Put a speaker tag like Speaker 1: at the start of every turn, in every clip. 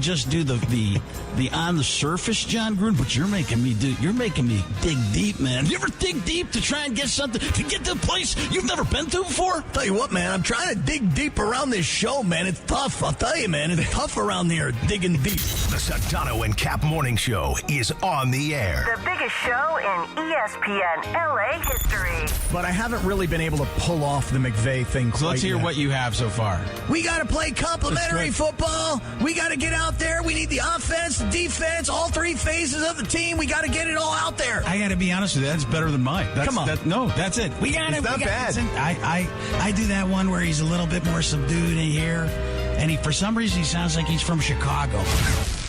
Speaker 1: just do the on the surface John Gruden, but you're making me dig deep, man. You ever dig deep to try and get something, to get to a place you've never been to before?
Speaker 2: Tell you what, man, I'm trying to dig deep around this show, man. It's tough. I'll tell you, man. It's tough around here, digging deep.
Speaker 3: The Sedano and Kap Morning Show is on the air.
Speaker 4: The biggest show in ESPN LA history.
Speaker 2: But I haven't really been able to pull off the McVay thing quite
Speaker 1: So let's hear
Speaker 2: yet.
Speaker 1: what you have so far.
Speaker 2: We got to play complementary football. We got to get out there. We need the offense, the defense, all three phases of the team. We got to get it all out there.
Speaker 1: I got to be honest with you. That's better than mine.
Speaker 2: Come on.
Speaker 1: That's it. We got it.
Speaker 2: Not bad.
Speaker 1: I do that one where he's a little bit more subdued in here, and for some reason he sounds like he's from Chicago.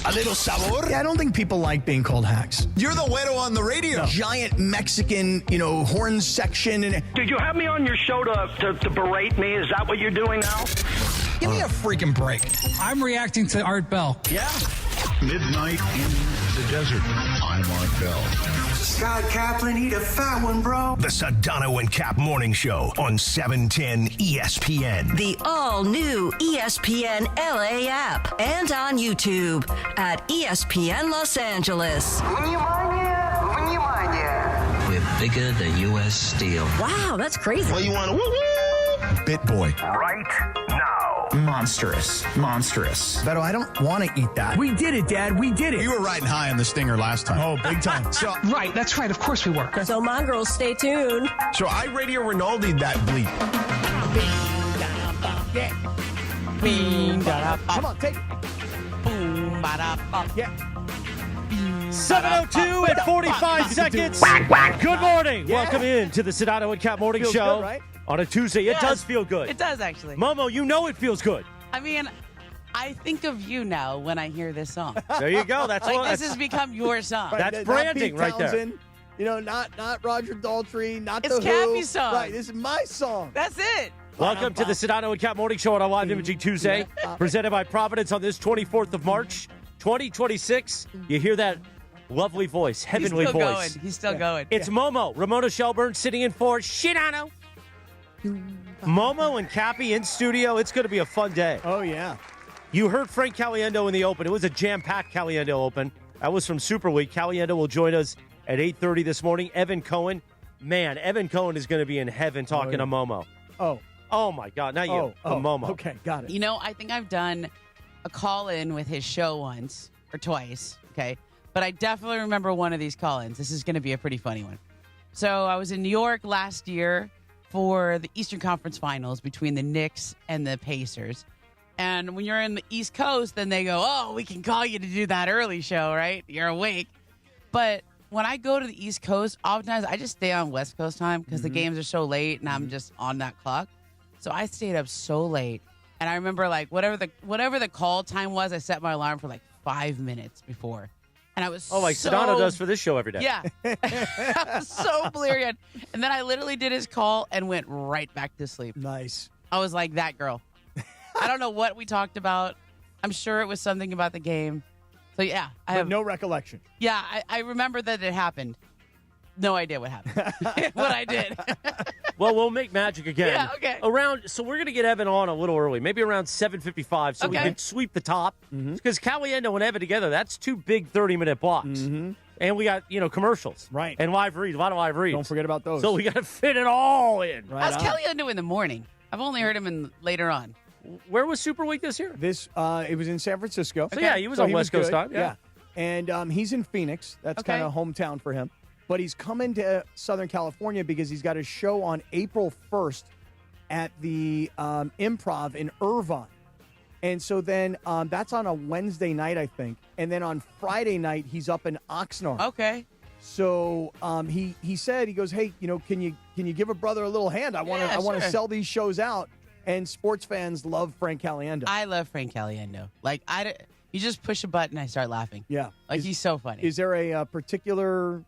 Speaker 3: A little sabor.
Speaker 2: Yeah, I don't think people like being called hacks.
Speaker 3: You're the güero on the radio.
Speaker 2: Giant Mexican, horn section. And
Speaker 5: Did you have me on your show to berate me? Is that what you're doing now?
Speaker 2: give me a freaking break.
Speaker 6: I'm reacting to Art Bell.
Speaker 2: Yeah.
Speaker 7: Midnight in the desert. I'm Art Bell.
Speaker 8: Scott Kaplan, eat a fat one, bro.
Speaker 3: The Sedano and Kap Morning Show on 710 ESPN.
Speaker 4: The all-new ESPN LA app and on YouTube at ESPN Los Angeles.
Speaker 9: We're bigger than U.S. Steel.
Speaker 4: Wow, that's crazy.
Speaker 7: Well, you want to woo-woo?
Speaker 2: Bit boy.
Speaker 3: Right now.
Speaker 7: Monstrous.
Speaker 2: Beto, I don't want to eat that. We did it, Dad. We did it.
Speaker 7: You were riding high on the stinger last time.
Speaker 2: Oh, big time. So
Speaker 6: Right, that's right. Of course we were.
Speaker 4: So, Mongrels, stay tuned.
Speaker 7: I Radio Ronaldo'd that bleep.
Speaker 2: come on, take it. Yeah.
Speaker 10: 7:02 and 45 seconds. Good morning. Welcome in to the Sedano and Kap Morning
Speaker 2: Feels
Speaker 10: Show
Speaker 2: good, right?
Speaker 10: on a Tuesday. It
Speaker 11: Yes.
Speaker 10: does feel good.
Speaker 11: It does, actually.
Speaker 10: Momo, you know it feels good.
Speaker 11: I mean, I think of you now when I hear this song.
Speaker 10: There you go. That's
Speaker 11: Like,
Speaker 10: what.
Speaker 11: this has become your song.
Speaker 10: That's
Speaker 2: Not
Speaker 10: branding
Speaker 2: Pete
Speaker 10: right there.
Speaker 2: Townsend, not Roger Daltrey, not
Speaker 11: It's
Speaker 2: The Who.
Speaker 11: Cappy's song.
Speaker 2: Right, this is my song.
Speaker 11: That's it.
Speaker 10: Welcome to the Sedano and Kap Morning Show on a live imaging Tuesday, presented by Providence on this 24th of March, 2026. You hear that lovely voice, heavenly
Speaker 11: He's still
Speaker 10: voice.
Speaker 11: going. He's still going.
Speaker 10: It's Momo, Ramona Shelburne, sitting in for Sedano. Momo and Cappy in studio. It's going to be a fun day.
Speaker 2: Oh, yeah.
Speaker 10: You heard Frank Caliendo in the open. It was a jam-packed Caliendo open. That was from Super Week. Caliendo will join us at 8:30 this morning. Evan Cohen. Man, Evan Cohen is going to be in heaven talking to Momo. Oh, my God. Not you. Momo.
Speaker 2: Okay, got it.
Speaker 11: I think I've done a call-in with his show once or twice, okay? But I definitely remember one of these call-ins. This is going to be a pretty funny one. So I was in New York last year for the Eastern Conference Finals between the Knicks and the Pacers. And when you're in the East Coast, then they go, oh, we can call you to do that early show, right? You're awake. But when I go to the East Coast, oftentimes I just stay on West Coast time because the games are so late and I'm just on that clock. So I stayed up so late. And I remember, like, whatever the call time was, I set my alarm for, like, 5 minutes before. And I was
Speaker 10: like Sedano does for this show every day.
Speaker 11: Yeah. I was so bleary-eyed. And then I literally did his call and went right back to sleep.
Speaker 2: Nice.
Speaker 11: I was like that girl. I don't know what we talked about. I'm sure it was something about the game. So, yeah. I have
Speaker 2: no recollection.
Speaker 11: Yeah, I remember that it happened. No idea what happened. What I did.
Speaker 10: Well, we'll make magic again.
Speaker 11: Yeah, okay.
Speaker 10: So we're going to get Evan on a little early, maybe around 7:55, so we
Speaker 11: Okay.
Speaker 10: can sweep the top. Because Caliendo and Evan together, that's two big 30-minute blocks. And we got, commercials.
Speaker 2: Right.
Speaker 10: And live reads, a lot of live reads.
Speaker 2: Don't forget about those.
Speaker 10: So we got to fit it all in.
Speaker 2: Right
Speaker 11: How's
Speaker 2: on.
Speaker 11: Caliendo in the morning? I've only heard him later on.
Speaker 10: Where was Super Week this year?
Speaker 2: It was in San Francisco.
Speaker 10: So, yeah, he was on West Coast time. Yeah.
Speaker 2: And he's in Phoenix. That's
Speaker 11: Okay.
Speaker 2: kind of hometown for him. But he's coming to Southern California because he's got a show on April 1st at the Improv in Irvine. And so then that's on a Wednesday night, I think. And then on Friday night, he's up in Oxnard.
Speaker 11: Okay.
Speaker 2: So he said, he goes, hey, can you give a brother a little hand? I want to
Speaker 11: sure.
Speaker 2: sell these shows out. And sports fans love Frank Caliendo.
Speaker 11: I love Frank Caliendo. Like, you just push a button, I start laughing.
Speaker 2: Yeah.
Speaker 11: Like, he's so funny.
Speaker 2: Is there a particular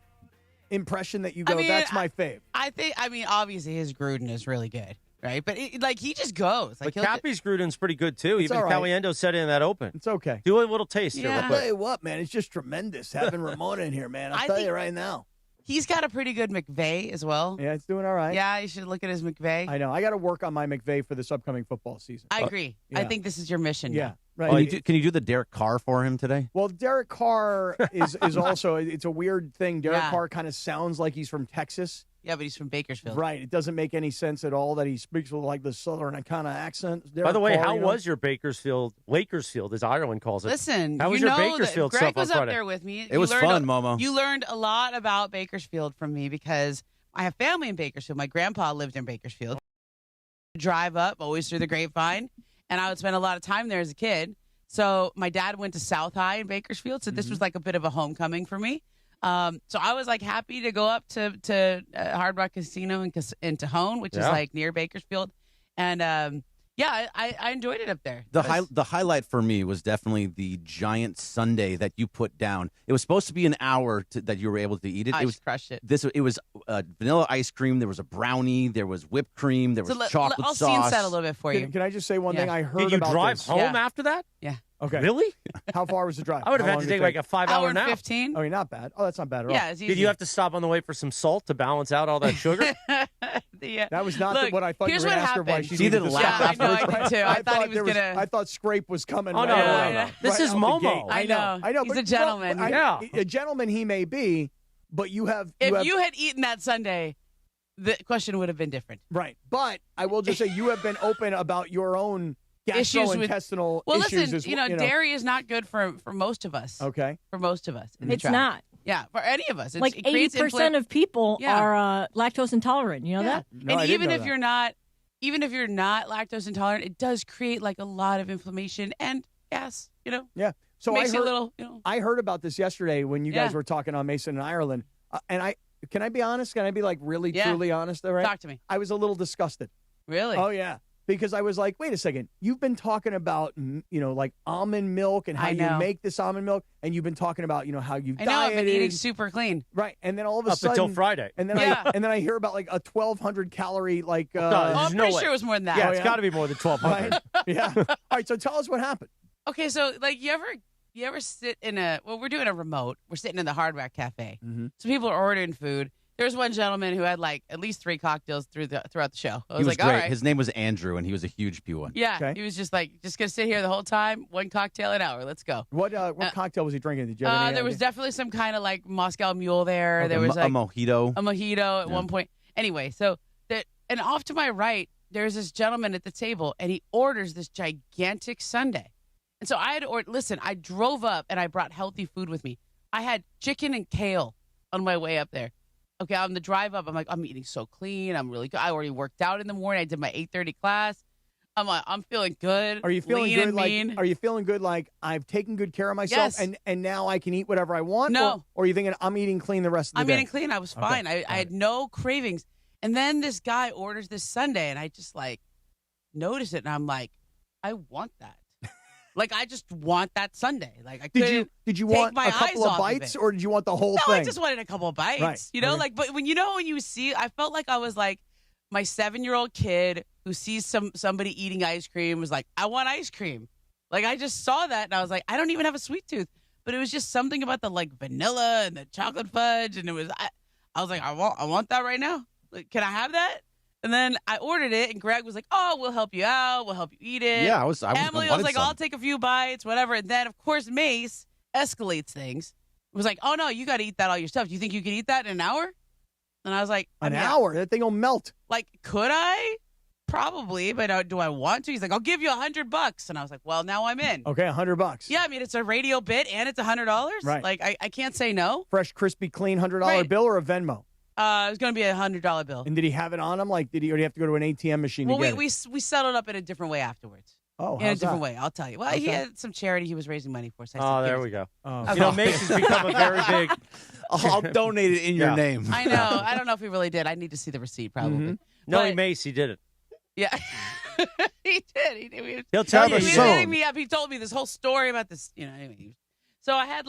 Speaker 2: impression that you go, that's my fave?
Speaker 11: I think, obviously his Gruden is really good, right? But, he just goes. Like,
Speaker 10: But Cappy's Gruden's pretty good, too. Even
Speaker 2: all right.
Speaker 10: Caliendo said it in that open.
Speaker 2: It's okay.
Speaker 10: Do a little taste here.
Speaker 11: Yeah.
Speaker 10: Real
Speaker 2: I'll
Speaker 10: quick.
Speaker 2: tell you what, man, it's just tremendous having Ramona in here, man. I'll
Speaker 11: I
Speaker 2: tell
Speaker 11: think-
Speaker 2: you right now.
Speaker 11: He's got a pretty good McVay as well.
Speaker 2: Yeah, it's doing all right.
Speaker 11: Yeah, you should look at his McVay.
Speaker 2: I know. I got to work on my McVay for this upcoming football season.
Speaker 11: I agree. I think this is your mission.
Speaker 2: Yeah.
Speaker 11: Now.
Speaker 2: Right.
Speaker 12: Can you do the Derek Carr for him today?
Speaker 2: Well, Derek Carr is also, it's a weird thing. Derek
Speaker 11: Yeah.
Speaker 2: Carr kind of sounds like he's from Texas.
Speaker 11: Yeah, but he's from Bakersfield.
Speaker 2: Right. It doesn't make any sense at all that he speaks with like the southern kind of accent.
Speaker 10: By the way,
Speaker 2: Carr,
Speaker 10: how was your Lakersfield, as Ireland calls it?
Speaker 11: Listen,
Speaker 10: how was
Speaker 11: you
Speaker 10: your
Speaker 11: know
Speaker 10: Bakersfield
Speaker 11: that Greg
Speaker 10: stuff on
Speaker 11: was up
Speaker 10: Friday?
Speaker 11: there with me.
Speaker 12: It was fun, Momo.
Speaker 11: You learned a lot about Bakersfield from me because I have family in Bakersfield. My grandpa lived in Bakersfield. Drive up, always through the grapevine, and I would spend a lot of time there as a kid. So my dad went to South High in Bakersfield, so this was like a bit of a homecoming for me. So I was like happy to go up to Hard Rock Casino in Tahoe, which is like near Bakersfield, and I enjoyed it up there.
Speaker 12: The highlight for me was definitely the giant sundae that you put down. It was supposed to be an hour that you were able to eat it.
Speaker 11: I
Speaker 12: It was
Speaker 11: crushed it.
Speaker 12: It was vanilla ice cream. There was a brownie. There was whipped cream. There was chocolate
Speaker 11: I'll
Speaker 12: sauce.
Speaker 11: scene set a little bit for you.
Speaker 2: Can I just say one thing? I heard
Speaker 10: Did you
Speaker 2: about
Speaker 10: drive
Speaker 2: this.
Speaker 10: home after that?
Speaker 11: Yeah.
Speaker 2: Okay.
Speaker 10: Really?
Speaker 2: How far was the drive?
Speaker 10: I would have
Speaker 2: How
Speaker 10: had
Speaker 2: long
Speaker 10: to
Speaker 2: did it
Speaker 10: take like a 5 hour
Speaker 11: Hour
Speaker 10: nap.
Speaker 11: 15.
Speaker 2: Oh, not bad. Oh, that's not bad at all.
Speaker 11: Yeah, it's easy.
Speaker 10: Did you have to stop on the way for some salt to balance out all that sugar?
Speaker 2: That was not what I thought you
Speaker 11: here's
Speaker 2: were
Speaker 11: what
Speaker 2: going to ask her why
Speaker 11: happened.
Speaker 2: she
Speaker 12: See
Speaker 2: needed
Speaker 12: the
Speaker 2: to
Speaker 12: laugh
Speaker 2: stop.
Speaker 11: Yeah, I know, I did too. I thought he was
Speaker 2: there
Speaker 11: gonna-
Speaker 2: I thought Scrape was coming.
Speaker 10: Oh,
Speaker 2: right
Speaker 10: no,
Speaker 2: away.
Speaker 10: no. This
Speaker 2: Right
Speaker 10: is
Speaker 2: out the
Speaker 10: Momo.
Speaker 2: gate.
Speaker 11: I know. He's
Speaker 2: but-
Speaker 11: a gentleman.
Speaker 10: Yeah.
Speaker 2: A gentleman he may be, but you have.
Speaker 11: If you had eaten that Sunday, the question would have been different.
Speaker 2: Right. But I will just say you have been open about your own
Speaker 11: Issues with
Speaker 2: gastrointestinal
Speaker 11: Well,
Speaker 2: issues.
Speaker 11: listen,
Speaker 2: as
Speaker 11: dairy is not good for most of us.
Speaker 2: Okay.
Speaker 11: For most of us. in the
Speaker 13: It's
Speaker 11: tribe.
Speaker 13: not.
Speaker 11: Yeah, for any of us.
Speaker 13: Like
Speaker 11: It creates
Speaker 13: 80% of people
Speaker 11: Yeah.
Speaker 13: are lactose intolerant. You know that?
Speaker 2: No, I
Speaker 11: and
Speaker 2: didn't
Speaker 11: even
Speaker 2: know
Speaker 11: if
Speaker 2: that.
Speaker 11: you're not, lactose intolerant, it does create like a lot of inflammation and gas.
Speaker 2: Yeah. So
Speaker 11: makes
Speaker 2: I
Speaker 11: you
Speaker 2: heard,
Speaker 11: a little.
Speaker 2: I heard about this yesterday when you guys
Speaker 11: Yeah.
Speaker 2: were talking on Mason and Ireland, and can I be honest? Can I be like really
Speaker 11: Yeah.
Speaker 2: truly honest? All right.
Speaker 11: Talk to me.
Speaker 2: I was a little disgusted.
Speaker 11: Really?
Speaker 2: Oh yeah. Because I was like, wait a second, you've been talking about, like almond milk and how
Speaker 11: I
Speaker 2: you
Speaker 11: know.
Speaker 2: make this almond milk, and you've been talking about, how you've
Speaker 11: I know. I've been eating
Speaker 2: dieted.
Speaker 11: super clean.
Speaker 2: Right, and then all of a
Speaker 10: Up
Speaker 2: sudden,
Speaker 10: until Friday.
Speaker 2: and then
Speaker 11: Yeah.
Speaker 2: and then I hear about like a 1,200 calorie like.
Speaker 11: Oh, I'm
Speaker 10: There's no
Speaker 11: pretty
Speaker 10: way.
Speaker 11: sure it was more than that.
Speaker 10: Yeah,
Speaker 2: Oh,
Speaker 10: it's
Speaker 2: yeah?
Speaker 10: got to be more than 1,200.
Speaker 2: Right? Yeah. All right, so tell us what happened.
Speaker 11: Okay, so like you ever sit in we're doing a remote. We're sitting in the Hard Rock Cafe.
Speaker 2: Mm-hmm.
Speaker 11: So people are ordering food. There's one gentleman who had like at least 3 cocktails throughout the show. I was
Speaker 12: He was
Speaker 11: like,
Speaker 12: great.
Speaker 11: all right.
Speaker 12: His name was Andrew, and he was a huge P1.
Speaker 11: Yeah,
Speaker 2: Okay.
Speaker 11: he was just gonna sit here the whole time, 1 cocktail an hour. Let's go.
Speaker 2: What cocktail was he drinking? Did you have any
Speaker 11: There was
Speaker 2: idea?
Speaker 11: definitely some kind of like Moscow Mule there.
Speaker 2: Okay.
Speaker 11: There was
Speaker 12: a
Speaker 11: like
Speaker 12: mojito.
Speaker 11: a mojito at one point. Anyway, so and off to my right, there's this gentleman at the table, and he orders this gigantic sundae. And so I had to listen, I drove up and I brought healthy food with me. I had chicken and kale on my way up there. Okay, on the drive up, I'm like, I'm eating so clean. I'm really good. I already worked out in the morning. I did my 8:30 class. I'm feeling good.
Speaker 2: Are you feeling
Speaker 11: lean
Speaker 2: good?
Speaker 11: and mean.
Speaker 2: Are you feeling good? Like I've taken good care of myself,
Speaker 11: Yes.
Speaker 2: and now I can eat whatever I want.
Speaker 11: No.
Speaker 2: Or are you thinking I'm eating clean the rest of the
Speaker 11: I'm
Speaker 2: day?
Speaker 11: eating clean. I was fine. I had no cravings. And then this guy orders this sundae, and I just like noticed it, and I'm like, I want that. Like I just want that sundae. Like I couldn't.
Speaker 2: Did you
Speaker 11: take
Speaker 2: want
Speaker 11: my
Speaker 2: a couple
Speaker 11: eyes
Speaker 2: of
Speaker 11: off
Speaker 2: bites,
Speaker 11: it.
Speaker 2: or did you want the whole
Speaker 11: No,
Speaker 2: thing?
Speaker 11: I just wanted a couple of bites.
Speaker 2: Right.
Speaker 11: You know,
Speaker 2: Okay.
Speaker 11: like, but when you see, I felt like I was like my 7-year-old kid who sees somebody eating ice cream was like, I want ice cream. Like I just saw that and I was like, I don't even have a sweet tooth, but it was just something about the like vanilla and the chocolate fudge, and it was I was like, I want that right now. Like, can I have that? And then I ordered it, and Greg was like, "Oh, we'll help you out. We'll help you eat it."
Speaker 12: Yeah, I was.
Speaker 11: Emily was like, "I'll take a few bites, whatever." And then, of course, Mace escalates things. It was like, "Oh no, you got to eat that all yourself. Do you think you can eat that in an hour?" And I was like,
Speaker 2: An hour? That thing will melt.
Speaker 11: Like, could I? Probably, but do I want to? He's like, "I'll give you $100," and I was like, "Well, now I'm in."
Speaker 2: Okay, $100.
Speaker 11: Yeah, I mean, it's a radio bit, and it's $100.
Speaker 2: Right.
Speaker 11: Like, I can't say no.
Speaker 2: Fresh, crispy, clean $100
Speaker 11: Right.
Speaker 2: bill or a Venmo?
Speaker 11: It was going to be a $100 bill.
Speaker 2: And did he have it on him? Like, did he already have to go to an ATM machine
Speaker 11: Well,
Speaker 2: to get
Speaker 11: we
Speaker 2: it?
Speaker 11: we settled up in a different way afterwards.
Speaker 2: Oh,
Speaker 11: in a
Speaker 2: how's
Speaker 11: different
Speaker 2: that?
Speaker 11: way. I'll tell you. Well,
Speaker 2: How's
Speaker 11: he
Speaker 2: that?
Speaker 11: had some charity he was raising money for. So I said,
Speaker 10: Oh,
Speaker 11: "Give
Speaker 10: there
Speaker 11: it
Speaker 10: we
Speaker 11: to
Speaker 10: go.
Speaker 2: Oh.
Speaker 10: You know, Mace has become a very big.
Speaker 12: I'll donate it in your
Speaker 10: Yeah.
Speaker 12: name.
Speaker 11: I know. I don't know if he really did. I need to see the receipt, probably.
Speaker 2: Mm-hmm.
Speaker 10: Knowing
Speaker 11: But-
Speaker 10: Mace, he did it.
Speaker 11: Yeah. He did. He did.
Speaker 10: He'll tell
Speaker 11: He
Speaker 10: you.
Speaker 11: was
Speaker 10: he did.
Speaker 11: hitting me up. He told me this whole story about this. Anyway. So I had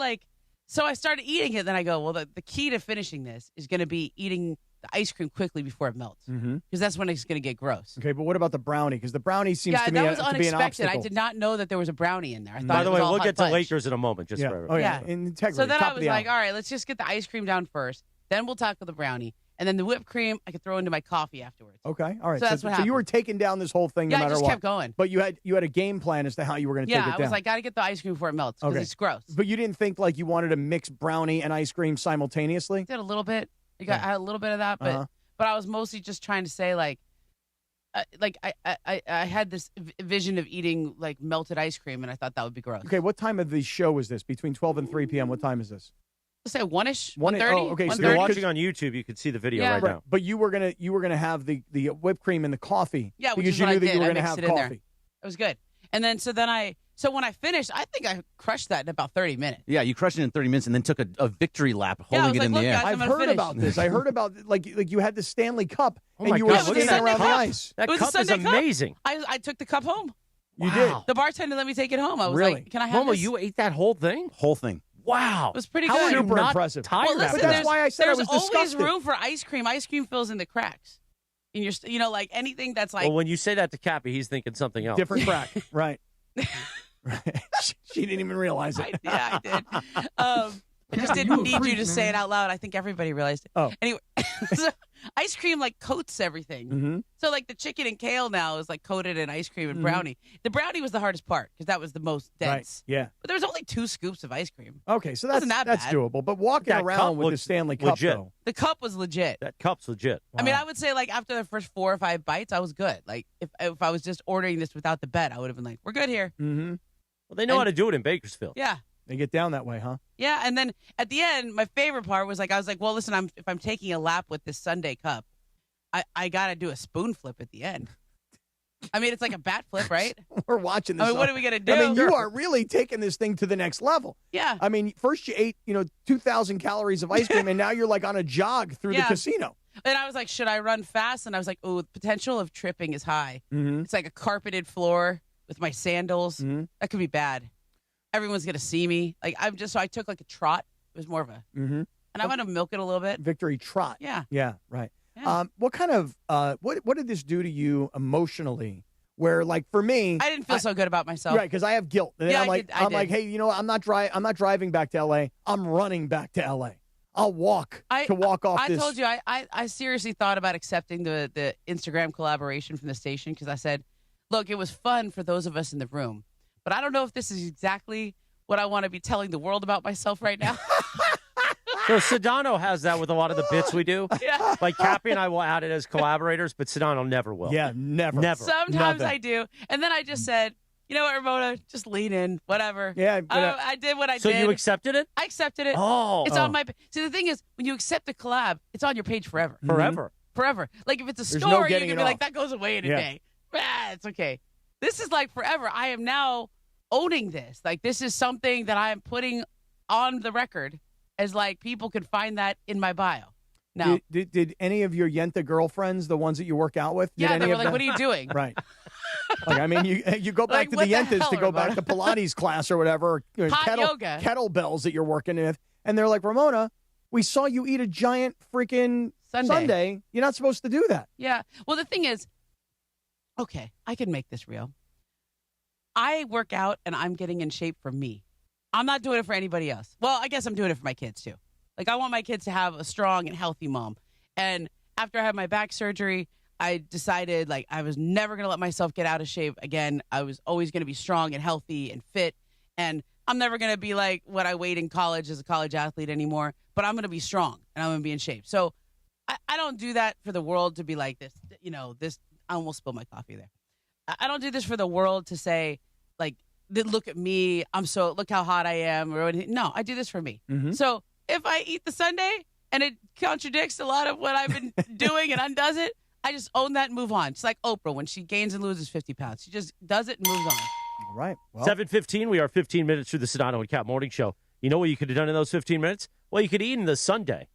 Speaker 11: so I started eating it. Then I go, well, the key to finishing this is going to be eating the ice cream quickly before it melts, because that's when it's going to get gross.
Speaker 2: Okay, but what about the brownie? Because the brownie seems
Speaker 11: Yeah,
Speaker 2: to me
Speaker 11: that was
Speaker 2: to be an
Speaker 11: unexpected.
Speaker 2: obstacle.
Speaker 11: I did not know that there was a brownie in there. I thought
Speaker 10: By
Speaker 11: it
Speaker 10: the
Speaker 11: was
Speaker 10: way,
Speaker 11: all
Speaker 10: we'll
Speaker 11: hot
Speaker 10: get to
Speaker 11: fudge.
Speaker 10: Lakers in a moment. Just
Speaker 2: Yeah.
Speaker 10: for
Speaker 2: Oh, yeah.
Speaker 11: Yeah.
Speaker 2: Integrity.
Speaker 11: So then
Speaker 2: top
Speaker 11: I
Speaker 2: of
Speaker 11: was
Speaker 2: the
Speaker 11: like,
Speaker 2: hour.
Speaker 11: all right, let's just get the ice cream down first. Then we'll tackle the brownie. And then the whipped cream, I could throw into my coffee afterwards.
Speaker 2: Okay, all right.
Speaker 11: So that's what
Speaker 2: So
Speaker 11: happened.
Speaker 2: you were taking down this whole thing no
Speaker 11: Yeah, I
Speaker 2: matter
Speaker 11: just
Speaker 2: what.
Speaker 11: kept going.
Speaker 2: But you had a game plan as to how you were going to take it down.
Speaker 11: Yeah, I was like, got to get the ice cream before it melts because it's gross.
Speaker 2: But you didn't think like you wanted to mix brownie and ice cream simultaneously?
Speaker 11: I did a little bit. I had a little bit of that, but I was mostly just trying to say I had this vision of eating like melted ice cream, and I thought that would be gross.
Speaker 2: Okay, what time of the show is this? Between 12 and 3 p.m. What time is this?
Speaker 11: Let's say 1-ish,
Speaker 2: 1:30.
Speaker 11: 1:30.
Speaker 2: Oh, okay. So
Speaker 10: If you're watching on YouTube, you can see the video right now.
Speaker 2: But you were gonna have the whipped cream and the coffee.
Speaker 11: Yeah, which
Speaker 2: because
Speaker 11: is
Speaker 2: you
Speaker 11: what
Speaker 2: knew
Speaker 11: I
Speaker 2: that
Speaker 11: did.
Speaker 2: you were
Speaker 11: I
Speaker 2: going to
Speaker 11: mixed
Speaker 2: have
Speaker 11: it in there.
Speaker 2: coffee.
Speaker 11: It was good. And then so when I finished, I think I crushed that in about 30 minutes.
Speaker 12: Yeah, you crushed it in 30 minutes and then took a victory lap holding it in the air.
Speaker 11: Guys,
Speaker 2: I've heard about this. I heard about like you had the Stanley Cup and you were skating around the ice.
Speaker 10: That cup is amazing.
Speaker 11: I took the cup home.
Speaker 2: You did.
Speaker 11: The bartender let me take it home. I was
Speaker 2: Really?
Speaker 11: like, "Can I have
Speaker 10: Momo,
Speaker 11: this?"
Speaker 10: you ate that whole thing?
Speaker 12: Whole thing.
Speaker 10: Wow.
Speaker 11: It was pretty
Speaker 10: How
Speaker 11: good.
Speaker 10: are you
Speaker 2: Super
Speaker 10: not
Speaker 2: impressive.
Speaker 10: tired
Speaker 11: Well, listen,
Speaker 10: after
Speaker 2: But that's
Speaker 11: there's,
Speaker 2: why I said I
Speaker 11: there's
Speaker 2: was
Speaker 11: always
Speaker 2: disgusted.
Speaker 11: room for ice cream. Ice cream fills in the cracks. In your, like anything that's like.
Speaker 10: Well, when you say that to Cappy, he's thinking something else.
Speaker 2: Different crack. Right. Right. She didn't even realize it.
Speaker 11: I did. I just didn't need you to say it out loud. I think everybody realized it.
Speaker 2: Oh.
Speaker 11: Anyway, so ice cream like coats everything.
Speaker 2: Mm-hmm.
Speaker 11: So like the chicken and kale now is like coated in ice cream and brownie. The brownie was the hardest part because that was the most dense.
Speaker 2: Right. Yeah.
Speaker 11: But there was only 2 scoops of ice cream.
Speaker 2: Okay, so that's
Speaker 11: Wasn't that bad.
Speaker 2: doable. But walking
Speaker 10: That
Speaker 2: around
Speaker 10: cup
Speaker 2: with the
Speaker 10: looks
Speaker 2: Stanley Cup,
Speaker 10: legit.
Speaker 2: though.
Speaker 11: The cup was legit.
Speaker 10: That cup's legit.
Speaker 11: I mean, I would say like after the first 4 or 5 bites, I was good. Like if I was just ordering this without the bet, I would have been like, we're good here.
Speaker 2: Mm-hmm.
Speaker 10: Well, they know how to do it in Bakersfield.
Speaker 11: Yeah.
Speaker 2: They get down that way, huh?
Speaker 11: Yeah, and then at the end, my favorite part was like I was like, well, listen, if I'm taking a lap with this Sundae cup, I gotta do a spoon flip at the end. I mean, it's like a bat flip, right?
Speaker 2: We're watching this.
Speaker 11: I mean, what are we gonna do?
Speaker 2: I mean, you are really taking this thing to the next level.
Speaker 11: Yeah.
Speaker 2: I mean, first you ate 2,000 calories of ice cream, and now you're like on a jog through the casino.
Speaker 11: And I was like, should I run fast? And I was like, oh, the potential of tripping is high.
Speaker 2: Mm-hmm.
Speaker 11: It's like a carpeted floor with my sandals.
Speaker 2: Mm-hmm.
Speaker 11: That could be bad. Everyone's gonna see me. Like so I took like a trot. It was more of a,
Speaker 2: Mm-hmm.
Speaker 11: and I want to milk it a little bit.
Speaker 2: Victory trot.
Speaker 11: Yeah.
Speaker 2: Yeah. Right.
Speaker 11: Yeah.
Speaker 2: What kind of what did this do to you emotionally? Where like for me,
Speaker 11: I didn't feel so good about myself.
Speaker 2: right? Because I have guilt. And then
Speaker 11: Yeah,
Speaker 2: I'm like,
Speaker 11: I
Speaker 2: I'm
Speaker 11: did.
Speaker 2: like, hey, I'm not driving back to L.A. I'm running back to L.A. I'll walk to walk off
Speaker 11: I
Speaker 2: this.
Speaker 11: told you, I seriously thought about accepting the Instagram collaboration from the station because I said, look, it was fun for those of us in the room, but I don't know if this is exactly what I want to be telling the world about myself right now.
Speaker 10: So Sedano has that with a lot of the bits we do.
Speaker 11: Yeah.
Speaker 10: Like Cappy and I will add it as collaborators, but Sedano never will.
Speaker 2: Yeah, never.
Speaker 11: Sometimes
Speaker 2: Nothing.
Speaker 11: I do. And then I just said, you know what, Ramona, just lean in, whatever.
Speaker 2: Yeah, but,
Speaker 11: I did what I
Speaker 10: So
Speaker 11: did.
Speaker 10: you accepted it?
Speaker 11: I accepted it.
Speaker 10: Oh.
Speaker 11: It's on my See, the thing is, when you accept a collab, it's on your page forever.
Speaker 10: Forever.
Speaker 11: Forever. Like if it's a
Speaker 2: There's no
Speaker 11: story, you
Speaker 2: getting
Speaker 11: can
Speaker 2: it
Speaker 11: be like,
Speaker 2: off.
Speaker 11: that goes away in a
Speaker 2: Yeah.
Speaker 11: day. It's okay. This is like forever. I am now owning this. Like this is something that I am putting on the record as like people can find that in my bio. Now,
Speaker 2: Did any of your Yenta girlfriends, the ones that you work out with, did
Speaker 11: yeah,
Speaker 2: any
Speaker 11: they were
Speaker 2: of
Speaker 11: like,
Speaker 2: them?
Speaker 11: what are you doing?
Speaker 2: Right. Like, I mean, you go back
Speaker 11: Like,
Speaker 2: to
Speaker 11: what
Speaker 2: the
Speaker 11: the
Speaker 2: Yentas
Speaker 11: hell,
Speaker 2: to go back to
Speaker 11: Ramona?
Speaker 2: Pilates class or whatever, or
Speaker 11: Hot yoga.
Speaker 2: kettlebells that you're working with, and they're like, Ramona, we saw you eat a giant freaking Sundae. You're not supposed to do that.
Speaker 11: Yeah. Well, the thing is, okay, I can make this real. I work out and I'm getting in shape for me. I'm not doing it for anybody else. Well, I guess I'm doing it for my kids too. Like I want my kids to have a strong and healthy mom. And after I had my back surgery, I decided like I was never going to let myself get out of shape again. I was always going to be strong and healthy and fit. And I'm never going to be like what I weighed in college as a college athlete anymore. But I'm going to be strong and I'm going to be in shape. So I don't do that for the world to be like this, this. I almost spilled my coffee there. I don't do this for the world to say, like, look at me. Look how hot I am. Or anything. No, I do this for me.
Speaker 2: Mm-hmm.
Speaker 11: So if I eat the Sundae and it contradicts a lot of what I've been doing and undoes it, I just own that and move on. It's like Oprah when she gains and loses 50 pounds. She just does it and moves on.
Speaker 2: All right. Well,
Speaker 10: 7:15. We are 15 minutes through the Sedano and Cap Morning Show. You know what you could have done in those 15 minutes? Well, you could eat in the Sundae,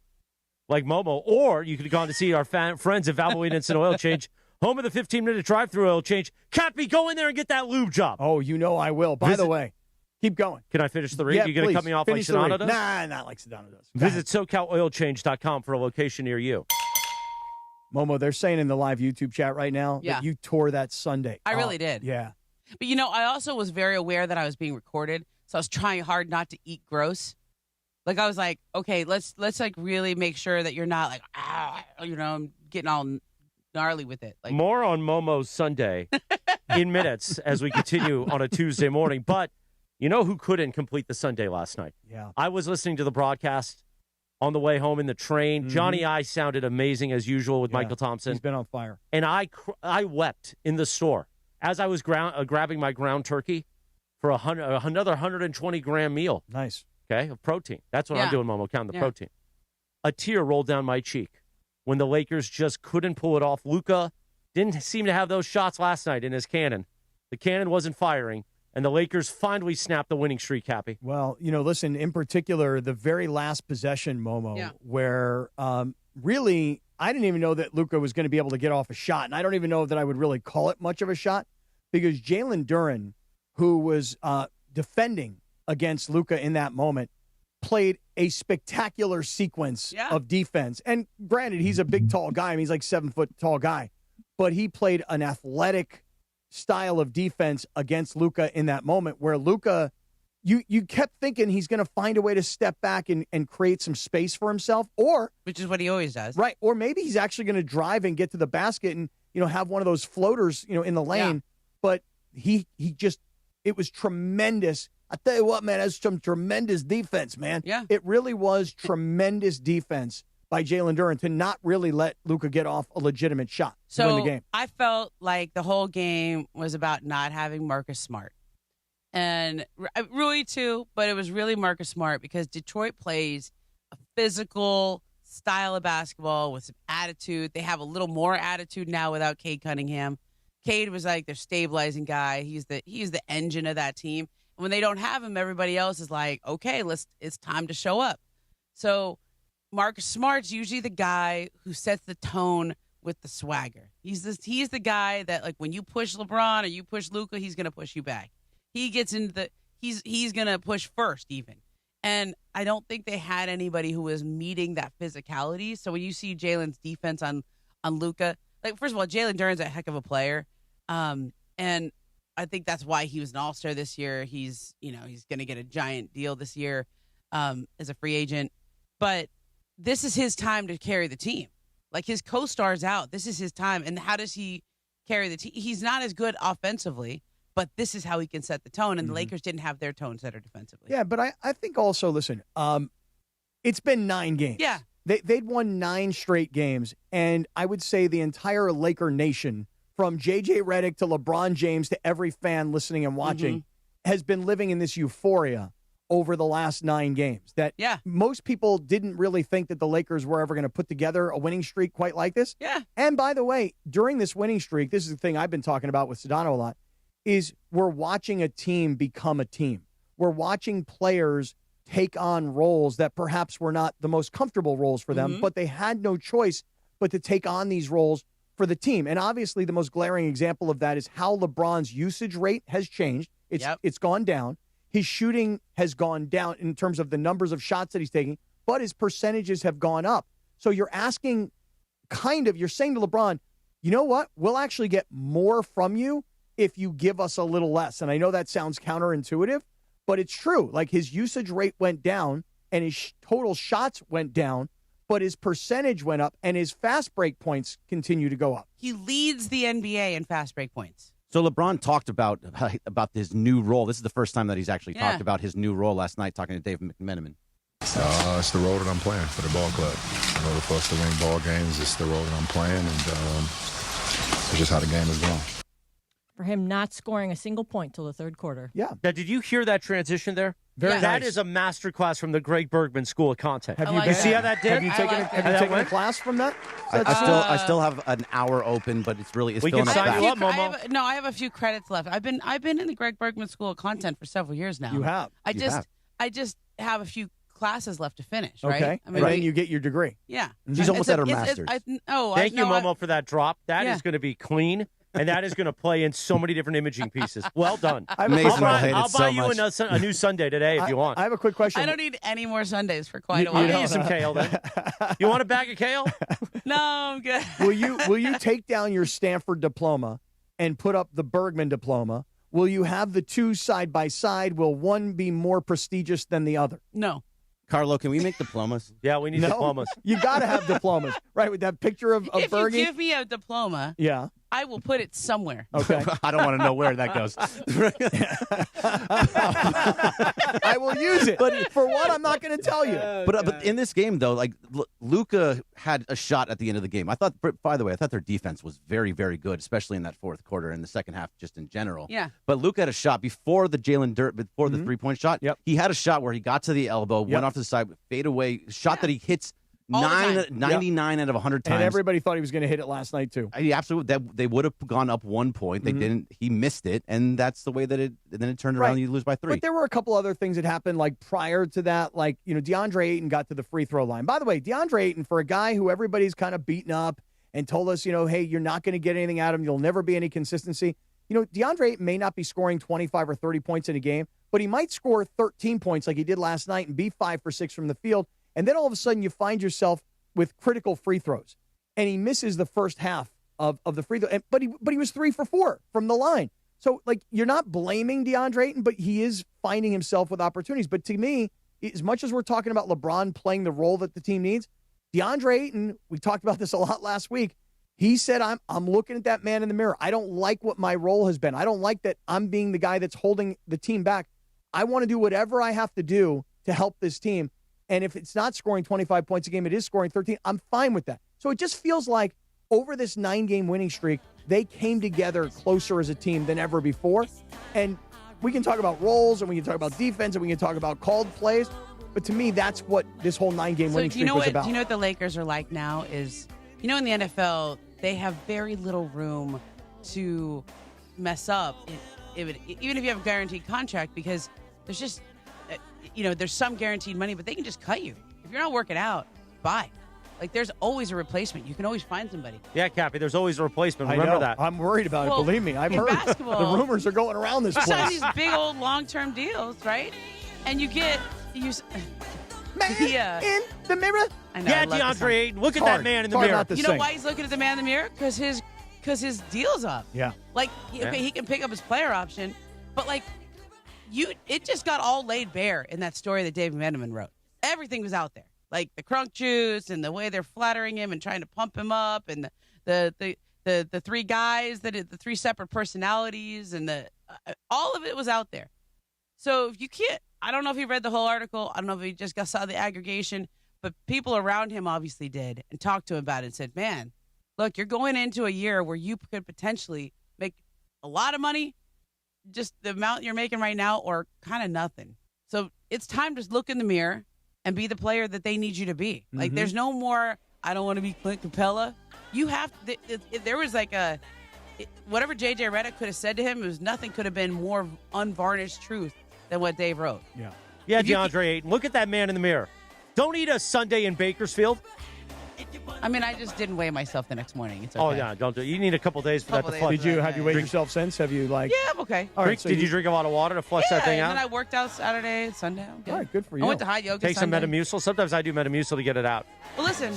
Speaker 10: like Momo, or you could have gone to see our friends at Valvoline Instant Oil Change, home of the 15-minute drive-through oil change. Cappy, go in there and get that lube job.
Speaker 2: Oh, I will. By the way, keep going.
Speaker 10: Can I finish the read?
Speaker 2: Yeah,
Speaker 10: You're going to
Speaker 2: please.
Speaker 10: cut me off
Speaker 2: Finish
Speaker 10: like
Speaker 2: the
Speaker 10: Sedano
Speaker 2: read.
Speaker 10: does?
Speaker 2: Nah, not like Sedano does. Go
Speaker 10: Visit SoCalOilChange.com for a location near you.
Speaker 2: Momo, they're saying in the live YouTube chat right now
Speaker 11: Yeah.
Speaker 2: that you tore that Sundae.
Speaker 11: I really did.
Speaker 2: Yeah.
Speaker 11: But, I also was very aware that I was being recorded, so I was trying hard not to eat gross. Like, I was like, okay, let's like really make sure that you're not like, I'm getting all gnarly with it. Like,
Speaker 10: more on Momo's Sunday in minutes as we continue on a Tuesday morning. But you know who couldn't complete the Sunday last night?
Speaker 2: Yeah.
Speaker 10: I was listening to the broadcast on the way home in the train.
Speaker 2: Mm-hmm.
Speaker 10: Johnny I sounded amazing as usual with Michael Thompson.
Speaker 2: He's been on fire.
Speaker 10: And I wept in the store as I was grabbing my ground turkey for another 120-gram meal.
Speaker 2: Nice.
Speaker 10: Okay, of protein. That's what I'm doing, Momo, counting the protein. A tear rolled down my cheek when the Lakers just couldn't pull it off. Luka didn't seem to have those shots last night in his cannon. The cannon wasn't firing, and the Lakers finally snapped the winning streak, Happy.
Speaker 2: Well, listen, in particular, the very last possession, Momo, where really I didn't even know that Luka was going to be able to get off a shot, and I don't even know that I would really call it much of a shot because Jalen Duren, who was defending against Luka in that moment, played a spectacular sequence of defense. And granted, he's a big, tall guy. I mean, he's like 7 foot tall guy, but he played an athletic style of defense against Luka in that moment where Luka, you kept thinking he's going to find a way to step back and create some space for himself,
Speaker 11: which is what he always does.
Speaker 2: Right. Or maybe he's actually going to drive and get to the basket and, have one of those floaters, in the lane. Yeah. But it was tremendous. I tell you what, man, that's some tremendous defense, man.
Speaker 11: Yeah.
Speaker 2: It really was tremendous defense by Jalen Duren to not really let Luka get off a legitimate shot to win the game.
Speaker 11: I felt like the whole game was about not having Marcus Smart. And Rui, too, but it was really Marcus Smart because Detroit plays a physical style of basketball with some attitude. They have a little more attitude now without Cade Cunningham. Cade was like their stabilizing guy. He's the engine of that team. When they don't have him, everybody else is like, okay, it's time to show up. So Marcus Smart's usually the guy who sets the tone with the swagger. He's the guy that, like, when you push LeBron or you push Luka, he's going to push you back. He gets into he's going to push first even. And I don't think they had anybody who was meeting that physicality. So when you see Jalen's defense on Luka, like, first of all, Jalen Duren's a heck of a player. And I think that's why he was an all-star this year. He's going to get a giant deal this year as a free agent. But this is his time to carry the team. Like, his co-star's out. This is his time. And how does he carry the team? He's not as good offensively, but this is how he can set the tone. And the Lakers didn't have their tone setter defensively.
Speaker 2: Yeah, but I think also, listen, it's been 9 games.
Speaker 11: Yeah.
Speaker 2: They'd won 9 straight games. And I would say the entire Laker nation, from J.J. Redick to LeBron James to every fan listening and watching, has been living in this euphoria over the last 9 games. That most people didn't really think that the Lakers were ever going to put together a winning streak quite like this.
Speaker 11: Yeah.
Speaker 2: And by the way, during this winning streak, this is the thing I've been talking about with Sedano a lot, is we're watching a team become a team. We're watching players take on roles that perhaps were not the most comfortable roles for them, but they had no choice but to take on these roles for the team. And obviously the most glaring example of that is how LeBron's usage rate has changed. It's gone down. His shooting has gone down in terms of the numbers of shots that he's taking, but his percentages have gone up. So you're saying to LeBron, you know what? We'll actually get more from you if you give us a little less. And I know that sounds counterintuitive, but it's true. Like, his usage rate went down and his total shots went down, but his percentage went up, and his fast break points continue to go up.
Speaker 11: He leads the NBA in fast break points.
Speaker 12: So LeBron talked about his new role. This is the first time that he's actually talked about his new role last night, talking to Dave McMenamin.
Speaker 7: It's the role that I'm playing for the ball club. In order for us to win ball games, it's the role that I'm playing, and it's just how the game is going.
Speaker 13: For him not scoring a single point till the third quarter.
Speaker 2: Yeah.
Speaker 10: Now, did you hear that transition there?
Speaker 2: Very
Speaker 10: That
Speaker 2: nice.
Speaker 10: is a masterclass from the Greg Bergman School of Content.
Speaker 2: Have you
Speaker 10: You see how that did?
Speaker 2: Have you taken a class from that?
Speaker 12: I still have an hour open, but it's still in the back.
Speaker 11: I have a few credits left. I've been in the Greg Bergman School of Content for several years now.
Speaker 2: You have.
Speaker 11: I just have a few classes left to finish, right?
Speaker 2: Okay.
Speaker 11: I mean,
Speaker 2: and then you get your degree.
Speaker 11: Yeah.
Speaker 12: She's almost at her master's.
Speaker 10: Thank you, Momo, for that drop. That is going to be clean. And that is going to play in so many different imaging pieces. Well done. I'll buy you a new Sundae today if you want.
Speaker 2: I have a quick question.
Speaker 11: I don't need any more Sundays for quite a while.
Speaker 10: You need some kale then. You want a bag of kale?
Speaker 11: No, I'm good.
Speaker 2: Will you take down your Stanford diploma and put up the Bergman diploma? Will you have the two side by side? Will one be more prestigious than the other?
Speaker 11: No.
Speaker 12: Carlo, can we make diplomas?
Speaker 10: Yeah, we need diplomas.
Speaker 2: You got to have diplomas, right? With that picture of
Speaker 11: If
Speaker 2: Bergie.
Speaker 11: you give me a diploma,
Speaker 2: Yeah.
Speaker 11: I will put it somewhere.
Speaker 2: Okay.
Speaker 12: I don't want to know where that goes.
Speaker 2: I will use it. But for what, I'm not going to tell you.
Speaker 12: But in this game, though, like Luka had a shot at the end of the game. I thought, by the way, I thought their defense was very, very good, especially in that fourth quarter and the second half, just in general.
Speaker 11: Yeah.
Speaker 12: But Luka had a shot before the the 3-point shot.
Speaker 2: Yep.
Speaker 12: He had a shot where he got to the elbow, went off to the side, fade away, shot that he hits 99 out of 100 times.
Speaker 2: And everybody thought he was going to hit it last night, too.
Speaker 12: Absolutely. They would have gone up 1 point. They didn't. He missed it, and that's the way that it turned around and you lose by 3.
Speaker 2: But there were a couple other things that happened, like prior to that, like, DeAndre Ayton got to the free throw line. By the way, DeAndre Ayton, for a guy who everybody's kind of beaten up and told us, hey, you're not going to get anything out of him, you'll never be any consistency. DeAndre Ayton may not be scoring 25 or 30 points in a game, but he might score 13 points like he did last night and be 5 for 6 from the field. And then all of a sudden you find yourself with critical free throws, and he misses the first half of the free throw. But he was 3 for 4 from the line. So, like, you're not blaming DeAndre Ayton, but he is finding himself with opportunities. But to me, as much as we're talking about LeBron playing the role that the team needs, DeAndre Ayton, we talked about this a lot last week, he said, I'm looking at that man in the mirror. I don't like what my role has been. I don't like that I'm being the guy that's holding the team back. I want to do whatever I have to do to help this team. And if it's not scoring 25 points a game, it is scoring 13, I'm fine with that. So it just feels like over this 9-game winning streak, they came together closer as a team than ever before. And we can talk about roles, and we can talk about defense, and we can talk about called plays. But to me, that's what this whole 9-game winning streak was about.
Speaker 11: Do you know what the Lakers are like now is, in the NFL, they have very little room to mess up, even if you have a guaranteed contract, because there's just, there's some guaranteed money, but they can just cut you. If you're not working out, bye. Like, there's always a replacement. You can always find somebody.
Speaker 10: Yeah, Cappy, there's always a replacement.
Speaker 2: I
Speaker 10: Remember
Speaker 2: know.
Speaker 10: that.
Speaker 2: I'm worried about it. Believe me, I've heard.
Speaker 11: Basketball,
Speaker 2: the rumors are going around this place.
Speaker 11: Besides these big old long-term deals, right? And you get...
Speaker 2: Man in the mirror.
Speaker 11: I know,
Speaker 10: yeah, DeAndre Ayton. Look at that man in the mirror.
Speaker 11: You know why he's looking at the man in the mirror? Because his deal's up.
Speaker 2: Yeah.
Speaker 11: Like, he can pick up his player option, but, like, it just got all laid bare in that story that Dave Vanderman wrote. Everything was out there. Like the crunk juice and the way they're flattering him and trying to pump him up, and the 3 guys, the 3 separate personalities, and all of it was out there. So if you can't, I don't know if he read the whole article. I don't know if he just saw the aggregation, but people around him obviously did and talked to him about it and said, man, look, you're going into a year where you could potentially make a lot of money, just the amount you're making right now, or kind of nothing. So it's time to look in the mirror and be the player that they need you to be. Like, there's no more, I don't want to be Clint Capella. You have, there was like whatever J.J. Redick could have said to him, nothing could have been more unvarnished truth than what Dave wrote.
Speaker 2: Yeah.
Speaker 10: Yeah, DeAndre Ayton. Look at that man in the mirror. Don't eat a Sundae in Bakersfield.
Speaker 11: I mean, I just didn't weigh myself the next morning. It's okay.
Speaker 10: Oh, yeah, don't do it. You need a couple days for that to flush.
Speaker 2: Have you weighed yourself since? Have you, like...
Speaker 11: Yeah, I'm okay.
Speaker 2: All right, so
Speaker 10: did you drink a lot of water to flush that thing out?
Speaker 11: And then I worked out Saturday, Sunday.
Speaker 2: All right, good for you.
Speaker 11: I went to hot yoga
Speaker 10: Take
Speaker 11: Sunday.
Speaker 10: some Metamucil. Sometimes I do Metamucil to get it out.
Speaker 11: Well, listen,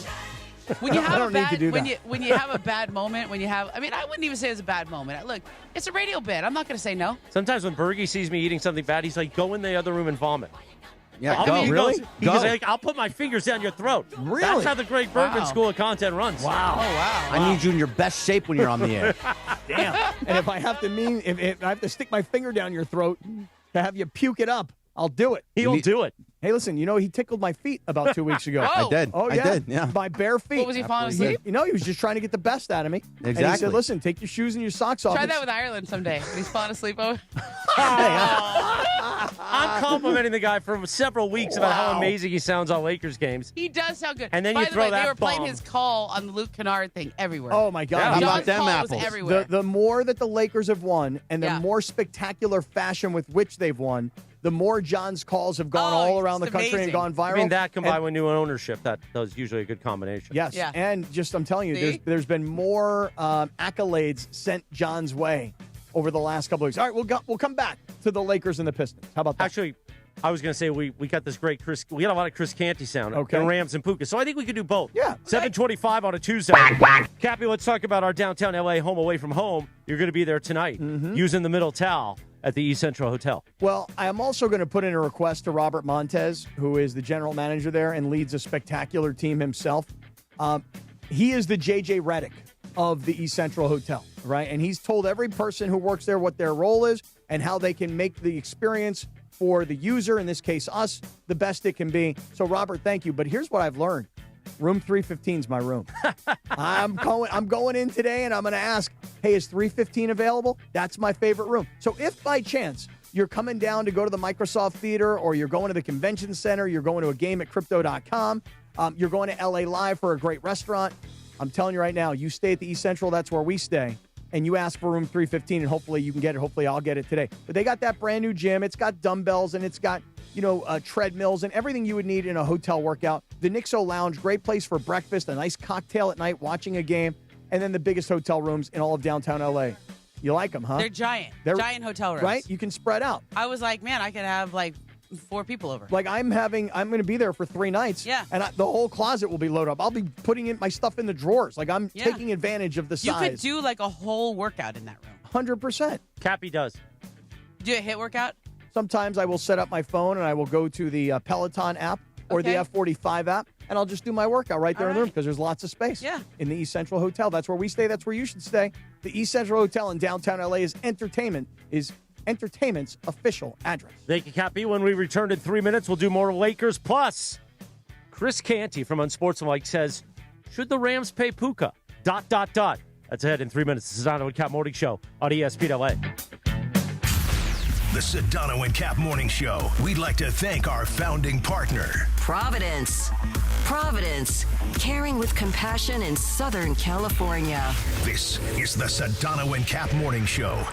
Speaker 11: when you have
Speaker 2: I don't need to do that.
Speaker 11: when you have a bad moment, I wouldn't even say it's a bad moment. Look, it's a radio bit. I'm not going to say no.
Speaker 10: Sometimes when Bergie sees me eating something bad, he's like, go in the other room and vomit.
Speaker 12: Yeah, go.
Speaker 10: Really? He goes, like, I'll put my fingers down your throat.
Speaker 2: Really?
Speaker 10: That's how the Greg Bergman School of Content runs.
Speaker 2: Wow.
Speaker 11: Oh, wow.
Speaker 12: I need you in your best shape when you're on the air.
Speaker 2: Damn. And if I have to if I have to stick my finger down your throat to have you puke it up, I'll do it.
Speaker 10: He'll do it.
Speaker 2: Hey, listen, he tickled my feet about 2 weeks ago.
Speaker 11: Oh.
Speaker 12: I did.
Speaker 2: Oh, yeah.
Speaker 12: I did, yeah.
Speaker 2: My bare feet.
Speaker 11: What, was he falling asleep?
Speaker 2: He was just trying to get the best out of me.
Speaker 12: Exactly.
Speaker 2: And he said, listen, take your shoes and your socks off.
Speaker 11: Try that with Ireland someday. When he's falling asleep over.
Speaker 10: I'm complimenting the guy for several weeks about how amazing he sounds on Lakers games.
Speaker 11: He does sound good.
Speaker 10: And then
Speaker 11: By
Speaker 10: you
Speaker 11: the
Speaker 10: throw
Speaker 11: way,
Speaker 10: that
Speaker 11: they were playing
Speaker 10: bomb.
Speaker 11: his call on the Luke Kennard thing everywhere.
Speaker 2: Oh, my God.
Speaker 12: Yeah, how about
Speaker 11: John's
Speaker 12: them
Speaker 11: call
Speaker 12: apples?
Speaker 11: was everywhere.
Speaker 2: The more that the Lakers have won and the more spectacular fashion with which they've won, the more John's calls have gone all around the
Speaker 11: it's
Speaker 2: country and
Speaker 11: amazing.
Speaker 2: gone viral.
Speaker 10: I mean, that combined
Speaker 2: And-
Speaker 10: with new ownership, that's usually a good combination.
Speaker 2: Yes,
Speaker 11: Yeah.
Speaker 2: and just I'm telling you,
Speaker 11: See?
Speaker 2: there's been more accolades sent John's way over the last couple of weeks. All right, we'll come back to the Lakers and the Pistons. How about that?
Speaker 10: Actually, I was going to say we got this great we got a lot of Chris Canty sound in Rams and Puka, so I think we could do both.
Speaker 2: Yeah.
Speaker 10: 7:25 on a Tuesday. Cappy, let's talk about our downtown LA home away from home. You're going to be there tonight using the middle towel. at the East Central Hotel.
Speaker 2: Well, I am also going to put in a request to Robert Montez, who is the general manager there and leads a spectacular team himself. He is the J.J. Redick of the East Central Hotel, right? And he's told every person who works there what their role is and how they can make the experience for the user, in this case us, the best it can be. So, Robert, thank you. But here's what I've learned. Room 315 is my room. I'm going in today, and I'm going to ask, hey, is 315 available? That's my favorite room. So if by chance you're coming down to go to the Microsoft Theater, or you're going to the Convention Center, you're going to a game at Crypto.com, you're going to LA Live for a great restaurant, I'm telling you right now, you stay at the East Central, that's where we stay, and you ask for room 315, and hopefully you can get it. Hopefully I'll get it today. But they got that brand new gym. It's got dumbbells, and it's got, treadmills and everything you would need in a hotel workout. The Nixo Lounge, great place for breakfast, a nice cocktail at night, watching a game, and then the biggest hotel rooms in all of downtown LA. You like them, huh?
Speaker 11: They're giant. Giant hotel rooms.
Speaker 2: Right? You can spread out.
Speaker 11: I was like, man, I could have like 4 people over.
Speaker 2: Like I'm going to be there for 3 nights.
Speaker 11: Yeah.
Speaker 2: And the whole closet will be loaded up. I'll be putting in my stuff in the drawers. Like I'm taking advantage of the size.
Speaker 11: You could do like a whole workout in that room.
Speaker 2: 100%.
Speaker 10: Cappy does.
Speaker 11: Do a HIIT workout?
Speaker 2: Sometimes I will set up my phone and I will go to the Peloton app or the F45 app, and I'll just do my workout right there in the room because there's lots of space.
Speaker 11: Yeah.
Speaker 2: In the East Central Hotel. That's where we stay. That's where you should stay. The East Central Hotel in downtown LA is entertainment's official address.
Speaker 10: Thank you, Cappy. When we return in 3 minutes, we'll do more Lakers. Plus, Chris Canty from Unsportsmanlike says, should the Rams pay Puka? ... That's ahead in 3 minutes. The Sedano and Kap Morning Show on ESPN LA.
Speaker 3: The Sedano and Kap Morning Show. We'd like to thank our founding partner,
Speaker 4: Providence. Providence, caring with compassion in Southern California.
Speaker 3: This is the Sedano and Kap Morning Show.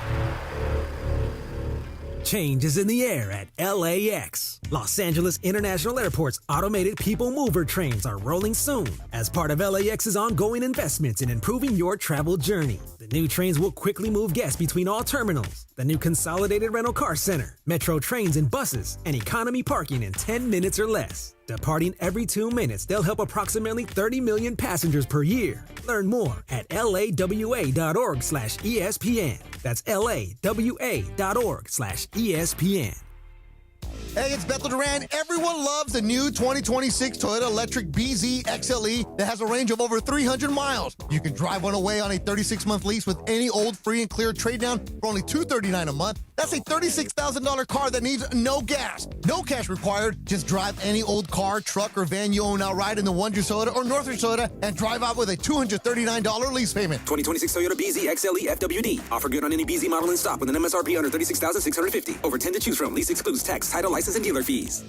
Speaker 14: Change is in the air at LAX. Los Angeles International Airport's automated people mover trains are rolling soon as part of LAX's ongoing investments in improving your travel journey. The new trains will quickly move guests between all terminals. The new consolidated rental car center, metro trains and buses, and economy parking in 10 minutes or less. Departing every 2 minutes, they'll help approximately 30 million passengers per year. Learn more at lawa.org/ESPN. That's lawa.org/ESPN.
Speaker 15: Hey, it's Bethel Duran. Everyone loves the new 2026 Toyota Electric BZ XLE that has a range of over 300 miles. You can drive one away on a 36-month lease with any old free and clear trade down for only $239 a month. That's a $36,000 car that needs no gas. No cash required. Just drive any old car, truck, or van you own outright in the Wonders Toyota or Northridge Toyota and drive out with a $239 lease payment.
Speaker 16: 2026 Toyota BZ XLE FWD. Offer good on any BZ model in stock with an MSRP under $36,650. Over 10 to choose from. Lease excludes tax, title, license, and dealer fees.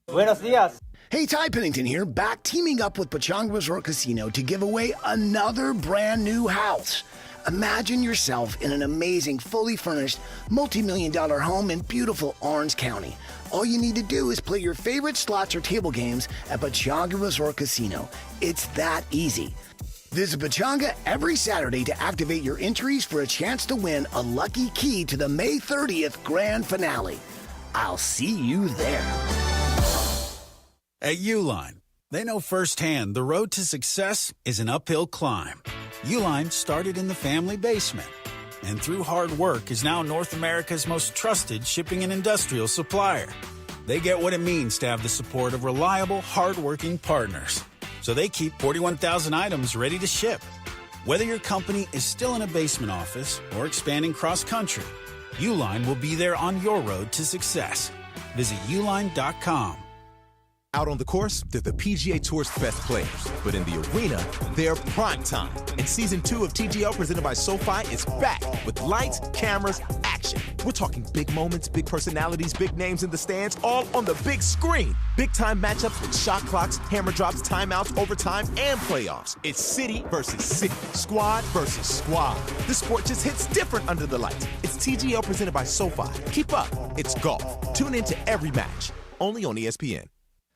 Speaker 17: Buenos dias. Hey, Ty Pennington here, back teaming up with Pechanga Resort Casino to give away another brand new house. Imagine yourself in an amazing, fully furnished, multi-million-dollar home in beautiful Orange County. All you need to do is play your favorite slots or table games at Pechanga Resort Casino. It's that easy. Visit Pechanga every Saturday to activate your entries for a chance to win a lucky key to the May 30th grand finale. I'll see you there.
Speaker 18: At Uline, they know firsthand the road to success is an uphill climb. Uline started in the family basement, and through hard work is now North America's most trusted shipping and industrial supplier. They get what it means to have the support of reliable, hardworking partners. So they keep 41,000 items ready to ship. Whether your company is still in a basement office or expanding cross-country, Uline will be there on your road to success. Visit uline.com.
Speaker 19: Out on the course, they're the PGA Tour's best players. But in the arena, they're prime time. And Season 2 of TGL presented by SoFi is back with lights, cameras, action. We're talking big moments, big personalities, big names in the stands, all on the big screen. Big-time matchups with shot clocks, hammer drops, timeouts, overtime, and playoffs. It's city versus city, squad versus squad. The sport just hits different under the lights. It's TGL presented by SoFi. Keep up. It's golf. Tune into every match. Only on ESPN.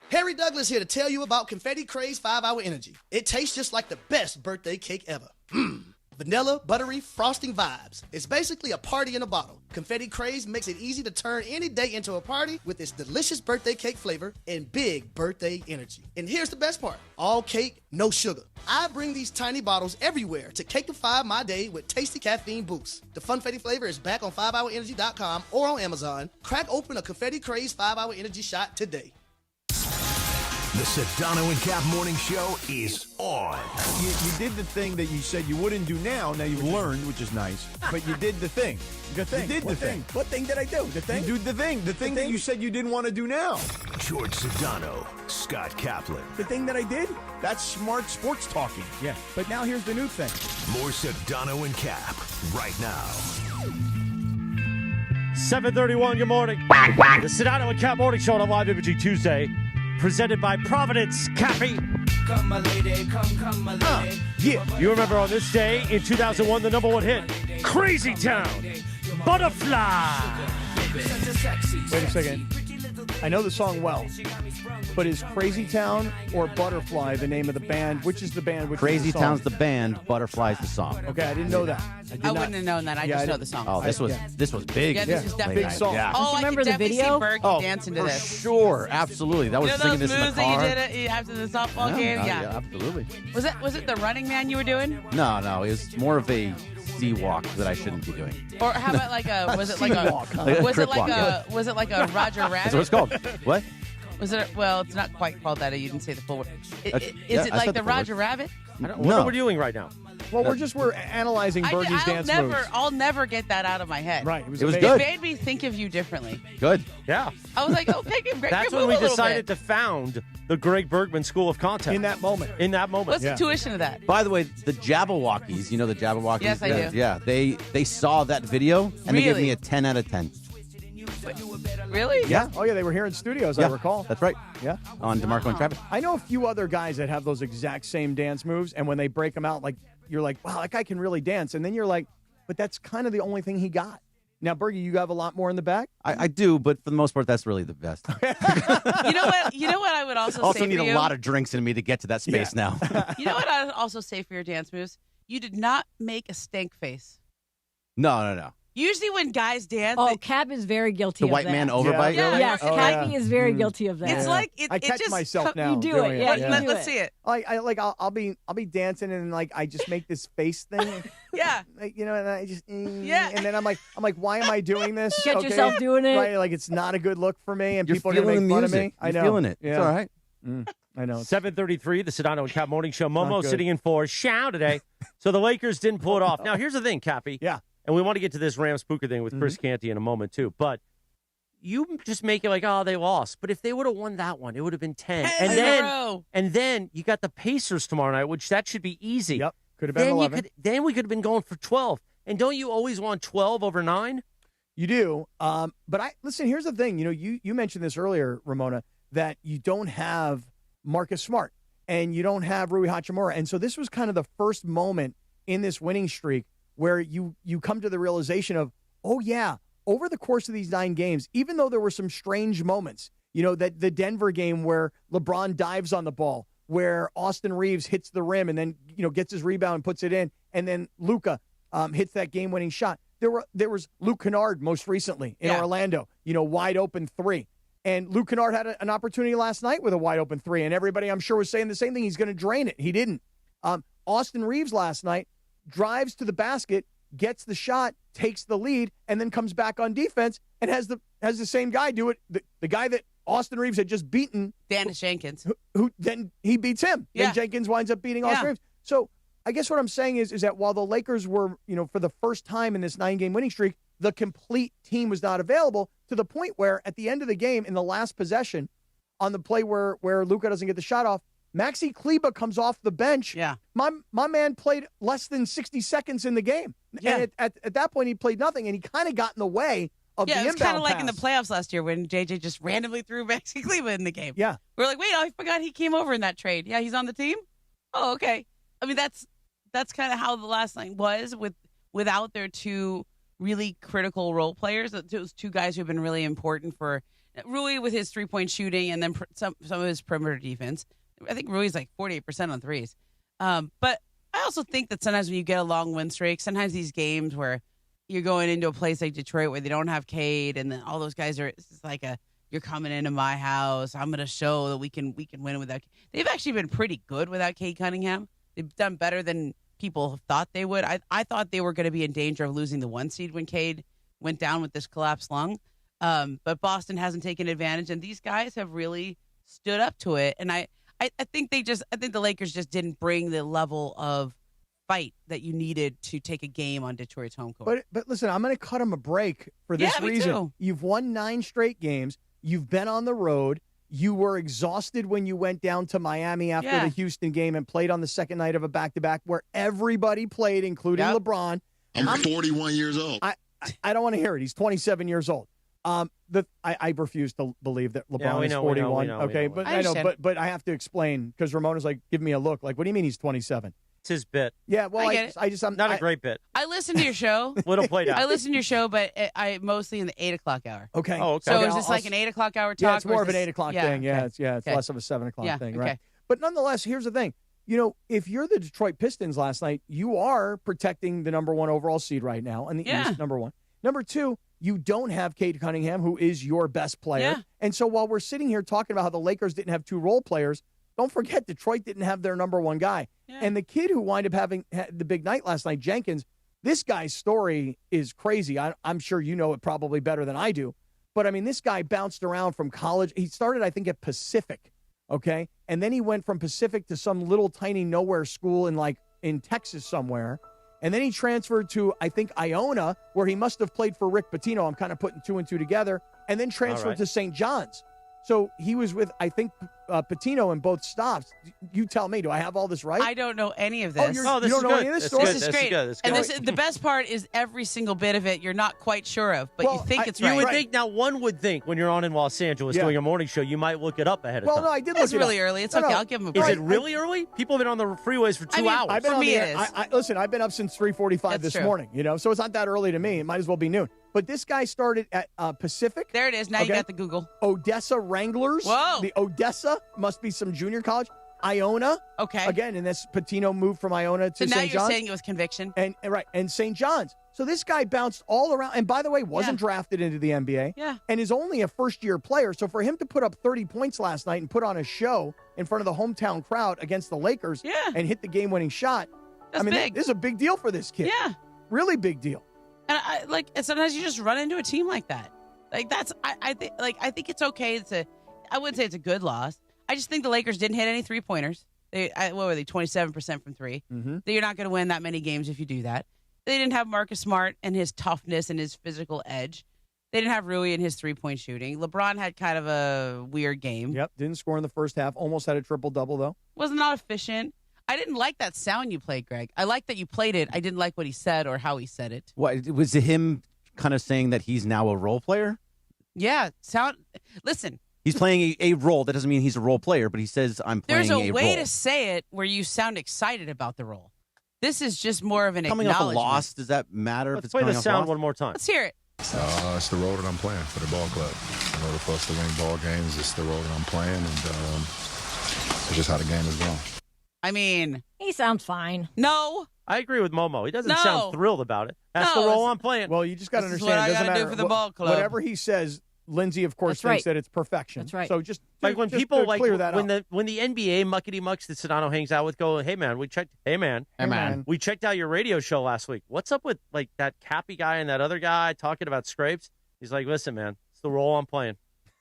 Speaker 20: Harry Douglas here to tell you about Confetti Craze 5-Hour Energy. It tastes just like the best birthday cake ever. Vanilla, buttery, frosting vibes. It's basically a party in a bottle. Confetti Craze makes it easy to turn any day into a party with its delicious birthday cake flavor and big birthday energy. And here's the best part. All cake, no sugar. I bring these tiny bottles everywhere to cakeify my day with tasty caffeine boosts. The Funfetti flavor is back on 5hourenergy.com or on Amazon. Crack open a Confetti Craze 5-Hour Energy shot today.
Speaker 3: The Sedano and Kap Morning Show is on.
Speaker 21: You did the thing that you said you wouldn't do now. Now you've learned, which is nice. But you did the thing.
Speaker 2: The thing.
Speaker 21: You did
Speaker 2: What
Speaker 21: the thing.
Speaker 2: What thing did I do? The thing?
Speaker 21: You did the thing. The thing that you said you didn't want to do now.
Speaker 3: George Sedano, Scott Kaplan.
Speaker 2: The thing that I did?
Speaker 21: That's smart sports talking.
Speaker 2: Yeah. But now here's the new thing.
Speaker 3: More Sedano and Kap right now.
Speaker 10: 7:31, good morning. The Sedano and Kap Morning Show on a live imaging Tuesday, presented by Providence Cafe.
Speaker 8: Come, my lady, come, my lady.
Speaker 10: Yeah. You remember on this day in 2001, the number one hit, Crazy Town, Butterfly.
Speaker 2: Wait a second. I know the song well, but is Crazy Town or Butterfly the name of the band? Which is the band? Which
Speaker 12: Crazy
Speaker 2: is the song?
Speaker 12: Town's the band, Butterfly's the song.
Speaker 2: Okay, I didn't know that.
Speaker 11: I wouldn't have known that. I just know the song.
Speaker 12: Oh, this was big.
Speaker 11: Yeah, this is definitely
Speaker 2: big song.
Speaker 12: Yeah.
Speaker 11: Oh, I
Speaker 13: remember
Speaker 11: could
Speaker 13: the
Speaker 11: definitely
Speaker 13: video?
Speaker 11: see Berkey dancing to
Speaker 12: for
Speaker 11: this.
Speaker 12: sure, absolutely. That was
Speaker 11: You know
Speaker 12: singing
Speaker 11: those
Speaker 12: this in the
Speaker 11: moves
Speaker 12: car.
Speaker 11: that you did after the softball game? Yeah.
Speaker 12: Absolutely.
Speaker 11: Was it the running man you were doing?
Speaker 12: No, it was more of a sea walk that I shouldn't be doing.
Speaker 11: Or how about like a was it like a
Speaker 12: Sea-walk, huh?
Speaker 11: was it
Speaker 12: Crip
Speaker 11: like
Speaker 12: walk,
Speaker 11: a
Speaker 12: yeah.
Speaker 11: was it like a Roger Rabbit?
Speaker 12: That's what it's called. What?
Speaker 11: Was it? Well, it's not quite called that. You didn't say the full word.
Speaker 12: Yeah,
Speaker 11: Is it
Speaker 12: I
Speaker 11: like
Speaker 12: said
Speaker 11: the
Speaker 12: the full word.
Speaker 11: Roger Rabbit?
Speaker 10: What are we doing right now?
Speaker 2: Well, we're analyzing Bergie's dance moves.
Speaker 11: I'll never get that out of my head.
Speaker 2: Right.
Speaker 12: It was
Speaker 2: amazing.
Speaker 12: good.
Speaker 11: It made me think of you differently.
Speaker 12: Good.
Speaker 10: Yeah.
Speaker 11: I was like, okay,
Speaker 10: That's when we decided to found the Greg Bergman School of Content.
Speaker 2: In that moment.
Speaker 11: What's the tuition of that?
Speaker 12: By the way, the Jabberwockies, you know the Jabberwockies?
Speaker 11: Yes, I do.
Speaker 12: Yeah, they saw that video and they gave me a 10 out of 10.
Speaker 11: Really?
Speaker 12: Yeah.
Speaker 2: Oh, yeah, they were here in studios,
Speaker 12: Yeah,
Speaker 2: I recall.
Speaker 12: That's right.
Speaker 2: Yeah.
Speaker 12: On DeMarco and Travis.
Speaker 2: I know a few other guys that have those exact same dance moves, and when they break them out, like you're like, wow, that guy can really dance. And then you're like, but that's kind of the only thing he got. Now, Bergie, you have a lot more in the back?
Speaker 12: I do, but for the most part, that's really the best.
Speaker 11: You know what? You know what I would also say
Speaker 12: Also
Speaker 11: for
Speaker 12: need
Speaker 11: you?
Speaker 12: a lot of drinks in me to get to that space now.
Speaker 11: You know what I would also say for your dance moves? You did not make a stank face.
Speaker 12: No.
Speaker 11: Usually when guys dance,
Speaker 13: Cap is very guilty
Speaker 12: The
Speaker 13: of
Speaker 12: white
Speaker 13: that.
Speaker 12: man overbite?
Speaker 11: Yeah.
Speaker 13: Yes,
Speaker 11: Oh,
Speaker 13: Cappy is very guilty of that.
Speaker 11: It's like
Speaker 2: I catch
Speaker 11: just
Speaker 2: myself now.
Speaker 13: You do
Speaker 2: doing
Speaker 13: it, yeah, you do
Speaker 11: Let's
Speaker 13: it.
Speaker 11: see it.
Speaker 2: I'll be dancing and like I just make this face thing.
Speaker 11: Yeah.
Speaker 2: Like, and I just
Speaker 11: Yeah.
Speaker 2: and then I'm like why am I doing this?
Speaker 13: Get yourself doing it.
Speaker 2: Right, like it's not a good look for me and
Speaker 12: You're
Speaker 2: people are gonna
Speaker 12: feeling
Speaker 2: make
Speaker 12: the
Speaker 2: fun of me.
Speaker 12: music.
Speaker 2: I
Speaker 12: You're
Speaker 2: know.
Speaker 12: feeling it.
Speaker 2: Yeah.
Speaker 12: It's all right.
Speaker 2: I know.
Speaker 10: 7:33, the Sedano and Kap Morning Show.
Speaker 2: Not
Speaker 10: Momo
Speaker 2: good.
Speaker 10: sitting in for Shao today. So the Lakers didn't pull it off. Now, here's the thing, Cappy.
Speaker 2: Yeah.
Speaker 10: And we want to get to this Rams Puka thing with Chris Canty in a moment, too. But you just make it like, oh, they lost. But if they would have won that one, it would have been 10. And then you got the Pacers tomorrow night, which that should be easy.
Speaker 2: Yep. Could have been 11.
Speaker 10: Then we could have been going for 12. And don't you always want 12 over 9?
Speaker 2: You do. But listen, here's the thing. You mentioned this earlier, Ramona, that you don't have Marcus Smart and you don't have Rui Hachimura. And so this was kind of the first moment in this winning streak where you come to the realization of, oh, yeah, over the course of these 9 games, even though there were some strange moments, that the Denver game where LeBron dives on the ball, where Austin Reeves hits the rim and then, gets his rebound and puts it in, and then Luka hits that game-winning shot. There was Luke Kennard most recently in Orlando, wide open 3. And Luke Kennard had an opportunity last night with a wide open 3, and everybody, I'm sure, was saying the same thing. He's going to drain it. He didn't. Austin Reeves last night drives to the basket, gets the shot, takes the lead, and then comes back on defense and has the same guy do it. The guy that Austin Reeves had just beaten,
Speaker 11: Dennis Jenkins,
Speaker 2: who then he beats him.
Speaker 11: Yeah.
Speaker 2: Then Jenkins winds up beating Austin Reeves. So I guess what I'm saying is that while the Lakers were, for the first time in this 9-game winning streak, the complete team was not available to the point where at the end of the game, in the last possession, on the play where Luka doesn't get the shot off, Maxi Kleber comes off the bench.
Speaker 11: Yeah.
Speaker 2: My man played less than 60 seconds in the game.
Speaker 11: Yeah.
Speaker 2: And at that point, he played nothing, and he kind of got in the way of the inbound
Speaker 11: it was kind of like in the
Speaker 2: pass.
Speaker 11: playoffs last year when JJ just randomly threw Maxi Kleber in the game.
Speaker 2: Yeah.
Speaker 11: We're like, wait, I forgot he came over in that trade. Yeah, he's on the team? Oh, okay. I mean, that's kind of how the last night was without their 2 really critical role players. Those 2 guys who have been really important for Rui with his 3-point shooting and then some of his perimeter defense. I think Rui's like 48% on threes. But I also think that sometimes when you get a long win streak, sometimes these games where you're going into a place like Detroit where they don't have Cade, and then all those guys are it's like you're coming into my house. I'm going to show that we can win without. They've actually been pretty good without Cade Cunningham. They've done better than people thought they would. I thought they were going to be in danger of losing the 1 seed when Cade went down with this collapsed lung. But Boston hasn't taken advantage, and these guys have really stood up to it. And I think the Lakers just didn't bring the level of fight that you needed to take a game on Detroit's home court.
Speaker 2: But listen, I'm going to cut them a break for this reason.
Speaker 11: Too.
Speaker 2: You've won 9 straight games. You've been on the road. You were exhausted when you went down to Miami after the Houston game and played on the second night of a back-to-back where everybody played, including LeBron.
Speaker 1: I'm 41 years old.
Speaker 2: I don't want to hear it. He's 27 years old. I refuse to believe that LeBron is 41.
Speaker 10: We know.
Speaker 2: But I know, but I have to explain because Ramona's like, give me a look. Like, what do you mean he's 27?
Speaker 10: It's his bit.
Speaker 2: Yeah, well, I'm
Speaker 10: not a great bit.
Speaker 11: I listen to your show.
Speaker 10: Little played out.
Speaker 11: I listen to your show, but I mostly in the 8 o'clock hour.
Speaker 2: Okay.
Speaker 10: Oh, okay.
Speaker 11: So is this like an 8 o'clock hour talk?
Speaker 2: Yeah, it's more of an 8 o'clock thing.
Speaker 11: Okay.
Speaker 2: Yeah, it's less of a 7 o'clock thing, right?
Speaker 11: Okay.
Speaker 2: But nonetheless, here's the thing. You know, if you're the Detroit Pistons last night, you are protecting the number 1 overall seed right now in the East, number 1. Number 2, you don't have Cade Cunningham, who is your best player.
Speaker 11: Yeah.
Speaker 2: And so while we're sitting here talking about how the Lakers didn't have 2 role players, don't forget Detroit didn't have their number 1 guy. Yeah. And the kid who wound up having the big night last night, Jenkins, this guy's story is crazy. I'm sure you know it probably better than I do. But, I mean, this guy bounced around from college. He started, I think, at Pacific, okay? And then he went from Pacific to some little tiny nowhere school in Texas somewhere. And then he transferred to, I think, Iona, where he must have played for Rick Pitino. I'm kind of putting 2 and 2 together. And then transferred to St. John's. So he was with, I think, Pitino in both stops. You tell me, do I have all this right?
Speaker 11: I don't know any of this.
Speaker 2: You don't know any of this story?
Speaker 11: This is great. And the best part is every single bit of it you're not quite sure of, but you think it's right.
Speaker 10: You would think, now one would think when you're on in Los Angeles doing a morning show, you might look it up ahead of time.
Speaker 2: Well, no, I did look it up.
Speaker 11: It's really early. It's okay. I'll give him a break.
Speaker 10: Is it really early? People have been on the freeways for 2 hours.
Speaker 11: For me, it is.
Speaker 2: Listen, I've been up since 3:45 this morning, so it's not that early to me. It might as well be noon. But this guy started at Pacific.
Speaker 11: There it is. Now you got the Google.
Speaker 2: Odessa Wranglers.
Speaker 11: Whoa.
Speaker 2: The Odessa must be some junior college. Iona.
Speaker 11: Okay.
Speaker 2: Again, and this Pitino moved from Iona to St. John's.
Speaker 11: So now you're saying it was conviction.
Speaker 2: And St. John's. So this guy bounced all around. And by the way, wasn't drafted into the NBA.
Speaker 11: Yeah.
Speaker 2: And is only a first-year player. So for him to put up 30 points last night and put on a show in front of the hometown crowd against the Lakers and hit the game-winning shot,
Speaker 11: That's big.
Speaker 2: This is a big deal for this kid.
Speaker 11: Yeah.
Speaker 2: Really big deal.
Speaker 11: And sometimes you just run into a team like that. I think it's okay. I wouldn't say it's a good loss. I just think the Lakers didn't hit any 3-pointers. What were they? 27% from 3.
Speaker 2: Mm-hmm.
Speaker 11: You're not going to win that many games if you do that. They didn't have Marcus Smart and his toughness and his physical edge. They didn't have Rui and his 3-point shooting. LeBron had kind of a weird game.
Speaker 2: Yep, didn't score in the first half. Almost had a triple-double, though.
Speaker 11: Was not efficient. I didn't like that sound you played, Greg. I like that you played it. I didn't like what he said or how he said it.
Speaker 12: What was it him kind of saying that he's now a role player?
Speaker 11: Yeah, listen.
Speaker 12: He's playing a role. That doesn't mean he's a role player, but he says, I'm playing a role.
Speaker 11: There's a way to say it where you sound excited about the role. This is just more of an
Speaker 12: coming
Speaker 11: acknowledgement.
Speaker 12: Coming off a loss, does that matter?
Speaker 10: Let's play the sound one more time.
Speaker 11: Let's hear it.
Speaker 7: It's the role that I'm playing for the ball club. In order for us to win ball games, it's the role that I'm playing, and it's just how the game is going.
Speaker 11: I mean,
Speaker 13: he sounds fine.
Speaker 11: No.
Speaker 10: I agree with Momo. He doesn't sound thrilled about it. That's the role I'm playing.
Speaker 2: Well, you just got to understand.
Speaker 11: What I
Speaker 2: got to
Speaker 11: do for the ball club.
Speaker 2: Whatever he says, Lindsay, of course, thinks that it's perfection.
Speaker 13: That's right.
Speaker 2: So just
Speaker 10: when people
Speaker 2: clear that
Speaker 10: when
Speaker 2: up.
Speaker 10: when the NBA muckety mucks that Sedano hangs out with go, hey man, we checked out your radio show last week. What's up with that Cappy guy and that other guy talking about scrapes? He's like, listen, man, it's the role I'm playing.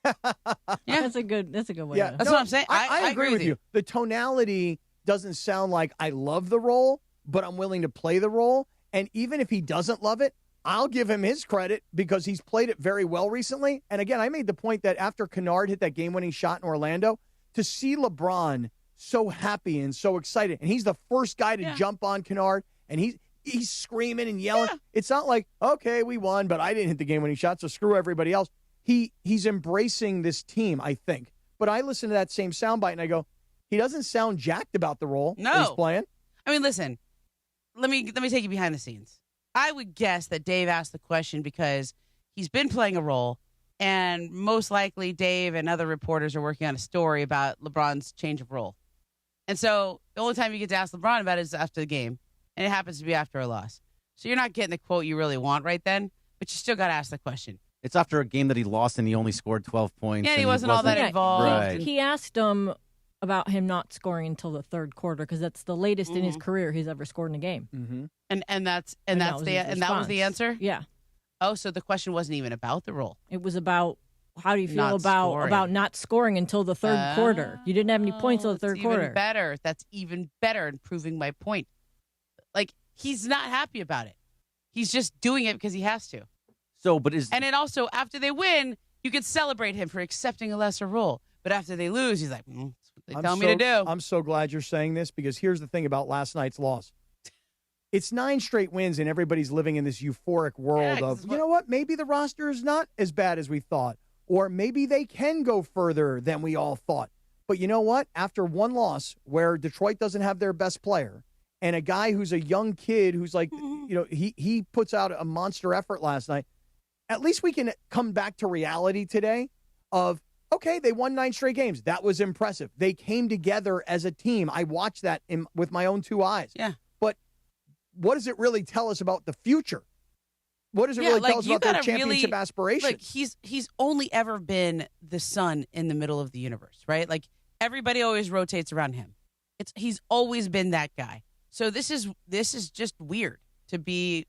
Speaker 11: Yeah,
Speaker 13: that's a good way.
Speaker 2: Yeah,
Speaker 11: that's what I'm saying.
Speaker 2: I agree with you. The tonality doesn't sound like I love the role, but I'm willing to play the role. And even if he doesn't love it, I'll give him his credit because he's played it very well recently. And again, I made the point that after Kennard hit that game-winning shot in Orlando, to see LeBron so happy and so excited, and he's the first guy to jump on Kennard, and he's screaming and yelling. Yeah. It's not like, okay, we won, but I didn't hit the game-winning shot, so screw everybody else. He's embracing this team, I think. But I listen to that same soundbite, and I go, he doesn't sound jacked about the role that he's playing.
Speaker 11: I mean, listen, let me take you behind the scenes. I would guess that Dave asked the question because he's been playing a role, and most likely Dave and other reporters are working on a story about LeBron's change of role. And so the only time you get to ask LeBron about it is after the game, and it happens to be after a loss. So you're not getting the quote you really want right then, but you still got to ask the question.
Speaker 12: It's after a game that he lost and he only scored 12 points.
Speaker 11: Yeah,
Speaker 12: and
Speaker 11: he wasn't all that involved.
Speaker 12: Right.
Speaker 13: He asked him about him not scoring until the third quarter because that's the latest in his career he's ever scored in a game.
Speaker 2: Mm-hmm.
Speaker 11: And that was the answer.
Speaker 13: Yeah.
Speaker 11: Oh, so the question wasn't even about the role.
Speaker 13: It was about how do you feel
Speaker 11: Not scoring.
Speaker 13: about not scoring until the third quarter? You didn't have any points until the third quarter.
Speaker 11: Even better. That's even better in proving my point. Like, he's not happy about it. He's just doing it because he has to. And then also, after they win, you could celebrate him for accepting a lesser role. But after they lose, he's like, that's what they tell me to do.
Speaker 2: I'm so glad you're saying this because here's the thing about last night's loss. It's 9 straight wins, and everybody's living in this euphoric world of, you know what, maybe the roster is not as bad as we thought, or maybe they can go further than we all thought. But you know what? After one loss where Detroit doesn't have their best player, and a guy who's a young kid who's like, he puts out a monster effort last night, at least we can come back to reality today of, okay, they won 9 straight games. That was impressive. They came together as a team. I watched that with my own 2 eyes.
Speaker 11: Yeah.
Speaker 2: But what does it really tell us about the future? What does it really tell us about their championship aspirations?
Speaker 11: Like, he's only ever been the sun in the middle of the universe, right? Like, everybody always rotates around him. He's always been that guy. So this is just weird to be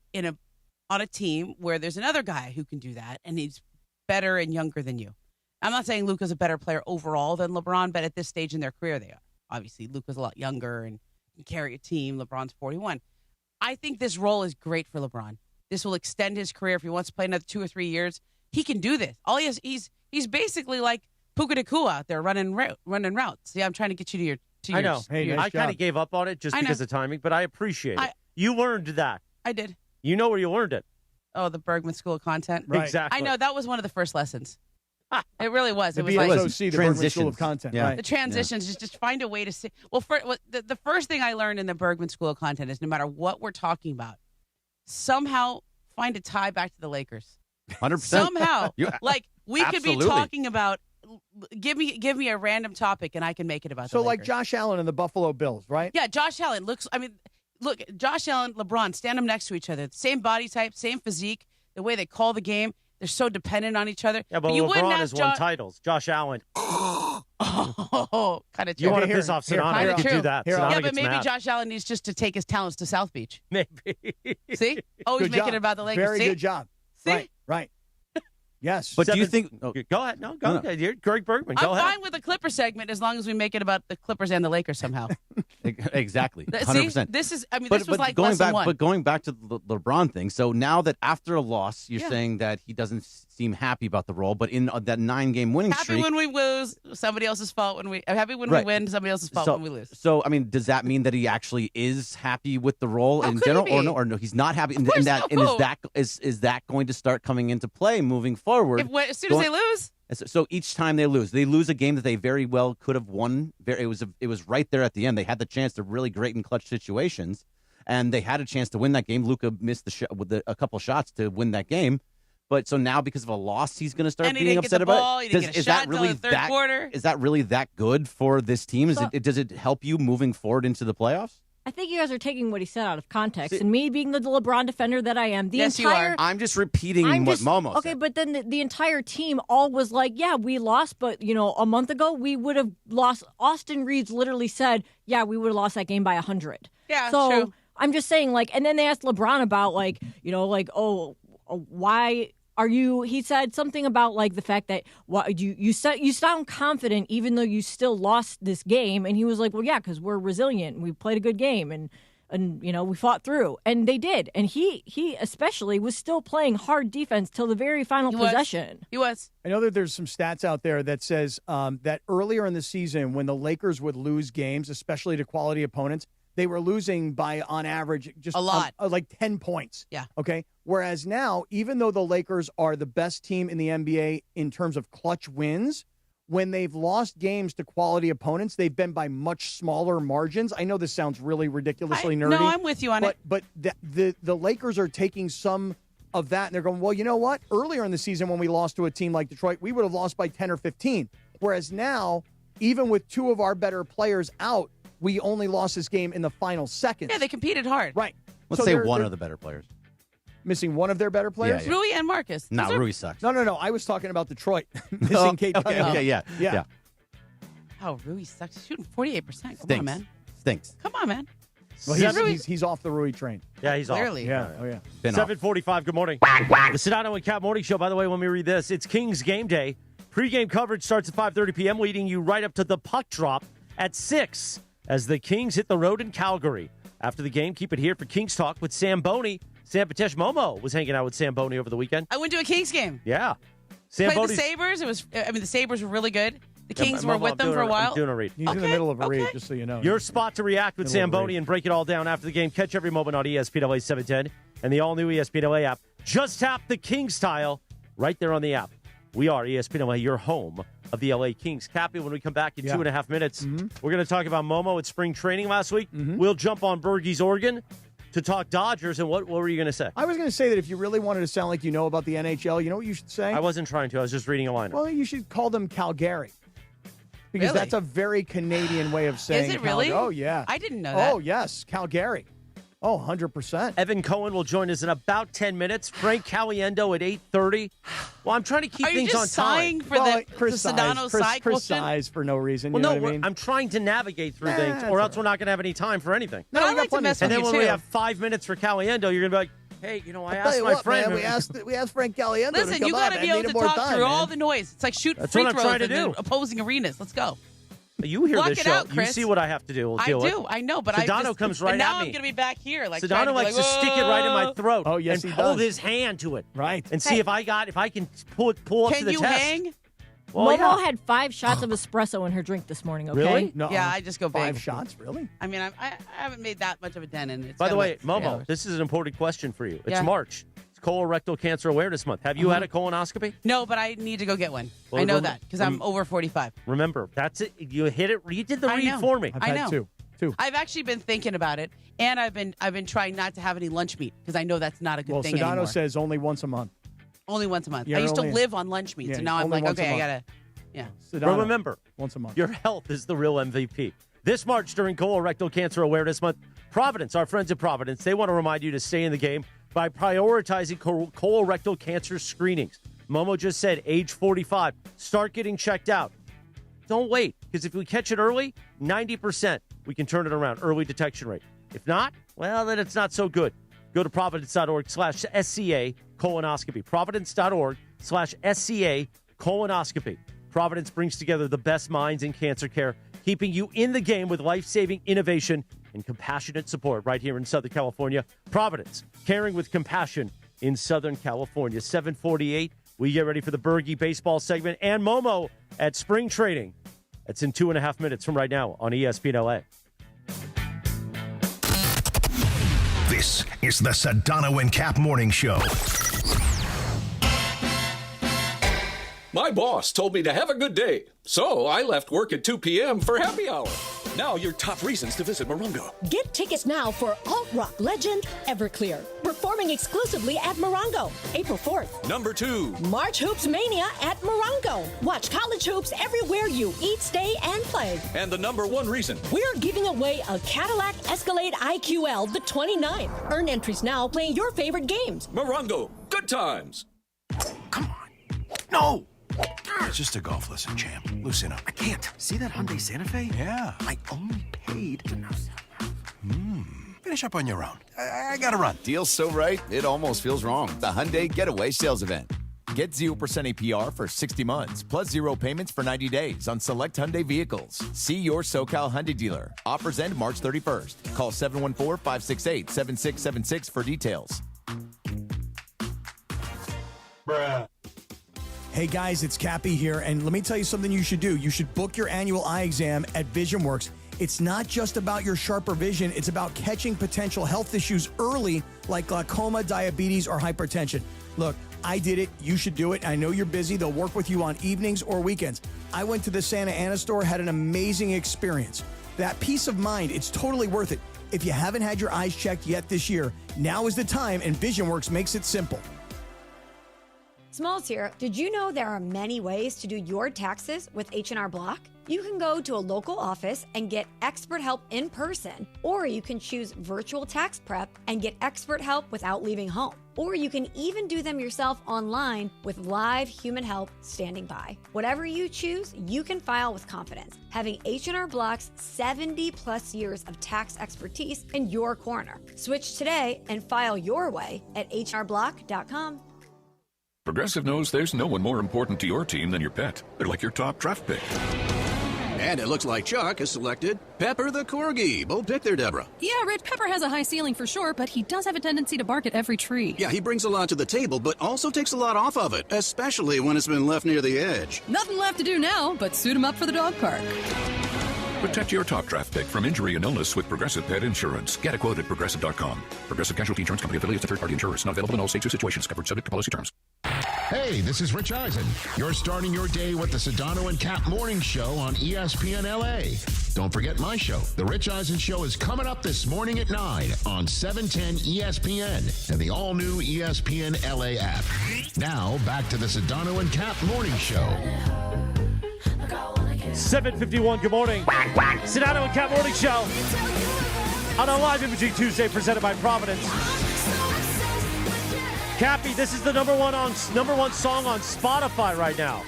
Speaker 11: on a team where there's another guy who can do that, and he's better and younger than you. I'm not saying Luka's a better player overall than LeBron, but at this stage in their career, they are. Obviously, Luka's a lot younger and can carry a team. LeBron's 41. I think this role is great for LeBron. This will extend his career. If he wants to play another 2 or 3 years, he can do this. All he has, he's basically like Puka Nacua out there running routes. Yeah, I'm trying to get you to your.
Speaker 10: I know. I kind of gave up on it just because of timing, but I appreciate it. You learned that.
Speaker 11: I did.
Speaker 10: You know where you learned it.
Speaker 11: Oh, the Bergman School of Content.
Speaker 10: Right. Exactly.
Speaker 11: I know that was one of the first lessons. It really was. It was
Speaker 2: like
Speaker 11: the
Speaker 2: Bergman School of Content.
Speaker 12: Yeah.
Speaker 2: Right.
Speaker 11: The transitions. Just find a way to see. Well, the first thing I learned in the Bergman School of Content is no matter what we're talking about, somehow find a tie back to the Lakers.
Speaker 12: 100%.
Speaker 11: Somehow, like we could be
Speaker 12: Absolutely.
Speaker 11: talking about. Give me a random topic and I can make it about.
Speaker 2: So
Speaker 11: the
Speaker 2: like
Speaker 11: Lakers.
Speaker 2: Josh Allen and the Buffalo Bills, right?
Speaker 11: Yeah, Josh Allen looks. I mean, look, Josh Allen, LeBron, stand them next to each other. Same body type, same physique. The way they call the game, they're so dependent on each other.
Speaker 10: Yeah, but
Speaker 11: you
Speaker 10: LeBron has won titles. Josh Allen.
Speaker 11: Oh, kind of true.
Speaker 10: You want to piss off Sedano? You can do that. Sedano
Speaker 11: Yeah, but
Speaker 10: gets
Speaker 11: maybe
Speaker 10: mad.
Speaker 11: Josh Allen needs just to take his talents to South Beach.
Speaker 10: Maybe.
Speaker 11: See? Always
Speaker 2: Good
Speaker 11: making
Speaker 2: job.
Speaker 11: it about the Lakers.
Speaker 2: Very
Speaker 11: See?
Speaker 2: good job.
Speaker 11: See?
Speaker 2: Right. Yes.
Speaker 12: But do you think?
Speaker 10: Go ahead. No, go ahead. You're Greg Bergman. Go
Speaker 11: I'm
Speaker 10: ahead.
Speaker 11: fine with the Clipper segment as long as we make it about the Clippers and the Lakers somehow.
Speaker 12: Exactly.
Speaker 11: See?
Speaker 12: 100%.
Speaker 11: This is. I mean, this was like
Speaker 12: going
Speaker 11: lesson
Speaker 12: back,
Speaker 11: one.
Speaker 12: But going back to the LeBron thing, so now that after a loss, you're
Speaker 11: Yeah.
Speaker 12: saying that he doesn't seem happy about the role, but in that 9-game winning
Speaker 11: Happy
Speaker 12: streak.
Speaker 11: when we lose, somebody else's fault. I'm happy when
Speaker 12: Right.
Speaker 11: we win, somebody else's fault
Speaker 12: so,
Speaker 11: when we lose.
Speaker 12: So, I mean, does that mean that he actually is happy with the role
Speaker 11: How
Speaker 12: in
Speaker 11: could
Speaker 12: general,
Speaker 11: he
Speaker 12: or
Speaker 11: be?
Speaker 12: no? Or no, he's not happy. And,
Speaker 11: course
Speaker 12: that,
Speaker 11: no.
Speaker 12: and is that going to start coming into play moving forward?
Speaker 11: As soon as they lose.
Speaker 12: So each time they lose a game that they very well could have won. It was right there at the end. They had the chance to really great in clutch situations, and they had a chance to win that game. Luka missed with a couple shots to win that game, but so now because of a loss, he's going to start
Speaker 11: And he
Speaker 12: being
Speaker 11: didn't get
Speaker 12: upset
Speaker 11: the
Speaker 12: about
Speaker 11: ball,
Speaker 12: it.
Speaker 11: he didn't get a shot until the third quarter.
Speaker 12: Is that really that good for this team?
Speaker 13: So-
Speaker 12: Does it help you moving forward into the playoffs?
Speaker 13: I think you guys are taking what he said out of context. And me being the LeBron defender that I am,
Speaker 11: Yes, you are.
Speaker 12: I'm just repeating what Momo said.
Speaker 13: Okay, but then the entire team all was like, yeah, we lost, but, a month ago we would have lost. Austin Reeves literally said, yeah, we would have lost that game by 100.
Speaker 11: Yeah,
Speaker 13: so
Speaker 11: true.
Speaker 13: I'm just saying, and then they asked LeBron about, why are you, he said something about, the fact that you sound confident even though you still lost this game. And he was like, well, yeah, because we're resilient. We played a good game. And we fought through, and they did. And he especially was still playing hard defense till the very final possession.
Speaker 11: He was.
Speaker 2: I know that there's some stats out there that says that earlier in the season when the Lakers would lose games, especially to quality opponents, they were losing by, on average, just
Speaker 11: a lot,
Speaker 2: like 10 points.
Speaker 11: Yeah.
Speaker 2: Okay. Whereas now, even though the Lakers are the best team in the NBA in terms of clutch wins, when they've lost games to quality opponents, they've been by much smaller margins. I know this sounds really ridiculously nerdy.
Speaker 11: No, I'm with you on it.
Speaker 2: But the Lakers are taking some of that, and they're going, well, you know what? Earlier in the season when we lost to a team like Detroit, we would have lost by 10 or 15. Whereas now, even with two of our better players out, we only lost this game in the final seconds.
Speaker 11: Yeah, they competed hard.
Speaker 2: Right.
Speaker 12: Let's say one of the better players.
Speaker 2: Missing one of their better players?
Speaker 12: Yeah.
Speaker 11: Rui and Marcus.
Speaker 12: No, Rui sucks.
Speaker 2: No. I was talking about Detroit. Missing Kate Cunningham.
Speaker 12: Okay, yeah.
Speaker 11: Oh, Rui sucks. He's shooting 48%. Come
Speaker 12: Stinks.
Speaker 11: on, man.
Speaker 12: Stinks.
Speaker 11: Come on, man.
Speaker 2: Well, he's off the Rui train.
Speaker 10: Yeah, he's
Speaker 11: Clearly.
Speaker 10: off.
Speaker 2: Yeah. Oh, yeah.
Speaker 10: 7:45. Good morning. The Sedano and Kap Morning Show. By the way, when we read this, it's Kings game day. Pre-game coverage starts at 5:30 p.m., leading you right up to the puck drop at 6 as the Kings hit the road in Calgary. After the game, keep it here for Kings Talk with Sam Boney. Sam Patesh Momo was hanging out with Sam Boney over the weekend.
Speaker 11: I went to a Kings game.
Speaker 10: Yeah. Sam
Speaker 11: Played the
Speaker 10: Boney's-
Speaker 11: Sabres. The Sabres were really good. The Kings
Speaker 10: Yeah,
Speaker 11: were
Speaker 10: Momo,
Speaker 11: with
Speaker 10: I'm
Speaker 11: them
Speaker 10: doing
Speaker 11: for a while.
Speaker 10: I'm doing a read.
Speaker 2: He's in the middle of a read, just so you know.
Speaker 10: Your spot to react with
Speaker 2: Middle
Speaker 10: Sam
Speaker 2: of a
Speaker 10: Boney and break it all down after the game. Catch every moment on ESPN LA 710 and the all-new ESPN LA app. Just tap the Kings tile right there on the app. We are ESPN LA, your home of the LA Kings. Cappy, when we come back in 2.5 minutes, we're going to talk about Momo at spring training last week. We'll jump on Bergie's Oregon to talk Dodgers. And what were you going to say?
Speaker 2: I was going to say that if you really wanted to sound like you know about the NHL, you know what you should say?
Speaker 10: I wasn't trying to. I was just reading a lineup.
Speaker 2: Well, you should call them Calgary. Because
Speaker 11: Really?
Speaker 2: that's a very Canadian way of saying
Speaker 11: Is it really?
Speaker 2: Oh, yeah.
Speaker 11: I didn't know that.
Speaker 2: Oh, yes. Calgary. Oh, 100%.
Speaker 10: Evan Cohen will join us in about 10 minutes. Frank Caliendo at 8:30. Well, I'm trying to keep
Speaker 11: Are you
Speaker 10: things
Speaker 11: just
Speaker 10: on
Speaker 11: sighing
Speaker 10: time.
Speaker 11: for the Sedano side
Speaker 2: Chris
Speaker 11: question?
Speaker 2: sighs for no reason.
Speaker 10: Well,
Speaker 2: you know
Speaker 10: no,
Speaker 2: what I mean?
Speaker 10: I'm trying to navigate through things,
Speaker 2: that's
Speaker 10: or else we're not going to have any time for anything.
Speaker 11: But I like to mess
Speaker 10: And
Speaker 11: with
Speaker 10: then
Speaker 11: you,
Speaker 10: when we
Speaker 11: too.
Speaker 10: have 5 minutes for Caliendo, you're going to be like, hey, I
Speaker 2: I'll
Speaker 10: asked
Speaker 2: tell you
Speaker 10: my
Speaker 2: what,
Speaker 10: friend.
Speaker 2: man, we asked Frank Caliendo to
Speaker 11: Listen,
Speaker 2: come
Speaker 11: you
Speaker 2: up.
Speaker 11: got to
Speaker 2: I
Speaker 11: be able
Speaker 2: needed
Speaker 11: to
Speaker 2: more
Speaker 11: talk
Speaker 2: time,
Speaker 11: through
Speaker 2: man.
Speaker 11: all the noise. It's like shooting
Speaker 10: That's
Speaker 11: free
Speaker 10: what I'm
Speaker 11: throws
Speaker 10: trying to
Speaker 11: in the
Speaker 10: do.
Speaker 11: opposing arenas. Let's go.
Speaker 10: You hear
Speaker 11: Block
Speaker 10: this
Speaker 11: it
Speaker 10: show.
Speaker 11: out,
Speaker 10: You
Speaker 11: Chris.
Speaker 10: see what I have to do.
Speaker 11: I do. I know, but
Speaker 10: Sedano comes right
Speaker 11: but now
Speaker 10: at me.
Speaker 11: I'm going to be back here. Like,
Speaker 10: Sedano likes to stick it right in my throat.
Speaker 2: Oh, yes,
Speaker 10: and
Speaker 2: he
Speaker 10: hold
Speaker 2: does.
Speaker 10: his hand to it.
Speaker 2: Right.
Speaker 10: And see if I can pull up to
Speaker 11: Can
Speaker 10: the
Speaker 11: you
Speaker 10: test.
Speaker 11: hang?
Speaker 10: Well,
Speaker 13: Momo
Speaker 10: yeah.
Speaker 13: had 5 shots of espresso in her drink this morning, okay?
Speaker 10: Really?
Speaker 2: No.
Speaker 11: Yeah, I just go big.
Speaker 2: 5 shots? Really?
Speaker 11: I mean, I haven't made that much of a dent in it. It's
Speaker 10: By the
Speaker 11: been
Speaker 10: way,
Speaker 11: like 3
Speaker 10: Momo,
Speaker 11: hours.
Speaker 10: this is an important question for you. It's
Speaker 11: Yeah.
Speaker 10: March. It's Colorectal Cancer Awareness Month. Have you had a colonoscopy?
Speaker 11: No, but I need to go get one.
Speaker 10: Well,
Speaker 11: I know
Speaker 10: rem-
Speaker 11: that because I'm over 45.
Speaker 10: Remember, that's it. You hit it. You did the
Speaker 11: I
Speaker 10: read
Speaker 11: know.
Speaker 10: for me.
Speaker 2: I've
Speaker 11: I
Speaker 2: had
Speaker 11: know.
Speaker 2: two.
Speaker 11: I've actually been thinking about it, and I've been trying not to have any lunch meat because I know that's not a good
Speaker 2: Well,
Speaker 11: thing
Speaker 2: Sedano
Speaker 11: anymore.
Speaker 2: says only once a month.
Speaker 11: Only once a month.
Speaker 2: Yeah,
Speaker 11: I used to
Speaker 2: only-
Speaker 11: live on lunch meat,
Speaker 2: Yeah,
Speaker 11: so now I'm
Speaker 2: only
Speaker 11: like,
Speaker 2: once a
Speaker 11: okay, I
Speaker 2: month.
Speaker 11: gotta, yeah.
Speaker 10: But
Speaker 2: Sedano,
Speaker 10: remember,
Speaker 2: once a month.
Speaker 10: your health is the real MVP. This March during Colorectal Cancer Awareness Month, Providence, our friends at Providence, they want to remind you to stay in the game by prioritizing colorectal cancer screenings. Momo just said age 45. Start getting checked out. Don't wait, because if we catch it early, 90% we can turn it around, early detection rate. If not, well, then it's not so good. Go to providence.org/SCA colonoscopy. Providence.org/SCA colonoscopy. Providence brings together the best minds in cancer care, keeping you in the game with life-saving innovation and compassionate support right here in Southern California. Providence, caring with compassion in Southern California. 7:48. We get ready for the Bergie baseball segment and Momo at spring training. That's in 2.5 minutes from right now on ESPN LA.
Speaker 3: This is the Sedano and Kap Morning Show.
Speaker 5: My boss told me to have a good day, so I left work at 2 p.m. for happy hour. Now your top reasons to visit Morongo.
Speaker 22: Get tickets now for alt-rock legend Everclear, performing exclusively at Morongo, April 4th.
Speaker 5: Number 2.
Speaker 22: March Hoops Mania at Morongo. Watch college hoops everywhere you eat, stay, and play.
Speaker 5: And the number 1 reason.
Speaker 22: We're giving away a Cadillac Escalade IQL the 29th. Earn entries now playing your favorite games.
Speaker 5: Morongo, good times.
Speaker 3: No! It's just a golf lesson, champ. Loosen up.
Speaker 23: I can't. See that Hyundai Santa Fe?
Speaker 3: Yeah.
Speaker 23: I only paid.
Speaker 3: Finish up on your own. I gotta run.
Speaker 24: Deal's so right, it almost feels wrong. The Hyundai Getaway Sales Event. Get 0% APR for 60 months, plus 0 payments for 90 days on select Hyundai vehicles. See your SoCal Hyundai dealer. Offers end March 31st. Call 714-568-7676 for details.
Speaker 2: Bruh. Hey guys, it's Cappy here, and let me tell you something you should do. You should book your annual eye exam at VisionWorks. It's not just about your sharper vision, it's about catching potential health issues early, like glaucoma, diabetes, or hypertension. Look, I did it, you should do it. I know you're busy, they'll work with you on evenings or weekends. I went to the Santa Ana store, had an amazing experience. That peace of mind, it's totally worth it. If you haven't had your eyes checked yet this year, now is the time, and VisionWorks makes it simple.
Speaker 4: Smalls here. Did you know there are many ways to do your taxes with H&R Block? You can go to a local office and get expert help in person, or you can choose virtual tax prep and get expert help without leaving home. Or you can even do them yourself online with live human help standing by. Whatever you choose, you can file with confidence, having H&R Block's 70-plus years of tax expertise in your corner. Switch today and file your way at hrblock.com.
Speaker 5: Progressive knows there's no one more important to your team than your pet. They're like your top draft pick.
Speaker 6: And it looks like Chuck has selected Pepper the Corgi. Bold pick there, Deborah.
Speaker 9: Yeah, Rich, Pepper has a high ceiling for sure, but he does have a tendency to bark at every tree.
Speaker 6: Yeah, he brings a lot to the table, but also takes a lot off of it, especially when it's been left near the edge.
Speaker 9: Nothing left to do now but suit him up for the dog park.
Speaker 5: Protect your top draft pick from injury and illness with Progressive Pet Insurance. Get a quote at Progressive.com. Progressive Casualty Insurance Company affiliates to third-party insurers. Not available in all states or situations. Covered subject to policy terms.
Speaker 3: Hey, this is Rich Eisen. You're starting your day with the Sedano and Kap Morning Show on ESPN LA. Don't forget my show. The Rich Eisen Show is coming up this morning at 9 on 710 ESPN and the all-new ESPN LA app. Now, back to the Sedano and Kap Morning Show.
Speaker 10: 7:51, good morning. Sedano and Kap Morning Show on a live imaging Tuesday presented by Providence. Cappy, this is the number one song on Spotify right now.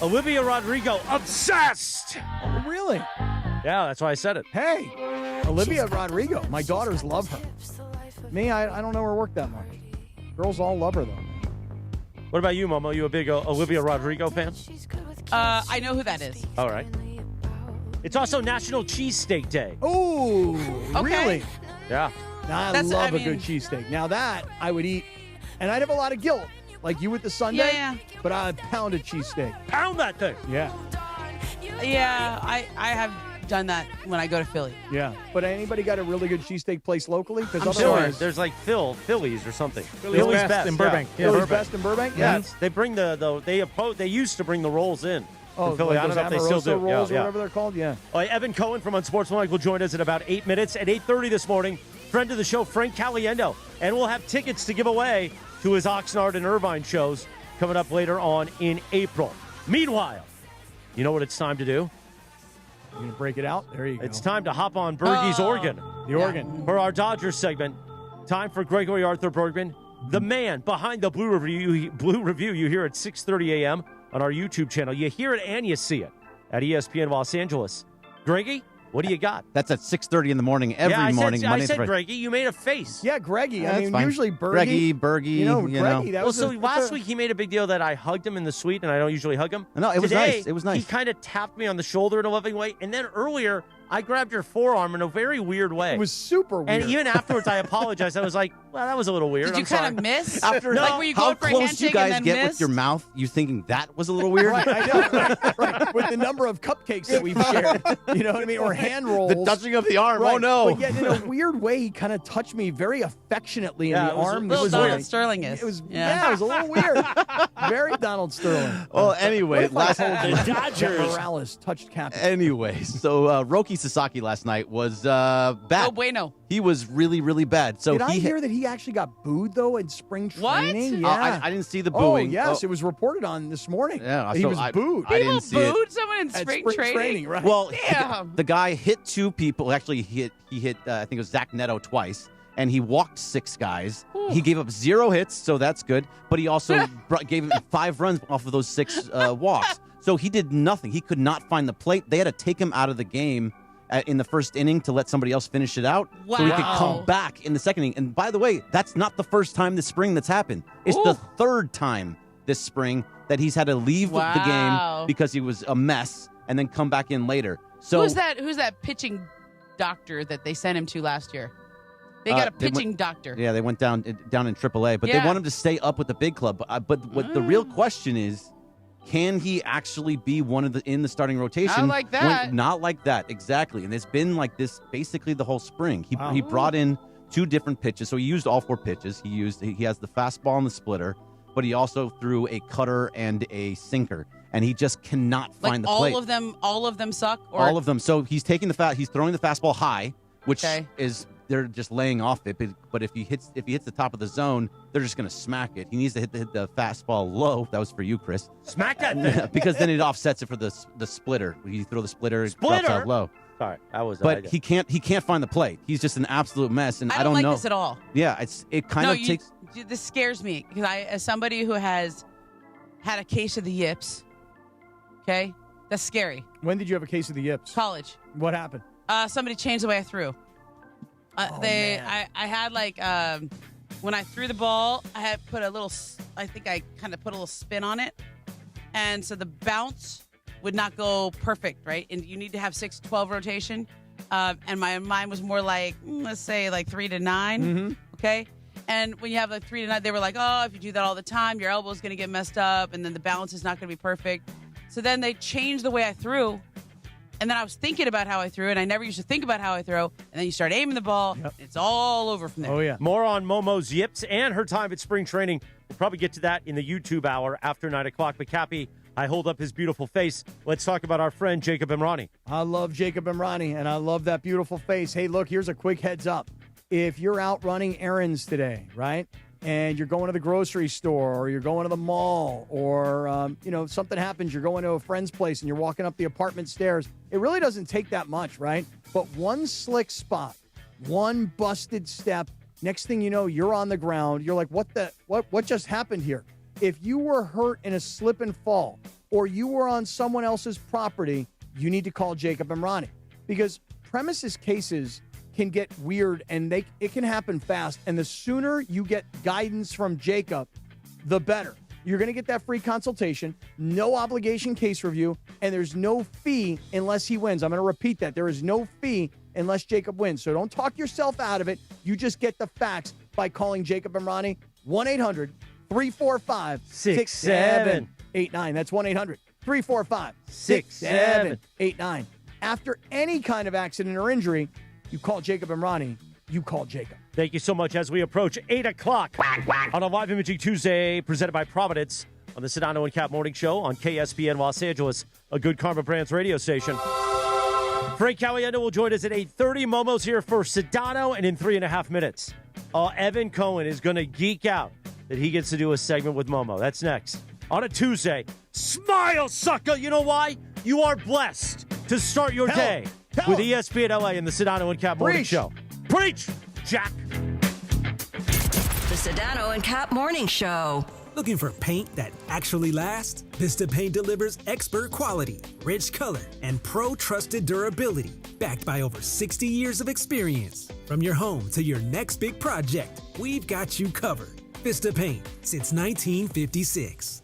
Speaker 10: Olivia Rodrigo, Obsessed.
Speaker 2: Really?
Speaker 10: Yeah, that's why I said it.
Speaker 2: Hey, Olivia Rodrigo. My daughters love her. Me, I don't know her work that much. Girls all love her, though.
Speaker 10: What about you, Momo? You a big Olivia Rodrigo fan?
Speaker 11: I know who that is.
Speaker 10: All right. It's also National Cheesesteak Day.
Speaker 2: Ooh,
Speaker 11: Okay.
Speaker 2: really?
Speaker 10: Yeah.
Speaker 2: Now, I love a good cheesesteak. Now that I would eat, and I'd have a lot of guilt, like you with the Sundae.
Speaker 11: Yeah.
Speaker 2: But I'd pound a cheesesteak.
Speaker 10: Pound that thing.
Speaker 2: Yeah.
Speaker 11: Yeah, I have done that when I go to Philly.
Speaker 2: Yeah. But anybody got a really good cheesesteak place locally? Because
Speaker 11: I'm
Speaker 2: otherwise,
Speaker 10: There's like Phillies or something.
Speaker 2: Philly's Best in Burbank.
Speaker 10: Yeah.
Speaker 2: Philly's Best in Burbank?
Speaker 10: Yeah.
Speaker 2: Yeah.
Speaker 10: They bring they used to bring the rolls in.
Speaker 2: Oh,
Speaker 10: from Philly.
Speaker 2: like
Speaker 10: I don't know if they still
Speaker 2: Amoroso
Speaker 10: do.
Speaker 2: rolls
Speaker 10: Yeah,
Speaker 2: or whatever they're called? Yeah.
Speaker 10: All right, Evan Cohen from Unsportsmanlike will join us in about 8 minutes. At 8:30 this morning, friend of the show, Frank Caliendo. And we'll have tickets to give away to his Oxnard and Irvine shows coming up later on in April. Meanwhile, you know what it's time to do?
Speaker 2: You going to break it out? There you go.
Speaker 10: It's time to hop on Bergie's Organ.
Speaker 2: The organ.
Speaker 10: For our Dodgers segment, time for Gregory Arthur Bergman, the man behind the Blue Review you hear at 6:30 a.m. on our YouTube channel. You hear it and you see it at ESPN Los Angeles. Greggy, what do you got?
Speaker 12: That's at 6:30 in the morning every morning.
Speaker 10: I said Greggy. You made a face.
Speaker 2: Yeah, Greggy.
Speaker 12: Yeah,
Speaker 2: I mean,
Speaker 12: fine.
Speaker 2: usually Bergie.
Speaker 12: Bergie.
Speaker 2: You know, Greggy. That was
Speaker 10: last week he made a big deal that I hugged him in the suite, and I don't usually hug him.
Speaker 12: No, it was
Speaker 10: Today,
Speaker 12: nice. It was nice.
Speaker 10: He kind of tapped me on the shoulder in a loving way, and then earlier I grabbed your forearm in a very weird way.
Speaker 2: It was super weird.
Speaker 10: And even afterwards, I apologized. I was like, "Well, that was a little weird."
Speaker 11: Did you kind of miss?
Speaker 12: After
Speaker 11: like, were you
Speaker 12: how
Speaker 11: going for a
Speaker 12: close you
Speaker 11: handshake
Speaker 12: guys
Speaker 11: and
Speaker 12: get
Speaker 11: then
Speaker 12: with
Speaker 11: miss?
Speaker 12: your mouth, you thinking that was a little weird?
Speaker 2: Right, I know. Right. With the number of cupcakes that we've shared. You know what I mean? Or hand rolls.
Speaker 12: The touching of the arm.
Speaker 2: Right.
Speaker 12: Oh, no.
Speaker 2: But yet, in a weird way, he kind of touched me very affectionately in the arm.
Speaker 11: Little
Speaker 2: This
Speaker 11: Donald
Speaker 2: morning.
Speaker 11: Sterling is.
Speaker 2: It was, it was a little weird. Very Donald Sterling.
Speaker 12: Well, anyway,
Speaker 2: What if I
Speaker 12: last
Speaker 2: told you
Speaker 10: Dodgers.
Speaker 2: that Morales touched Cap.
Speaker 12: Anyway, so Roki Sasaki last night was bad.
Speaker 11: No bueno.
Speaker 12: He was really, really bad. So
Speaker 2: Did I hear that he actually got booed, though, in spring training? Yeah.
Speaker 12: I didn't see the
Speaker 2: Oh,
Speaker 12: booing.
Speaker 2: yes. It was reported on this morning.
Speaker 12: Yeah,
Speaker 2: he
Speaker 12: so
Speaker 2: was booed.
Speaker 12: I didn't see it.
Speaker 11: Booed someone in
Speaker 2: At
Speaker 11: spring
Speaker 2: training, right?
Speaker 12: Well,
Speaker 11: Damn.
Speaker 12: the guy hit two people. Actually, he hit I think it was Zach Neto twice, and he walked 6 guys. He gave up 0 hits, so that's good. But he also gave him 5 runs off of those 6 walks. So he did nothing. He could not find the plate. They had to take him out of the game in the first inning to let somebody else finish it out, so he could come back in the second inning. And by the way, that's not the first time this spring that's happened. It's the 3rd time this spring that he's had to leave the game because he was a mess and then come back in later. So
Speaker 11: Who's that pitching doctor that they sent him to last year? They got a pitching doctor.
Speaker 12: Yeah, they went down in AAA, but they want him to stay up with the big club. But what the real question is, can he actually be one of in the starting rotation?
Speaker 11: Not like that.
Speaker 12: Not like that, exactly. And it's been like this basically the whole spring. He brought in 2 different pitches, so he used all 4 pitches. He has the fastball and the splitter, but he also threw a cutter and a sinker, and he just cannot find the plate.
Speaker 11: All of them suck. Or?
Speaker 12: All of them. So he's taking he's throwing the fastball high, which is they're just laying off it. But if he hits the top of the zone, they're just going to smack it. He needs to hit the fastball low. That was for you, Chris.
Speaker 10: Smack that thing.
Speaker 12: Because then it offsets it for the splitter. You throw the splitter, it drops out low.
Speaker 10: Sorry, that was.
Speaker 12: But he can't find the plate. He's just an absolute mess, and I don't
Speaker 11: like
Speaker 12: know
Speaker 11: this at all.
Speaker 12: Yeah, it kind of takes.
Speaker 11: This scares me because as somebody who has had a case of the yips, okay, that's scary.
Speaker 2: When did you have a case of the yips?
Speaker 11: College.
Speaker 2: What happened?
Speaker 11: Somebody changed the way I threw.
Speaker 2: Man.
Speaker 11: I had like when I threw the ball, I had put a little. I think I kind of put a little spin on it, and so the bounce would not go perfect, right? And you need to have 6-12 rotation. And my mind was more like, let's say like 3 to 9.
Speaker 2: Mm-hmm.
Speaker 11: Okay. And when you have like 3 to 9, they were like, oh, if you do that all the time, your elbow's going to get messed up, and then the balance is not going to be perfect. So then they changed the way I threw. And then I was thinking about how I threw, and I never used to think about how I throw. And then you start aiming the ball. Yep. It's all over from there.
Speaker 2: Oh, yeah.
Speaker 10: More on Momo's yips and her time at spring training. We'll probably get to that in the YouTube hour after 9 o'clock. But, Cappy, I hold up his beautiful face. Let's talk about our friend Jacob Imrani.
Speaker 2: I love Jacob Imrani, and I love that beautiful face. Hey, look, here's a quick heads up. If you're out running errands today, right, and you're going to the grocery store or you're going to the mall or, something happens, you're going to a friend's place and you're walking up the apartment stairs, it really doesn't take that much, right? But one slick spot, one busted step, next thing you know, you're on the ground. You're like, what just happened here? If you were hurt in a slip and fall or you were on someone else's property, you need to call Jacob Imrani because premises cases can get weird and it can happen fast. And the sooner you get guidance from Jacob, the better. You're going to get that free consultation, no obligation case review, and there's no fee unless he wins. I'm going to repeat that. There is no fee unless Jacob wins. So don't talk yourself out of it. You just get the facts by calling Jacob Imrani, 1-800-345-6789. That's 1-800-345-6789. After any kind of accident or injury, you call Jacob Imrani. You call Jacob.
Speaker 10: Thank you so much as we approach 8 o'clock on a Live Imaging Tuesday presented by Providence on the Sedano and Kap Morning Show on KSPN Los Angeles, a Good Karma Brands radio station. Frank Caliendo will join us at 8:30. Momo's here for Sedano, and in 3.5 minutes, Evan Cohen is going to geek out that he gets to do a segment with Momo. That's next. On a Tuesday, smile, sucker! You know why? You are blessed to start your day with ESPN LA and the Sedano and Kap Morning Show. Preach, Jack!
Speaker 14: The Sedano and Kap Morning Show.
Speaker 15: Looking for paint that actually lasts? Vista Paint delivers expert quality, rich color, and pro-trusted durability, backed by over 60 years of experience. From your home to your next big project, we've got you covered. Vista Paint, since 1956.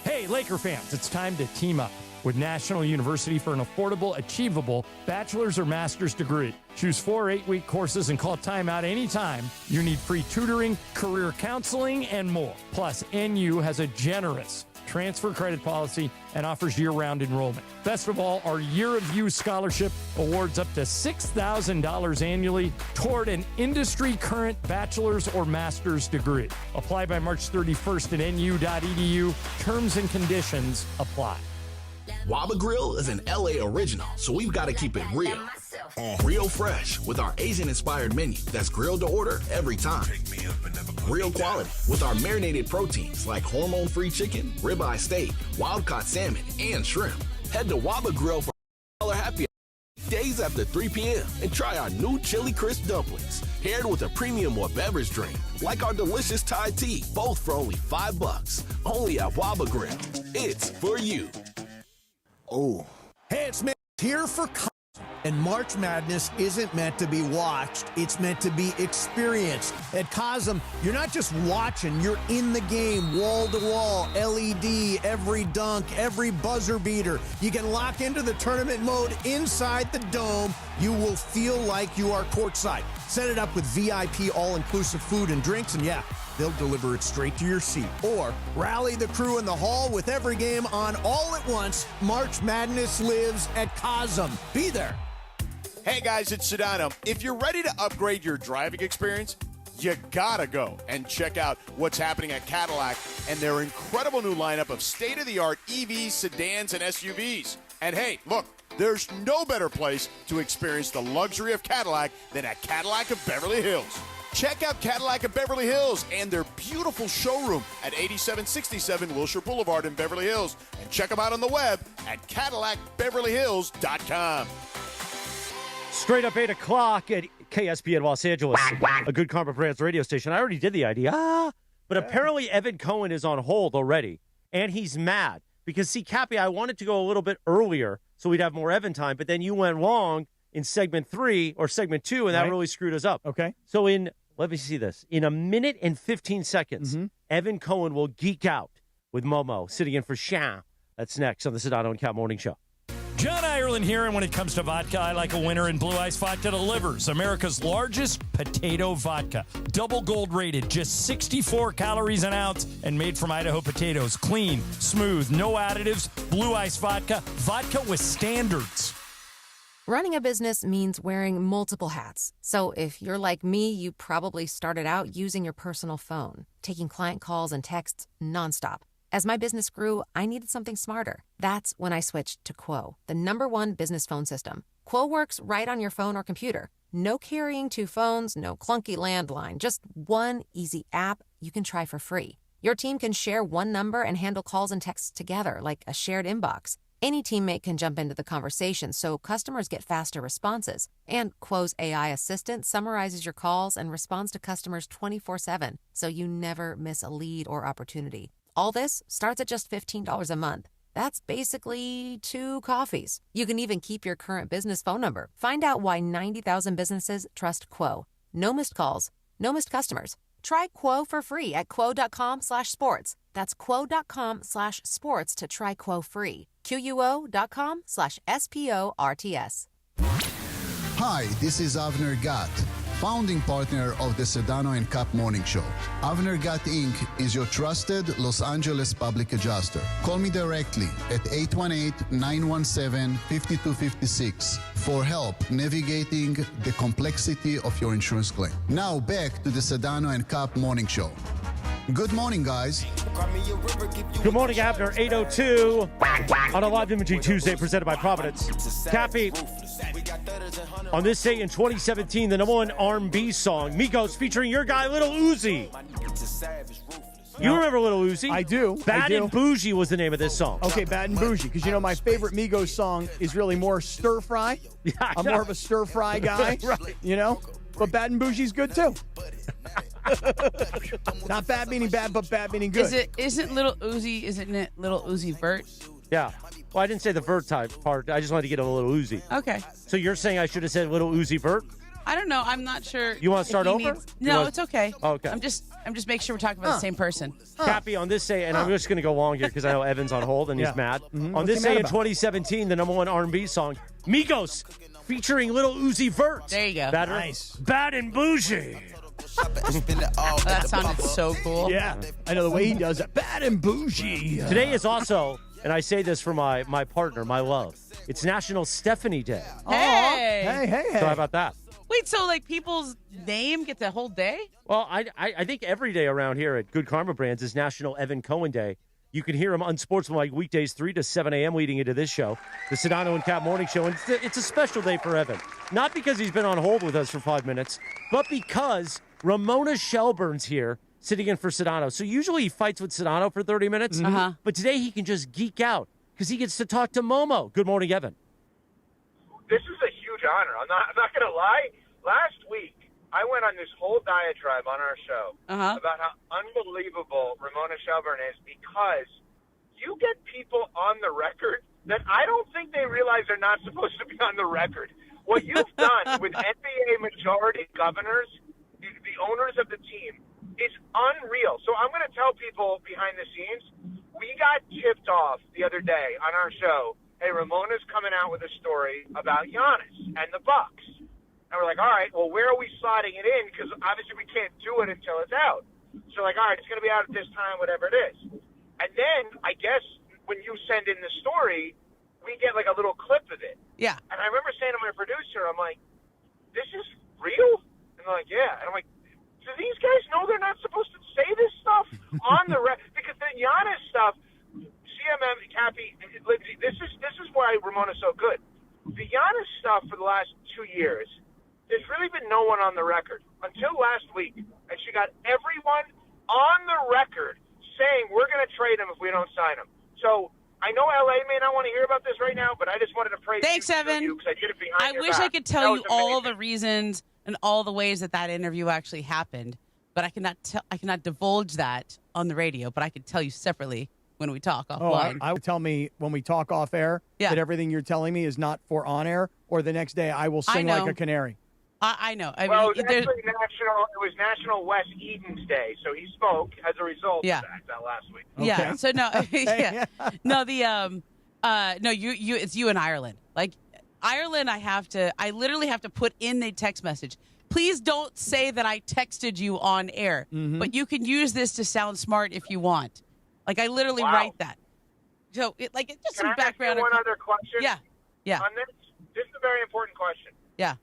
Speaker 16: Hey, Laker fans, it's time to team up with National University for an affordable, achievable bachelor's or master's degree. Choose 4 8-week courses and call timeout anytime. You need free tutoring, career counseling, and more. Plus, NU has a generous transfer credit policy and offers year-round enrollment. Best of all, our Year of You scholarship awards up to $6,000 annually toward an industry-current bachelor's or master's degree. Apply by March 31st at nu.edu. Terms and conditions apply.
Speaker 17: Waba Grill is an LA original, so we've got to keep it real. Real fresh with our Asian-inspired menu that's grilled to order every time. Real quality with our marinated proteins like hormone-free chicken, ribeye steak, wild-caught salmon, and shrimp. Head to Waba Grill for $1 happy hour days after 3 p.m. and try our new chili crisp dumplings, paired with a premium or beverage drink, like our delicious Thai tea, both for only $5. Only at Waba Grill. It's for you.
Speaker 21: Oh. Hey, it's Mick here for and March Madness isn't meant to be watched. It's meant to be experienced. At Cosm, you're not just watching, you're in the game, wall to wall, LED, every dunk, every buzzer beater. You can lock into the tournament mode inside the dome. You will feel like you are courtside. Set it up with VIP all-inclusive food and drinks, and yeah, they'll deliver it straight to your seat. Or rally the crew in the hall with every game on all at once. March Madness lives at Cosm. Be there.
Speaker 25: Hey guys, it's Sedano. If you're ready to upgrade your driving experience, you gotta go and check out what's happening at Cadillac and their incredible new lineup of state-of-the-art EVs, sedans, and SUVs. And hey, look, There's no better place to experience the luxury of Cadillac than at Cadillac of Beverly Hills. Check out Cadillac of Beverly Hills and their beautiful showroom at 8767 Wilshire Boulevard in Beverly Hills. And check them out on the web at CadillacBeverlyHills.com.
Speaker 10: Straight up 8 o'clock at KSPN Los Angeles, a Good Karma Brands radio station. I already did the idea. But apparently Evan Cohen is on hold already, and he's mad. Because, see, Cappy, I wanted to go a little bit earlier so we'd have more Evan time, but then you went long in segment 3 or segment 2, and that really screwed us up.
Speaker 2: Okay.
Speaker 10: So let me see this. In a minute and 15 seconds, Evan Cohen will geek out with Momo sitting in for Shan. That's next on the Sedano and Kap Morning Show.
Speaker 16: John Ireland here, and when it comes to vodka, I like a winner, and Blue Ice Vodka delivers. America's largest potato vodka. Double gold rated, just 64 calories an ounce, and made from Idaho potatoes. Clean, smooth, no additives. Blue Ice Vodka, vodka with standards.
Speaker 1: Running a business means wearing multiple hats. So if you're like me, you probably started out using your personal phone, taking client calls and texts nonstop. As my business grew, I needed something smarter. That's when I switched to Quo, the #1 business phone system. Quo works right on your phone or computer. No carrying 2 phones, no clunky landline, just one easy app you can try for free. Your team can share one number and handle calls and texts together like a shared inbox. Any teammate can jump into the conversation so customers get faster responses. And Quo's AI assistant summarizes your calls and responds to customers 24/7, so you never miss a lead or opportunity. All this starts at just $15 a month. That's basically 2 coffees. You can even keep your current business phone number. Find out why 90,000 businesses trust Quo. No missed calls, no missed customers. Try Quo for free at quo.com/sports. That's quo.com/sports to try Quo free. QUO.com/SPORTS.
Speaker 8: Hi, this is Avner Gat, founding partner of the Sedano and Kap Morning Show. Avner Gat Inc. is your trusted Los Angeles public adjuster. Call me directly at 818-917-5256 for help navigating the complexity of your insurance claim. Now back to the Sedano and Kap Morning Show. Good morning, guys.
Speaker 10: Good morning, Abner. 8:02 on a live imaging Tuesday presented by Providence. Cappy, on this day in 2017, the #1 R&B song, Migos, featuring your guy, Little Uzi. You remember Little Uzi?
Speaker 2: I do.
Speaker 10: Bad and Bougie was the name of this song.
Speaker 2: Okay, Bad and Bougie, because my favorite Migos song is really more stir fry.
Speaker 10: Yeah,
Speaker 2: I'm more of a stir fry guy.
Speaker 10: Right.
Speaker 2: But Bad and Bougie's good too. Not bad meaning bad, but bad meaning good.
Speaker 11: Isn't Little Uzi Vert?
Speaker 10: Yeah. Well, I didn't say the Vert type part. I just wanted to get a Little Uzi.
Speaker 11: Okay.
Speaker 10: So you're saying I should have said Little Uzi Vert?
Speaker 11: I don't know. I'm not sure.
Speaker 10: You want to start over?
Speaker 11: No, it's okay.
Speaker 10: Oh, okay.
Speaker 11: I'm just making sure we're talking about the same person.
Speaker 10: Cappy, on this day, and I'm just going to go long here because I know Evan's on hold and he's mad.
Speaker 2: Mm-hmm.
Speaker 10: On this day in 2017, the #1 R&B song, Migos, featuring Little Uzi Vert.
Speaker 11: There you go.
Speaker 10: Bad and Bougie.
Speaker 11: That sounded so cool.
Speaker 2: Yeah, I know the way he does it. Bad and Bougie.
Speaker 10: Today is also, and I say this for my partner, my love, it's National Stephanie Day.
Speaker 11: Hey.
Speaker 10: So how about that?
Speaker 11: Wait, so people's name gets a whole day?
Speaker 10: Well, I think every day around here at Good Karma Brands is National Evan Cohen Day. You can hear him unsportsmanlike weekdays 3 to 7 a.m. leading into this show, the Sedano and Kap Morning Show. And it's a special day for Evan. Not because he's been on hold with us for 5 minutes, but because Ramona Shelburne's here sitting in for Sedano. So usually he fights with Sedano for 30 minutes, but today he can just geek out because he gets to talk to Momo. Good morning, Evan.
Speaker 18: This is a huge honor. I'm not going to lie. Last week, I went on this whole diatribe on our show about how unbelievable Ramona Shelburne is because you get people on the record that I don't think they realize they're not supposed to be on the record. What you've done with NBA majority governors, the owners of the team, is unreal. So I'm going to tell people behind the scenes, we got tipped off the other day on our show, hey, Ramona's coming out with a story about Giannis and the Bucks. And we're like, all right, well, where are we slotting it in? Because obviously we can't do it until it's out. So all right, it's going to be out at this time, whatever it is. And then I guess when you send in the story, we get a little clip of it.
Speaker 11: Yeah.
Speaker 18: And I remember saying to my producer, I'm like, this is real? And they're like, yeah. And I'm like, do these guys know they're not supposed to say this stuff on the because the Giannis stuff, CMM, Cappy, this is why Ramona's so good. the Giannis stuff for the last 2 years, there's really been no one on the record until last week, and she got everyone on the record saying we're going to trade him if we don't sign him. So I know LA may not want to hear about this right now, but I just wanted to praise
Speaker 11: Thanks, Evan.
Speaker 18: you because I did it behind your
Speaker 11: wish
Speaker 18: back.
Speaker 11: I could tell you all the reasons and all the ways that interview actually happened, but I cannot divulge that on the radio, but I could tell you separately when we talk offline.
Speaker 2: I would tell me when we talk off air that everything you're telling me is not for on air, or the next day I will sing like a canary.
Speaker 11: I know.
Speaker 18: It was National West Eden's Day, so he spoke as a result of that last week.
Speaker 2: Okay.
Speaker 11: Yeah. So no, it's you in Ireland. Like Ireland, I literally have to put in a text message. Please don't say that I texted you on air, but you can use this to sound smart if you want. Like I literally write that. So just
Speaker 18: Can
Speaker 11: some
Speaker 18: I
Speaker 11: background.
Speaker 18: ask you one other question?
Speaker 11: Yeah.
Speaker 18: On this is a very important question.
Speaker 11: Yeah.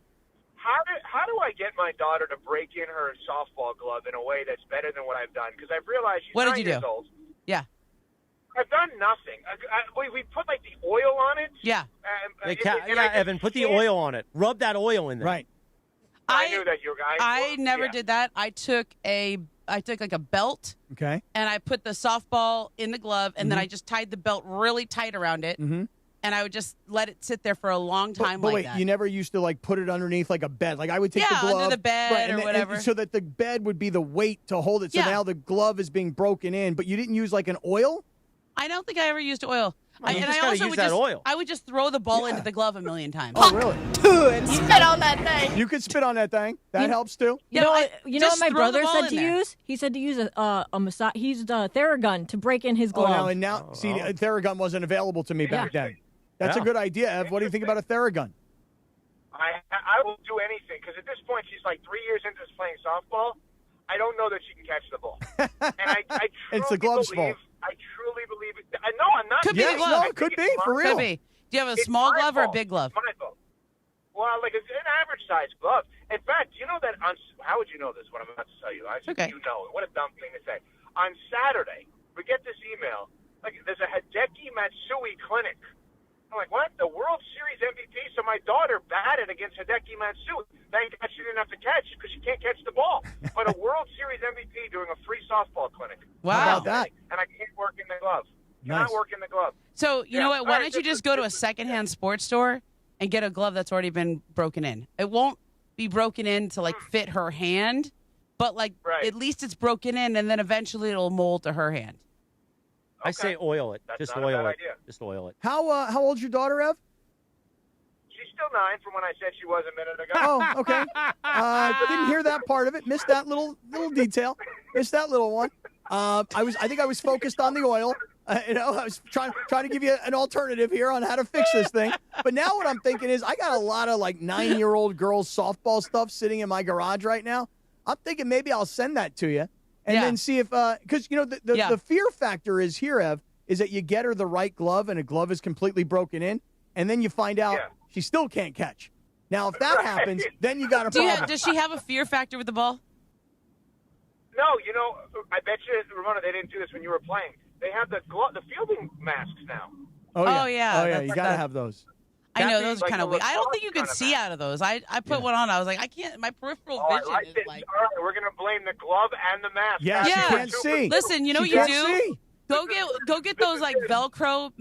Speaker 18: How do I get my daughter to break in her softball glove in a way that's better than what I've done? Because I've realized she's 9 years old.
Speaker 11: Yeah.
Speaker 18: I've done nothing. We put like the oil on it.
Speaker 11: Yeah.
Speaker 10: Evan, put the oil on it. Rub that oil in there.
Speaker 2: Right.
Speaker 18: I knew that you guys.
Speaker 11: I never did that. I took like a belt.
Speaker 2: Okay.
Speaker 11: And I put the softball in the glove, and then I just tied the belt really tight around it.
Speaker 2: Mm-hmm.
Speaker 11: And I would just let it sit there for a long time
Speaker 2: but
Speaker 11: like
Speaker 2: wait,
Speaker 11: that.
Speaker 2: you never used to like put it underneath like a bed. Like I would take the glove
Speaker 11: under the bed or whatever.
Speaker 2: so that the bed would be the weight to hold it. So now the glove is being broken in, but you didn't use like an oil?
Speaker 11: I don't think I ever used oil.
Speaker 10: You just gotta use that oil.
Speaker 11: I would just throw the ball into the glove a million times.
Speaker 2: Oh, really?
Speaker 7: And spit on that thing.
Speaker 2: You could spit on that thing. That helps too.
Speaker 7: You know what my brother said to
Speaker 11: there.
Speaker 7: use? He said to use a massage. He used a Theragun to break in his
Speaker 2: Oh,
Speaker 7: glove.
Speaker 2: now, see, a Theragun wasn't available to me back then. That's a good idea, Ev. What do you think about a Theragun?
Speaker 18: I will do anything because at this point she's like 3 years into playing softball. I don't know that she can catch the ball, and I truly
Speaker 2: It's the glove's
Speaker 18: believe.
Speaker 2: fault.
Speaker 18: I truly believe it. No, I'm not.
Speaker 11: Could be the glove.
Speaker 2: No, it could be for real.
Speaker 11: Could be. Do you have a small glove or a big glove?
Speaker 18: It's my fault. Well, like it's an average size glove. In fact, you know that how would you know this? What I'm about to tell you? I said, you know it. What a dumb thing to say. On Saturday, we get this email. Like there's a Hideki Matsui clinic. I'm like, what? The World Series MVP? So my daughter batted against Hideki Matsui. Thank God she didn't have to catch because she can't catch the ball. But a World Series MVP doing a free softball clinic.
Speaker 11: Wow.
Speaker 2: How about that?
Speaker 18: And I can't work in the glove.
Speaker 2: Nice.
Speaker 18: Cannot work in the glove.
Speaker 11: So, you know what? Why
Speaker 18: All
Speaker 11: don't you just go to a secondhand sports store and get a glove that's already been broken in? It won't be broken in to, like, fit her hand, but, like, at least it's broken in, and then eventually it'll mold to her hand.
Speaker 10: I say oil it. Just
Speaker 18: not a
Speaker 10: oil
Speaker 18: bad
Speaker 10: it.
Speaker 18: idea.
Speaker 10: Just oil it.
Speaker 2: How old's your daughter, Ev?
Speaker 18: She's still 9 from when I said she was a minute ago.
Speaker 2: Oh, okay. Didn't hear that part of it. Missed that little detail. Missed that little one. I think I was focused on the oil. I was trying to give you an alternative here on how to fix this thing. But now what I'm thinking is I got a lot of like 9-year-old girls softball stuff sitting in my garage right now. I'm thinking maybe I'll send that to you and then see if because the fear factor is here, Ev, is that you get her the right glove and a glove is completely broken in, and then you find out she still can't catch. Now, if that happens, then you got a problem.
Speaker 11: Does she have a fear factor with the ball?
Speaker 18: No, I bet you, Ramona, they didn't do this when you were playing. They have the fielding masks now.
Speaker 2: Oh yeah. You got to have those.
Speaker 11: I know those are kind of weak. I don't think you could see out of those. I put one on. I was like, I can't. My peripheral vision is like.
Speaker 18: All right, we're gonna blame the glove and the mask.
Speaker 2: Yeah, she can't see.
Speaker 11: Listen, you know what you do? Go get those like Velcro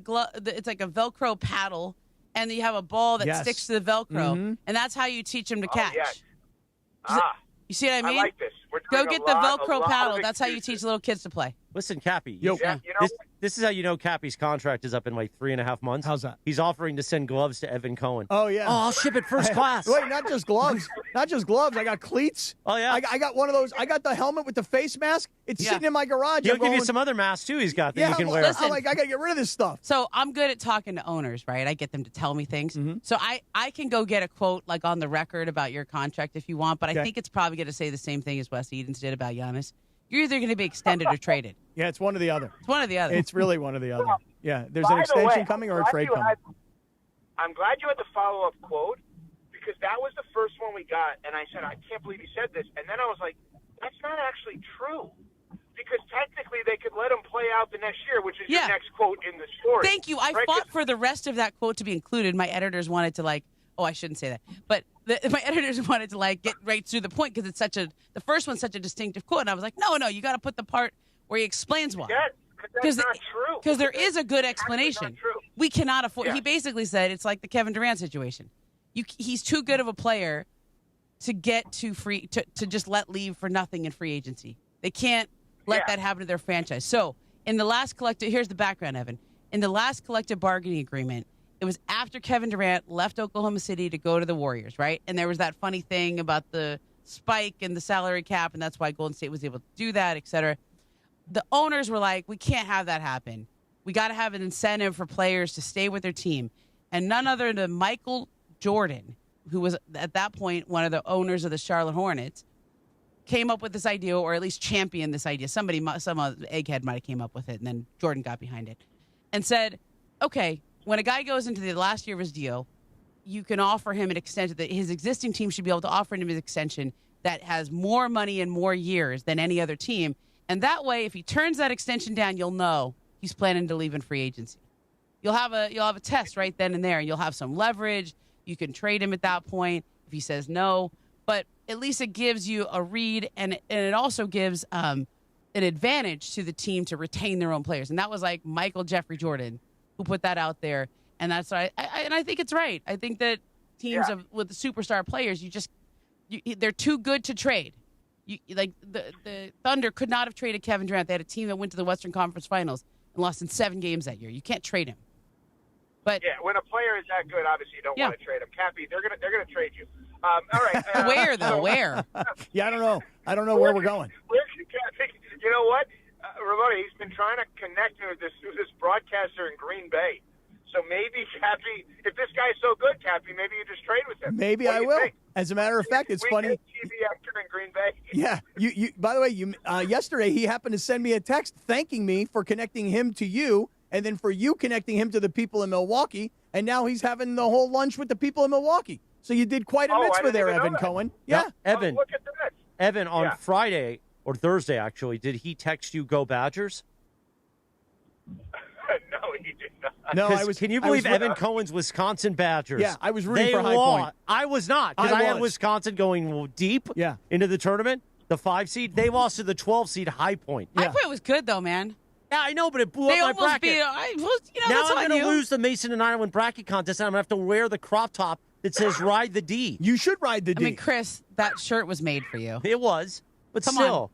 Speaker 11: glove. It's like a Velcro paddle, and you have a ball that sticks to the Velcro, and that's how you teach them to catch. You see what I mean?
Speaker 18: I like this.
Speaker 11: Go get the Velcro paddle. That's how you teach little kids to play.
Speaker 10: Listen, Cappy.
Speaker 2: Yo.
Speaker 10: This is how you know Cappy's contract is up in like 3.5 months.
Speaker 2: How's that?
Speaker 10: He's offering to send gloves to Evan Cohen.
Speaker 2: Oh, yeah.
Speaker 10: Oh, I'll ship it first class.
Speaker 2: Wait, not just gloves. Not just gloves. I got cleats.
Speaker 10: Oh, yeah.
Speaker 2: I got one of those. I got the helmet with the face mask. It's sitting in my garage.
Speaker 10: He'll give you some other masks, too, he's got that you can wear.
Speaker 11: Listen,
Speaker 2: I'm like, I got to get rid of this stuff.
Speaker 11: So I'm good at talking to owners, right? I get them to tell me things. So I can go get a quote like on the record about your contract if you want, but I think it's probably going to say the same thing as Wes Edens did about Giannis. You're either going to be extended or traded.
Speaker 2: Yeah, it's one or the other.
Speaker 11: It's one or the other.
Speaker 2: It's really one or the other. Yeah, there's an extension coming or a trade coming.
Speaker 18: I'm glad you had the follow-up quote because that was the first one we got, and I said, I can't believe he said this. And then I was like, that's not actually true. because technically they could let him play out the next year, which is your next quote in the story.
Speaker 11: Thank you. I fought for the rest of that quote to be included. My editors wanted to I shouldn't say that, but my editors wanted to get right through the point because it's the first one's such a distinctive quote, and I was like, no, you got to put the part where he explains why.
Speaker 18: Yeah, because that's not true.
Speaker 11: Because there is a good explanation. We cannot afford. He basically said it's like the Kevin Durant situation. He's too good of a player to get to just let leave for nothing in free agency. They can't let that happen to their franchise. So in the last here's the background, Evan. In the last collective bargaining agreement, it was after Kevin Durant left Oklahoma City to go to the Warriors, right? And there was that funny thing about the spike in the salary cap, and that's why Golden State was able to do that, et cetera. The owners were like, we can't have that happen. We got to have an incentive for players to stay with their team. And none other than Michael Jordan, who was at that point one of the owners of the Charlotte Hornets, came up with this idea, or at least championed this idea. Some egghead might have came up with it, and then Jordan got behind it and said, okay, when a guy goes into the last year of his deal, you can offer him an extension that his existing team should be able to offer him an extension that has more money and more years than any other team. And that way, if he turns that extension down, you'll know he's planning to leave in free agency. You'll have a test right then and there. You'll have some leverage. You can trade him at that point if he says no. But at least it gives you a read, and it also gives an advantage to the team to retain their own players. And that was like Michael Jeffrey Jordan who put that out there. And that's why I think it's right. I think that teams with the superstar players, they're too good to trade. The Thunder could not have traded Kevin Durant. They had a team that went to the Western Conference Finals and lost in 7 games that year. You can't trade him. But
Speaker 18: when a player is that good, obviously you don't want to trade him. Cappy, they're gonna trade you. All right.
Speaker 11: Where though? Where?
Speaker 2: I don't know. I don't know where we're going.
Speaker 18: You know what, Ramona? He's been trying to connect with this broadcaster in Green Bay. So maybe, Cappy, if this guy's so good, Cappy, maybe you just trade with him.
Speaker 2: Maybe I will. Think? As a matter of fact, it's funny.
Speaker 18: TV actor in Green Bay.
Speaker 2: Yeah. You. By the way, yesterday he happened to send me a text thanking me for connecting him to you, and then for you connecting him to the people in Milwaukee, and now he's having the whole lunch with the people in Milwaukee. So you did quite a mitzvah there, Evan Cohen. Yeah.
Speaker 10: Evan.
Speaker 18: Look at that.
Speaker 10: Evan, on Friday or Thursday, actually, did he text you "Go Badgers"?
Speaker 18: No, he did not.
Speaker 2: No,
Speaker 10: Can you believe Evan Cohen's Wisconsin Badgers?
Speaker 2: Yeah, I was rooting for High Point.
Speaker 10: I was not, because I had Wisconsin going deep into the tournament. The 5 seed, they lost to the 12 seed High Point.
Speaker 11: High Point was good though, man.
Speaker 10: Yeah, I know, but it blew up my bracket. Now I'm going to lose the Mason and Ireland bracket contest, and I'm going to have to wear the crop top that says "Ride the D."
Speaker 2: You should ride the D.
Speaker 11: I mean, Chris, that shirt was made for you.
Speaker 10: It was, but
Speaker 11: Come
Speaker 10: still.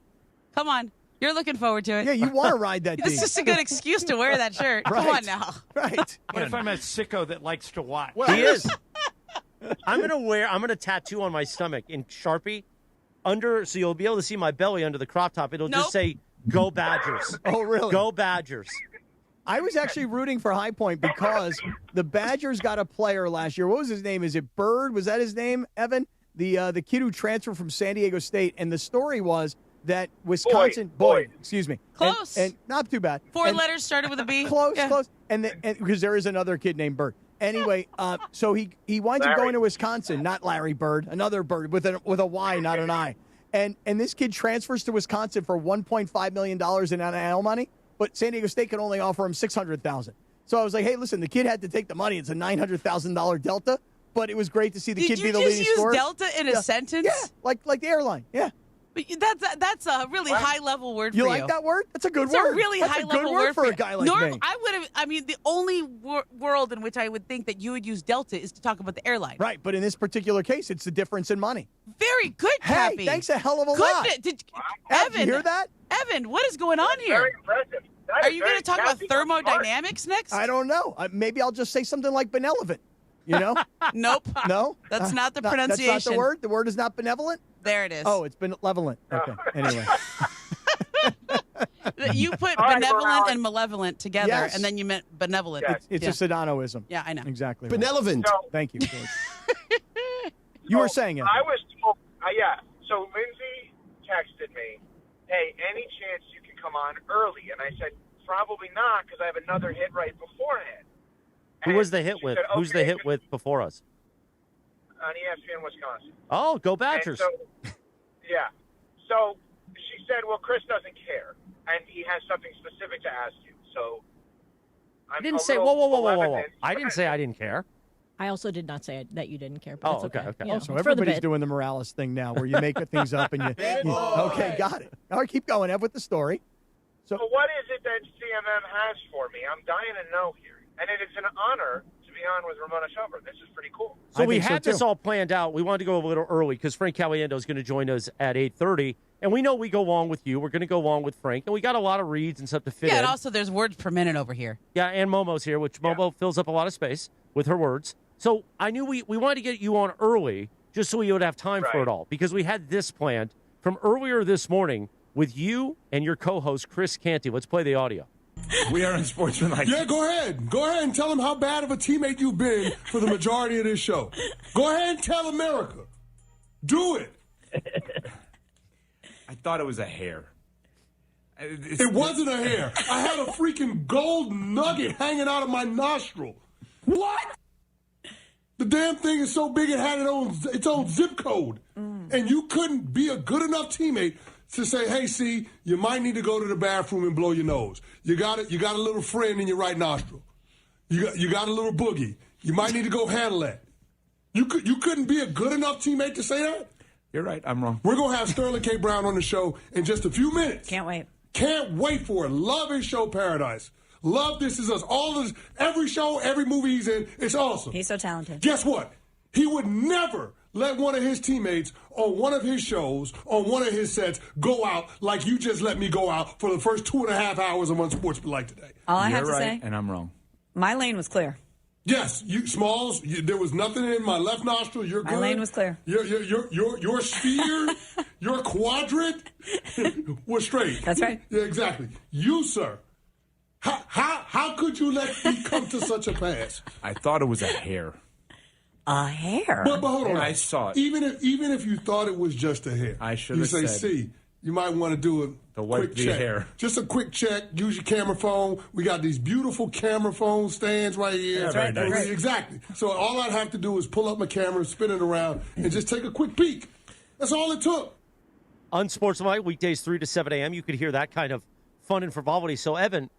Speaker 11: Come on. You're looking forward to it.
Speaker 2: Yeah, you want to ride that D.
Speaker 11: It's just a good excuse to wear that shirt.
Speaker 2: Right.
Speaker 11: Come on now.
Speaker 2: Right.
Speaker 16: What if I'm a sicko that likes to watch?
Speaker 10: Well, he is. I'm gonna tattoo on my stomach in Sharpie so you'll be able to see my belly under the crop top. It'll just say "Go Badgers."
Speaker 2: Oh, really?
Speaker 10: Go Badgers.
Speaker 2: I was actually rooting for High Point because the Badgers got a player last year. What was his name? Is it Bird? Was that his name, Evan? The kid who transferred from San Diego State. And the story was that Wisconsin Boyd. Excuse me.
Speaker 11: Close.
Speaker 2: And not too bad.
Speaker 11: 4 letters started with a B.
Speaker 2: Close. And because there is another kid named Bird. Anyway, so he winds up going to Wisconsin, not Larry Bird, another Bird with a Y, not an I. And this kid transfers to Wisconsin for $1.5 million in NIL money, but San Diego State could only offer him $600,000. So I was like, hey, listen, the kid had to take the money. It's a $900,000 delta, but it was great to see the kid be the leading scorer.
Speaker 11: Did you just use delta in a sentence?
Speaker 2: Yeah, like the airline. Yeah.
Speaker 11: But that's a really high-level word for you.
Speaker 2: You like that word? That's a good word.
Speaker 11: It's a really high-level word
Speaker 2: for a guy like me.
Speaker 11: I mean, the only world in which I would think that you would use delta is to talk about the airline.
Speaker 2: Right, but in this particular case, it's the difference in money.
Speaker 11: Very good, Cappy.
Speaker 2: Hey, thanks a hell of a lot.
Speaker 11: Evan,
Speaker 2: did you hear that?
Speaker 11: Evan, what is going on here?
Speaker 18: Very impressive.
Speaker 11: Are you going to talk about thermodynamics next?
Speaker 2: I don't know. Maybe I'll just say something like benevolent. You know?
Speaker 11: Nope.
Speaker 2: No?
Speaker 11: That's not the pronunciation.
Speaker 2: That's not the word? The word is not benevolent?
Speaker 11: There it is.
Speaker 2: Oh, it's benevolent. Okay. Anyway.
Speaker 11: You put benevolent and malevolent together, and then you meant benevolent.
Speaker 2: It's a Sedanoism.
Speaker 11: Yeah, I know.
Speaker 2: Exactly.
Speaker 21: Right. Benevolent.
Speaker 2: Thank you, George. You were saying it.
Speaker 18: I was told, so Lindsay texted me, hey, any chance you can come on early? And I said, probably not, because I have another hit right beforehand.
Speaker 10: Who was the hit with?
Speaker 18: Said,
Speaker 10: Who's the hit with before us?
Speaker 18: On ESPN Wisconsin.
Speaker 10: Oh, go Badgers.
Speaker 18: So she said, well, Chris doesn't care. and he has something specific to ask you. So
Speaker 10: I didn't say, whoa. I didn't say I didn't care.
Speaker 7: I also did not say that you didn't care. But it's okay.
Speaker 10: Okay.
Speaker 7: You know,
Speaker 2: So
Speaker 7: it's for the
Speaker 2: everybody's
Speaker 7: bit.
Speaker 2: doing the Morales thing now, where you make things up and you okay, got it. All right, keep going, Ev, with the story.
Speaker 18: So what is it that CMM has for me? I'm dying to know here. And it is an honor to be on with Ramona Shelburne. This is pretty cool.
Speaker 10: So we had this all planned out. We wanted to go a little early because Frank Caliendo is going to join us at 8:30. And we know we go long with you. We're going to go long with Frank. And we got a lot of reads and stuff to fit in.
Speaker 11: Yeah, and also there's words per minute over here.
Speaker 10: Yeah, and Momo's here, which Momo fills up a lot of space with her words. So I knew we wanted to get you on early just so we would have time for it all, because we had this planned from earlier this morning with you and your co-host, Chris Canty. Let's play the audio.
Speaker 13: We are unsportsmanlike.
Speaker 19: Yeah, go ahead. Go ahead and tell him how bad of a teammate you've been for the majority of this show. Go ahead and tell America. Do it.
Speaker 13: I thought it was a hair.
Speaker 19: It wasn't a hair. I had a freaking gold nugget hanging out of my nostril. What? The damn thing is so big it had its own zip code. And you couldn't be a good enough teammate to say, hey, see, you might need to go to the bathroom and blow your nose. You got a little friend in your right nostril. You got a little boogie. You might need to go handle that. You couldn't be a good enough teammate to say that?
Speaker 13: You're right. I'm wrong.
Speaker 19: We're going to have Sterling K. Brown on the show in just a few minutes.
Speaker 20: Can't wait.
Speaker 19: Can't wait for it. Love his show, Paradise. Love This Is Us. All of this, every show, every movie he's in, it's awesome.
Speaker 20: He's so talented.
Speaker 19: Guess what? He would never let one of his teammates on one of his shows, on one of his sets, go out like you just let me go out for the first 2.5 hours of Unsportsmanlike today.
Speaker 20: All I have
Speaker 13: You're
Speaker 20: to
Speaker 13: right,
Speaker 20: say,
Speaker 13: and I'm wrong.
Speaker 20: my lane was clear.
Speaker 19: Yes, Smalls. There was nothing in my left nostril. You're good.
Speaker 20: My lane was clear.
Speaker 19: Your sphere, your quadrant was straight.
Speaker 20: That's right.
Speaker 19: Yeah, exactly. You, sir. How could you let me come to such a pass?
Speaker 13: I thought it was a hair.
Speaker 20: A hair?
Speaker 19: But hold on.
Speaker 13: I saw it.
Speaker 19: Even if you thought it was just a hair,
Speaker 13: I should
Speaker 19: you
Speaker 13: have
Speaker 19: say,
Speaker 13: said.
Speaker 19: see, you might want to do a quick
Speaker 13: the
Speaker 19: check.
Speaker 13: hair.
Speaker 19: Just a quick check. Use your camera phone. We got these beautiful camera phone stands right here.
Speaker 20: That's right. That's right.
Speaker 19: Exactly. So all I'd have to do is pull up my camera, spin it around, and just take a quick peek. That's all it took.
Speaker 10: Unsportsmanlike, weekdays 3 to 7 a.m. You could hear that kind of fun and frivolity. So, Evan,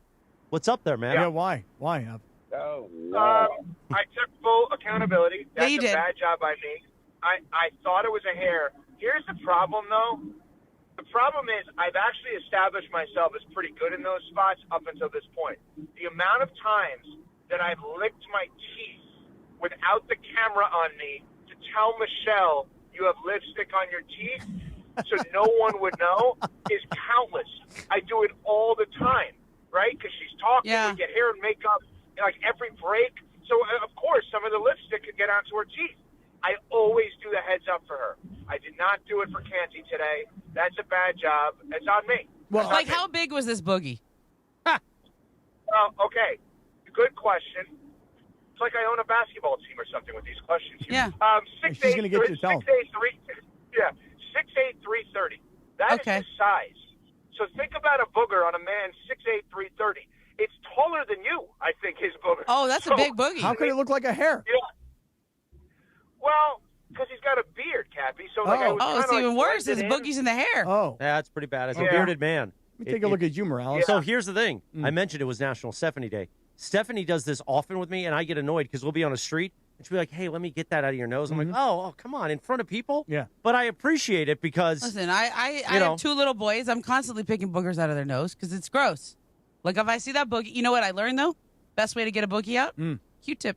Speaker 10: what's up there, man?
Speaker 2: Yeah, why? Why?
Speaker 18: Oh, I took full accountability. That's
Speaker 11: you
Speaker 18: a
Speaker 11: did.
Speaker 18: bad job by me. I thought it was a hair. Here's the problem, though. The problem is I've actually established myself as pretty good in those spots up until this point. The amount of times that I've licked my teeth without the camera on me to tell Michelle you have lipstick on your teeth so no one would know is countless. I do it all the time, right? Because she's talking, we get hair and makeup, like every break. So, of course, some of the lipstick could get onto her teeth. I always do the heads up for her. I did not do it for Canty today. That's a bad job. It's on me.
Speaker 11: Well, like, how big was this boogie?
Speaker 18: Well, okay. Good question. It's like I own a basketball team or something with these questions.
Speaker 11: Yeah.
Speaker 18: 6'8",
Speaker 2: She's gonna get you to tell.
Speaker 18: 6'8", 330. That is his size. So think about a booger on a man 6'8", 330. It's taller than you, I think, his booger.
Speaker 11: Oh, that's a big boogie.
Speaker 2: How could it look like a hair?
Speaker 18: Yeah. Well, because he's got a beard, Cappy. So like, I was
Speaker 11: it's even worse. His boogie's in the hair.
Speaker 2: Oh.
Speaker 10: Yeah, that's pretty bad. As a bearded man.
Speaker 2: Let me take a look at you, Morales.
Speaker 10: So here's the thing. I mentioned it was National Stephanie Day. Stephanie does this often with me, and I get annoyed because we'll be on a street, and she'll be like, hey, let me get that out of your nose. I'm like, oh, come on, in front of people?
Speaker 2: Yeah.
Speaker 10: But I appreciate it because...
Speaker 11: Listen, I have two little boys. I'm constantly picking boogers out of their nose because it's gross. Like, if I see that boogie, you know what I learned, though? Best way to get a boogie out? Q-tip.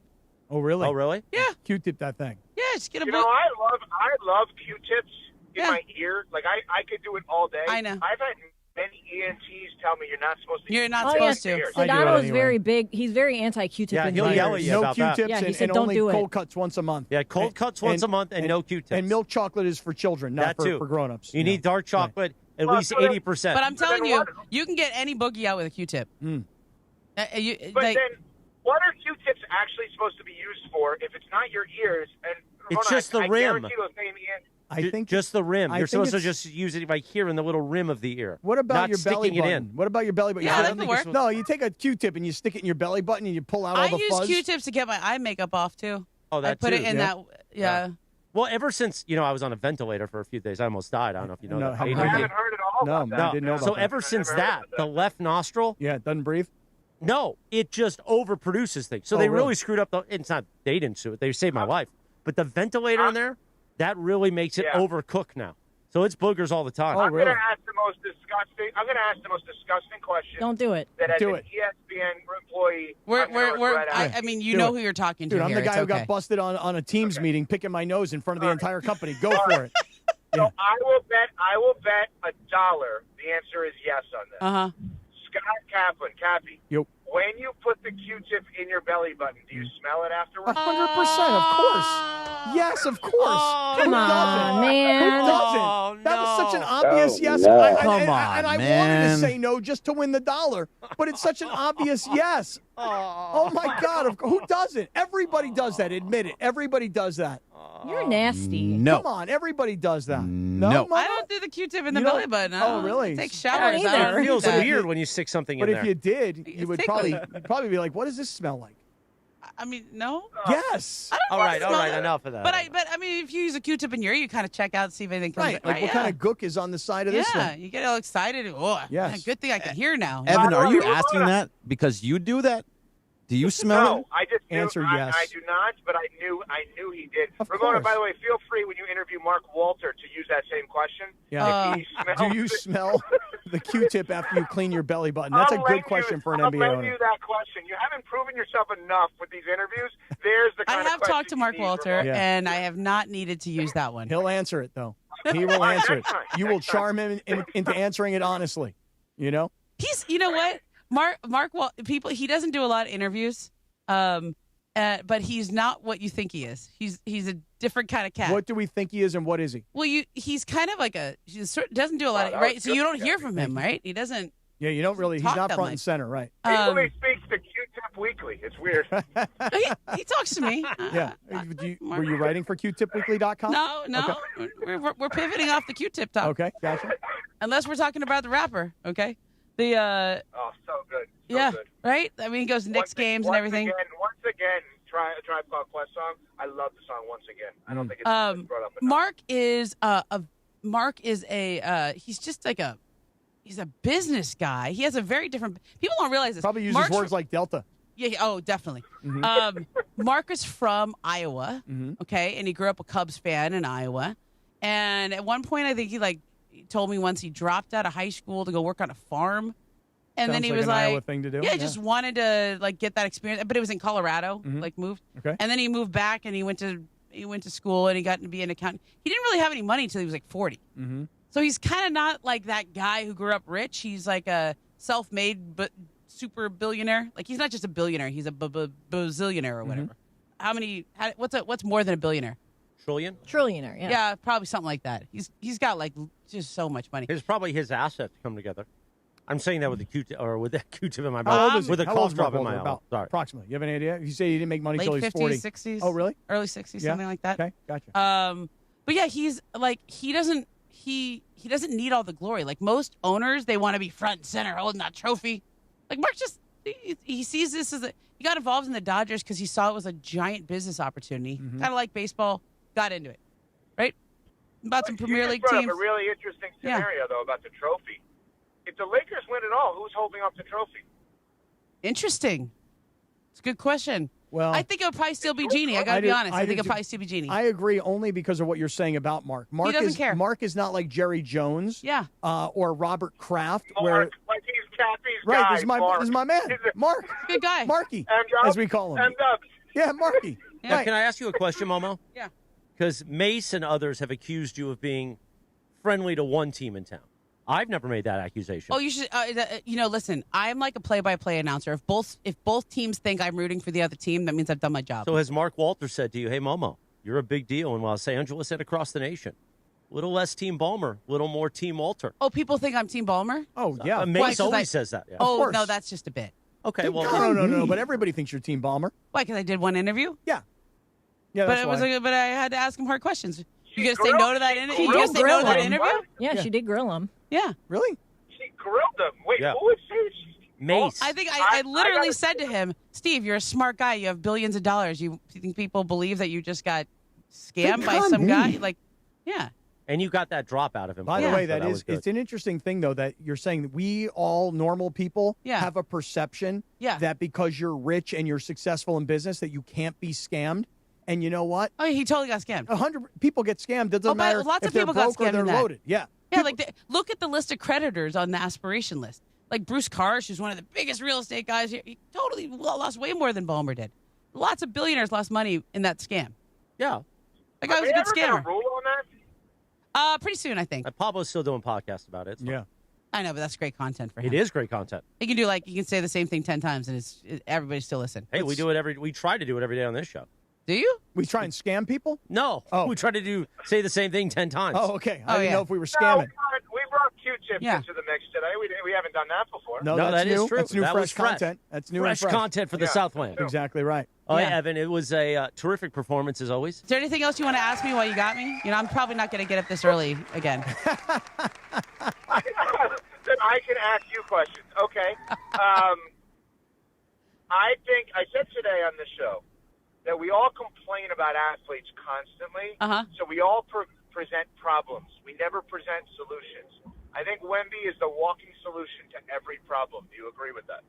Speaker 2: Oh, really?
Speaker 10: Oh, really?
Speaker 11: Yeah.
Speaker 2: Q-tip that thing.
Speaker 11: Yeah, just get a boogie.
Speaker 18: You know, I love Q-tips in my ear. Like, I could do it all day.
Speaker 11: I know.
Speaker 18: I've had many ENTs tell me you're not supposed to.
Speaker 11: You're not
Speaker 7: supposed
Speaker 11: to.
Speaker 7: Sedano is very big. He's very anti-Q-tip.
Speaker 10: Yeah,
Speaker 7: in
Speaker 10: he'll
Speaker 7: his
Speaker 10: yell
Speaker 7: ears.
Speaker 10: at you
Speaker 2: No
Speaker 10: about that.
Speaker 2: Q-tips
Speaker 7: Yeah, he
Speaker 2: and
Speaker 7: said, don't
Speaker 2: only
Speaker 7: do it.
Speaker 2: cold cuts once a month.
Speaker 10: Yeah, cold cuts once a month and no Q-tips.
Speaker 2: And milk chocolate is for children, not
Speaker 10: That too.
Speaker 2: for grown-ups.
Speaker 10: You need dark chocolate, at least 80%.
Speaker 11: But I'm telling you, you can get any boogie out with a Q-tip.
Speaker 18: But then, what are Q-tips actually supposed to be used for if it's not your ears? And
Speaker 10: It's
Speaker 18: Ramona,
Speaker 10: just the
Speaker 18: I
Speaker 10: rim.
Speaker 18: guarantee those same ENTs.
Speaker 2: I think
Speaker 10: just the rim.
Speaker 2: I
Speaker 10: You're
Speaker 2: think
Speaker 10: supposed to
Speaker 2: it's-
Speaker 10: just use it right here in the little rim of the ear.
Speaker 2: What about
Speaker 10: not
Speaker 2: your belly
Speaker 10: sticking
Speaker 2: button?
Speaker 10: it in?
Speaker 2: What about your belly button?
Speaker 11: Yeah,
Speaker 2: You
Speaker 11: that
Speaker 2: don't
Speaker 11: could
Speaker 2: think
Speaker 11: work.
Speaker 2: No, you take a Q-tip and you stick it in your belly button and you pull out all
Speaker 11: I
Speaker 2: the
Speaker 11: use
Speaker 2: fuzz.
Speaker 11: Q-tips to get my eye makeup off, too.
Speaker 10: Oh, that
Speaker 11: I put
Speaker 10: too.
Speaker 11: it in that, yeah.
Speaker 10: Well, ever since, I was on a ventilator for a few days, I almost died. I don't know if you know that.
Speaker 2: how
Speaker 18: I
Speaker 2: about
Speaker 18: haven't heard it all
Speaker 2: No, I didn't know about
Speaker 10: So
Speaker 2: that.
Speaker 10: ever since that, the left nostril.
Speaker 2: Yeah, it doesn't breathe?
Speaker 10: No, it just overproduces things. So they really screwed up it's not, they didn't sue it. They saved my life. But the ventilator in there, that really makes it overcook now. So it's boogers all the time.
Speaker 18: I'm going to ask the most disgusting question.
Speaker 7: Don't do it.
Speaker 18: That as an ESPN employee,
Speaker 11: I mean, you know who you're talking to.
Speaker 2: Dude, I'm
Speaker 11: here.
Speaker 2: the guy
Speaker 11: It's
Speaker 2: who got
Speaker 11: okay.
Speaker 2: busted on a Teams meeting picking my nose in front of the entire company. Go for it.
Speaker 18: So I will bet $1. The answer is yes on this.
Speaker 11: Uh-huh.
Speaker 18: Scott Kaplan, Cappy.
Speaker 2: Yep.
Speaker 18: When you put the Q-tip in your belly button, do you smell it afterwards?
Speaker 2: 100%, of course. Yes, of course.
Speaker 7: Come on, man.
Speaker 2: Who doesn't? That was such an obvious yes.
Speaker 12: no.
Speaker 2: And I wanted to say no just to win the $1, but it's such an obvious yes. Oh my God! Who doesn't? Everybody does that. Admit it. Everybody does that.
Speaker 7: You're nasty.
Speaker 12: No.
Speaker 2: Come on, everybody does that.
Speaker 12: No.
Speaker 11: I don't do the Q-tip in the
Speaker 2: You don't-
Speaker 11: belly button. I
Speaker 2: Oh,
Speaker 11: don't
Speaker 2: really?
Speaker 11: Take showers. I don't
Speaker 10: It feels
Speaker 11: do that.
Speaker 10: weird when you stick something
Speaker 2: But
Speaker 10: in
Speaker 2: if
Speaker 10: there.
Speaker 2: you did, you would
Speaker 11: tickly.
Speaker 2: probably be like, "What does this smell like?"
Speaker 11: I mean, no.
Speaker 2: Yes.
Speaker 11: I don't
Speaker 10: all
Speaker 11: want
Speaker 10: right,
Speaker 11: to
Speaker 10: all
Speaker 11: smell
Speaker 10: right,
Speaker 11: it.
Speaker 10: enough of that.
Speaker 11: But I mean, if you use a Q-tip in your ear, you kind of check out, see if anything comes.
Speaker 2: Right. Like what kind of gook is on the side of this
Speaker 11: Yeah,
Speaker 2: thing?
Speaker 11: you get all excited. Oh,
Speaker 2: Yes.
Speaker 11: good thing I can hear now.
Speaker 12: Evan, are you asking that because you do that? Do you smell
Speaker 18: No,
Speaker 12: it?
Speaker 18: I just knew,
Speaker 2: Answer yes.
Speaker 18: I do not, but I knew he did.
Speaker 2: Of
Speaker 18: Ramona,
Speaker 2: course.
Speaker 18: by the way, feel free when you interview Mark Walter to use that same question.
Speaker 2: Yeah.
Speaker 18: If he smells
Speaker 2: Do you
Speaker 18: it-
Speaker 2: smell the Q-tip after you clean your belly button? That's a
Speaker 18: I'll
Speaker 2: good
Speaker 18: lend
Speaker 2: question for an
Speaker 18: I'll
Speaker 2: NBA
Speaker 18: lend
Speaker 2: owner.
Speaker 18: you that question. You haven't proven yourself enough with these interviews. There's the kind
Speaker 11: I
Speaker 18: of
Speaker 11: have
Speaker 18: question
Speaker 11: talked to
Speaker 18: you
Speaker 11: Mark
Speaker 18: need,
Speaker 11: Walter,
Speaker 18: Ramona.
Speaker 2: Yeah.
Speaker 11: and I have not needed to use that one.
Speaker 2: He'll answer it though. He will answer it. You will charm him into answering it honestly. You know.
Speaker 11: He's, you know what, he doesn't do a lot of interviews, but he's not what you think he is. He's a different kind of cat.
Speaker 2: What do we think he is, and what is he?
Speaker 11: Well, he's kind of like doesn't do a lot of, right? So you don't hear from him, right? He doesn't.
Speaker 2: Yeah, you don't really. He's
Speaker 11: Talk
Speaker 2: not
Speaker 11: that
Speaker 2: front and
Speaker 11: much.
Speaker 2: center, right?
Speaker 18: He only speaks to Q-Tip Weekly. It's weird.
Speaker 11: He talks to me.
Speaker 2: Yeah. Were you writing for QTipWeekly.com?
Speaker 11: No.
Speaker 2: Okay.
Speaker 11: We're pivoting off the Q-tip talk.
Speaker 2: Okay, gotcha.
Speaker 11: Unless we're talking about the rapper, okay?
Speaker 18: Oh, so good. So good.
Speaker 11: Right? I mean, he goes to Knicks games and everything.
Speaker 18: Once again, Tribe Called Quest song. I love the song once again. I don't think it's brought up enough.
Speaker 11: Mark is he's just like he's a business guy. He has a very different. People don't realize this.
Speaker 2: Probably uses
Speaker 11: Mark's
Speaker 2: words like Delta.
Speaker 11: Yeah. Oh, definitely.
Speaker 2: Mm-hmm.
Speaker 11: Mark is from Iowa. Okay, and he grew up a Cubs fan in Iowa. And at one point, I think he told me once he dropped out of high school to go work on a farm. And then
Speaker 2: Sounds
Speaker 11: he
Speaker 2: like
Speaker 11: was
Speaker 2: an
Speaker 11: like,
Speaker 2: Iowa thing to do.
Speaker 11: Yeah, just wanted to get that experience. But it was in Colorado. Moved.
Speaker 2: Okay.
Speaker 11: And then he moved back and he went to school and he got to be an accountant. He didn't really have any money until he was like 40.
Speaker 2: Mm-hmm.
Speaker 11: So he's kind of not like that guy who grew up rich. He's like a self-made but super billionaire. Like he's not just a billionaire. He's a bazillionaire or whatever. What's more than a billionaire?
Speaker 7: Trillionaire, yeah.
Speaker 11: Yeah, probably something like that. He's got just so much money.
Speaker 10: It's probably his assets come together. I'm saying that with the Q-tip, or with that Q-tip in my
Speaker 2: How old
Speaker 10: mouth,
Speaker 2: is
Speaker 10: with a
Speaker 2: he? How old
Speaker 10: cough
Speaker 2: is
Speaker 10: drop
Speaker 2: Mark
Speaker 10: in my
Speaker 2: Walter,
Speaker 10: mouth.
Speaker 2: about?
Speaker 10: Sorry.
Speaker 2: Approximately. You have any idea? You say he didn't make money
Speaker 11: Late
Speaker 2: until he's 40.
Speaker 11: 50s, 60s.
Speaker 2: Oh, really?
Speaker 11: Early 60s, something like that.
Speaker 2: Okay, gotcha.
Speaker 11: But yeah, he's like he doesn't need all the glory. Like most owners, they want to be front and center holding that trophy. Like Mark just he sees this as he got involved in the Dodgers because he saw it was a giant business opportunity. Kind of like baseball, got into it, right? About some Premier League
Speaker 18: brought
Speaker 11: teams.
Speaker 18: up a really interesting scenario though about the trophy. If the Lakers win it all, who's holding up the trophy?
Speaker 11: Interesting. It's a good question.
Speaker 2: Well,
Speaker 11: I think it would probably still be Genie. I got to be honest. I think it would probably still be Genie.
Speaker 2: I agree only because of what you're saying about Mark. Mark
Speaker 11: doesn't
Speaker 2: is
Speaker 11: care.
Speaker 2: Mark is not like Jerry Jones.
Speaker 11: Yeah.
Speaker 2: Or Robert Kraft.
Speaker 18: Mark, like he's Cappy's
Speaker 2: right,
Speaker 18: guy.
Speaker 2: this is my man. Mark.
Speaker 11: Good guy.
Speaker 2: Marky,
Speaker 18: M-Dubs.
Speaker 2: as we call him.
Speaker 18: M-Dubs.
Speaker 2: Yeah, Marky.
Speaker 10: Now, can I ask you a question, Momo?
Speaker 11: Yeah.
Speaker 10: Because Mace and others have accused you of being friendly to one team in town. I've never made that accusation.
Speaker 11: Oh, you should. Listen. I'm like a play-by-play announcer. If both teams think I'm rooting for the other team, that means I've done my job.
Speaker 10: So has Mark Walter said to you, "Hey, Momo, you're a big deal in Los Angeles and across the nation. Little less Team Ballmer, little more Team Walter."
Speaker 11: Oh, people think I'm Team Ballmer?
Speaker 2: Oh, yeah.
Speaker 10: Mace always says that. Yeah.
Speaker 11: Oh, no, that's just a bit.
Speaker 10: Okay, well,
Speaker 2: no. But everybody thinks you're Team Ballmer.
Speaker 11: Why? Because I did one interview.
Speaker 2: Yeah. Yeah, that's why.
Speaker 11: But I had to ask him hard questions. You gonna say no to that interview?
Speaker 7: She
Speaker 11: You gonna
Speaker 7: did
Speaker 11: say no
Speaker 7: grill
Speaker 11: to that
Speaker 7: him.
Speaker 11: interview?
Speaker 7: Yeah, she did grill him.
Speaker 11: Yeah.
Speaker 2: Really?
Speaker 18: She grilled him. Wait,
Speaker 10: Yeah.
Speaker 18: who would say
Speaker 10: Mace.
Speaker 11: I think I literally said to him, Steve, you're a smart guy. You have billions of dollars. You think people believe that you just got scammed by some guy? Like, yeah.
Speaker 10: And you got that drop out of him.
Speaker 2: By the way,
Speaker 10: that was good.
Speaker 2: it's an interesting thing, though, that you're saying that we all normal people have a perception that because you're rich and you're successful in business that you can't be scammed. And you know what?
Speaker 11: Oh, he totally got scammed.
Speaker 2: 100 people get scammed. It doesn't matter
Speaker 11: lots
Speaker 2: if
Speaker 11: of
Speaker 2: they're
Speaker 11: people got
Speaker 2: broke or
Speaker 11: scammed
Speaker 2: they're
Speaker 11: in that.
Speaker 2: loaded. Yeah.
Speaker 11: Yeah, look at the list of creditors on the aspiration list. Like Bruce Karsh, who's one of the biggest real estate guys here. He totally lost way more than Ballmer did. Lots of billionaires lost money in that scam.
Speaker 10: Yeah.
Speaker 11: That guy was a good scammer.
Speaker 18: Rule on that?
Speaker 11: Pretty soon, I think.
Speaker 10: Pablo's still doing podcasts about it.
Speaker 2: Yeah.
Speaker 11: I know, but that's great content for him.
Speaker 10: It is great content.
Speaker 11: He can do you can say the same thing 10 times and everybody still listen.
Speaker 10: Hey, we try to do it every day on this show.
Speaker 11: Do you?
Speaker 2: We try and scam people?
Speaker 10: No. Oh. We try to say the same thing 10 times.
Speaker 2: Oh, okay. I didn't know if we were scamming.
Speaker 18: No, we brought Q-tips into the mix today. We haven't done that before.
Speaker 2: No,
Speaker 10: that
Speaker 2: new.
Speaker 10: is true.
Speaker 2: That's new,
Speaker 10: that
Speaker 2: fresh
Speaker 10: was fresh
Speaker 2: content. That's new
Speaker 10: fresh
Speaker 2: and fresh.
Speaker 10: content for the Southland.
Speaker 2: Exactly right.
Speaker 10: Oh, yeah, Evan, it was a terrific performance as always.
Speaker 11: Is there anything else you want to ask me while you got me? I'm probably not going to get up this early again.
Speaker 18: Then I can ask you questions. Okay. I think I said today on the show that we all complain about athletes constantly. So we all present problems. We never present solutions. I think Wemby is the walking solution to every problem. Do you agree with that?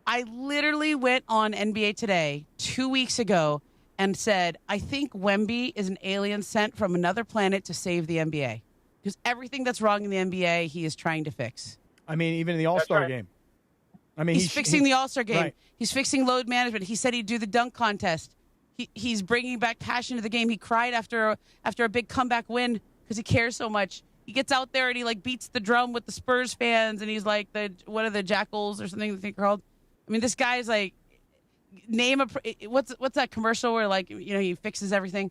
Speaker 11: I literally went on NBA Today 2 weeks ago and said, I think Wemby is an alien sent from another planet to save the NBA. Because everything that's wrong in the NBA, he is trying to fix.
Speaker 2: I mean, even in the All-Star game. I mean,
Speaker 11: he's fixing the All-Star game.
Speaker 2: Right.
Speaker 11: He's fixing load management. He said he'd do the dunk contest. He's bringing back passion to the game. He cried after a big comeback win because he cares so much. He gets out there and he beats the drum with the Spurs fans, and he's like one of the jackals or something I think they're called. I mean, this guy's what's that commercial where he fixes everything?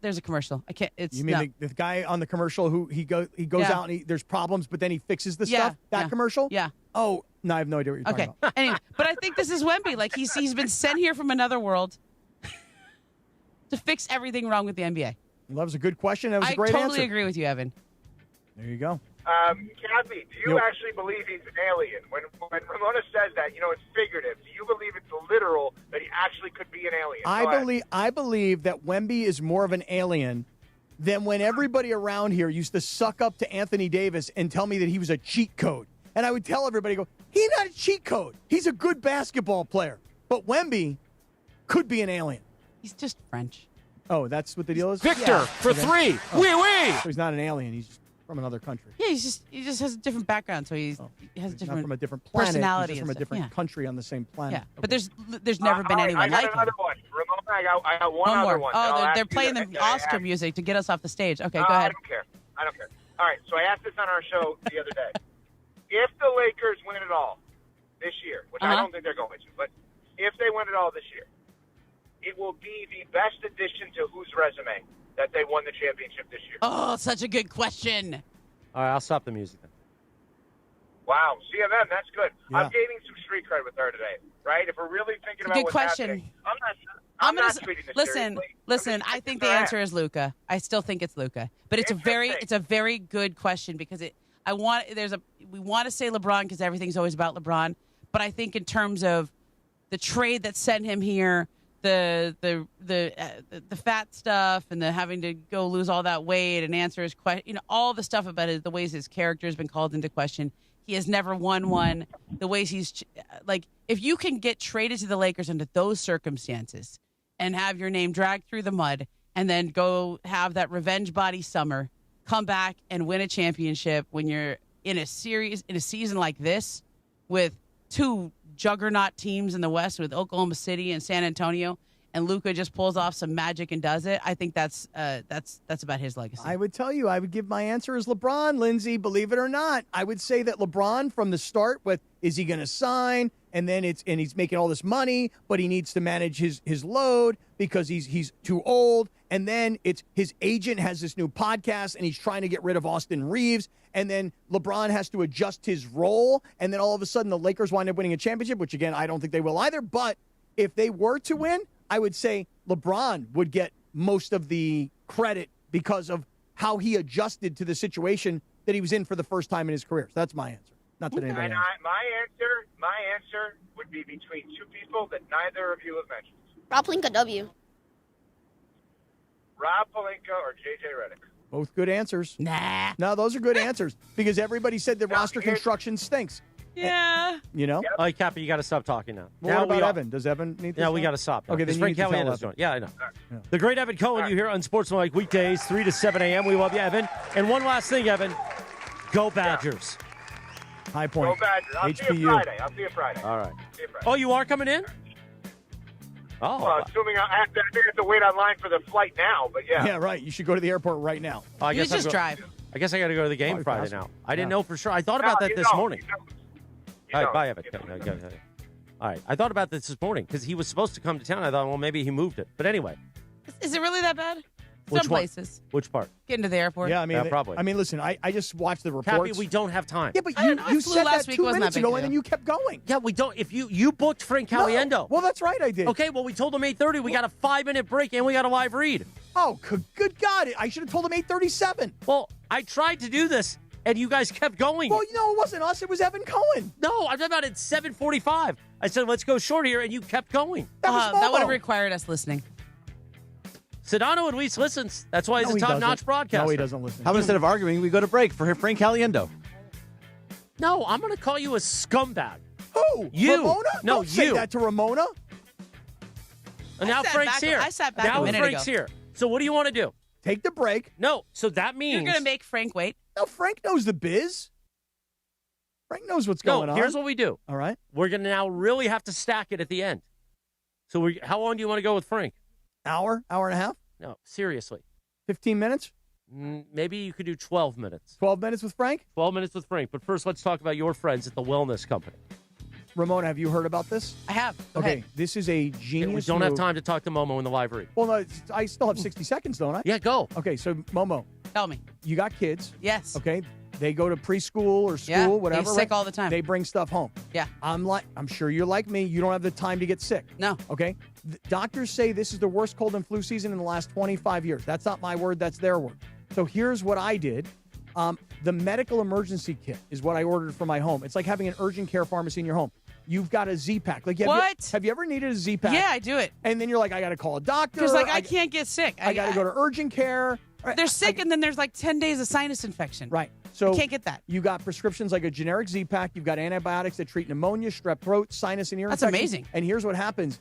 Speaker 11: There's a commercial. I can't. It's
Speaker 2: you mean the guy on the commercial who he goes out and there's problems, but then he fixes the stuff. That commercial.
Speaker 11: Yeah.
Speaker 2: Oh no, I have no idea what you're talking about.
Speaker 11: Anyway, but I think this is Wemby. He's been sent here from another world to fix everything wrong with the NBA.
Speaker 2: Well, that was a good question. That was a great answer.
Speaker 11: I totally agree with you, Evan.
Speaker 2: There you go.
Speaker 18: Kathy, do you actually believe he's an alien? When Ramona says that, it's figurative. Do you believe it's literal that he actually could be an alien?
Speaker 2: I believe that Wemby is more of an alien than when everybody around here used to suck up to Anthony Davis and tell me that he was a cheat code. And I would tell everybody, he's not a cheat code. He's a good basketball player. But Wemby could be an alien.
Speaker 11: He's just French.
Speaker 2: Oh, that's what the deal is?
Speaker 10: Victor for three.
Speaker 2: Oh.
Speaker 10: Oui, oui.
Speaker 2: So he's not an alien. He's from another country.
Speaker 11: Yeah, he just has a different background, so he has
Speaker 2: not from a different planet.
Speaker 11: personality.
Speaker 2: He's just from a different country on the same planet.
Speaker 11: Yeah, but there's never been anyone like him.
Speaker 18: I got another one. Ramona, I got one other one.
Speaker 11: Oh, they're playing the Oscar music to get us off the stage. Okay, go ahead.
Speaker 18: I don't care. All right, so I asked this on our show the other day. If the Lakers win it all this year, which I don't think they're going to, but if they win it all this year, it will be the best addition to whose resume that they won the championship this year?
Speaker 11: Oh, such a good question.
Speaker 10: All right, I'll stop the music then.
Speaker 18: Wow, CMM, that's good.
Speaker 2: Yeah.
Speaker 18: I'm gaining some street cred with her today, right? If we're really thinking about
Speaker 11: Good
Speaker 18: what's
Speaker 11: question.
Speaker 18: happening, I'm not treating this
Speaker 11: listen.
Speaker 18: seriously.
Speaker 11: I think the answer is Luka. I still think it's Luka, but it's a very good question because we want to say LeBron because everything's always about LeBron, but I think in terms of the trade that sent him here, the fat stuff and the having to go lose all that weight and answer his question, all the stuff about the ways his character has been called into question. He has never won one. The ways he's if you can get traded to the Lakers under those circumstances and have your name dragged through the mud and then go have that revenge body summer, come back and win a championship when you're in a season like this with two juggernaut teams in the West with Oklahoma City and San Antonio, and Luka just pulls off some magic and does it, I think that's about his legacy.
Speaker 2: I would tell you, I would give my answer as LeBron, Lindsay, believe it or not. I would say that LeBron from the start with, is he going to sign? And then he's making all this money, but he needs to manage his load because he's too old. And then it's his agent has this new podcast and he's trying to get rid of Austin Reeves. And then LeBron has to adjust his role. And then all of a sudden the Lakers wind up winning a championship, which again, I don't think they will either. But if they were to win, I would say LeBron would get most of the credit because of how he adjusted to the situation that he was in for the first time in his career. So that's my answer. Not that anybody else.
Speaker 18: My answer would be between two people that neither of you have mentioned.
Speaker 4: Rob Pelinka, W.
Speaker 18: Rob Pelinka or JJ Redick.
Speaker 2: Both good answers.
Speaker 11: Nah.
Speaker 2: No, those are good answers because everybody said the roster construction stinks.
Speaker 11: Yeah.
Speaker 2: You know?
Speaker 10: All right, Cappy, you got to stop talking now.
Speaker 2: Well,
Speaker 10: now
Speaker 2: what about Evan? Does Evan need to
Speaker 10: Yeah,
Speaker 2: stop?
Speaker 10: we got to stop.
Speaker 2: Okay, then
Speaker 10: Because
Speaker 2: you
Speaker 10: Frank
Speaker 2: need to tell
Speaker 10: Caliendo's
Speaker 2: Evan.
Speaker 10: doing. Yeah, I know. The great Evan Cohen, you hear on Sportsmanlike weekdays, 3 to 7 a.m. We love you, Evan. And one last thing, Evan. Go Badgers.
Speaker 2: High Point.
Speaker 18: Go Badgers. I'll see you Friday. I'll see you Friday.
Speaker 10: All right.
Speaker 18: See you Friday.
Speaker 10: Oh, you are coming in? Oh.
Speaker 18: Well, assuming I think I have to wait online for the flight now, but yeah.
Speaker 2: Yeah, right. You should go to the airport right now.
Speaker 10: I
Speaker 11: You
Speaker 10: guess
Speaker 11: just drive.
Speaker 10: I guess I got to go to the game
Speaker 2: Probably
Speaker 10: Friday
Speaker 2: faster.
Speaker 10: now. I didn't
Speaker 2: Yeah.
Speaker 10: know for sure. I thought about that
Speaker 18: you
Speaker 10: this
Speaker 18: know,
Speaker 10: morning.
Speaker 18: you know.
Speaker 10: All right,
Speaker 18: know,
Speaker 10: bye, Evan.
Speaker 18: you know.
Speaker 10: Okay. All right. I thought about this morning because he was supposed to come to town. I thought, well, maybe he moved it. But anyway.
Speaker 11: Is it really that bad?
Speaker 10: Which
Speaker 11: Some
Speaker 10: one?
Speaker 11: places.
Speaker 10: Which part?
Speaker 11: Getting to the airport.
Speaker 2: Yeah, I mean,
Speaker 10: Yeah, probably.
Speaker 2: I mean, listen, I just watched the
Speaker 10: Cappy,
Speaker 2: reports.
Speaker 10: we don't have time.
Speaker 2: Yeah, but
Speaker 11: I
Speaker 2: you,
Speaker 11: don't know. I
Speaker 2: you
Speaker 11: flew
Speaker 2: said
Speaker 11: last
Speaker 2: that
Speaker 11: week.
Speaker 2: 2
Speaker 11: Wasn't
Speaker 2: minutes
Speaker 11: that big
Speaker 2: ago,
Speaker 11: a
Speaker 2: and then
Speaker 11: deal.
Speaker 2: you kept going.
Speaker 10: Yeah, we don't. If you booked Frank Caliendo.
Speaker 2: Well, that's right, I did.
Speaker 10: Okay, well, we told him 8:30. We got a 5-minute break, and we got a live read.
Speaker 2: Oh, good God. I should have told him 8:37.
Speaker 10: Well, I tried to do this, and you guys kept going.
Speaker 2: Well, you know, it wasn't us. It was Evan Cohen.
Speaker 10: No, I'm talking about at 7:45. I said, let's go short here, and you kept going.
Speaker 2: That was
Speaker 11: That would have
Speaker 2: Momo.
Speaker 11: required us listening.
Speaker 10: Sedano at least listens. That's why he's
Speaker 2: No,
Speaker 10: a
Speaker 2: he
Speaker 10: top-notch
Speaker 2: doesn't.
Speaker 10: broadcaster.
Speaker 2: No, he doesn't listen.
Speaker 12: How about instead of arguing, we go to break for Frank Caliendo?
Speaker 10: No, I'm going to call you a scumbag.
Speaker 2: Who?
Speaker 10: You.
Speaker 2: Ramona?
Speaker 10: No,
Speaker 2: Don't say
Speaker 10: you.
Speaker 2: that to Ramona.
Speaker 10: And now
Speaker 11: sat
Speaker 10: Frank's
Speaker 11: back-
Speaker 10: here.
Speaker 11: I sat back
Speaker 10: now
Speaker 11: a minute
Speaker 10: Frank's
Speaker 11: ago.
Speaker 10: here. So what do you want to do?
Speaker 2: Take the break.
Speaker 10: No, so that means...
Speaker 11: You're going to make Frank wait.
Speaker 2: No, Frank knows the biz. Frank knows what's going on.
Speaker 10: Here's what we do.
Speaker 2: All right.
Speaker 10: We're going to now really have to stack it at the end. So how long do you want to go with Frank?
Speaker 2: Hour and a half?
Speaker 10: No, seriously.
Speaker 2: 15 minutes?
Speaker 10: Maybe you could do 12 minutes.
Speaker 2: 12 minutes with Frank?
Speaker 10: 12 minutes with Frank. But first, let's talk about your friends at the wellness company.
Speaker 2: Ramona, have you heard about this?
Speaker 11: I have. Go
Speaker 2: Okay,
Speaker 11: ahead.
Speaker 2: this is a genius
Speaker 10: We don't have
Speaker 2: move.
Speaker 10: time to talk to Momo in the live read.
Speaker 2: Well, no, I still have 60 seconds, don't I?
Speaker 10: Yeah, go.
Speaker 2: Okay, so Momo,
Speaker 11: Tell me.
Speaker 2: you got kids.
Speaker 11: Yes.
Speaker 2: Okay, they go to preschool or school,
Speaker 11: Yeah,
Speaker 2: whatever.
Speaker 11: they're sick
Speaker 2: right?
Speaker 11: all the time.
Speaker 2: They bring stuff home.
Speaker 11: Yeah.
Speaker 2: I'm sure you're like me. You don't have the time to get sick.
Speaker 11: No.
Speaker 2: Okay. Doctors say this is the worst cold and flu season in the last 25 years. That's not my word. That's their word. So here's what I did. The medical emergency kit is what I ordered for my home. It's like having an urgent care pharmacy in your home. You've got a Z-Pack. Like, have you ever needed a Z-Pack?
Speaker 11: Yeah, I do it.
Speaker 2: And then you're like, I got to call a doctor.
Speaker 11: Because, I can't get sick.
Speaker 2: I got to go to urgent care.
Speaker 11: They're sick, and then there's 10 days of sinus infection.
Speaker 2: Right. So
Speaker 11: you can't get that.
Speaker 2: You got prescriptions like a generic Z-Pack. You've got antibiotics that treat pneumonia, strep throat, sinus, and ear
Speaker 11: That's
Speaker 2: infections.
Speaker 11: amazing.
Speaker 2: And here's what happens.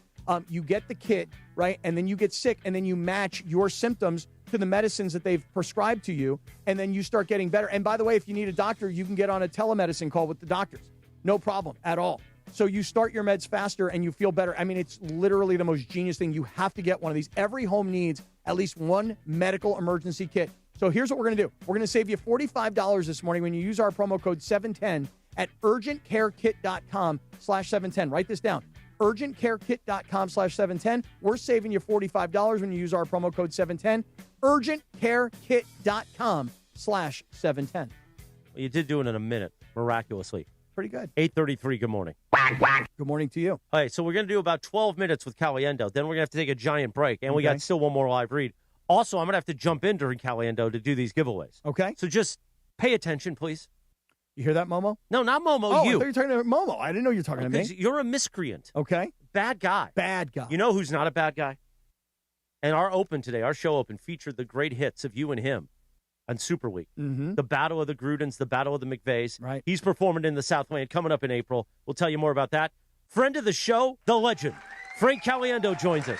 Speaker 2: You get the kit, right? And then you get sick, and then you match your symptoms to the medicines that they've prescribed to you, and then you start getting better. And by the way, if you need a doctor, you can get on a telemedicine call with the doctors. No problem at all. So you start your meds faster and you feel better. I mean, it's literally the most genius thing. You have to get one of these. Every home needs at least one medical emergency kit. So here's what we're going to do. We're going to save you $45 this morning when you use our promo code 710 at urgentcarekit.com/710. Write this down. urgentcarekit.com/710. We're saving you $45 when you use our promo code 710. urgentcarekit.com/710.
Speaker 10: Well, you did do it in a minute, miraculously.
Speaker 2: Pretty good.
Speaker 10: 8:33, good morning.
Speaker 2: Good morning to you.
Speaker 10: All right, so we're going to do about 12 minutes with Caliendo. Then we're going to have to take a giant break, and we got still one more live read. Also, I'm going to have to jump in during Caliendo to do these giveaways.
Speaker 2: Okay.
Speaker 10: So just pay attention, please.
Speaker 2: You hear that, Momo?
Speaker 10: No, not Momo,
Speaker 2: Oh,
Speaker 10: you.
Speaker 2: I thought you were talking to Momo. I didn't know you were talking to me.
Speaker 10: You're a miscreant.
Speaker 2: Okay.
Speaker 10: Bad guy.
Speaker 2: Bad guy.
Speaker 10: You know who's not a bad guy? And our open today, our show open, featured the great hits of you and him on Super Week.
Speaker 2: Mm-hmm.
Speaker 10: The Battle of the Grudens, the Battle of the McVeys.
Speaker 2: Right.
Speaker 10: He's performing in the Southland coming up in April. We'll tell you more about that. Friend of the show, the legend, Frank Caliendo joins us.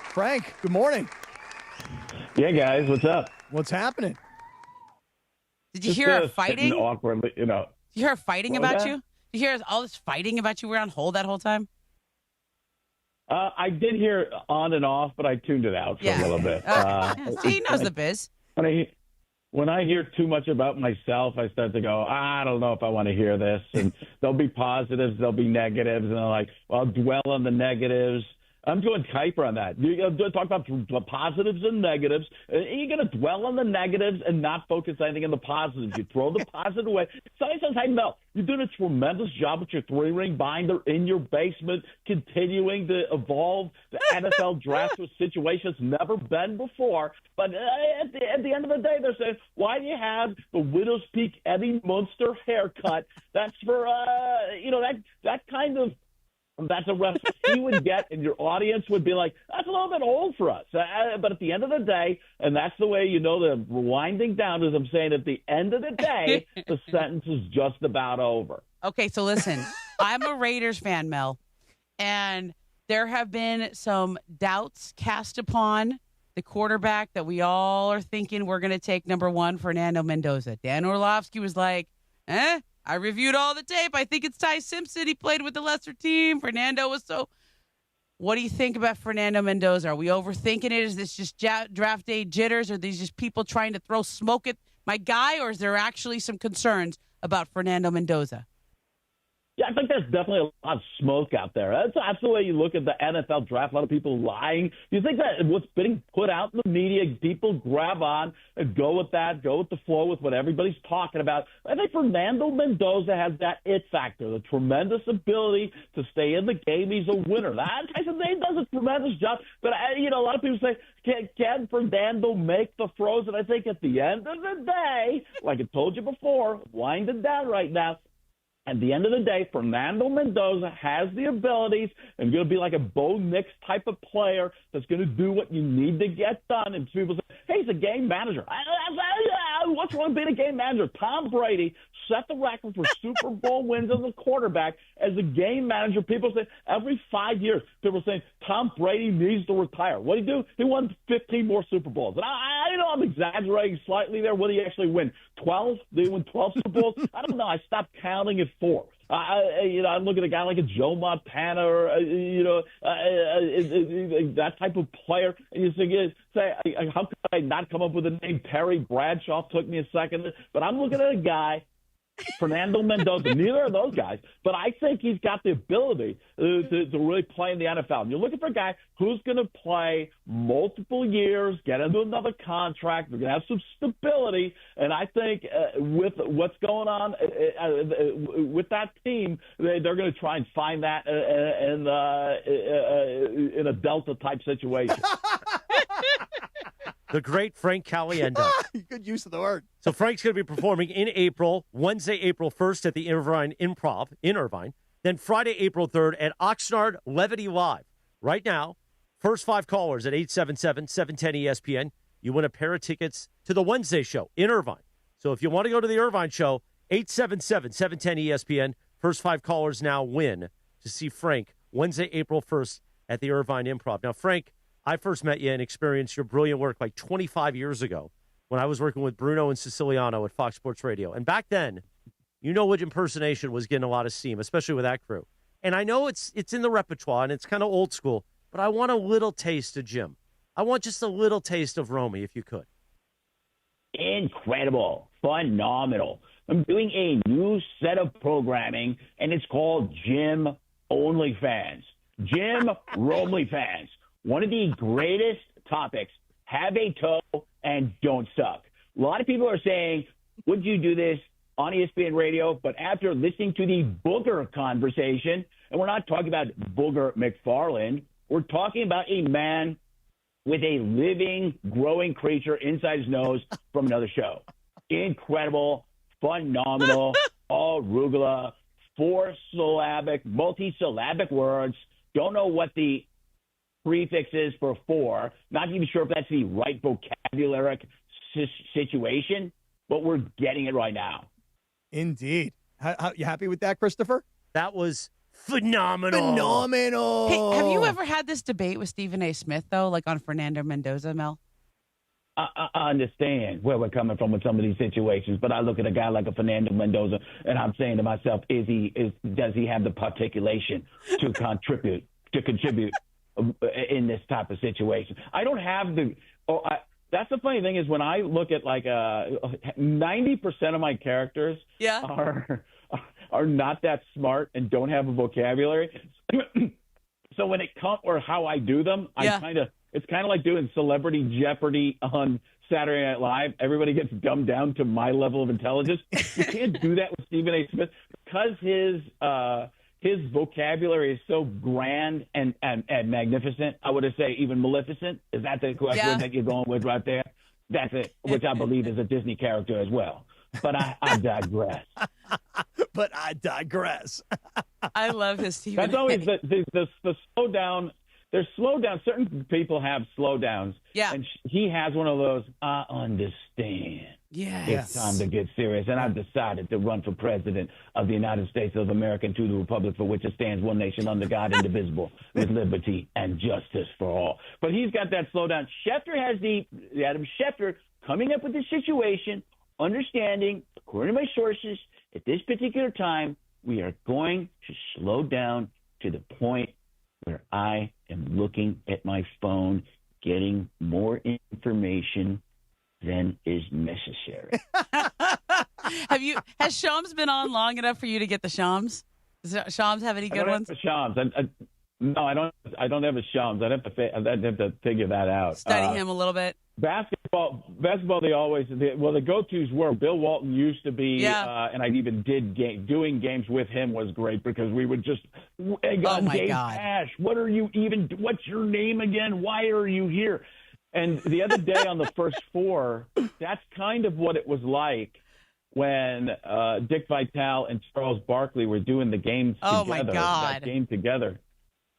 Speaker 2: Frank, good morning.
Speaker 4: Yeah, guys, what's up?
Speaker 2: What's happening?
Speaker 11: Did you hear her
Speaker 4: sitting
Speaker 11: fighting?
Speaker 4: awkwardly,
Speaker 11: Did you hear her fighting
Speaker 4: What was
Speaker 11: about
Speaker 4: that?
Speaker 11: you? Did you hear all this fighting about you? We were on hold that whole time?
Speaker 4: I did hear on and off, but I tuned it out for a little bit.
Speaker 11: See, he knows the biz.
Speaker 4: When I hear too much about myself, I start to go, I don't know if I want to hear this. And there'll be positives, there'll be negatives, and I'm like, well, I'll dwell on the negatives. I'm doing Kuiper on that. You're going to talk about the positives and negatives. You're going to dwell on the negatives and not focus anything on the positives. You throw the positive away. Somebody says, hey, Mel, you're doing a tremendous job with your 3-ring binder in your basement, continuing to evolve the NFL draft to a situation that's never been before. But at the end of the day, they're saying, why do you have the Widow's Peak Eddie Munster haircut? That's for, that kind of That's a rest he would get, and your audience would be like, that's a little bit old for us. But at the end of the day, and that's the way you know the winding down is I'm saying at the end of the day, the sentence is just about over.
Speaker 11: Okay, so listen, I'm a Raiders fan, Mel, and there have been some doubts cast upon the quarterback that we all are thinking we're going to take number one, Fernando Mendoza. Dan Orlovsky was like, I reviewed all the tape. I think it's Ty Simpson. He played with the lesser team. Fernando was so. What do you think about Fernando Mendoza? Are we overthinking it? Is this just draft day jitters? Are these just people trying to throw smoke at my guy? Or is there actually some concerns about Fernando Mendoza?
Speaker 4: Yeah, I think there's definitely a lot of smoke out there. That's the way you look at the NFL draft. A lot of people lying. You think that what's being put out in the media, people grab on and go with that, go with the flow with what everybody's talking about. I think Fernando Mendoza has that it factor, the tremendous ability to stay in the game. He's a winner. Tyson Day does a tremendous job. But, a lot of people say, can Fernando make the throws? And I think at the end of the day, like I told you before, winding down right now, at the end of the day, Fernando Mendoza has the abilities and going to be like a Bo Nix type of player that's going to do what you need to get done. And people say, hey, he's a game manager. What's wrong with being a game manager? Tom Brady set the record for Super Bowl wins as a quarterback. As a game manager, people say every 5 years, people are saying Tom Brady needs to retire. What did he do? He won 15 more Super Bowls. And I know I'm exaggerating slightly there. What did he actually win? 12? Did he win 12 Super Bowls? I don't know. I stopped counting at 4. I look at a guy like a Joe Montana or, that type of player, and you say, how could I not come up with the name Terry Bradshaw? Took me a second. But I'm looking at a guy, Fernando Mendoza, neither of those guys, but I think he's got the ability to really play in the NFL. And you're looking for a guy who's going to play multiple years, get into another contract, they're going to have some stability, and I think with what's going on with that team, they're going to try and find that in a Delta-type situation.
Speaker 10: The great Frank Caliendo.
Speaker 2: Good use of the word.
Speaker 10: So Frank's going to be performing in April, Wednesday, April 1st at the Irvine Improv in Irvine. Then Friday, April 3rd at Oxnard Levity Live. Right now, first 5 callers at 877-710-ESPN, you win a pair of tickets to the Wednesday show in Irvine. So if you want to go to the Irvine show, 877-710-ESPN, first 5 callers now win to see Frank Wednesday, April 1st at the Irvine Improv. Now, Frank, I first met you and experienced your brilliant work like 25 years ago when I was working with Bruno and Siciliano at Fox Sports Radio. And back then, which impersonation was getting a lot of steam, especially with that crew. And I know it's in the repertoire and it's kind of old school, but I want a little taste of Jim. I want just a little taste of Romy, if you could.
Speaker 6: Incredible. Phenomenal. I'm doing a new set of programming, and it's called Jim OnlyFans. Jim OnlyFans. One of the greatest topics, have a toe and don't suck. A lot of people are saying, would you do this on ESPN Radio? But after listening to the booger conversation, and we're not talking about Booger McFarland, we're talking about a man with a living, growing creature inside his nose from another show. Incredible, phenomenal, all arugula, 4-syllabic, multi-syllabic words. Don't know what the prefixes for 4. Not even sure if that's the right vocabulary situation, but we're getting it right now.
Speaker 2: Indeed. How you happy with that, Christopher?
Speaker 10: That was phenomenal.
Speaker 2: Phenomenal.
Speaker 11: Hey, have you ever had this debate with Stephen A. Smith, though, like on Fernando Mendoza, Mel?
Speaker 6: I understand where we're coming from with some of these situations, but I look at a guy like a Fernando Mendoza, and I'm saying to myself, does he have the particulation to contribute in this type of situation? I don't have that's the funny thing is when I look at 90% of my characters are not that smart and don't have a vocabulary. So when it comes or how I do them, it's kind of like doing Celebrity Jeopardy on Saturday Night Live. Everybody gets dumbed down to my level of intelligence. You can't do that with Stephen A. Smith because his vocabulary is so grand and magnificent. I would say even maleficent. Is that the correct word that you're going with right there? That's it, which I believe is a Disney character as well. But I digress.
Speaker 2: but I digress.
Speaker 11: I love his team.
Speaker 4: That's always the slowdown. There's slowdown. Certain people have slowdowns.
Speaker 11: Yeah.
Speaker 4: And he has one of those, I understand.
Speaker 11: Yes.
Speaker 4: It's time to get serious. And I've decided to run for president of the United States of America and to the republic for which it stands, one nation under God, indivisible, with liberty and justice for all. But he's got that slowdown. Schefter has Adam Schefter coming up with the situation, understanding, according to my sources, at this particular time, we are going to slow down to the point where I am looking at my phone, getting more information than is necessary.
Speaker 11: Has Shams been on long enough for you to get the Shams? Does Shams have any good ones?
Speaker 4: Shams. No, I don't have a Shams. I'd have to figure that out.
Speaker 11: Study him a little bit.
Speaker 4: Basketball. The go-tos were Bill Walton used to be, and I even did doing games with him was great because we would just egg on Dave Ash. What's your name again? Why are you here? And the other day on the first four, that's kind of what it was like when Dick Vitale and Charles Barkley were doing the games together.
Speaker 11: Oh my God!
Speaker 4: That game together,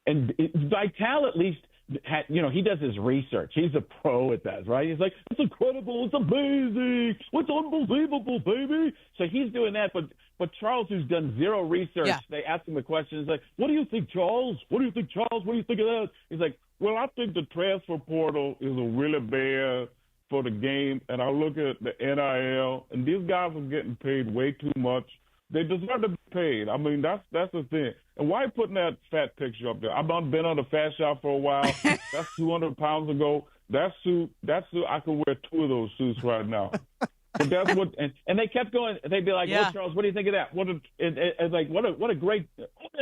Speaker 4: and Vitale at least. He does his research. He's a pro at that, right? He's like, it's incredible. It's amazing. It's unbelievable, baby. So he's doing that. But Charles, who's done zero research, they ask him a question. He's like, what do you think, Charles? What do you think, Charles? What do you think of that? He's like, well, I think the transfer portal is a really bad for the game. And I look at the NIL, and these guys are getting paid way too much. They deserve to be paid. I mean, that's the thing. And why are you putting that fat picture up there? I've been on the fat shop for a while. That's 200 pounds ago. That suit, I could wear 2 of those suits right now. But that's what, and they kept going. They'd be like, "Well, Charles, what do you think of that? What an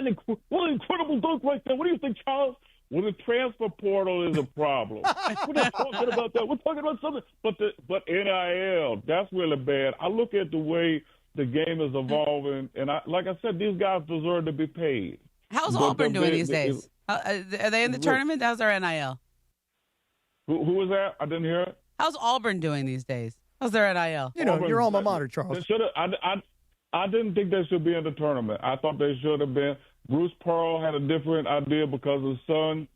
Speaker 4: incredible dunk right there. What do you think, Charles?" Well, the transfer portal is a problem. We're not talking about that. We're talking about something. But NIL, that's really bad. I look at the way the game is evolving, and like I said, these guys deserve to be paid.
Speaker 11: How's Auburn doing these days? Are they in the tournament? How's their NIL?
Speaker 4: Who was that? I didn't hear it.
Speaker 11: How's Auburn doing these days? How's their NIL?
Speaker 2: Your alma mater, Charles.
Speaker 4: I didn't think they should be in the tournament. I thought they should have been. Bruce Pearl had a different idea because his son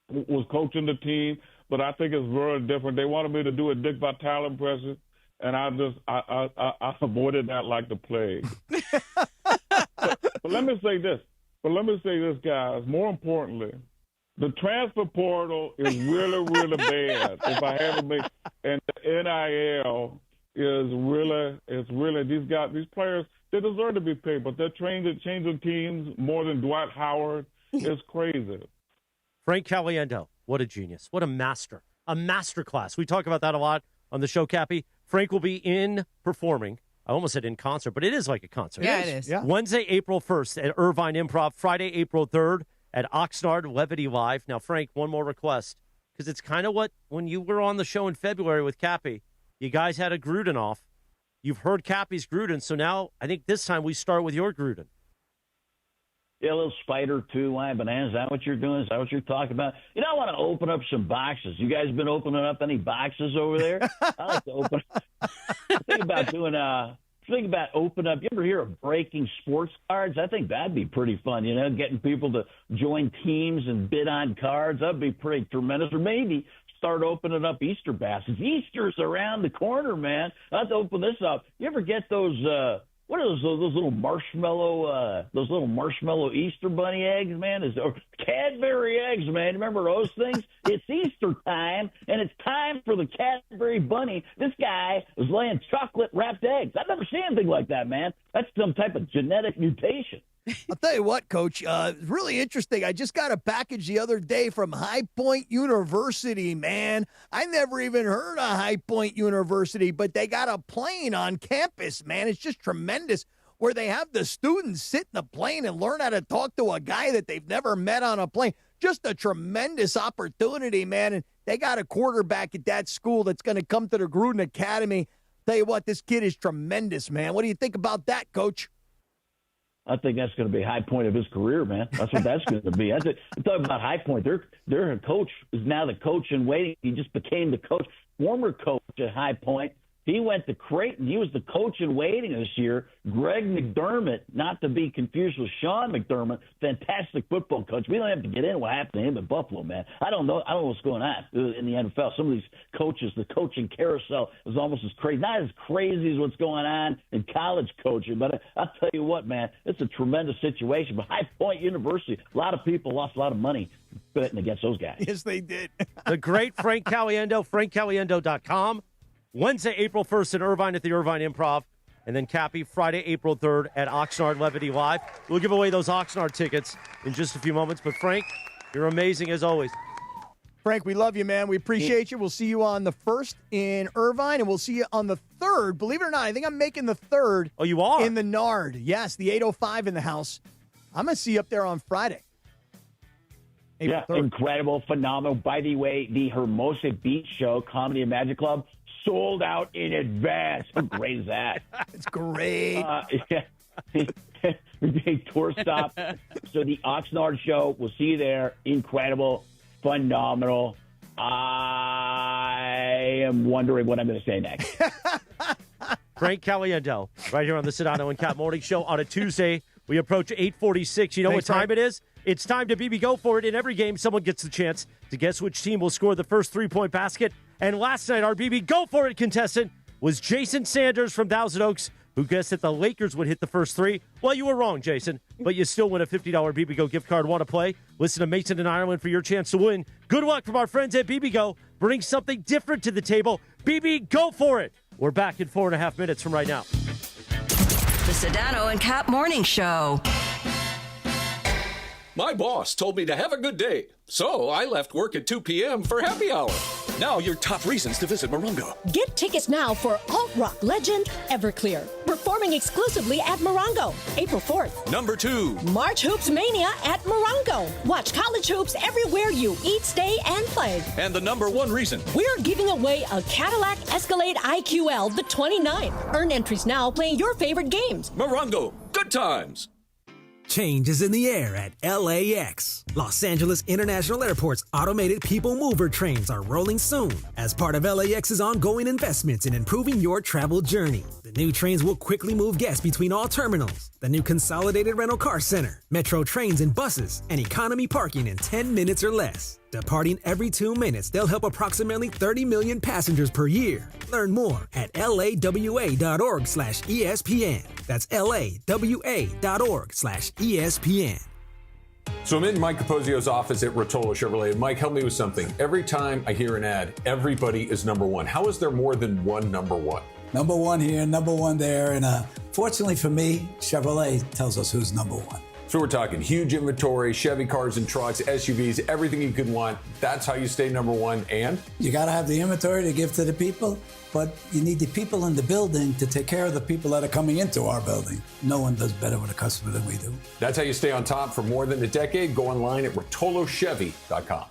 Speaker 4: was coaching the team, but I think it's very different. They wanted me to do a Dick Vitale impression. And I avoided that like the plague. but let me say this, guys. More importantly, the transfer portal is really, really bad. If I haven't been, and the NIL is really these players, they deserve to be paid, but they're changing teams more than Dwight Howard. It's crazy.
Speaker 10: Frank Caliendo, what a genius! What a master class. We talk about that a lot on the show, Cappy. Frank will be performing. I almost said in concert, but it is like a concert.
Speaker 11: Yeah, it is. Yeah.
Speaker 10: Wednesday, April 1st at Irvine Improv. Friday, April 3rd at Oxnard Levity Live. Now, Frank, one more request, because it's kind of when you were on the show in February with Cappy, you guys had a Gruden off. You've heard Cappy's Gruden, so now I think this time we start with your Gruden.
Speaker 6: Yeah, a little spider too. Why, bananas? Is that what you're doing? Is that what you're talking about? I want to open up some boxes. You guys been opening up any boxes over there? I like to open. Think about open up. You ever hear of breaking sports cards? I think that'd be pretty fun. Getting people to join teams and bid on cards. That'd be pretty tremendous. Or maybe start opening up Easter baskets. Easter's around the corner, man. I'll have to open this up. You ever get those? What are those little marshmallow Easter bunny eggs, man? Or Cadbury eggs, man. Remember those things? It's Easter time, and it's time for the Cadbury bunny. This guy is laying chocolate-wrapped eggs. I've never seen anything like that, man. That's some type of genetic mutation.
Speaker 2: I'll tell you what, Coach, really interesting. I just got a package the other day from High Point University, man. I never even heard of High Point University, but they got a plane on campus, man. It's just tremendous where they have the students sit in the plane and learn how to talk to a guy that they've never met on a plane. Just a tremendous opportunity, man. And they got a quarterback at that school that's going to come to the Gruden Academy. Tell you what, this kid is tremendous, man. What do you think about that, Coach?
Speaker 6: I think that's going to be a high point of his career, man. That's what that's going to be. That's it. I'm talking about High Point. Their coach is now the coach in waiting. He just became the coach, former coach at High Point. He went to Creighton. He was the coach in waiting this year. Greg McDermott, not to be confused with Sean McDermott, fantastic football coach. We don't have to get into what happened to him in Buffalo, man. I don't know what's going on in the NFL. Some of these coaches, the coaching carousel is almost as crazy. Not as crazy as what's going on in college coaching, but I'll tell you what, man, it's a tremendous situation. But High Point University, a lot of people lost a lot of money betting against those guys.
Speaker 2: Yes, they did.
Speaker 10: The great Frank Caliendo, frankcaliendo.com. Wednesday, April 1st in Irvine at the Irvine Improv. And then Cappy, Friday, April 3rd at Oxnard Levity Live. We'll give away those Oxnard tickets in just a few moments. But, Frank, you're amazing as always.
Speaker 2: Frank, we love you, man. We appreciate you. We'll see you on the 1st in Irvine, and we'll see you on the 3rd. Believe it or not, I think I'm making the 3rd.
Speaker 10: Oh, you are?
Speaker 2: In the Nard. Yes, the 805 in the house. I'm going to see you up there on Friday.
Speaker 6: April 3rd. Incredible, phenomenal. By the way, the Hermosa Beach Show, Comedy and Magic Club, sold out in advance. How great is that?
Speaker 2: It's great.
Speaker 6: Big tour stop. So the Oxnard show, we'll see you there. Incredible, phenomenal. I am wondering what I'm going to say next.
Speaker 10: Frank Caliendo, right here on the Sedano and Kap Morning Show on a Tuesday. We approach 8:46. You know what time it is? It's time to BB Go For It. In every game, someone gets the chance to guess which team will score the first three-point basket. And last night, our BB Go For It contestant was Jason Sanders from Thousand Oaks, who guessed that the Lakers would hit the first three. Well, you were wrong, Jason, but you still win a $50 BB Go gift card. Want to play? Listen to Mason in Ireland for your chance to win. Good luck from our friends at BB Go. Bring something different to the table. BB Go For It. We're back in 4.5 minutes from right now.
Speaker 14: The Sedano and Kap Morning Show.
Speaker 5: My boss told me to have a good day, so I left work at 2 p.m. for happy hour. Now your top reasons to visit Morongo.
Speaker 9: Get tickets now for alt-rock legend Everclear, performing exclusively at Morongo, April 4th.
Speaker 5: Number 2.
Speaker 9: March Hoops Mania at Morongo. Watch college hoops everywhere you eat, stay, and play.
Speaker 5: And the number 1 reason.
Speaker 9: We're giving away a Cadillac Escalade IQL the 29. Earn entries now playing your favorite games.
Speaker 5: Morongo, good times.
Speaker 15: Change is in the air at LAX. Los Angeles International Airport's automated people mover trains are rolling soon as part of LAX's ongoing investments in improving your travel journey. The new trains will quickly move guests between all terminals, the new consolidated rental car center, metro trains and buses, and economy parking in 10 minutes or less. Departing every 2 minutes, they'll help approximately 30 million passengers per year. Learn more at lawa.org/ESPN. That's lawa.org/ESPN.
Speaker 13: So I'm in Mike Capozio's office at Rotolo Chevrolet. Mike, help me with something. Every time I hear an ad, everybody is number one. How is there more than one number one?
Speaker 22: Number one here, number one there. And fortunately for me, Chevrolet tells us who's number one.
Speaker 13: So we're talking huge inventory, Chevy cars and trucks, SUVs, everything you could want. That's how you stay number one. And
Speaker 22: you got to have the inventory to give to the people, but you need the people in the building to take care of the people that are coming into our building. No one does better with a customer than we do.
Speaker 13: That's how you stay on top for more than a decade. Go online at rotolochevy.com.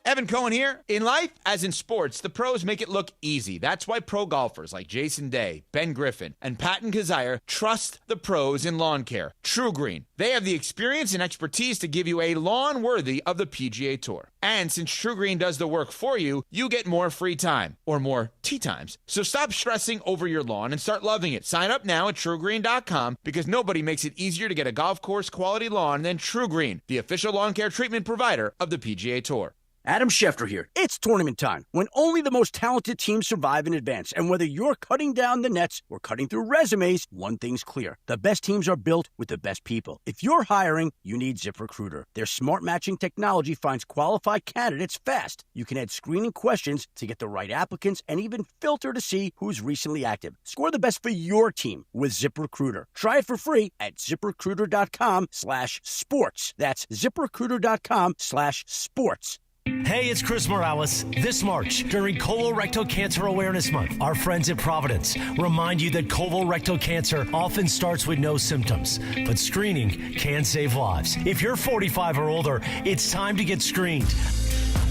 Speaker 23: Evan Cohen here. In life, as in sports, the pros make it look easy. That's why pro golfers like Jason Day, Ben Griffin, and Patton Kazire trust the pros in lawn care. True Green. They have the experience and expertise to give you a lawn worthy of the PGA Tour. And since True Green does the work for you, you get more free time, or more tee times. So stop stressing over your lawn and start loving it. Sign up now at TrueGreen.com because nobody makes it easier to get a golf course quality lawn than True Green, the official lawn care treatment provider of the PGA Tour.
Speaker 24: Adam Schefter here. It's tournament time, when only the most talented teams survive and advance. And whether you're cutting down the nets or cutting through resumes, one thing's clear. The best teams are built with the best people. If you're hiring, you need ZipRecruiter. Their smart matching technology finds qualified candidates fast. You can add screening questions to get the right applicants and even filter to see who's recently active. Score the best for your team with ZipRecruiter. Try it for free at ZipRecruiter.com/sports. That's ZipRecruiter.com/sports.
Speaker 26: Hey, it's Chris Morales. This March, during Colorectal Cancer Awareness Month, our friends at Providence remind you that colorectal cancer often starts with no symptoms, but screening can save lives. If you're 45 or older, it's time to get screened.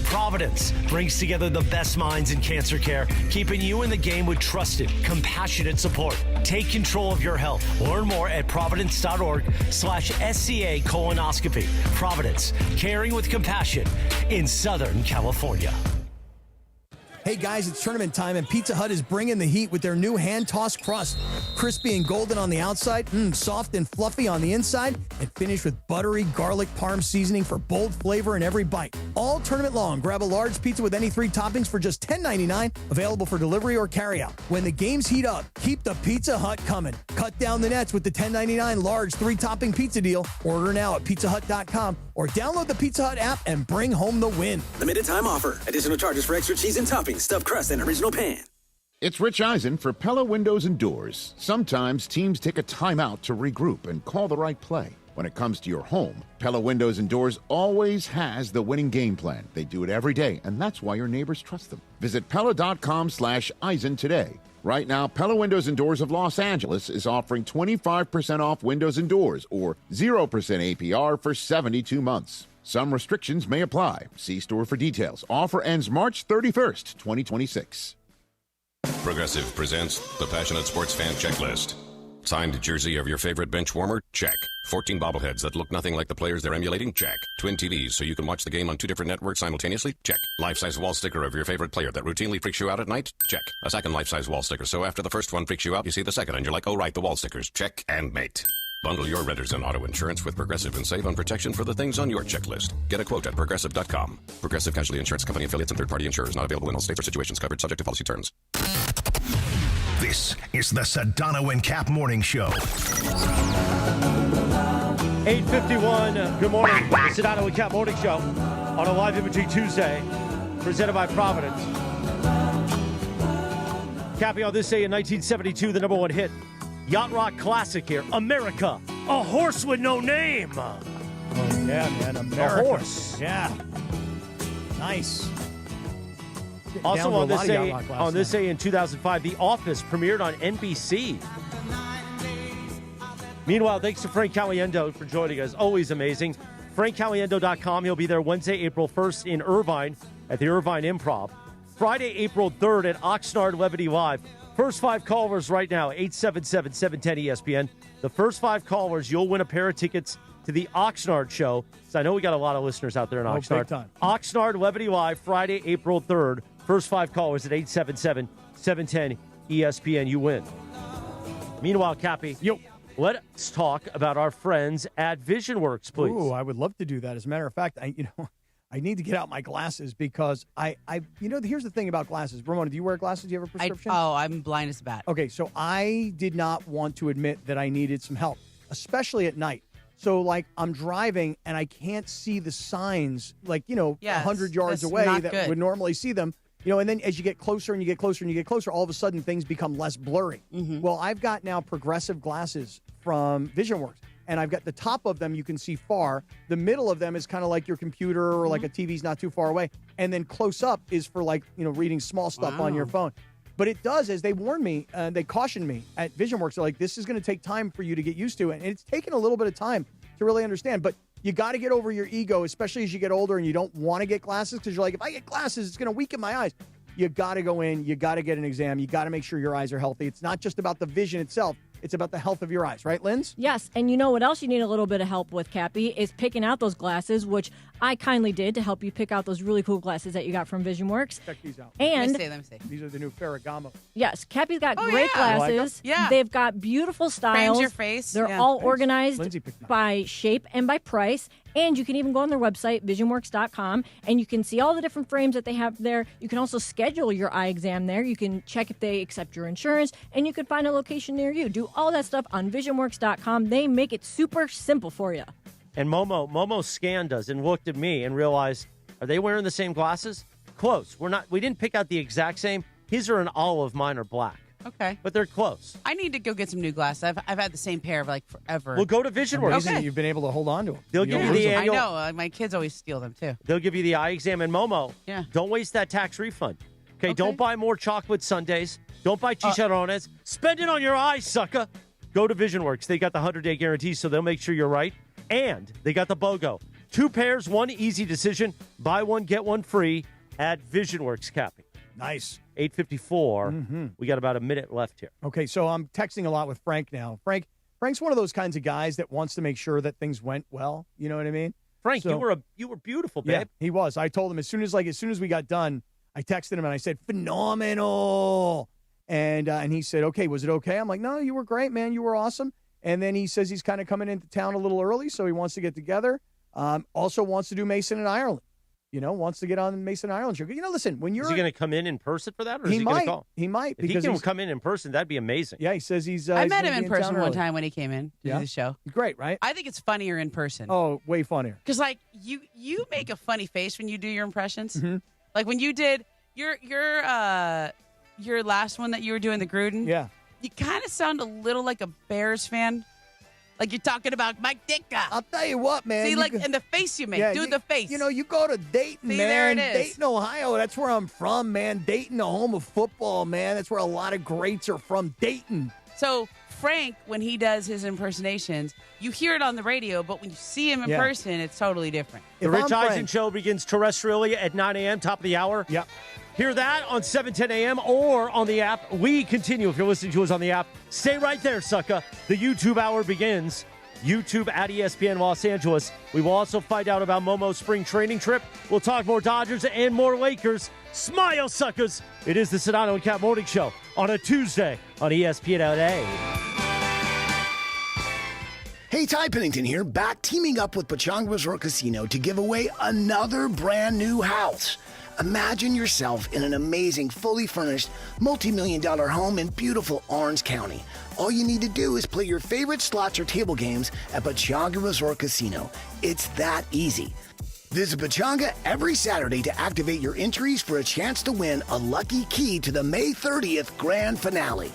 Speaker 26: Providence brings together the best minds in cancer care, keeping you in the game with trusted, compassionate support. Take control of your health. Learn more at providence.org/SCA colonoscopy. Providence, caring with compassion in Southern California.
Speaker 21: Hey guys, it's tournament time, and Pizza Hut is bringing the heat with their new hand-tossed crust. Crispy and golden on the outside, soft and fluffy on the inside, and finished with buttery garlic parm seasoning for bold flavor in every bite. All tournament long, grab a large pizza with any 3 toppings for just $10.99, available for delivery or carryout. When the games heat up, keep the Pizza Hut coming. Cut down the nets with the $10.99 large 3-topping pizza deal. Order now at pizzahut.com or download the Pizza Hut app and bring home the win.
Speaker 1: Limited time offer. Additional charges for extra cheese and toppings, stuffed crust, and original pan.
Speaker 3: It's Rich Eisen for Pella Windows and Doors. Sometimes teams take a timeout to regroup and call the right play. When it comes to your home, Pella Windows and Doors always has the winning game plan. They do it every day, and that's why your neighbors trust them. Visit Pella.com/Eisen today. Right now, Pella Windows and Doors of Los Angeles is offering 25% off windows and doors or 0% APR for 72 months. Some restrictions may apply. See store for details. Offer ends March 31st, 2026.
Speaker 8: Progressive presents the Passionate Sports Fan Checklist. Signed jersey of your favorite bench warmer? Check. 14 bobbleheads that look nothing like the players they're emulating? Check. Twin TVs so you can watch the game on 2 different networks simultaneously? Check. Life-size wall sticker of your favorite player that routinely freaks you out at night? Check. A second life-size wall sticker so after the first one freaks you out, you see the second and you're like, oh right, the wall stickers. Check and mate. Bundle your renters and auto insurance with Progressive and save on protection for the things on your checklist. Get a quote at Progressive.com. Progressive Casualty Insurance Company affiliates and third-party insurers not available in all states or situations covered subject to policy terms.
Speaker 16: This is the Sedano and Kap Morning Show.
Speaker 10: 8:51. Good morning. The Sedano and Kap Morning Show on a live imaging Tuesday, presented by Providence. Cappy on this day in 1972, the #1 hit. Yacht Rock classic here. America, a horse with no name.
Speaker 2: Oh, yeah, man. America.
Speaker 10: A horse.
Speaker 2: Yeah. Nice.
Speaker 10: Also on this day in 2005, The Office premiered on NBC. Meanwhile, thanks to Frank Caliendo for joining us. Always amazing. FrankCaliendo.com. He'll be there Wednesday, April 1st in Irvine at the Irvine Improv. Friday, April 3rd at Oxnard Levity Live. First 5 callers right now, 877-710-ESPN. The first 5 callers, you'll win a pair of tickets to the Oxnard show. So I know we got a lot of listeners out there in Oxnard.
Speaker 2: Big time.
Speaker 10: Oxnard Levity Live, Friday, April 3rd. First 5 callers at 877-710-ESPN. You win. Meanwhile, Cappy, let's talk about our friends at VisionWorks, please.
Speaker 2: Ooh, I would love to do that. As a matter of fact, I need to get out my glasses because here's the thing about glasses. Ramona, do you wear glasses? Do you have a prescription?
Speaker 11: I'm blind as a bat.
Speaker 2: Okay, so I did not want to admit that I needed some help, especially at night. So, I'm driving and I can't see the signs, 100 yards away that would normally see them. And then as you get closer and you get closer and you get closer, all of a sudden things become less blurry. Mm-hmm. Well, I've got now progressive glasses from VisionWorks. And I've got the top of them, you can see far. The middle of them is kind of like your computer or like a TV's not too far away. And then close up is for reading small stuff on your phone. But it does, as they warned me, they cautioned me at VisionWorks, they're like, this is going to take time for you to get used to it. And it's taken a little bit of time to really understand. But you got to get over your ego, especially as you get older and you don't want to get glasses because you're like, if I get glasses, it's going to weaken my eyes. You got to go in. You got to get an exam. You got to make sure your eyes are healthy. It's not just about the vision itself. It's about the health of your eyes, right, Linz?
Speaker 7: Yes, and you know what else you need a little bit of help with, Cappy, is picking out those glasses, which I kindly did to help you pick out those really cool glasses that you got from VisionWorks.
Speaker 2: Check these out.
Speaker 7: And
Speaker 11: let me see.
Speaker 2: These are the new Ferragamo.
Speaker 7: Yes, Cappy's got great glasses.
Speaker 11: Yeah.
Speaker 7: They've got beautiful styles.
Speaker 11: Frames your face.
Speaker 7: They're all organized by shape and by price. And you can even go on their website, visionworks.com, and you can see all the different frames that they have there. You can also schedule your eye exam there. You can check if they accept your insurance, and you can find a location near you. Do all that stuff on visionworks.com. They make it super simple for you.
Speaker 10: And Momo scanned us and looked at me and realized, are they wearing the same glasses? Close. We didn't pick out the exact same. His are an olive, mine are black.
Speaker 11: Okay.
Speaker 10: But they're close.
Speaker 11: I need to go get some new glasses. I've had the same pair of forever.
Speaker 10: Well, go to VisionWorks.
Speaker 2: Amazing that you've been able to hold on to them.
Speaker 10: They'll give you the annual.
Speaker 11: I know. My kids always steal them, too.
Speaker 10: They'll give you the eye exam. And Momo, don't waste that tax refund. Okay, don't buy more chocolate sundaes. Don't buy chicharrones. Spend it on your eyes, sucker. Go to VisionWorks. They got the 100-day guarantee, so they'll make sure you're right. And they got the BOGO. 2 pairs, 1 easy decision. Buy 1, get 1 free at VisionWorks, Cappy.
Speaker 2: Nice.
Speaker 10: 8:54.
Speaker 2: Mm-hmm.
Speaker 10: We got about a minute left here.
Speaker 2: Okay, so I'm texting a lot with Frank now. Frank's one of those kinds of guys that wants to make sure that things went well. You know what I mean?
Speaker 10: Frank, you were beautiful, babe.
Speaker 2: Yeah, he was. I told him as soon as we got done, I texted him and I said, phenomenal. And he said, okay, was it okay? I'm like, no, you were great, man. You were awesome. And then he says he's kind of coming into town a little early, so he wants to get together. Also wants to do Mason and Ireland. Wants to get on the Mason and Ireland show. Listen, when you're...
Speaker 10: Is he going to come in person for that, or is he going to call?
Speaker 2: He might.
Speaker 10: If he can come in person, that'd be amazing.
Speaker 2: Yeah, he says he's...
Speaker 11: I
Speaker 2: he's
Speaker 11: met him
Speaker 2: gonna
Speaker 11: in
Speaker 2: be
Speaker 11: person
Speaker 2: town
Speaker 11: one
Speaker 2: early.
Speaker 11: time when he came in to do the show.
Speaker 2: Great, right?
Speaker 11: I think it's funnier in person.
Speaker 2: Oh, way funnier.
Speaker 11: Because, you make a funny face when you do your impressions.
Speaker 2: Mm-hmm.
Speaker 11: Like, when you did your last one that you were doing, the Gruden.
Speaker 2: Yeah.
Speaker 11: You kind of sound a little like a Bears fan. Like you're talking about Mike Ditka.
Speaker 2: I'll tell you what, man.
Speaker 11: See, and the face you make. The face.
Speaker 2: You go to Dayton,
Speaker 11: See,
Speaker 2: man.
Speaker 11: there it is.
Speaker 2: Dayton, Ohio. That's where I'm from, man. Dayton, the home of football, man. That's where a lot of greats are from. Dayton.
Speaker 11: So Frank, when he does his impersonations, you hear it on the radio, but when you see him in person, it's totally different.
Speaker 10: The Rich Eisen Show begins terrestrially at 9 a.m., top of the hour.
Speaker 2: Yep.
Speaker 10: Hear that on 7:10 a.m. or on the app. We continue. If you're listening to us on the app, stay right there, sucker. The YouTube hour begins. YouTube at ESPN Los Angeles. We will also find out about Momo's spring training trip. We'll talk more Dodgers and more Lakers. Smile, suckers. It is the Sedano and Kap Morning Show on a Tuesday on ESPN LA.
Speaker 12: Hey, Ty Pennington here, back teaming up with Pechanga Resort Casino to give away another brand new house. Imagine yourself in an amazing, fully furnished, multi-million-dollar home in beautiful Orange County. All you need to do is play your favorite slots or table games at Pechanga Resort Casino. It's that easy. Visit Pechanga every Saturday to activate your entries for a chance to win a lucky key to the May 30th grand finale.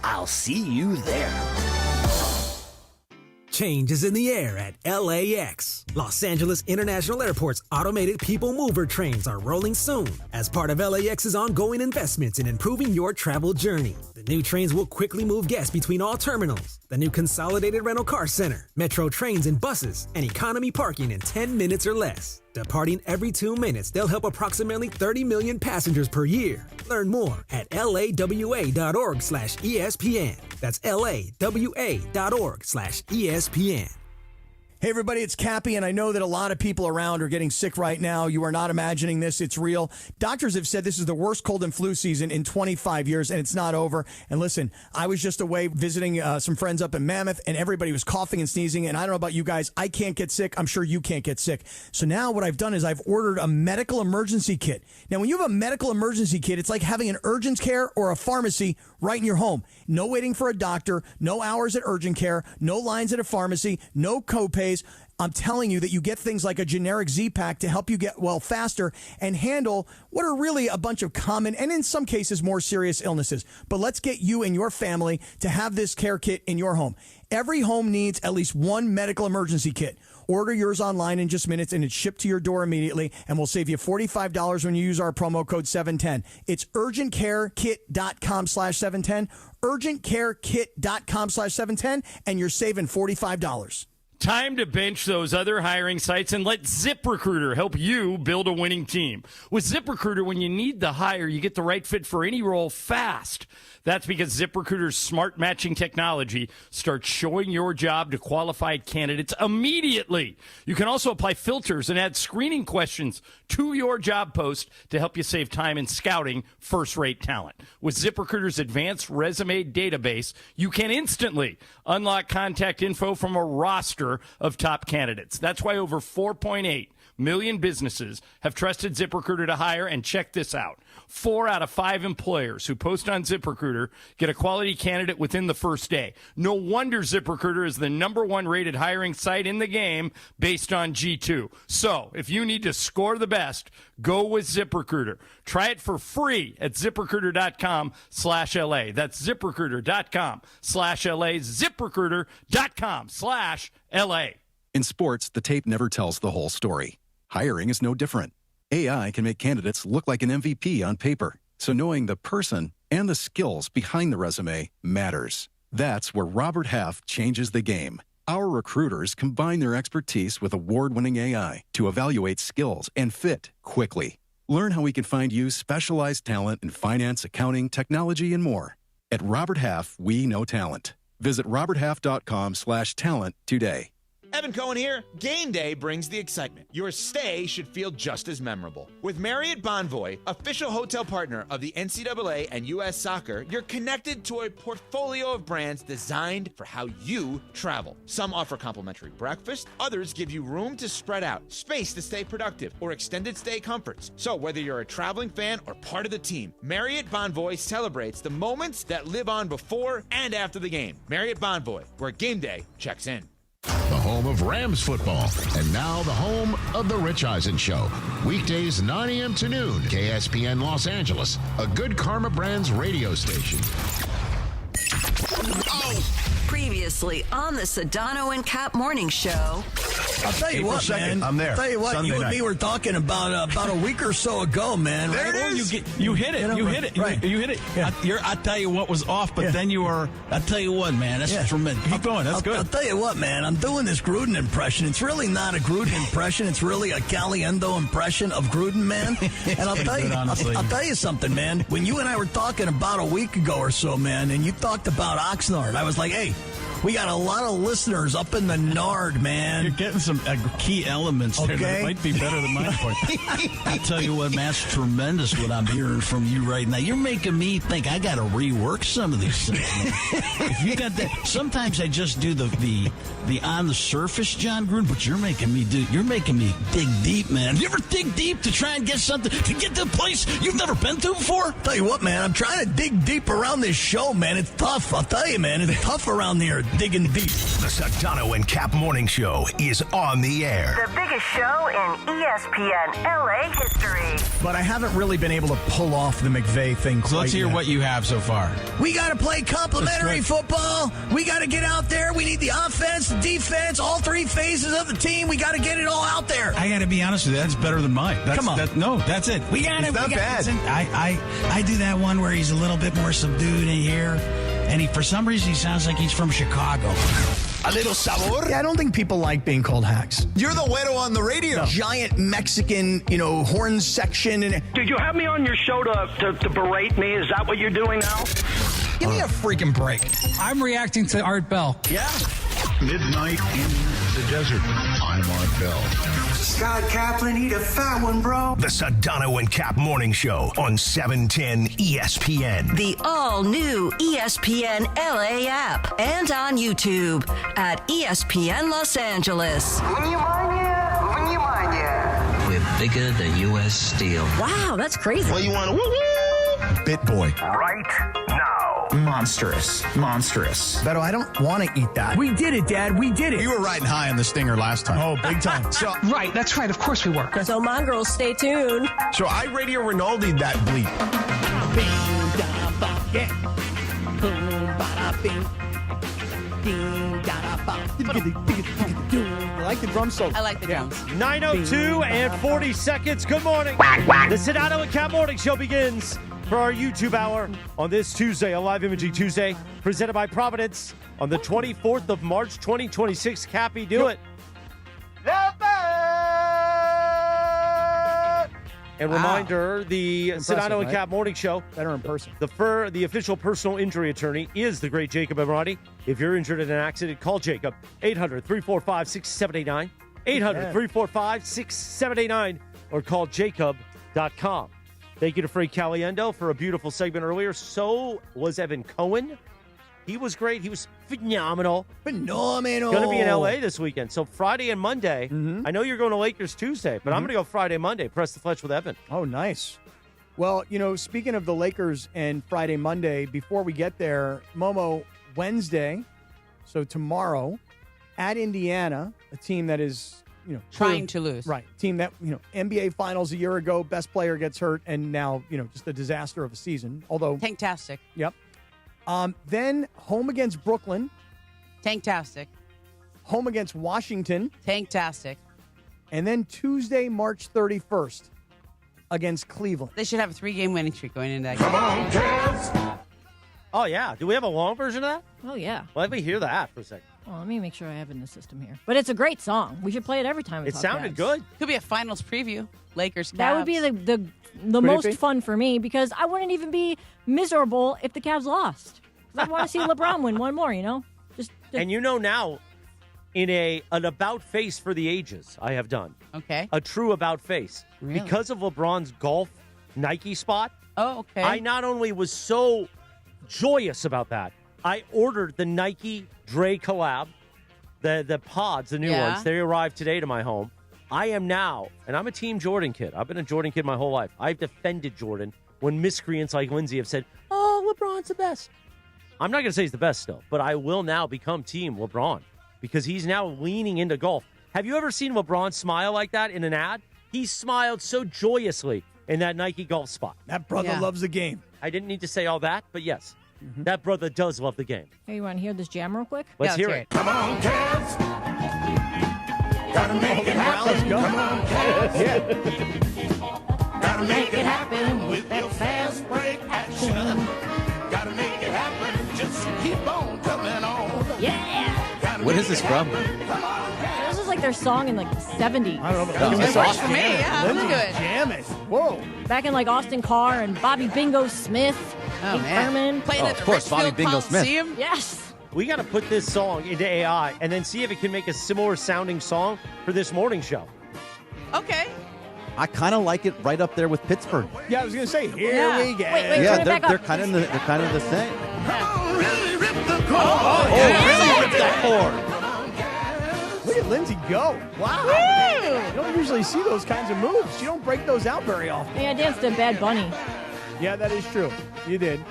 Speaker 12: I'll see you there.
Speaker 15: Change is in the air at LAX. Los Angeles International Airport's automated people mover trains are rolling soon as part of LAX's ongoing investments in improving your travel journey. The new trains will quickly move guests between all terminals. The new consolidated rental car center, metro trains and buses, and economy parking in 10 minutes or less. Departing every 2 minutes, they'll help approximately 30 million passengers per year. Learn more at lawa.org/ESPN. That's lawa.org/ESPN.
Speaker 2: Hey, everybody, it's Cappy, and I know that a lot of people around are getting sick right now. You are not imagining this. It's real. Doctors have said this is the worst cold and flu season in 25 years, and it's not over. And listen, I was just away visiting some friends up in Mammoth, and everybody was coughing and sneezing, and I don't know about you guys. I can't get sick. I'm sure you can't get sick. So now what I've done is I've ordered a medical emergency kit. Now, when you have a medical emergency kit, it's like having an urgent care or a pharmacy right in your home. No waiting for a doctor, no hours at urgent care, no lines at a pharmacy, no copays. I'm telling you that you get things like a generic Z-Pack to help you get well faster and handle what are really a bunch of common and in some cases more serious illnesses. But let's get you and your family to have this care kit in your home. Every home needs at least one medical emergency kit. Order yours online in just minutes, and it's shipped to your door immediately, and we'll save you $45 when you use our promo code 710. It's urgentcarekit.com/710, urgentcarekit.com/710, and you're saving $45.
Speaker 17: Time to bench those other hiring sites and let ZipRecruiter help you build a winning team. With ZipRecruiter, when you need the hire, you get the right fit for any role fast. That's because ZipRecruiter's smart matching technology starts showing your job to qualified candidates immediately. You can also apply filters and add screening questions to your job post to help you save time in scouting first-rate talent. With ZipRecruiter's advanced resume database, you can instantly unlock contact info from a roster of top candidates. That's why over 4.8 million businesses have trusted ZipRecruiter to hire, and check this out. 4 out of 5 employers who post on ZipRecruiter get a quality candidate within the first day. No wonder ZipRecruiter is the #1 rated hiring site in the game based on G2. So, if you need to score the best, go with ZipRecruiter. Try it for free at ZipRecruiter.com/LA. That's ZipRecruiter.com/LA. ZipRecruiter.com/LA.
Speaker 18: In sports, the tape never tells the whole story. Hiring is no different. AI can make candidates look like an MVP on paper, so knowing the person and the skills behind the resume matters. That's where Robert Half changes the game. Our recruiters combine their expertise with award-winning AI to evaluate skills and fit quickly. Learn how we can find you specialized talent in finance, accounting, technology, and more. At Robert Half, we know talent. Visit roberthalf.com/talent today.
Speaker 23: Evan Cohen here. Game day brings the excitement. Your stay should feel just as memorable. With Marriott Bonvoy, official hotel partner of the NCAA and U.S. Soccer, you're connected to a portfolio of brands designed for how you travel. Some offer complimentary breakfast, others give you room to spread out, space to stay productive, or extended stay comforts. So whether you're a traveling fan or part of the team, Marriott Bonvoy celebrates the moments that live on before and after the game. Marriott Bonvoy, where game day checks in.
Speaker 3: The home of Rams football. And now the home of The Rich Eisen Show. Weekdays 9 a.m. to noon. KSPN Los Angeles. A Good Karma Brands radio station.
Speaker 4: Previously on the Sedano and Kap morning show.
Speaker 21: I'll tell you
Speaker 16: April
Speaker 21: what,
Speaker 16: 2nd,
Speaker 21: man.
Speaker 16: I'm there.
Speaker 21: I'll tell you what,
Speaker 16: Sunday
Speaker 21: you and
Speaker 16: night.
Speaker 21: me were talking about a week or so ago, man.
Speaker 16: There
Speaker 21: right?
Speaker 16: it is.
Speaker 6: You hit it.
Speaker 21: You know,
Speaker 6: You hit it.
Speaker 21: right.
Speaker 6: You hit it.
Speaker 21: Yeah.
Speaker 6: I tell you what was off, but then you were. I tell you what, man. That's tremendous. Keep going. That's good.
Speaker 21: I'll tell you what, man. I'm doing this Gruden impression. It's really not a Gruden impression. It's really a Caliendo impression of Gruden, man. And I'll tell you, I'll tell you something, man. When you and I were talking about a week ago or so, man, and you talked about Oxnard, I was like, hey, we got a lot of listeners up in the Nard, man.
Speaker 6: You're getting some key elements there that might be better than mine. I tell you what, man, it's tremendous what I'm hearing from you right now. You're making me think I got to rework some of these things. Man. If you got that, sometimes I just do the on the surface John Gruden, but you're making me dig deep, man. You ever dig deep to try and get something, to get to a place you've never been to before?
Speaker 21: Tell you what, man, I'm trying to dig deep around this show, man. It's tough. I'll tell you, man, it's tough around here. Digging deep.
Speaker 16: The Sedano and Kap Morning Show is on the air.
Speaker 4: The biggest show in ESPN LA history.
Speaker 21: But I haven't really been able to pull off the McVay thing.
Speaker 6: So let's hear what you have so far.
Speaker 21: We got to play complementary football. We got to get out there. We need the offense, the defense, all three phases of the team. We got to get it all out there.
Speaker 6: I got to be honest with you. That's better than mine.
Speaker 21: Come on.
Speaker 6: That's it.
Speaker 21: We got it.
Speaker 6: Not bad.
Speaker 14: I do that one where he's a little bit more subdued in here, and for some reason he sounds like he's from Chicago.
Speaker 21: A little sabor. Yeah, I don't think people like being called hacks.
Speaker 16: You're the güero on the radio.
Speaker 21: No. Giant Mexican, horn section.
Speaker 19: Did you have me on your show to berate me? Is that what you're doing now?
Speaker 21: Give me a freaking break.
Speaker 14: I'm reacting to Art Bell.
Speaker 21: Yeah.
Speaker 16: Midnight in the desert. I'm Art Bell.
Speaker 19: Scott Kaplan, eat a fat one, bro.
Speaker 16: The Sedano and Kap Morning Show on 710 ESPN.
Speaker 4: The all-new ESPN LA app and on YouTube at ESPN Los Angeles.
Speaker 20: We're bigger than U.S. Steel.
Speaker 7: Wow, that's crazy.
Speaker 20: Well, you want to
Speaker 16: Bit Boy.
Speaker 19: Right now.
Speaker 20: Monstrous.
Speaker 21: Beto, I don't want to eat that. We did it, Dad. We did it.
Speaker 6: You were riding high on the stinger last time.
Speaker 21: Oh, big time.
Speaker 19: Right, that's right. Of course we were.
Speaker 7: So, mongrels, stay tuned.
Speaker 16: So I Radio Ronaldo that bleep.
Speaker 2: I like the drum solo.
Speaker 11: I like the drums.
Speaker 10: 9:02 and 40 seconds. Good morning. The Sedano and Kap Morning Show begins for our YouTube hour on this Tuesday, a live imaging Tuesday, presented by Providence on the 24th of March, 2026. Cappy, do it. And reminder, the Sedano and Kap Morning Show.
Speaker 2: Better in person.
Speaker 10: The official personal injury attorney is the great Jacob Emirati. If you're injured in an accident, call Jacob. 800-345-6789. 800-345-6789. Or call jacob.com. Thank you to Frank Caliendo for a beautiful segment earlier. So was Evan Cohen. He was great. He was phenomenal.
Speaker 21: Phenomenal.
Speaker 10: Going to be in L.A. this weekend. So Friday and Monday. I know you're going to Lakers Tuesday, but I'm going to go Friday and Monday. Press the flesh with Evan.
Speaker 2: Oh, nice. Well, speaking of the Lakers and Friday, Monday, before we get there, Momo, Wednesday, so tomorrow, at Indiana, a team that is,
Speaker 11: trying to lose.
Speaker 2: Right. Team that, NBA Finals a year ago, best player gets hurt, and now, just a disaster of a season. Although.
Speaker 11: Tanktastic.
Speaker 2: Yep. Then home against Brooklyn.
Speaker 11: Tanktastic.
Speaker 2: Home against Washington.
Speaker 11: Tanktastic.
Speaker 2: And then Tuesday, March 31st, against Cleveland.
Speaker 11: They should have a 3-game winning streak going into that game.
Speaker 10: Oh, yeah. Do we have a long version of that?
Speaker 7: Oh, yeah.
Speaker 10: Let me hear that for a second.
Speaker 7: Well, let me make sure I have it in the system here. But it's a great song. We should play it every time.
Speaker 10: It sounded good.
Speaker 11: Could be a finals preview. Lakers, Cavs.
Speaker 7: That would be the most fun for me because I wouldn't even be miserable if the Cavs lost. I want to see LeBron win one more,
Speaker 10: And now, in an about face for the ages. I have done.
Speaker 11: Okay.
Speaker 10: A true about face.
Speaker 11: Really?
Speaker 10: Because of LeBron's golf Nike spot.
Speaker 11: Oh, okay.
Speaker 10: I not only was so joyous about that, I ordered the Nike Dre collab, the pods, the new ones. They arrived today to my home. I am now, and I'm a Team Jordan kid. I've been a Jordan kid my whole life. I've defended Jordan when miscreants like Lindsay have said, oh, LeBron's the best. I'm not going to say he's the best still, but I will now become Team LeBron because he's now leaning into golf. Have you ever seen LeBron smile like that in an ad? He smiled so joyously in that Nike golf spot.
Speaker 2: That brother loves the game.
Speaker 10: I didn't need to say all that, but yes, that brother does love the game.
Speaker 7: Hey, you want to hear this jam real quick?
Speaker 10: Let's hear it.
Speaker 5: Come on, Cavs. Gotta make it happen. Come on, Cavs.
Speaker 2: Yeah.
Speaker 5: Gotta make it happen with your fast break action. Gotta make it happen. Just keep on coming on.
Speaker 7: Yeah.
Speaker 9: What is this from?
Speaker 7: This is like their song in like the 70s.
Speaker 2: I don't know.
Speaker 9: No,
Speaker 11: It works for me. Yeah,
Speaker 2: Lindsay
Speaker 11: that's good.
Speaker 2: jamming. Whoa.
Speaker 7: Back in like Austin Carr and Bobby Bingo Smith,
Speaker 11: Oh,
Speaker 7: Pete
Speaker 11: man.
Speaker 7: Herman.
Speaker 11: Playing at the
Speaker 9: of course, Bobby
Speaker 11: Richfield
Speaker 9: Bingo Smith.
Speaker 11: Coliseum.
Speaker 7: Yes.
Speaker 10: We got to put this song into AI and then see if it can make a similar sounding song for this morning show.
Speaker 11: Okay.
Speaker 9: I kind of like it right up there with Pittsburgh.
Speaker 2: Yeah, I was going to say, here
Speaker 11: Yeah.
Speaker 2: we go.
Speaker 7: Wait,
Speaker 9: Yeah,
Speaker 7: turn it back
Speaker 9: they're
Speaker 7: up.
Speaker 9: kind of the same.
Speaker 5: Really rip the cord.
Speaker 9: Oh, really rip that cord.
Speaker 2: Look at Lindsay go. Wow. You don't usually see those kinds of moves. You don't break those out very often.
Speaker 7: Hey, I danced to Bad Bunny.
Speaker 2: Yeah, that is true. You did.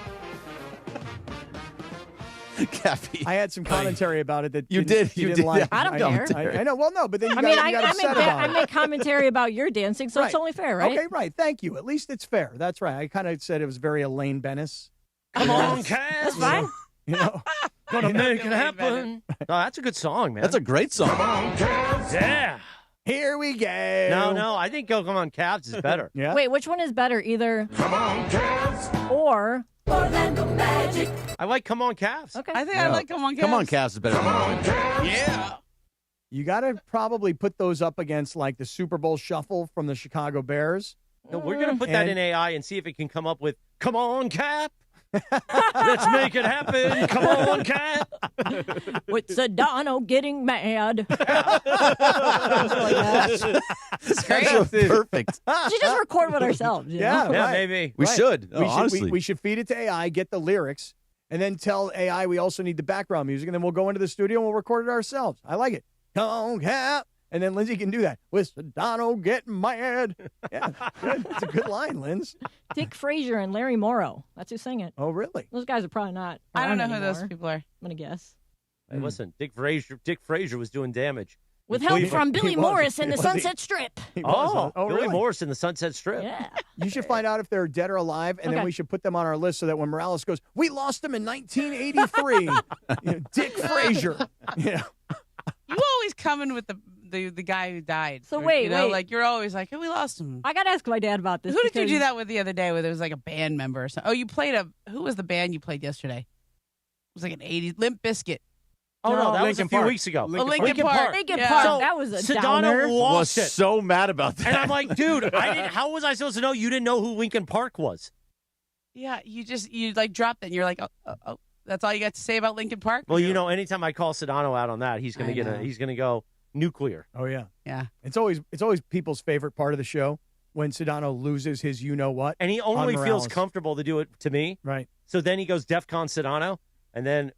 Speaker 9: Cappy.
Speaker 2: I had some commentary about it that
Speaker 9: You
Speaker 2: didn't
Speaker 9: did.
Speaker 2: like.
Speaker 7: I don't care.
Speaker 2: I know. Well, no, but then you
Speaker 7: I mean,
Speaker 2: got upset about
Speaker 7: I
Speaker 2: it.
Speaker 7: make commentary about your dancing, so it's
Speaker 2: Right.
Speaker 7: only fair, right?
Speaker 2: Okay, right. Thank you. At least it's fair. That's right. I kind of said it was very Elaine Bennis.
Speaker 10: Come on, Cavs.
Speaker 7: That's fine.
Speaker 2: You know,
Speaker 10: Gonna make it happen. Oh, that's a good song, man.
Speaker 9: That's a great song.
Speaker 10: Yeah.
Speaker 2: here we go.
Speaker 10: No, I think Go Come On Cavs is better.
Speaker 2: Yeah.
Speaker 7: Wait, which one is better? Either
Speaker 5: Come on, Cavs.
Speaker 7: or
Speaker 5: Orlando Magic.
Speaker 10: I like Come On Cavs.
Speaker 7: okay.
Speaker 11: I think I like Come On Cavs.
Speaker 9: Come on, Cavs is better than mine.
Speaker 11: Yeah.
Speaker 2: You got to probably put those up against like the Super Bowl shuffle from the Chicago Bears.
Speaker 10: No, we're going to put that
Speaker 2: And-
Speaker 10: in AI and see if it can come up with Come On, Cap. Let's make it happen. Come on, Cap.
Speaker 7: With Sedano getting mad.
Speaker 11: That's great.
Speaker 9: That's perfect.
Speaker 7: We should just record with ourselves. you
Speaker 2: Yeah,
Speaker 7: know?
Speaker 10: Yeah,
Speaker 2: right.
Speaker 10: maybe.
Speaker 9: We
Speaker 2: Right.
Speaker 9: should.
Speaker 2: We should,
Speaker 9: honestly.
Speaker 2: we should feed it to AI, get the lyrics, and then tell AI we also need the background music, and then we'll go into the studio and we'll record it ourselves. I like it. Come on, Cap. And then Lindsay can do that. With Sedano getting mad. Yeah, good. It's a good line, Linz.
Speaker 7: Dick Frazier and Larry Morrow. That's who sang it.
Speaker 2: Oh, really?
Speaker 7: Those guys are probably not.
Speaker 11: I don't know
Speaker 7: around
Speaker 11: who those
Speaker 7: anymore.
Speaker 11: people are.
Speaker 7: I'm gonna guess.
Speaker 10: Hey, listen, Dick Frazier was doing damage.
Speaker 7: With
Speaker 10: in
Speaker 7: help
Speaker 10: Cleveland.
Speaker 7: from Billy
Speaker 2: He was.
Speaker 7: Morris and
Speaker 2: He
Speaker 7: the
Speaker 2: was.
Speaker 7: Sunset Strip.
Speaker 2: He was,
Speaker 10: Billy
Speaker 2: really?
Speaker 10: Morris in the Sunset Strip.
Speaker 7: Yeah.
Speaker 2: You should find out if they're dead or alive, and then
Speaker 7: Okay.
Speaker 2: we should put them on our list so that when Morales goes, we lost him in 1983. Dick Frazier. Yeah.
Speaker 11: You always come in with the guy who died.
Speaker 7: So
Speaker 11: Or,
Speaker 7: wait,
Speaker 11: you know,
Speaker 7: wait.
Speaker 11: like you're always like, hey, we lost him.
Speaker 7: I gotta ask my dad about this.
Speaker 11: Who did you
Speaker 7: because-
Speaker 11: do that with the other day? Where there was like a band member or something? Oh, you played who was the band you played yesterday? It was like an '80s Limp Bizkit.
Speaker 10: Oh, no, that was a
Speaker 2: Linkin
Speaker 10: few
Speaker 2: Park.
Speaker 10: weeks ago.
Speaker 11: Linkin Park.
Speaker 7: Linkin
Speaker 11: Yeah.
Speaker 7: Park.
Speaker 10: So,
Speaker 7: that was a
Speaker 10: Sedano
Speaker 7: downer.
Speaker 10: lost
Speaker 9: was
Speaker 10: it.
Speaker 9: so mad about that.
Speaker 10: And I'm like, dude, how was I supposed to know you didn't know who Linkin Park was?
Speaker 11: Yeah, you like dropped it and you're like, oh, that's all you got to say about Linkin Park?
Speaker 10: Well, you know, anytime I call Sedano out on that, he's gonna he's gonna go nuclear.
Speaker 2: Oh, yeah.
Speaker 11: Yeah.
Speaker 2: It's always people's favorite part of the show when Sedano loses his you-know-what.
Speaker 10: And he only
Speaker 2: on
Speaker 10: feels
Speaker 2: Morales.
Speaker 10: comfortable to do it to me.
Speaker 2: Right.
Speaker 10: So then he goes DEFCON Sedano, and then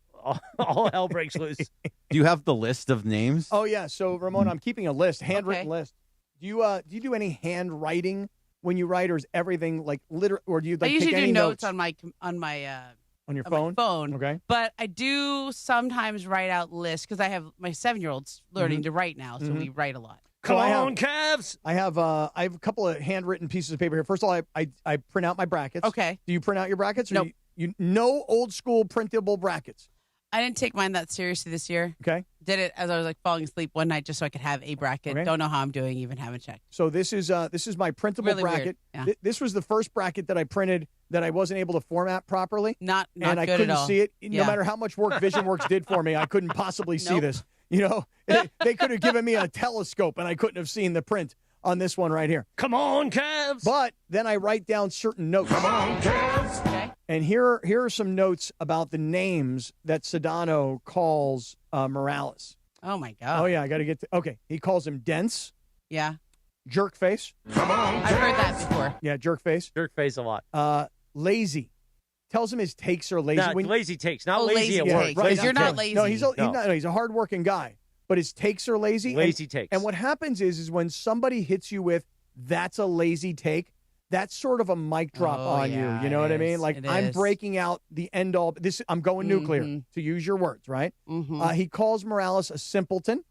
Speaker 10: all hell breaks loose.
Speaker 9: Do you have the list of names?
Speaker 2: Oh, yeah. So, Ramona, I'm keeping a list, handwritten
Speaker 11: Okay.
Speaker 2: list. Do you do any handwriting when you write, or is everything like literal, or do you like
Speaker 11: I usually
Speaker 2: take
Speaker 11: do
Speaker 2: any
Speaker 11: notes
Speaker 2: notes
Speaker 11: on my
Speaker 2: on your
Speaker 11: on
Speaker 2: phone?
Speaker 11: my phone.
Speaker 2: Okay.
Speaker 11: But I do sometimes write out lists because I have my 7-year-old's learning to write now, so we write a lot.
Speaker 10: Come
Speaker 2: So I have-
Speaker 10: on, Cavs!
Speaker 2: I have a couple of handwritten pieces of paper here. First of all, I print out my brackets.
Speaker 11: Okay.
Speaker 2: Do you print out your brackets? Or
Speaker 11: Nope.
Speaker 2: You no old school printable brackets.
Speaker 11: I didn't take mine that seriously this year.
Speaker 2: Okay.
Speaker 11: Did it as I was like falling asleep one night just so I could have a bracket.
Speaker 2: Okay.
Speaker 11: Don't know how I'm doing, even haven't checked.
Speaker 2: So this is my printable
Speaker 11: Really weird.
Speaker 2: bracket.
Speaker 11: Yeah.
Speaker 2: This was the first bracket that I printed that I wasn't able to format properly.
Speaker 11: Not
Speaker 2: and I
Speaker 11: good
Speaker 2: couldn't
Speaker 11: at all.
Speaker 2: see it. No
Speaker 11: Yeah.
Speaker 2: matter how much work VisionWorks did for me, I couldn't possibly see
Speaker 11: Nope.
Speaker 2: this. You know, they could have given me a telescope and I couldn't have seen the print on this one right here.
Speaker 10: Come on, Cavs!
Speaker 2: But then I write down certain notes.
Speaker 5: Come on, Cavs.
Speaker 11: Okay.
Speaker 2: And here are some notes about the names that Sedano calls Morales.
Speaker 11: Oh, my God.
Speaker 2: Oh, yeah, I got to get to. Okay, he calls him dense.
Speaker 11: Yeah.
Speaker 2: Jerk face.
Speaker 11: I've heard that before.
Speaker 2: Yeah, jerk face.
Speaker 10: Jerk face a lot.
Speaker 2: Lazy. Tells him his takes are lazy.
Speaker 10: Nah, lazy takes, not lazy at
Speaker 11: lazy
Speaker 10: work.
Speaker 11: takes, 'cause you're not lazy.
Speaker 2: No, he's a hardworking guy, but his takes are lazy.
Speaker 10: Lazy takes.
Speaker 2: And what happens is when somebody hits you with, that's a lazy take, that's sort of a mic drop on you. You know what I mean? Like, I'm breaking out the end all. I'm going nuclear, to use your words, right? He calls Morales a simpleton.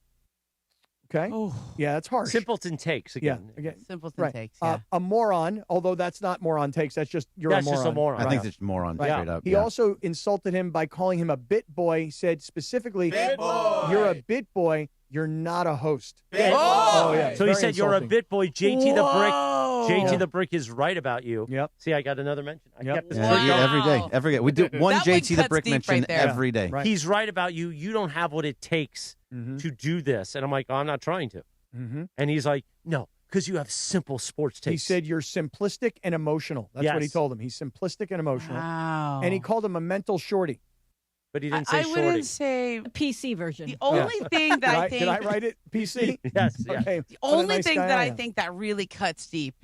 Speaker 2: Okay. Yeah, that's harsh.
Speaker 10: Simpleton takes again.
Speaker 2: Yeah, again.
Speaker 11: Simpleton takes. Yeah.
Speaker 2: A moron, although that's not moron takes. That's just you're
Speaker 10: That's
Speaker 2: a moron.
Speaker 10: just a moron.
Speaker 9: I think it's moron straight up.
Speaker 2: He also insulted him by calling him a bit boy. He said specifically,
Speaker 5: Bit boy.
Speaker 2: "You're a bit boy. You're not a host."
Speaker 5: Bit boy.
Speaker 2: Oh yeah.
Speaker 10: So he
Speaker 2: Very
Speaker 10: said you're a
Speaker 2: insulting.
Speaker 10: bit boy. JT the Brick. JT
Speaker 2: Yeah.
Speaker 10: the Brick is right about you.
Speaker 2: Yep.
Speaker 10: See, I got another mention. I kept this
Speaker 9: Yeah, every day. We do one
Speaker 11: That one
Speaker 9: JT the
Speaker 11: cuts
Speaker 9: Brick
Speaker 11: deep
Speaker 9: mention
Speaker 11: right there.
Speaker 9: every day.
Speaker 2: Right.
Speaker 10: He's right about you. You don't have what it takes to do this. And I'm like, oh, I'm not trying to. And he's like, no, because you have simple sports takes.
Speaker 2: He said you're simplistic and emotional. That's what he
Speaker 10: Yes.
Speaker 2: told him. He's simplistic and emotional.
Speaker 11: Wow.
Speaker 2: And he called him a mental shorty.
Speaker 10: But he didn't say
Speaker 11: I
Speaker 10: shorty.
Speaker 11: wouldn't say
Speaker 7: The PC version.
Speaker 11: the only thing that I think
Speaker 2: Did I write it? PC.
Speaker 10: Yes. Yeah.
Speaker 2: Okay.
Speaker 11: the
Speaker 2: What a
Speaker 11: only
Speaker 2: nice
Speaker 11: thing
Speaker 2: guy
Speaker 11: that I
Speaker 2: am.
Speaker 11: think that really cuts deep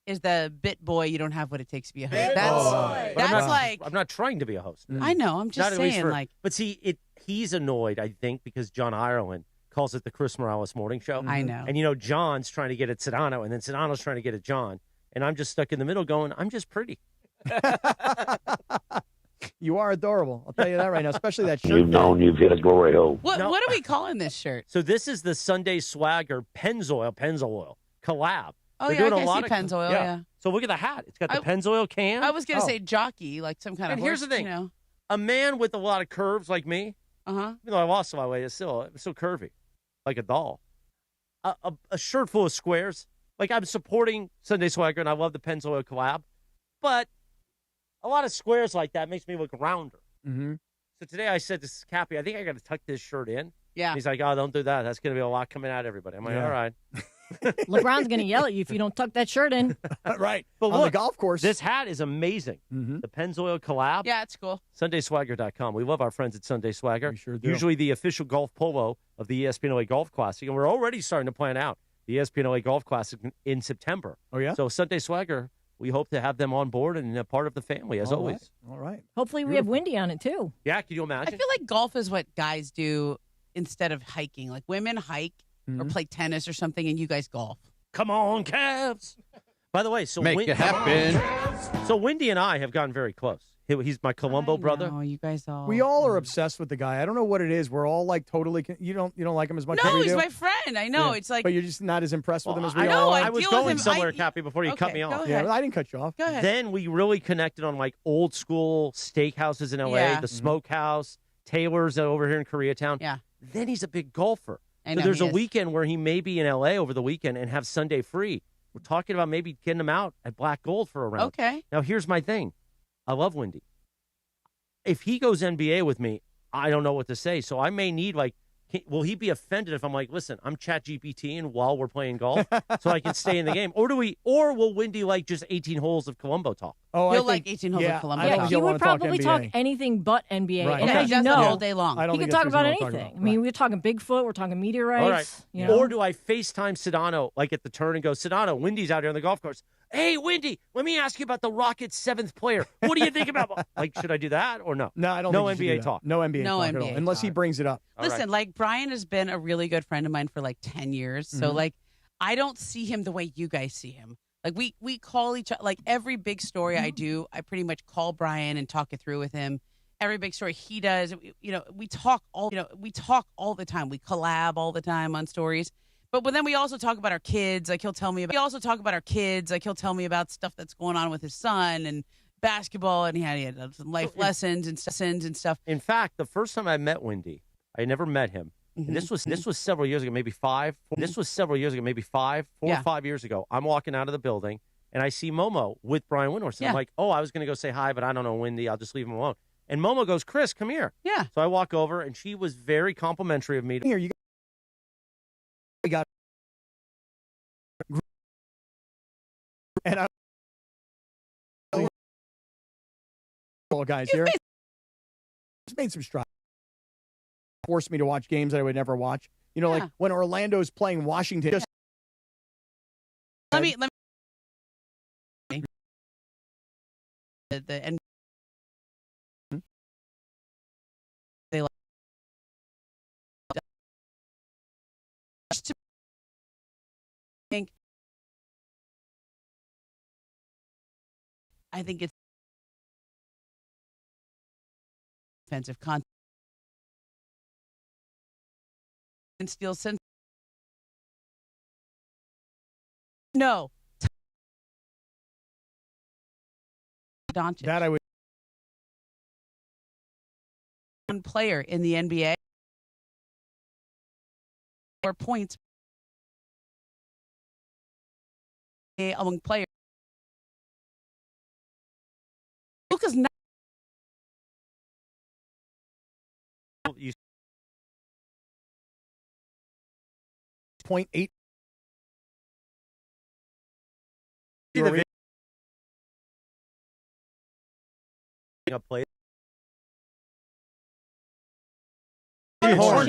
Speaker 11: is the bit boy. You don't have what it takes to be a host.
Speaker 5: Bit
Speaker 11: That's
Speaker 5: boy.
Speaker 10: But
Speaker 11: that's like
Speaker 10: I'm not trying to be a host.
Speaker 11: I know. I'm
Speaker 10: Not
Speaker 11: just
Speaker 10: at least
Speaker 11: saying
Speaker 10: for-
Speaker 11: like
Speaker 10: But see, he's annoyed, I think, because John Ireland calls it the Chris Morales Morning Show.
Speaker 11: I know.
Speaker 10: And, John's trying to get at Sedano, and then Sedano's trying to get at John. And I'm just stuck in the middle going, I'm just pretty.
Speaker 2: You are adorable. I'll tell you that right now, especially that shirt.
Speaker 1: You've known you've hit a glory hole.
Speaker 11: what
Speaker 10: No.
Speaker 11: what are we calling this shirt?
Speaker 10: So this is the Sunday Swagger Pennzoil collab.
Speaker 11: Oh,
Speaker 10: They're
Speaker 11: yeah,
Speaker 10: doing
Speaker 11: I
Speaker 10: a
Speaker 11: can
Speaker 10: lot
Speaker 11: see
Speaker 10: of
Speaker 11: Pennzoil, yeah.
Speaker 10: So look at the hat. It's got the
Speaker 11: I-
Speaker 10: Pennzoil can.
Speaker 11: I was gonna
Speaker 10: Oh.
Speaker 11: say jockey, like some kind
Speaker 10: And
Speaker 11: of
Speaker 10: here's
Speaker 11: horse,
Speaker 10: the thing.
Speaker 11: you know.
Speaker 10: A man with a lot of curves like me,
Speaker 11: Uh-huh.
Speaker 10: even though I lost a lot of weight, it's still curvy, like a doll. A shirt full of squares. Like, I'm supporting Sunday Swagger, and I love the Pennzoil collab. But a lot of squares like that makes me look rounder.
Speaker 2: Mm-hmm.
Speaker 10: So today I said to Cappy, I think I got to tuck this shirt in.
Speaker 11: Yeah.
Speaker 10: He's like, oh, don't do that. That's going to be a lot coming at everybody. I'm like,
Speaker 2: Yeah.
Speaker 10: all right.
Speaker 7: LeBron's going to yell at you if you don't tuck that shirt in.
Speaker 2: Right.
Speaker 10: But
Speaker 2: On
Speaker 10: look,
Speaker 2: the golf course.
Speaker 10: This hat is amazing.
Speaker 2: Mhm.
Speaker 10: The Pennzoil collab.
Speaker 11: Yeah, it's cool.
Speaker 10: SundaySwagger.com. We love our friends at Sunday Swagger.
Speaker 2: We sure do.
Speaker 10: Usually the official golf polo of the ESPN LA Golf Classic. And we're already starting to plan out the ESPN LA Golf Classic in September.
Speaker 2: Oh, yeah?
Speaker 10: So Sunday Swagger, we hope to have them on board and a part of the family, as
Speaker 2: All
Speaker 10: always.
Speaker 2: right. All right.
Speaker 7: Hopefully we have Wendy on it, too.
Speaker 10: Yeah, can you
Speaker 11: I
Speaker 10: imagine?
Speaker 11: feel like golf is what guys do instead of hiking. Like women hike or play tennis or something, and you guys golf.
Speaker 10: Come on, Cavs. By the way, so
Speaker 9: Make it happen.
Speaker 10: So Wendy and I have gotten very close. He's my Colombo brother.
Speaker 11: Oh, you guys all.
Speaker 2: We all are obsessed with the guy. I don't know what it is. We're all like totally. You don't like him as much as
Speaker 11: No,
Speaker 2: we
Speaker 11: he's
Speaker 2: do?
Speaker 11: my friend. I know.
Speaker 2: Yeah.
Speaker 11: It's like.
Speaker 2: But you're just not as impressed with him as we
Speaker 11: I
Speaker 2: all
Speaker 11: know,
Speaker 2: are.
Speaker 11: I
Speaker 10: I was
Speaker 11: deal with
Speaker 10: going
Speaker 11: him.
Speaker 10: somewhere, Cappy, before you cut me
Speaker 11: go
Speaker 10: off.
Speaker 11: ahead.
Speaker 2: Yeah, I didn't cut you off.
Speaker 11: Go ahead.
Speaker 10: Then we really connected on like old school steakhouses in LA,
Speaker 11: Yeah.
Speaker 10: the Smokehouse, Taylor's over here in Koreatown.
Speaker 11: Yeah.
Speaker 10: Then he's a big golfer.
Speaker 11: I
Speaker 10: So
Speaker 11: know
Speaker 10: there's
Speaker 11: he
Speaker 10: a
Speaker 11: is.
Speaker 10: weekend where he may be in LA over the weekend and have Sunday free. We're talking about maybe getting him out at Black Gold for a round.
Speaker 11: Okay.
Speaker 10: Now here's my thing. I love Wendy. If he goes NBA with me, I don't know what to say. So I may need will he be offended if I'm like, listen, I'm ChatGPTing while we're playing golf so I can stay in the game? Or will Wendy like just 18 holes of Colombo talk?
Speaker 2: Oh,
Speaker 11: You'll like 18 holes of Colombo.
Speaker 2: I don't
Speaker 7: Yeah,
Speaker 2: think
Speaker 7: he
Speaker 2: he'll
Speaker 7: would
Speaker 2: wanna talk
Speaker 7: probably
Speaker 2: NBA.
Speaker 7: talk anything but NBA.
Speaker 2: Right.
Speaker 7: And
Speaker 11: Yeah,
Speaker 7: as
Speaker 11: he
Speaker 7: you
Speaker 11: does that
Speaker 7: know,
Speaker 11: all day long.
Speaker 2: I don't
Speaker 7: he can
Speaker 2: think
Speaker 7: talk
Speaker 2: that's
Speaker 7: about
Speaker 2: what he's gonna
Speaker 7: anything.
Speaker 2: talk
Speaker 7: I mean, we're talking Bigfoot, we're talking meteorites.
Speaker 10: All right.
Speaker 7: You know?
Speaker 10: Or do I FaceTime Sedano like at the turn and go, Sedano, Wendy's out here on the golf course. Hey, Wendy, let me ask you about the Rockets' 7th player. What do you think about? Like, should I do that or no?
Speaker 2: No, I don't.
Speaker 10: No
Speaker 2: think you should
Speaker 10: NBA
Speaker 2: do that.
Speaker 10: talk.
Speaker 2: No NBA
Speaker 11: No
Speaker 2: talk at all,
Speaker 11: NBA
Speaker 2: unless he
Speaker 11: talk.
Speaker 2: brings it up.
Speaker 11: Listen, like Brian has been a really good friend of mine for like 10 years. So
Speaker 2: Mhm.
Speaker 11: like I don't see him the way you guys see him. Like we call each other, like every big story I do, I pretty much call Brian and talk it through with him. Every big story he does, we talk all the time. We collab all the time on stories. But then we also talk about our kids. Like he'll tell me about stuff that's going on with his son and basketball, and he had some life lessons and stuff.
Speaker 10: In fact, the first time I met Wendy, I never met him.
Speaker 11: Mm-hmm.
Speaker 10: And this was several years ago, maybe 4 or 5 years ago. I'm walking out of the building and I see Momo with Brian Windhorst.
Speaker 11: Yeah.
Speaker 10: I'm like, oh, I was going to go say hi, but I don't know Wendy. I'll just leave him alone. And Momo goes, Chris, come here.
Speaker 11: Yeah.
Speaker 10: So I walk over and she was very complimentary of me.
Speaker 2: Here, you got. And I. Guys here. Just made some strides. force me to watch games that I would never watch. You know, like when Orlando's playing Washington. Just
Speaker 11: Let me and they like I think it's offensive content and steal sense. No. Doncic.
Speaker 2: That I would.
Speaker 11: One player in the NBA or points among players. Puka's not.
Speaker 2: 0.8.
Speaker 10: Play.
Speaker 2: Horn.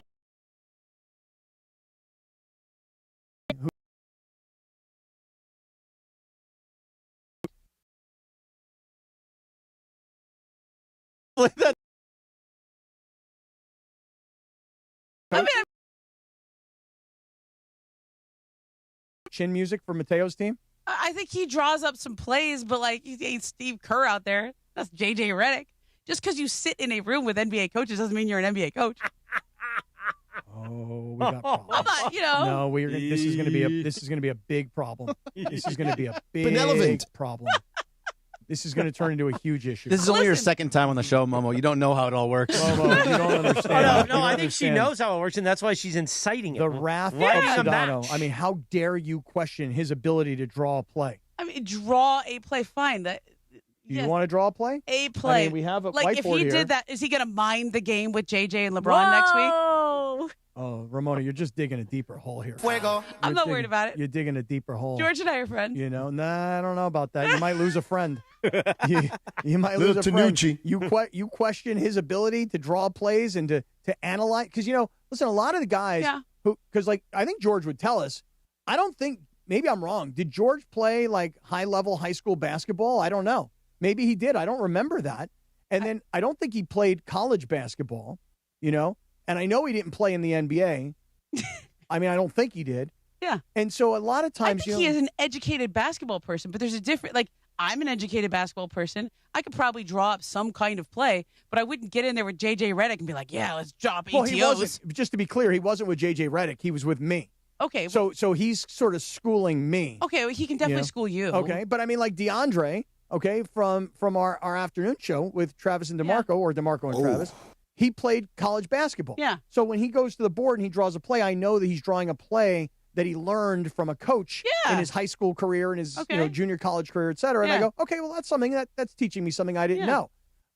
Speaker 11: I mean,
Speaker 2: chin music for Mateo's team?
Speaker 11: I think he draws up some plays, but like he ain't Steve Kerr out there. That's JJ Redick. Just because you sit in a room with NBA coaches doesn't mean you're an NBA coach.
Speaker 2: Oh, we got problems.
Speaker 11: I'm not,
Speaker 2: No, this is going to be a big problem. This is going to be a big
Speaker 9: Benevolent.
Speaker 2: problem. This is going to turn into a huge issue.
Speaker 9: This is only your second time on the show, Momo. You don't know how it all works.
Speaker 2: Momo, you don't understand.
Speaker 10: No, I think she knows how it works, and that's why she's inciting it.
Speaker 2: The wrath of
Speaker 10: Writing a
Speaker 2: Sedano.
Speaker 10: match.
Speaker 2: I mean, how dare you question his ability to draw a play?
Speaker 11: I mean, draw a play. Fine.
Speaker 2: Do you want to draw a play?
Speaker 11: A play.
Speaker 2: I mean, we have a
Speaker 11: like if
Speaker 2: whiteboard
Speaker 11: he
Speaker 2: here.
Speaker 11: did that, is he going to mind the game with JJ and LeBron next week?
Speaker 2: Oh, Ramona, you're just digging a deeper hole here.
Speaker 11: I'm not worried about it.
Speaker 2: You're digging a deeper hole.
Speaker 11: George and I are friends.
Speaker 2: You know, I don't know about that. You might lose a friend. you might lose a friend. You question his ability to draw plays and to analyze. Because, listen, a lot of the guys because I think George would tell us, I don't think, maybe I'm wrong. Did George play like high-level high school basketball? I don't know. Maybe he did. I don't remember that. And then I don't think he played college basketball, And I know he didn't play in the NBA. I mean, I don't think he did.
Speaker 11: Yeah.
Speaker 2: And so a lot of times,
Speaker 11: I think he is an educated basketball person, but there's a different, I'm an educated basketball person. I could probably draw up some kind of play, but I wouldn't get in there with JJ Redick and be like, yeah, let's drop ETOs.
Speaker 2: Well, he wasn't, just to be clear, he wasn't with JJ Redick. He was with me.
Speaker 11: Okay.
Speaker 2: So he's sort of schooling me.
Speaker 11: Okay, well, he can definitely school you.
Speaker 2: Okay, but I mean, like DeAndre, from our afternoon show with Travis and DeMarco, or DeMarco and Travis, he played college basketball.
Speaker 11: Yeah.
Speaker 2: So when he goes to the board and he draws a play, I know that he's drawing a play that he learned from a coach in his high school career and his junior college career, et cetera. And I go, okay, well, that's something that's teaching me something I didn't know.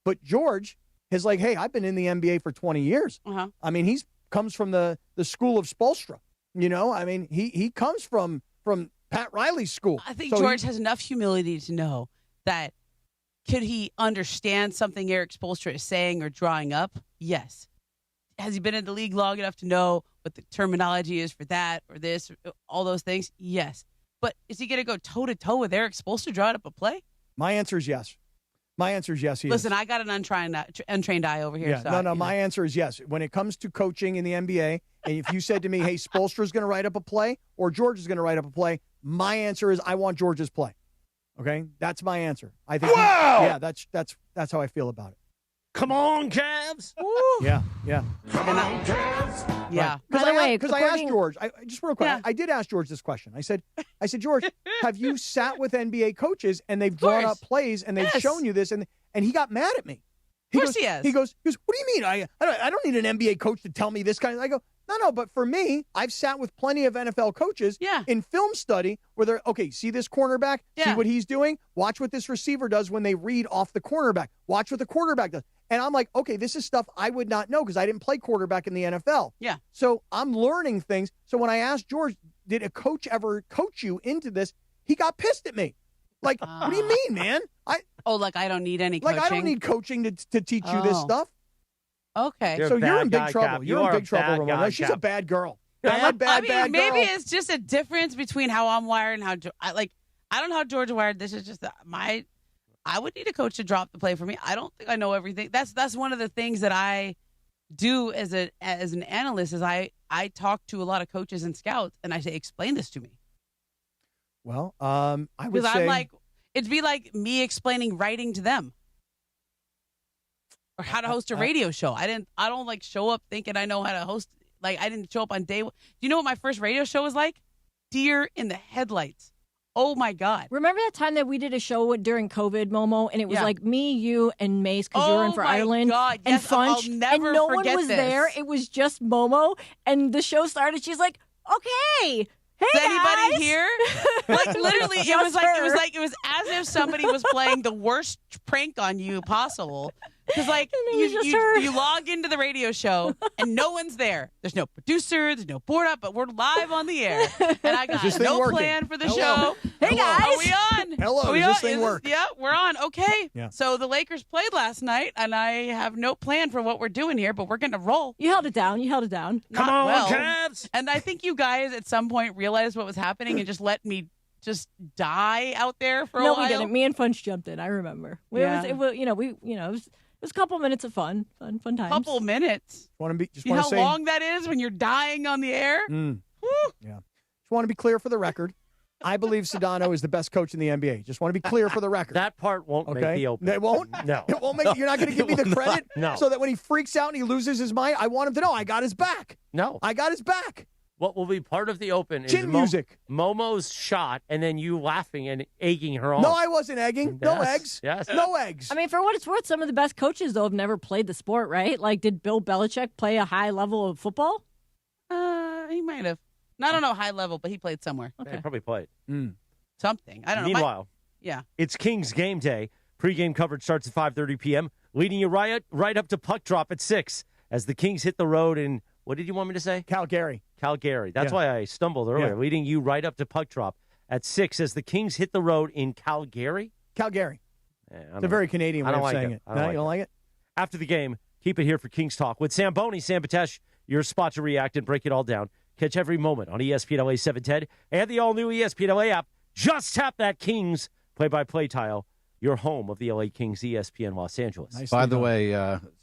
Speaker 2: But George is like, hey, I've been in the NBA for 20 years. I mean, comes from the school of Spoelstra. I mean, he comes from Pat Riley's school.
Speaker 11: I think George has enough humility to know that could he understand something Eric Spoelstra is saying or drawing up? Yes. Has he been in the league long enough to know what the terminology is for that or this, or all those things? Yes. But is he going to go toe-to-toe with Eric Spoelstra drawing up a play?
Speaker 2: My answer is yes. My answer is yes, he
Speaker 11: Listen,
Speaker 2: is.
Speaker 11: I got an untrained eye over here.
Speaker 2: Yeah,
Speaker 11: so
Speaker 2: my answer is yes. When it comes to coaching in the NBA, and if you said to me, hey, Spoelstra's going to write up a play or George is going to write up a play, my answer is I want George's play. Okay? That's my answer. I think that's how I feel about it.
Speaker 10: Come on, Cavs.
Speaker 2: Yeah.
Speaker 10: Come on, Cavs.
Speaker 11: Yeah.
Speaker 2: Because I asked George, just real quick, I did ask George this question. I said, George, have you sat with NBA coaches and they've drawn up plays and they've shown you this? And he got mad at me.
Speaker 11: Of course he has.
Speaker 2: He goes, what do you mean? I don't need an NBA coach to tell me this kind of. I go, no, but for me, I've sat with plenty of NFL coaches in film study where they're, okay, see this cornerback? See what he's doing? Watch what this receiver does when they read off the cornerback. Watch what the quarterback does. And I'm like, okay, this is stuff I would not know because I didn't play quarterback in the NFL.
Speaker 11: Yeah.
Speaker 2: So I'm learning things. So when I asked George, did a coach ever coach you into this? He got pissed at me. Like, what do you mean, man?
Speaker 11: I don't need any coaching.
Speaker 2: Like, I don't need coaching to teach you this stuff.
Speaker 11: Okay.
Speaker 2: So you're in big trouble. You're in big trouble, Ramona. She's a bad girl. Bad girl.
Speaker 11: Maybe it's just a difference between how I'm wired and how I don't know how George wired. This is just I would need a coach to drop the play for me. I don't think I know everything. That's one of the things that I do as an analyst is I talk to a lot of coaches and scouts and I say, explain this to me.
Speaker 2: Well, I would say
Speaker 11: I'm like, it'd be like me explaining writing to them. Or how to host a radio show. I don't like show up thinking I know how to host. Like I didn't show up on day one. Do you know what my first radio show was like? Deer in the headlights. Oh my God.
Speaker 7: Remember that time that we did a show during COVID, Momo, and it was like me, you, and Mace because you were in for Ireland
Speaker 11: God.
Speaker 7: and
Speaker 11: Yes,
Speaker 7: Funch,
Speaker 11: I'll never
Speaker 7: and no one
Speaker 11: forget
Speaker 7: was
Speaker 11: this.
Speaker 7: there. It was just Momo, and the show started. She's like, "Okay, hey
Speaker 11: Is anybody
Speaker 7: guys."
Speaker 11: here? Like literally, it was as if somebody was playing the worst prank on you possible. Because like you log into the radio show and no one's there. There's no producer. There's no board up, but we're live on the air. And I got no plan for the show.
Speaker 7: Hey guys,
Speaker 11: are we on?
Speaker 2: Hello, does this thing work?
Speaker 11: Yeah, we're on. Okay.
Speaker 2: Yeah.
Speaker 11: So the Lakers played last night, and I have no plan for what we're doing here, but we're going to roll.
Speaker 7: You held it down.
Speaker 11: Come on, Cavs. And I think you guys at some point realized what was happening and just let me just die out there for a while.
Speaker 7: No, we didn't. Me and Funch jumped in. I remember. It was a couple minutes of fun times.
Speaker 11: Couple minutes. You know how long that is when you're dying on the air?
Speaker 2: Yeah. Just want to be clear for the record. I believe Sedano is the best coach in the NBA. Just want to be clear for the record.
Speaker 10: That part won't make the open.
Speaker 2: It won't?
Speaker 10: No.
Speaker 2: It won't make. You're not going to give me the credit?
Speaker 10: No.
Speaker 2: So that when he freaks out and he loses his mind, I want him to know I got his back.
Speaker 10: No.
Speaker 2: I got his back.
Speaker 10: What will be part of the open is
Speaker 2: Chin music.
Speaker 10: Momo's shot and then you laughing and egging her on.
Speaker 2: No, I wasn't egging. No
Speaker 10: Yes.
Speaker 2: eggs.
Speaker 10: Yes.
Speaker 2: No eggs.
Speaker 7: I mean, for what it's worth, some of the best coaches, though, have never played the sport, right? Like, did Bill Belichick play a high level of football?
Speaker 11: He might have. I don't know high level, but he played somewhere.
Speaker 10: Yeah, he probably played.
Speaker 11: Something. I don't know.
Speaker 10: Meanwhile,
Speaker 11: yeah.
Speaker 10: It's Kings game day. Pre-game coverage starts at 5:30 p.m., leading you right up to puck drop at 6 as the Kings hit the road in, what did you want me to say?
Speaker 2: Calgary.
Speaker 10: That's why I stumbled earlier.
Speaker 2: Yeah.
Speaker 10: Leading you right up to puck drop at 6 as the Kings hit the road in Calgary.
Speaker 2: Calgary. It's a very Canadian way of saying it. No, you don't like it?
Speaker 10: After the game, keep it here for Kings Talk with Sam Boney, Sam Batesh, your spot to react and break it all down. Catch every moment on ESPN LA 710 and the all-new ESPN LA app. Just tap that Kings play-by-play tile, your home of the LA Kings, ESPN Los Angeles.
Speaker 9: By the way,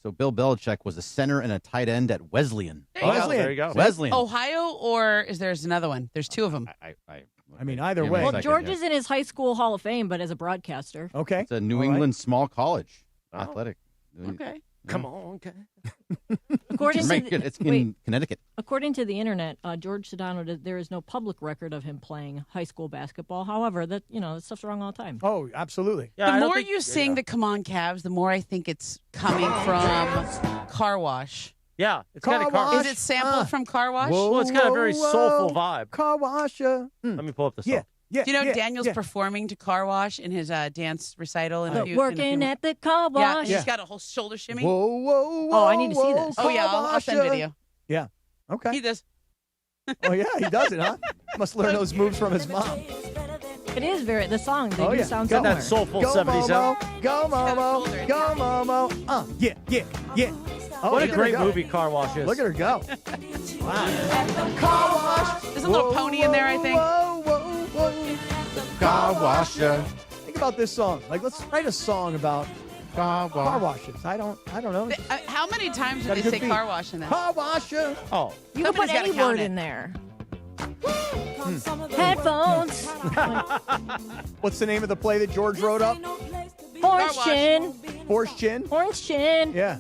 Speaker 9: so Bill Belichick was a center and a tight end at Wesleyan.
Speaker 10: There you go.
Speaker 9: Wesleyan.
Speaker 11: Ohio, or is there's another one? There's two of them.
Speaker 2: I mean, either way.
Speaker 7: Well, George is in his high school Hall of Fame, but as a broadcaster.
Speaker 2: Okay.
Speaker 9: It's a New England small college athletic.
Speaker 11: Okay.
Speaker 10: Come on, okay.
Speaker 9: It's in Connecticut.
Speaker 7: According to the internet, George Sedano, there is no public record of him playing high school basketball. However, that stuff's wrong all the time.
Speaker 2: Oh, absolutely.
Speaker 11: The more you sing the "Come On, Cavs," the more I think it's coming from Car Wash.
Speaker 10: Yeah, it's
Speaker 2: Car
Speaker 10: kind of
Speaker 2: Wash.
Speaker 11: Is it sampled from Car Wash?
Speaker 10: Well, it's got a very soulful vibe.
Speaker 2: Car Wash.
Speaker 10: Let me pull up the song.
Speaker 2: Yeah,
Speaker 11: do you know Daniel's performing to Car Wash in his dance recital?
Speaker 7: Working at the Car Wash.
Speaker 11: Yeah, he's got a whole shoulder shimmy.
Speaker 2: Whoa.
Speaker 7: Oh, I need to see this.
Speaker 11: Oh, yeah, I'll send video.
Speaker 2: Yeah. Okay.
Speaker 11: He does.
Speaker 2: Oh, yeah, he does it, huh? Must learn those moves from his mom.
Speaker 7: It is the song. They do sound
Speaker 10: Got
Speaker 7: similar.
Speaker 10: that soulful
Speaker 2: Go,
Speaker 10: 70s sound.
Speaker 2: Momo. Go, Momo. Go, Momo. Yeah. Oh,
Speaker 10: What a
Speaker 2: look at
Speaker 10: great
Speaker 2: her go.
Speaker 10: movie Car Wash is.
Speaker 2: Look at her go. Wow. Car Wash.
Speaker 11: There's a little pony in there, I think.
Speaker 2: Whoa.
Speaker 9: Car washer.
Speaker 2: Think about this song. Like, let's write a song about car washes. I don't know.
Speaker 11: How many times
Speaker 2: Got
Speaker 11: did
Speaker 2: a
Speaker 11: they
Speaker 2: good
Speaker 11: say
Speaker 2: beat.
Speaker 11: car wash in that?
Speaker 2: Car washer.
Speaker 10: Oh.
Speaker 7: You can put
Speaker 11: Somebody's gotta
Speaker 7: any
Speaker 11: count
Speaker 7: word
Speaker 11: it.
Speaker 7: in there. Headphones.
Speaker 2: What's the name of the play that George wrote up?
Speaker 7: Orange chin.
Speaker 2: Horse Chin.
Speaker 7: Orange chin.
Speaker 2: Yeah.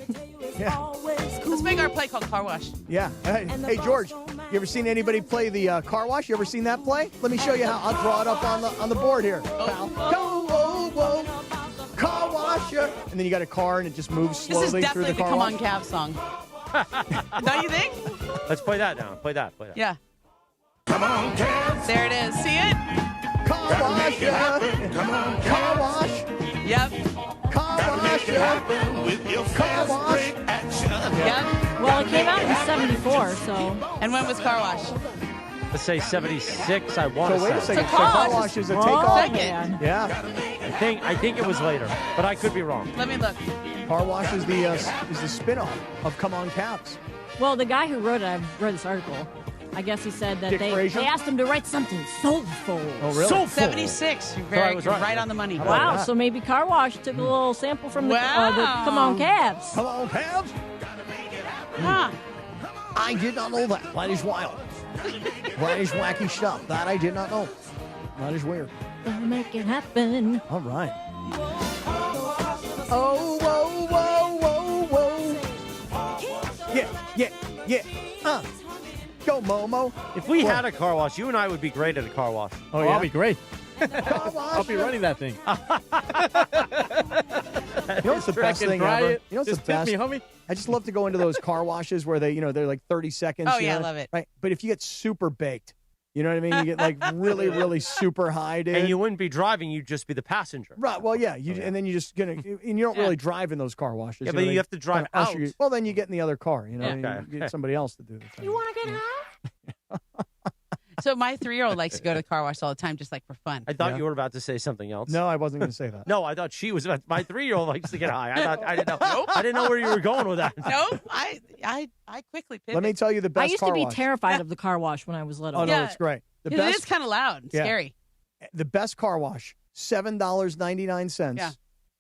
Speaker 11: Let's make our play called Car Wash.
Speaker 2: Yeah. Hey, George, you ever seen anybody play the car wash? You ever seen that play? Let me show you how. I'll draw it up on the board here, pal. Go, whoa. Car washer. And then you got a car and it just moves slowly
Speaker 11: This is
Speaker 2: through
Speaker 11: definitely
Speaker 2: the
Speaker 11: the
Speaker 2: car
Speaker 11: Come
Speaker 2: wash.
Speaker 11: On Cavs song. Don't you think?
Speaker 10: Let's play that now. Play that.
Speaker 11: Yeah.
Speaker 5: Come on, Cavs.
Speaker 11: There it is. See it?
Speaker 2: Car washer.
Speaker 5: Come on,
Speaker 2: Car wash.
Speaker 11: Yep.
Speaker 2: Car
Speaker 5: make it happen with your fast break action.
Speaker 11: Yep.
Speaker 7: Well, it came out in 74, so.
Speaker 11: And when was Car Wash?
Speaker 10: Let's say 76, I want to
Speaker 2: So
Speaker 10: say.
Speaker 2: wait a second.
Speaker 11: So
Speaker 2: So car wash is a takeoff.
Speaker 11: Second.
Speaker 2: Yeah.
Speaker 10: I think it was later, but I could be wrong.
Speaker 11: Let me look.
Speaker 2: Car wash is the spinoff of Come On Caps.
Speaker 7: Well, the guy who wrote it, I've read this article. I guess he said that
Speaker 2: Dick
Speaker 7: they
Speaker 2: Frazier?
Speaker 7: asked him to write something soulful.
Speaker 2: Oh, really?
Speaker 10: Soulful.
Speaker 11: 76. You're right on the money.
Speaker 7: Wow, so maybe Car Wash took a little sample from the Come On Cavs.
Speaker 2: Come On Caps.
Speaker 11: Huh.
Speaker 2: I did not know that. That is wild. That is wacky stuff. That I did not know. That is weird.
Speaker 7: Gonna make it happen.
Speaker 2: All right. Oh, whoa, whoa, whoa, whoa. Yeah. Go, Momo.
Speaker 10: If we had a car wash, you and I would be great at a car wash.
Speaker 2: Oh, yeah?
Speaker 8: I'll be great.
Speaker 2: Car wash.
Speaker 8: I'll be running that thing.
Speaker 2: You know what's the best thing
Speaker 8: dry
Speaker 2: ever?
Speaker 8: it.
Speaker 2: You know what's
Speaker 8: Just
Speaker 2: the best?
Speaker 8: tip me, homie.
Speaker 2: I just love to go into those car washes where they're like 30 seconds.
Speaker 11: Oh,
Speaker 2: you
Speaker 11: yeah, I
Speaker 2: know?
Speaker 11: love it.
Speaker 2: Right. But if you get super baked, you know what I mean? You get like really, really super high, dude.
Speaker 10: And you wouldn't be driving, you'd just be the passenger.
Speaker 2: Right. Well, yeah. And then you just and you don't really drive in those car washes.
Speaker 10: Yeah,
Speaker 2: you
Speaker 10: but
Speaker 2: know,
Speaker 10: you have to drive
Speaker 2: kinda usher
Speaker 10: out.
Speaker 2: you- well, then you get in the other car. You know,
Speaker 10: Yeah.
Speaker 2: you get somebody else to do the thing.
Speaker 7: You want to get high?
Speaker 11: So my 3-year-old likes to go to the car wash all the time, just like for fun.
Speaker 10: I thought you were about to say something else.
Speaker 2: No, I wasn't going to say that.
Speaker 10: No, I thought she was about. My 3-year-old likes to get high. I didn't know. Nope. I didn't know where you were going with that.
Speaker 11: Nope. I quickly pivot.
Speaker 2: Let me tell you the best.
Speaker 7: I used
Speaker 2: car
Speaker 7: to be
Speaker 2: wash.
Speaker 7: terrified of the car wash when I was little.
Speaker 2: Oh no,
Speaker 11: Yeah.
Speaker 2: it's great. The
Speaker 11: It
Speaker 2: best.
Speaker 11: is kind of loud and
Speaker 2: Yeah.
Speaker 11: scary.
Speaker 2: The best car wash. $7.99.
Speaker 11: Yeah.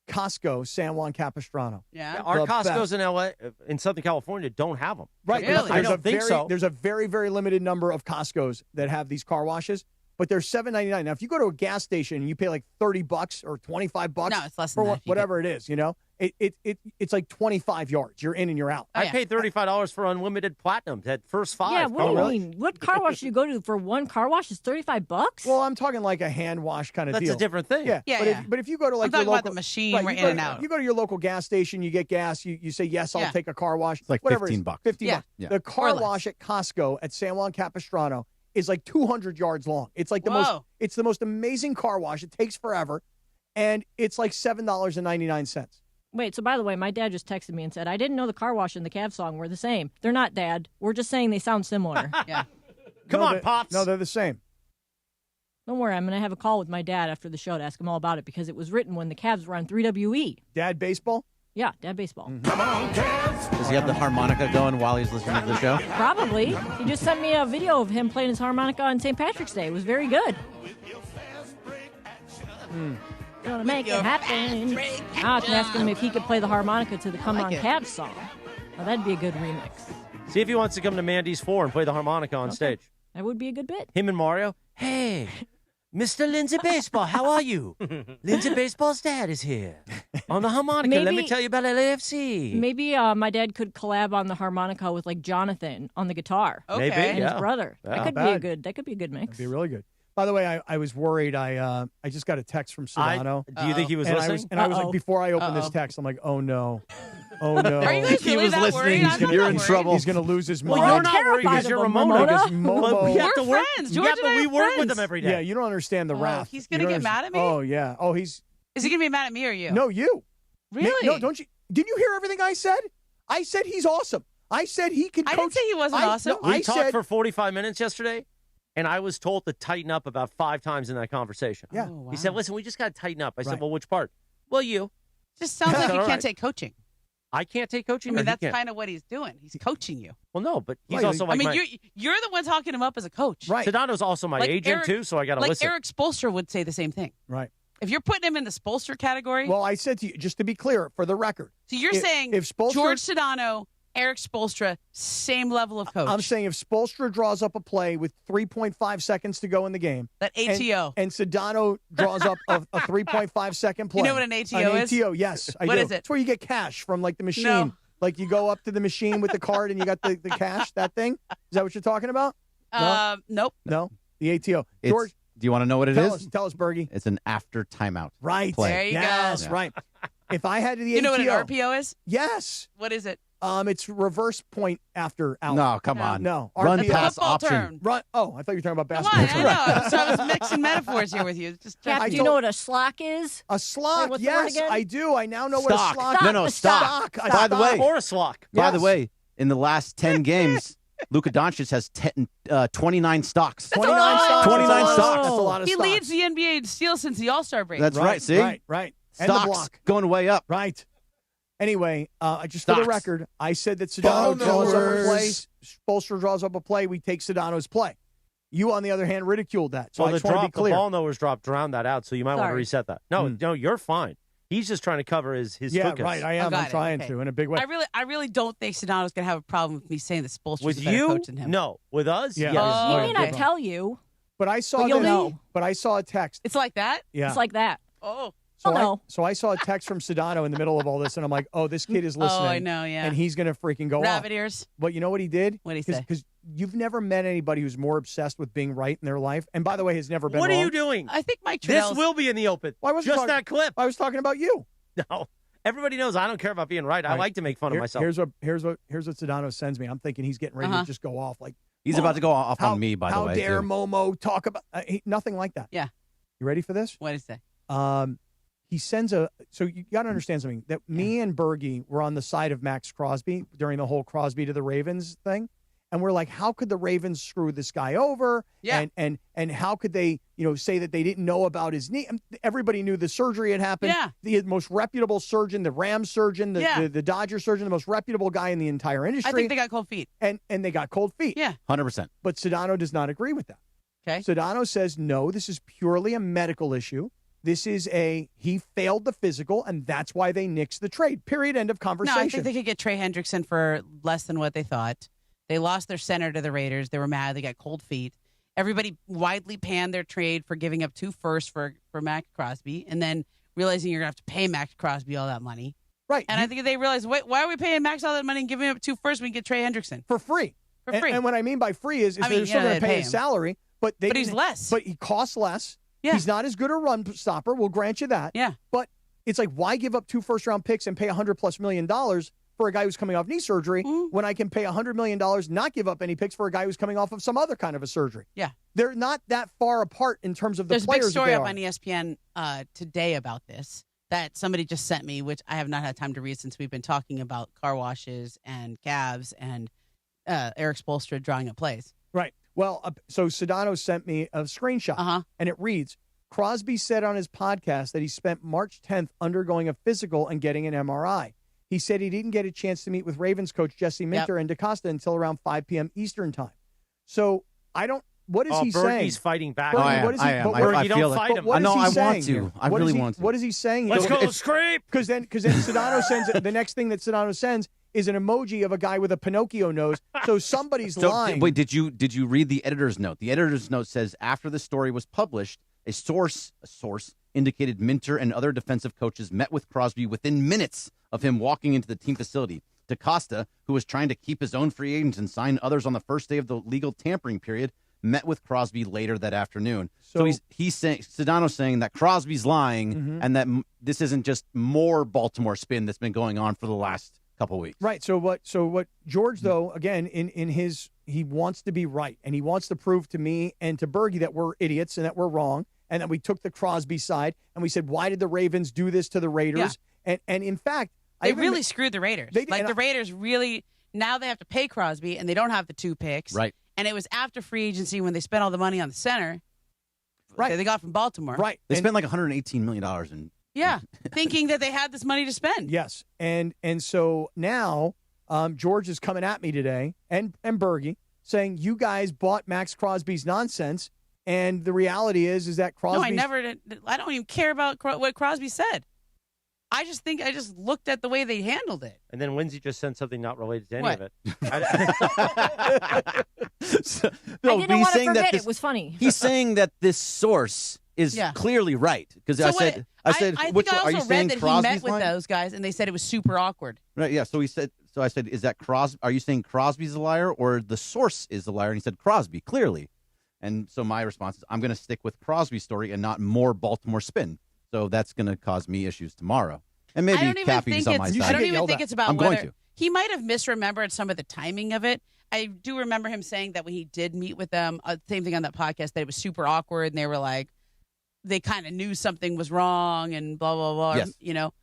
Speaker 2: Costco, San Juan Capistrano.
Speaker 11: Yeah.
Speaker 10: Our
Speaker 2: The
Speaker 10: Costco's in LA, in Southern California, don't have them.
Speaker 2: Right.
Speaker 11: Really?
Speaker 10: I don't think so.
Speaker 2: There's a very, very limited number of Costco's that have these car washes, but they're $7.99. Now, if you go to a gas station and you pay like $30 or $25
Speaker 11: No, it's less
Speaker 2: for
Speaker 11: than that.
Speaker 2: whatever it is, you know, it's like 25 yards. You're in and you're out.
Speaker 11: Oh,
Speaker 10: I
Speaker 11: yeah.
Speaker 10: paid $35 for unlimited platinum. That first 5.
Speaker 7: Yeah, what do you
Speaker 2: really?
Speaker 7: mean? What car wash do you go to for one car wash is $35?
Speaker 2: Well, I'm talking like a hand wash kind of
Speaker 10: That's
Speaker 2: deal.
Speaker 10: a different thing.
Speaker 2: Yeah,
Speaker 11: Yeah,
Speaker 2: but,
Speaker 11: yeah.
Speaker 2: But if you go to like
Speaker 11: I'm talking
Speaker 2: your
Speaker 11: about
Speaker 2: local
Speaker 11: the machine
Speaker 2: right,
Speaker 11: we're
Speaker 2: you
Speaker 11: in
Speaker 2: go
Speaker 11: and
Speaker 2: to-
Speaker 11: out.
Speaker 2: You go to your local gas station, you get gas, you say yes, I'll
Speaker 11: Yeah.
Speaker 2: take a car wash.
Speaker 9: It's like
Speaker 2: whatever it is,
Speaker 9: $15.
Speaker 2: $15.
Speaker 11: Yeah.
Speaker 9: Yeah.
Speaker 2: The car
Speaker 11: Or less.
Speaker 2: wash at Costco at San Juan Capistrano is like 200 yards long. It's like the
Speaker 11: Whoa.
Speaker 2: most amazing car wash. It takes forever, and it's like $7.99.
Speaker 7: Wait, so by the way, my dad just texted me and said, I didn't know the car wash and the Cavs song were the same. They're not, Dad. We're just saying they sound similar.
Speaker 11: Yeah.
Speaker 10: Come on, Pops.
Speaker 2: No, they're the same.
Speaker 7: Don't worry, I'm going to have a call with my dad after the show to ask him all about it because it was written when the Cavs were on 3WE.
Speaker 2: Dad baseball?
Speaker 7: Yeah, Dad baseball.
Speaker 9: Does he have the harmonica going while he's listening to the show?
Speaker 7: Probably. He just sent me a video of him playing his harmonica on St. Patrick's Day. It was very good. Gonna make it happen. Now I can ask him if he could play the harmonica to the Come On Cavs song. Now, that'd be a good remix.
Speaker 10: See if he wants to come to Mandy's 4 and play the harmonica on stage.
Speaker 7: That would be a good bit.
Speaker 10: Him and Mario. Hey, Mr. Lindsay Baseball, how are you? Lindsay Baseball's dad is here on the harmonica. Let me
Speaker 7: Maybe-
Speaker 10: tell you about LAFC.
Speaker 7: Maybe my dad could collab on the harmonica with like Jonathan on the guitar.
Speaker 11: Okay.
Speaker 10: Maybe,
Speaker 7: And
Speaker 10: yeah.
Speaker 7: his brother.
Speaker 10: Yeah.
Speaker 7: That could be
Speaker 2: Not
Speaker 7: a
Speaker 2: bad.
Speaker 7: good. That could be a good mix.
Speaker 2: That'd be really good. By the way, I was worried. I just got a text from Sedano.
Speaker 10: Do you think he was
Speaker 2: and
Speaker 10: listening?
Speaker 2: I was like,
Speaker 7: Uh-oh.
Speaker 2: before I opened this text, I'm like, oh no. Oh no.
Speaker 11: Are you guys
Speaker 9: He
Speaker 11: really
Speaker 9: was
Speaker 11: that
Speaker 9: listening.
Speaker 11: worried?
Speaker 9: He's
Speaker 11: I'm
Speaker 9: gonna-
Speaker 11: not
Speaker 9: you're
Speaker 11: that
Speaker 9: in
Speaker 11: worried.
Speaker 9: trouble.
Speaker 2: He's going to lose his
Speaker 10: Well,
Speaker 2: mind.
Speaker 10: you're not worried
Speaker 7: terrified
Speaker 10: because
Speaker 7: of
Speaker 10: you're
Speaker 7: him,
Speaker 10: Ramona.
Speaker 2: Because
Speaker 10: But
Speaker 2: Momo-
Speaker 10: we have
Speaker 11: We're
Speaker 10: to work.
Speaker 11: friends. George
Speaker 10: Yeah,
Speaker 11: and
Speaker 10: but
Speaker 11: I
Speaker 10: we
Speaker 11: are
Speaker 10: work with
Speaker 11: friends.
Speaker 10: them every day.
Speaker 2: Yeah, you don't understand the wrath.
Speaker 11: he's
Speaker 2: You
Speaker 11: gonna
Speaker 2: don't
Speaker 11: get mad
Speaker 2: understand-
Speaker 11: at me?
Speaker 2: Oh yeah. Oh, he's
Speaker 11: Is he going to be mad at me or you?
Speaker 2: no you.
Speaker 11: Really?
Speaker 2: No, don't you? Didn't you hear everything I said? I said he's awesome. I said he could.
Speaker 11: I
Speaker 2: coach.
Speaker 11: didn't say he wasn't awesome.
Speaker 10: We
Speaker 2: I
Speaker 10: talked
Speaker 2: said
Speaker 10: for 45 minutes yesterday, and I was told to tighten up about 5 times in that conversation.
Speaker 2: Yeah.
Speaker 11: Oh, wow.
Speaker 10: He said, listen, we just got to tighten up. I said,
Speaker 2: Right.
Speaker 10: well, which part? Well, you.
Speaker 11: Just sounds like you
Speaker 10: All
Speaker 11: can't
Speaker 10: right.
Speaker 11: take coaching.
Speaker 10: I can't take coaching.
Speaker 11: I
Speaker 10: or
Speaker 11: mean,
Speaker 10: he
Speaker 11: that's
Speaker 10: can't?
Speaker 11: kind of what he's doing. He's coaching you.
Speaker 10: Well, no, but he's
Speaker 2: Right,
Speaker 10: also like
Speaker 11: I mean,
Speaker 10: my...
Speaker 11: you're the one talking him up as a coach.
Speaker 2: right.
Speaker 10: Sedano's also my
Speaker 11: Like
Speaker 10: agent,
Speaker 11: Eric-
Speaker 10: too, so I got to
Speaker 11: Like
Speaker 10: listen.
Speaker 11: Eric Spoelstra would say the same thing.
Speaker 2: Right.
Speaker 11: If you're putting him in the Spoelstra category,
Speaker 2: Well, I said to you, just to be clear, for the record.
Speaker 11: so you're
Speaker 2: if-
Speaker 11: saying
Speaker 2: if Spoelstra-
Speaker 11: George Sedano, Eric Spoelstra, same level of coach.
Speaker 2: I'm saying if Spoelstra draws up a play with 3.5 seconds to go in the game,
Speaker 11: that ATO.
Speaker 2: and Sedano draws up a 3.5 second play.
Speaker 11: You know what an ATO is?
Speaker 2: An ATO, yes, I
Speaker 11: What
Speaker 2: do.
Speaker 11: is it?
Speaker 2: It's where you get cash from like the machine.
Speaker 11: No.
Speaker 2: Like you go up to the machine with the card and you got the cash. That thing. Is that what you're talking about?
Speaker 11: Nope.
Speaker 2: No, the ATO.
Speaker 9: It's-
Speaker 2: George,
Speaker 9: do you want to know what it
Speaker 2: tell
Speaker 9: is?
Speaker 2: us, Bergie.
Speaker 9: It's an after timeout.
Speaker 2: Right.
Speaker 9: play.
Speaker 11: There you
Speaker 2: yes,
Speaker 11: go.
Speaker 2: right. If I had the
Speaker 11: You know
Speaker 2: ATO,
Speaker 11: what an RPO is?
Speaker 2: yes.
Speaker 11: What is it?
Speaker 2: It's reverse point after out.
Speaker 9: No, come
Speaker 11: No.
Speaker 9: on.
Speaker 2: No,
Speaker 9: Run
Speaker 2: RPO.
Speaker 9: pass
Speaker 11: Football
Speaker 9: option.
Speaker 11: term.
Speaker 2: Run. Oh, I thought you were talking about
Speaker 11: Come
Speaker 2: basketball.
Speaker 11: on, I know. So I was mixing metaphors here with you. Just
Speaker 7: Jeff,
Speaker 2: I
Speaker 7: do you
Speaker 2: told-
Speaker 7: know what a slock is?
Speaker 2: A slock,
Speaker 7: what's the word
Speaker 2: yes,
Speaker 7: again?
Speaker 2: I do. I now know
Speaker 9: Stock.
Speaker 2: what a slock
Speaker 9: No, no,
Speaker 2: is.
Speaker 9: stock.
Speaker 2: A
Speaker 9: By the
Speaker 2: stock.
Speaker 9: way-
Speaker 10: Or a slock.
Speaker 9: By the
Speaker 2: Yes.
Speaker 9: way, in the last 10 games, Luka Doncic has 29 stocks.
Speaker 2: 29 stocks.
Speaker 9: 29 stocks.
Speaker 2: That's a lot of
Speaker 11: He
Speaker 2: stocks.
Speaker 11: leads the NBA in steals since the All-Star break.
Speaker 9: That's right. See?
Speaker 2: Right. And the
Speaker 9: Stocks
Speaker 2: block.
Speaker 9: going way up.
Speaker 2: Right. Anyway, just
Speaker 9: Stocks.
Speaker 2: for the record, I said that Sedano draws up a play. Spoelstra draws up a play. We take Sedano's play. You, on the other hand, ridiculed that. So
Speaker 10: Well,
Speaker 2: I just want to be
Speaker 10: the
Speaker 2: clear.
Speaker 10: ball knowers drop drowned that out, so you might want to
Speaker 2: Sorry.
Speaker 10: reset that. No, you're fine. He's just trying to cover his
Speaker 2: Yeah,
Speaker 10: focus.
Speaker 2: right. I am. I'm trying to in a big way.
Speaker 11: I really don't think Sedano's going to have a problem with me saying that Spoelstra's
Speaker 10: With
Speaker 11: a better
Speaker 10: you?
Speaker 11: coach than him.
Speaker 10: No. With us?
Speaker 2: Yeah.
Speaker 10: Yes.
Speaker 7: He may not tell you.
Speaker 2: But I saw
Speaker 7: But you'll
Speaker 2: that-
Speaker 7: know.
Speaker 2: But I saw a text.
Speaker 11: It's like that?
Speaker 2: Yeah.
Speaker 7: It's like that.
Speaker 11: Oh.
Speaker 2: So I saw a text from Sedano in the middle of all this, and I'm like, oh, this kid is listening.
Speaker 11: Oh, I know, yeah.
Speaker 2: And he's going to freaking go
Speaker 11: Rabbit
Speaker 2: off.
Speaker 11: ears.
Speaker 2: But you know what he did?
Speaker 11: What'd he say?
Speaker 2: Because you've never met anybody who's more obsessed with being right in their life. And by the way, has never been
Speaker 10: What
Speaker 2: wrong.
Speaker 10: are you doing?
Speaker 11: I think Mike
Speaker 10: This
Speaker 11: Trudell's...
Speaker 10: will be in the open.
Speaker 2: Why wasn't
Speaker 10: just
Speaker 2: talking-
Speaker 10: that clip?
Speaker 2: I was talking about you.
Speaker 10: No. Everybody knows I don't care about being right. I like to make fun of myself.
Speaker 2: Here's what Sedano sends me. I'm thinking he's getting ready to just go off. Like
Speaker 9: He's about to go off on me, by the way.
Speaker 2: How dare
Speaker 9: too.
Speaker 2: Momo talk about nothing like that.
Speaker 11: Yeah.
Speaker 2: You ready for this?
Speaker 11: What did he say?
Speaker 2: He sends so you got to understand something, that me and Bergie were on the side of Max Crosby during the whole Crosby to the Ravens thing. And we're like, how could the Ravens screw this guy over?
Speaker 11: Yeah.
Speaker 2: And how could they, say that they didn't know about his knee? Everybody knew the surgery had happened.
Speaker 11: Yeah.
Speaker 2: The most reputable surgeon, the Rams surgeon, the Dodger surgeon, the most reputable guy in the entire industry.
Speaker 11: I think they got cold feet.
Speaker 2: And they got cold feet.
Speaker 11: Yeah.
Speaker 9: 100%.
Speaker 2: But Sedano does not agree with that.
Speaker 11: Okay.
Speaker 2: Sedano says, no, this is purely a medical issue. This is he failed the physical, and that's why they nixed the trade. Period. End of conversation.
Speaker 11: No, I think they could get Trey Hendrickson for less than what they thought. They lost their center to the Raiders. They were mad. They got cold feet. Everybody widely panned their trade for giving up 2 firsts for Max Crosby, and then realizing you're going to have to pay Max Crosby all that money.
Speaker 2: Right.
Speaker 11: And I think they realized, wait, why are we paying Max all that money and giving up 2 firsts when we get Trey Hendrickson?
Speaker 2: For free.
Speaker 11: For free.
Speaker 2: And what I mean by free is
Speaker 11: I mean,
Speaker 2: they're still going to
Speaker 11: they
Speaker 2: pay
Speaker 11: pay
Speaker 2: his
Speaker 11: him.
Speaker 2: salary, but
Speaker 11: he's less.
Speaker 2: But he costs less.
Speaker 11: Yeah.
Speaker 2: He's not as good a run stopper. We'll grant you that.
Speaker 11: Yeah.
Speaker 2: But it's like, why give up 2 first-round picks and pay $100+ million for a guy who's coming off knee surgery when I can pay $100 million, not give up any picks for a guy who's coming off of some other kind of a surgery?
Speaker 11: Yeah.
Speaker 2: They're not that far apart in terms of the
Speaker 11: There's a
Speaker 2: players.
Speaker 11: big story
Speaker 2: that
Speaker 11: up
Speaker 2: they
Speaker 11: on ESPN today about this that somebody just sent me, which I have not had time to read since we've been talking about car washes and calves and Eric Spoelstra drawing up plays.
Speaker 2: Right. Well, so Sedano sent me a screenshot, and it reads, Crosby said on his podcast that he spent March 10th undergoing a physical and getting an MRI. He said he didn't get a chance to meet with Ravens coach Jesse Minter and DaCosta until around 5 p.m. Eastern time. So what is he saying?
Speaker 10: He's fighting back.
Speaker 2: Bergie, what is he, but
Speaker 9: I
Speaker 10: you
Speaker 9: feel
Speaker 10: don't
Speaker 9: it.
Speaker 10: fight him.
Speaker 2: what is he
Speaker 9: I
Speaker 2: saying
Speaker 9: want to.
Speaker 2: here?
Speaker 9: I really want to.
Speaker 2: What is he saying?
Speaker 10: Let's
Speaker 2: here?
Speaker 10: go scrape.
Speaker 2: Because then Sedano sends the next thing that Sedano sends is an emoji of a guy with a Pinocchio nose. So somebody's lying.
Speaker 9: Wait, did you read the editor's note? The editor's note says after the story was published, a source indicated Minter and other defensive coaches met with Crosby within minutes of him walking into the team facility. DaCosta, who was trying to keep his own free agents and sign others on the first day of the legal tampering period, met with Crosby later that afternoon. So he's saying, Sedano's saying that Crosby's lying and that this isn't just more Baltimore spin that's been going on for the last couple weeks.
Speaker 2: Right. So what George, though, again, in his, he wants to be right, and he wants to prove to me and to Bergie that we're idiots and that we're wrong, and that we took the Crosby side and we said, why did the Ravens do this to the Raiders? Yeah. And in fact,
Speaker 11: they really screwed the Raiders.
Speaker 2: The
Speaker 11: Raiders really, now they have to pay Crosby, and they don't have the 2 picks.
Speaker 9: Right.
Speaker 11: And it was after free agency when they spent all the money on the center.
Speaker 2: Right.
Speaker 11: They got from Baltimore.
Speaker 2: Right.
Speaker 9: They spent like $118 million in.
Speaker 11: Yeah. Thinking that they had this money to spend.
Speaker 2: Yes. And so now George is coming at me today and Bergie saying you guys bought Max Crosby's nonsense. And the reality is that Crosby.
Speaker 11: No, I never did. I don't even care about what Crosby said. I just looked at the way they handled it.
Speaker 10: And then Lindsay just sent something not related to any
Speaker 11: What?
Speaker 10: of it.
Speaker 7: I didn't want to forget. It was funny.
Speaker 9: He's saying that this source is clearly right because I said,
Speaker 11: I
Speaker 9: which
Speaker 11: think I
Speaker 9: are you
Speaker 11: also
Speaker 9: saying
Speaker 11: read that
Speaker 9: Crosby's
Speaker 11: he met with
Speaker 9: lying?
Speaker 11: those guys, and they said it was super awkward.
Speaker 9: Right. Yeah. So I said, is that Crosby? Are you saying Crosby's a liar or the source is the liar? And he said Crosby clearly. And so my response is, I'm going to stick with Crosby's story and not more Baltimore spin. So that's going to cause me issues tomorrow. And maybe Cappy's on my side.
Speaker 11: I don't even think it's about
Speaker 9: I'm
Speaker 11: whether
Speaker 9: going to.
Speaker 11: He might have misremembered some of the timing of it. I do remember him saying that when he did meet with them, same thing on that podcast, that it was super awkward, and they were like, they kind of knew something was wrong, and blah blah blah.
Speaker 9: Yes.
Speaker 11: You know,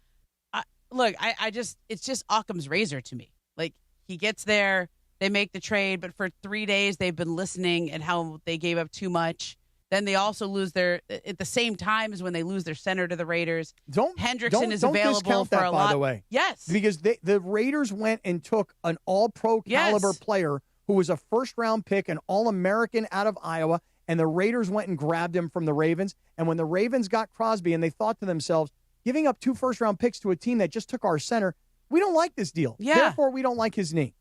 Speaker 11: it's just Occam's razor to me. Like he gets there, They make the trade, but for 3 days they've been listening and how they gave up too much. Then they also lose at the same time as when they lose their center to the Raiders. Hendrickson is available for a lot.
Speaker 2: By the way.
Speaker 11: Yes.
Speaker 2: Because the Raiders went and took an all-pro caliber player who was a first-round pick, an All-American out of Iowa, and the Raiders went and grabbed him from the Ravens. And when the Ravens got Crosby and they thought to themselves, giving up 2 first-round picks to a team that just took our center, we don't like this deal.
Speaker 11: Yeah.
Speaker 2: Therefore, we don't like his knee.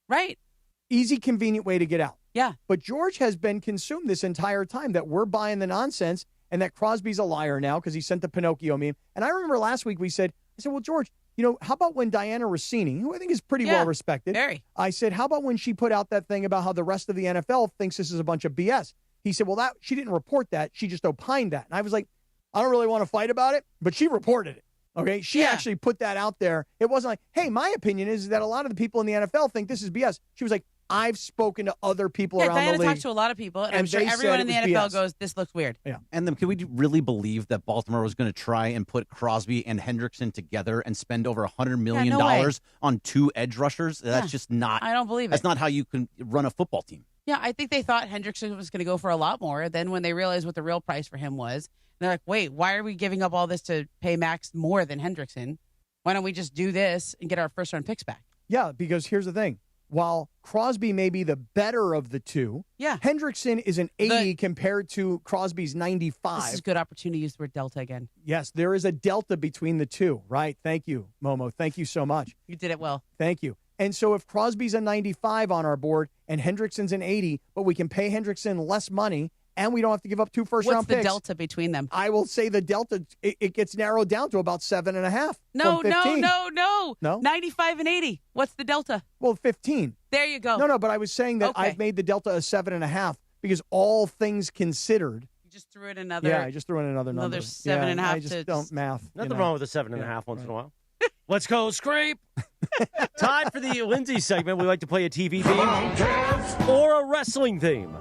Speaker 11: Right.
Speaker 2: Easy, convenient way to get out.
Speaker 11: Yeah.
Speaker 2: But George has been consumed this entire time that we're buying the nonsense and that Crosby's a liar now because he sent the Pinocchio meme. And I remember last week I said, well, George, how about when Diana Rossini, who I think is pretty well respected, I said, how about when she put out that thing about how the rest of the NFL thinks this is a bunch of BS? He said, well, she didn't report that. She just opined that. And I was like, I don't really want to fight about it, but she reported it. Okay, she actually put that out there. It wasn't like, hey, my opinion is that a lot of the people in the NFL think this is BS. She was like, I've spoken to other people around
Speaker 11: Diana
Speaker 2: the league.
Speaker 11: talked to a lot of people, and I'm sure everyone in the NFL goes, this looks weird.
Speaker 2: Yeah.
Speaker 9: And then can we really believe that Baltimore was going to try and put Crosby and Hendrickson together and spend over $100 million on 2 edge rushers? That's just not.
Speaker 11: I don't believe it.
Speaker 9: That's not how you can run a football team.
Speaker 11: Yeah, I think they thought Hendrickson was going to go for a lot more. Then when they realized what the real price for him was, they're like, wait, why are we giving up all this to pay Max more than Hendrickson? Why don't we just do this and get our first-round picks back?
Speaker 2: Yeah, because here's the thing. While Crosby may be the better of the two, Hendrickson is an 80 compared to Crosby's 95.
Speaker 11: This is a good opportunity to use the word delta again.
Speaker 2: Yes, there is a delta between the two, right? Thank you, Momo. Thank you so much.
Speaker 11: You did it well.
Speaker 2: Thank you. And so if Crosby's a 95 on our board and Hendrickson's an 80, but we can pay Hendrickson less money and we don't have to give up 2 first-round picks.
Speaker 11: What's the delta between them?
Speaker 2: I will say the delta, it gets narrowed down to about 7.5.
Speaker 11: No.
Speaker 2: 95
Speaker 11: and 80. What's the delta?
Speaker 2: Well, 15.
Speaker 11: There you go.
Speaker 2: No, but I was saying that I've made the delta a 7.5 because all things considered.
Speaker 11: You just threw in another.
Speaker 2: Yeah, I just threw in another number.
Speaker 11: Another 7.5.
Speaker 2: I just don't math.
Speaker 10: Nothing wrong with a 7.5 once in a while. Let's go scrape. Time for the Lindsay segment. We like to play a TV theme or a wrestling theme.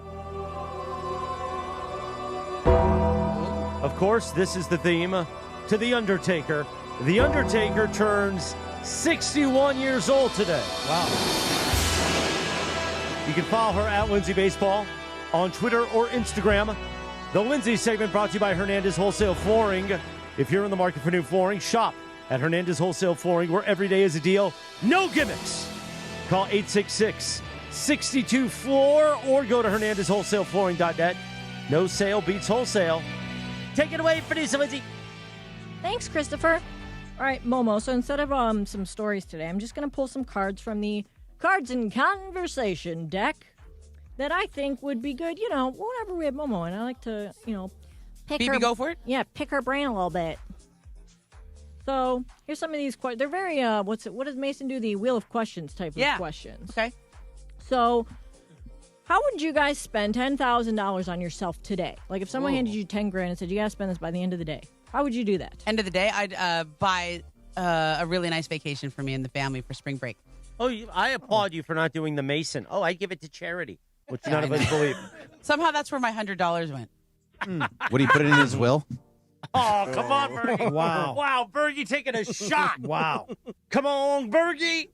Speaker 10: Of course, this is the theme to The Undertaker. The Undertaker turns 61 years old today. Wow. You can follow her at Lindsay Baseball on Twitter or Instagram. The Lindsay segment brought to you by Hernandez Wholesale Flooring. If you're in the market for new flooring, shop at Hernandez Wholesale Flooring, where every day is a deal. No gimmicks. Call 866-62-FLOOR or go to HernandezWholesaleFlooring.net. No sale beats wholesale. Take it away, producer Lindsay.
Speaker 7: Thanks, Christopher. All right, Momo. So instead of some stories today, I'm just going to pull some cards from the Cards and Conversation deck that I think would be good. Whenever we have Momo, and I like to, pick her.
Speaker 11: Go for it.
Speaker 7: Yeah, pick her brain a little bit. So here's some of these questions. They're very what does Mason do? The Wheel of Questions type of questions.
Speaker 11: Okay.
Speaker 7: So, how would you guys spend $10,000 on yourself today? Like if someone handed you $10,000 and said you gotta spend this by the end of the day, how would you do that?
Speaker 11: End of the day, I'd buy a really nice vacation for me and the family for spring break.
Speaker 10: Oh, I applaud you for not doing the Mason. Oh, I give it to charity, which none of us believe.
Speaker 11: Somehow that's where my $100 went.
Speaker 9: Would he put it in his will?
Speaker 10: Oh, come on, Bergie.
Speaker 2: Wow.
Speaker 10: Wow, Bergie taking a shot.
Speaker 2: Wow.
Speaker 10: Come on, Bergie.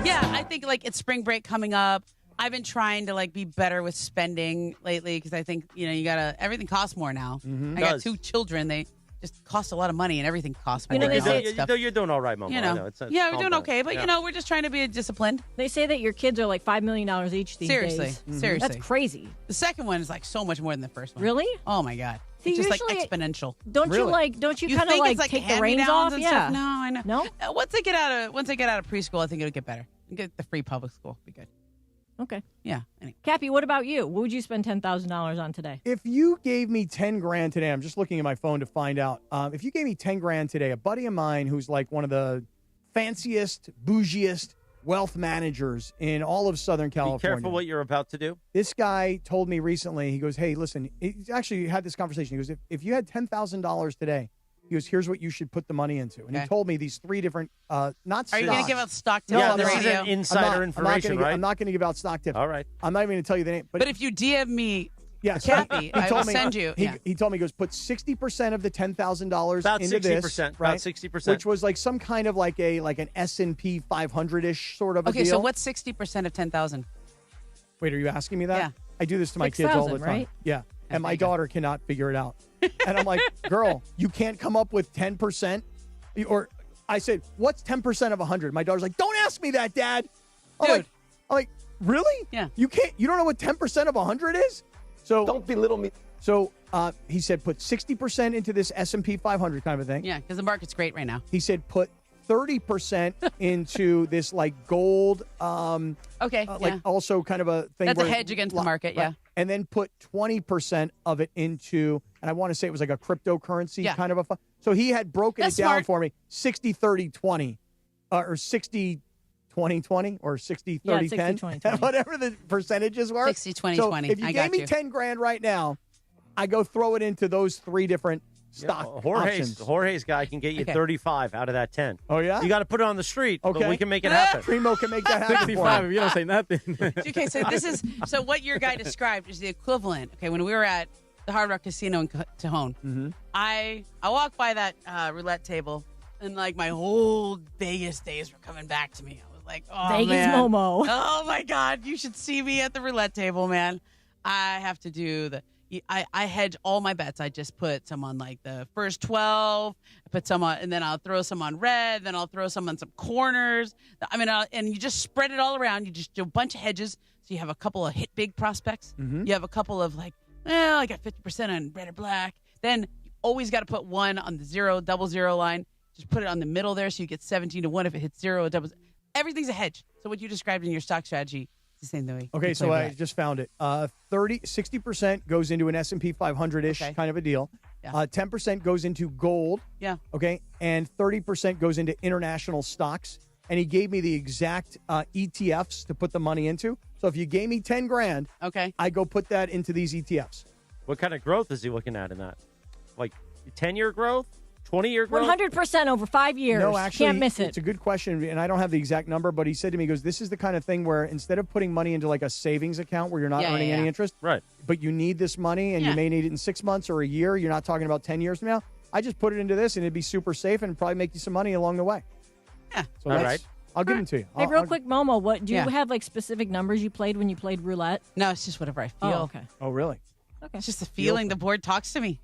Speaker 11: Yeah, I think it's spring break coming up. I've been trying to be better with spending lately because I think, everything costs more now.
Speaker 2: Mm-hmm.
Speaker 11: I got 2 children. They just cost a lot of money and everything costs more.
Speaker 10: You're doing all right, Mom.
Speaker 11: We're doing okay, but we're just trying to be disciplined.
Speaker 7: They say that your kids are like $5 million each these days.
Speaker 11: Seriously.
Speaker 7: That's crazy.
Speaker 11: The second one is so much more than the first one.
Speaker 7: Really?
Speaker 11: Oh my God.
Speaker 7: See,
Speaker 11: it's just
Speaker 7: usually,
Speaker 11: exponential.
Speaker 7: Don't you kind of take the reins off?
Speaker 11: And
Speaker 7: yeah.
Speaker 11: Stuff? No, I know.
Speaker 7: No?
Speaker 11: Once I get out of preschool, I think it'll get better. Get the free public school. Be good.
Speaker 7: Okay.
Speaker 11: Yeah. Anyway.
Speaker 7: Cappy, what about you? What would you spend $10,000 on today?
Speaker 2: If you gave me $10,000 today, I'm just looking at my phone to find out. If you gave me $10,000 today, a buddy of mine who's like one of the fanciest, bougiest wealth managers in all of Southern California.
Speaker 10: Be careful what you're about to do.
Speaker 2: This guy told me recently, he goes, hey, listen, he actually had this conversation. He goes, if you had $10,000 today, he goes, here's what you should put the money into. And he told me these 3 different, not stocks.
Speaker 11: Are you going to give out stock tips
Speaker 10: on
Speaker 11: the radio?
Speaker 10: This is insider information, right?
Speaker 2: I'm not going to give out stock tips.
Speaker 10: All right.
Speaker 2: I'm not even going to tell you the name.
Speaker 11: But if you DM me
Speaker 2: Yes.
Speaker 11: Cappy, I will send you.
Speaker 2: He told me, he goes, put 60% of the $10,000
Speaker 10: About
Speaker 2: into
Speaker 10: 60%,
Speaker 2: this.
Speaker 10: about
Speaker 2: Right?
Speaker 10: 60%.
Speaker 2: Which was like some kind of like an S&P 500-ish sort of a
Speaker 11: Okay,
Speaker 2: deal.
Speaker 11: so what's 60% of 10,000?
Speaker 2: Wait, are you asking me that?
Speaker 11: Yeah.
Speaker 2: I do this to my kids all the
Speaker 11: 6,000,
Speaker 2: time.
Speaker 11: right?
Speaker 2: Yeah. And my daughter cannot figure it out. And I'm like, girl, you can't come up with 10%? Or I said, what's 10% of 100? My daughter's like, don't ask me that, Dad. I'm like, really?
Speaker 11: Yeah.
Speaker 2: You don't know what 10% of 100 is? So
Speaker 21: Don't belittle me.
Speaker 2: So he said, put 60% into this S&P 500 kind of a thing.
Speaker 11: Yeah, because the market's great right now.
Speaker 2: He said, put 30% into this like gold. Also kind of a thing.
Speaker 11: That's a
Speaker 2: where
Speaker 11: hedge against the market, yeah.
Speaker 2: And then put 20% of it into, and I want to say it was like a cryptocurrency kind of a fund. So he had broken
Speaker 11: That's
Speaker 2: it down
Speaker 11: smart.
Speaker 2: for me, 60, 30, 20, or 60, 20, 20, or 60, 30,
Speaker 11: 60,
Speaker 2: 10,
Speaker 11: 20, 20.
Speaker 2: whatever the percentages were.
Speaker 11: 60, 20,
Speaker 2: so
Speaker 11: 20.
Speaker 2: if you
Speaker 11: I
Speaker 2: gave
Speaker 11: got
Speaker 2: me
Speaker 11: you.
Speaker 2: 10 grand right now, I go throw it into those three different stock options.
Speaker 10: Jorge's guy can get you
Speaker 2: Okay.
Speaker 10: 35 out of that 10.
Speaker 2: Oh, yeah?
Speaker 10: You got to put it on the street, but
Speaker 2: Okay.
Speaker 10: we can make it happen.
Speaker 2: Primo can make that happen.
Speaker 8: 65 if you don't say nothing.
Speaker 11: Okay, so what your guy described is the equivalent. Okay, when we were at the Hard Rock Casino in Cajon,
Speaker 2: Mm-hmm.
Speaker 11: I walked by that roulette table, and like my whole Vegas days were coming back to me. I was like, oh
Speaker 7: Vegas
Speaker 11: man,
Speaker 7: Momo.
Speaker 11: oh my God, you should see me at the roulette table, man. I have to do I hedge all my bets. I just put some on like the first 12, I put some on, and then I'll throw some on red, then I'll throw some on some corners. And you just spread it all around. You just do a bunch of hedges. So you have a couple of hit big prospects.
Speaker 2: Mm-hmm.
Speaker 11: You have a couple of like, I got 50% on red or black. Then you always got to put one on the 0, 00 line. Just put it on the middle there so you get 17 to 1 if it hits 0, double. Everything's a hedge. So what you described in your stock strategy, it's the same way.
Speaker 2: Okay,
Speaker 11: you
Speaker 2: so
Speaker 11: play
Speaker 2: I
Speaker 11: roulette.
Speaker 2: just found it. 60% goes into an S&P 500-ish kind of a deal.
Speaker 11: Yeah.
Speaker 2: 10% goes into gold.
Speaker 11: Yeah.
Speaker 2: Okay, and 30% goes into international stocks. And he gave me the exact ETFs to put the money into. So if you gave me 10 grand,
Speaker 11: okay,
Speaker 2: I go put that into these ETFs.
Speaker 10: What kind of growth is he looking at in that? Like 10-year growth? 20-year growth?
Speaker 7: 100% over 5 years.
Speaker 2: No, actually,
Speaker 7: Can't miss it.
Speaker 2: It's a good question, and I don't have the exact number, but he said to me, he goes, this is the kind of thing where instead of putting money into like a savings account where you're not earning any interest,
Speaker 10: right?
Speaker 2: But you need this money and you may need it in 6 months or a year. You're not talking about 10 years from now. I just put it into this and it'd be super safe and probably make you some money along the way.
Speaker 11: Yeah.
Speaker 2: So I'll give them to you.
Speaker 7: Hey, real quick, Momo, what do you
Speaker 11: Yeah.
Speaker 7: have like specific numbers you played when you played roulette?
Speaker 11: No, it's just whatever I feel.
Speaker 7: Oh, okay.
Speaker 2: Oh, really?
Speaker 7: Okay.
Speaker 11: It's just the feeling. The board talks to me.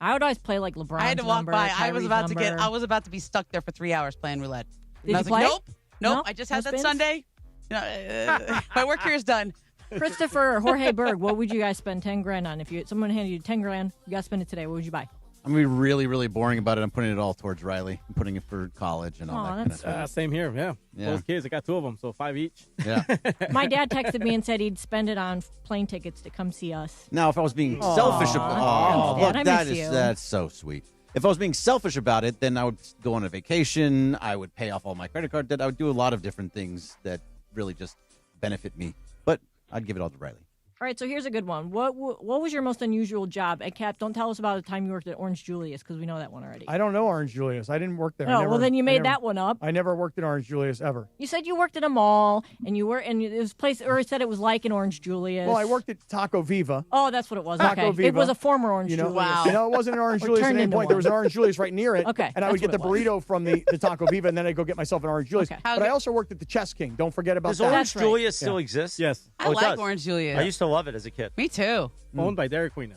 Speaker 7: I would always play like LeBron's
Speaker 11: I had to walk
Speaker 7: number,
Speaker 11: by.
Speaker 7: Kyrie's number.
Speaker 11: I was about to be stuck there for 3 hours playing roulette.
Speaker 7: Did
Speaker 11: And I
Speaker 7: you
Speaker 11: was like,
Speaker 7: play?
Speaker 11: nope.
Speaker 7: No?
Speaker 11: I just
Speaker 7: No
Speaker 11: had that
Speaker 7: spins?
Speaker 11: Sunday. My work here is done.
Speaker 7: Christopher or Jorge Berg, what would you guys spend 10 grand on? If someone handed you 10 grand, you got to spend it today, what would you buy?
Speaker 9: I'm going to be really, really boring about it. I'm putting it all towards Riley. I'm putting it for college and all that kind of stuff.
Speaker 8: Same here, yeah. Both kids, I got 2 of them, so 5 each.
Speaker 9: Yeah.
Speaker 7: My dad texted me and said he'd spend it on plane tickets to come see us.
Speaker 9: Now, if I was being selfish about
Speaker 7: Dad, I
Speaker 9: that
Speaker 7: miss
Speaker 9: is
Speaker 7: you.
Speaker 9: that's so sweet. If I was being selfish about it, then I would go on a vacation. I would pay off all my credit card debt. I would do a lot of different things that really just benefit me. But I'd give it all to Riley.
Speaker 7: All right, so here's a good one. What was your most unusual job? And Cap, don't tell us about the time you worked at Orange Julius because we know that one already.
Speaker 2: I don't know Orange Julius. I didn't work there.
Speaker 7: Oh, well, then you made that one up.
Speaker 2: I never worked at Orange Julius ever.
Speaker 7: You said you worked at a mall, and it was place, or it said it was like an Orange Julius.
Speaker 2: Well, I worked at Taco Viva.
Speaker 7: Oh, that's what it was.
Speaker 2: Taco
Speaker 7: Okay,
Speaker 2: Viva.
Speaker 7: it was a former Orange Julius.
Speaker 11: Wow.
Speaker 2: You know, it wasn't an Orange
Speaker 7: Or
Speaker 2: Julius at
Speaker 7: turned
Speaker 2: any
Speaker 7: into
Speaker 2: point. There was an
Speaker 7: one.
Speaker 2: Orange Julius right near it.
Speaker 7: Okay,
Speaker 2: And I would
Speaker 7: that's
Speaker 2: get the
Speaker 7: what it
Speaker 2: burrito from the Taco Viva, and then I'd go get myself an Orange Julius.
Speaker 7: Okay.
Speaker 2: But I also worked at the Chess King. Don't forget about
Speaker 10: Does
Speaker 2: that.
Speaker 10: Orange Julius still exist?
Speaker 8: Yes.
Speaker 11: I
Speaker 10: it
Speaker 11: like
Speaker 10: does.
Speaker 11: Orange Julius.
Speaker 10: I used to love it as a kid.
Speaker 11: Me too.
Speaker 8: Owned by Dairy Queen now.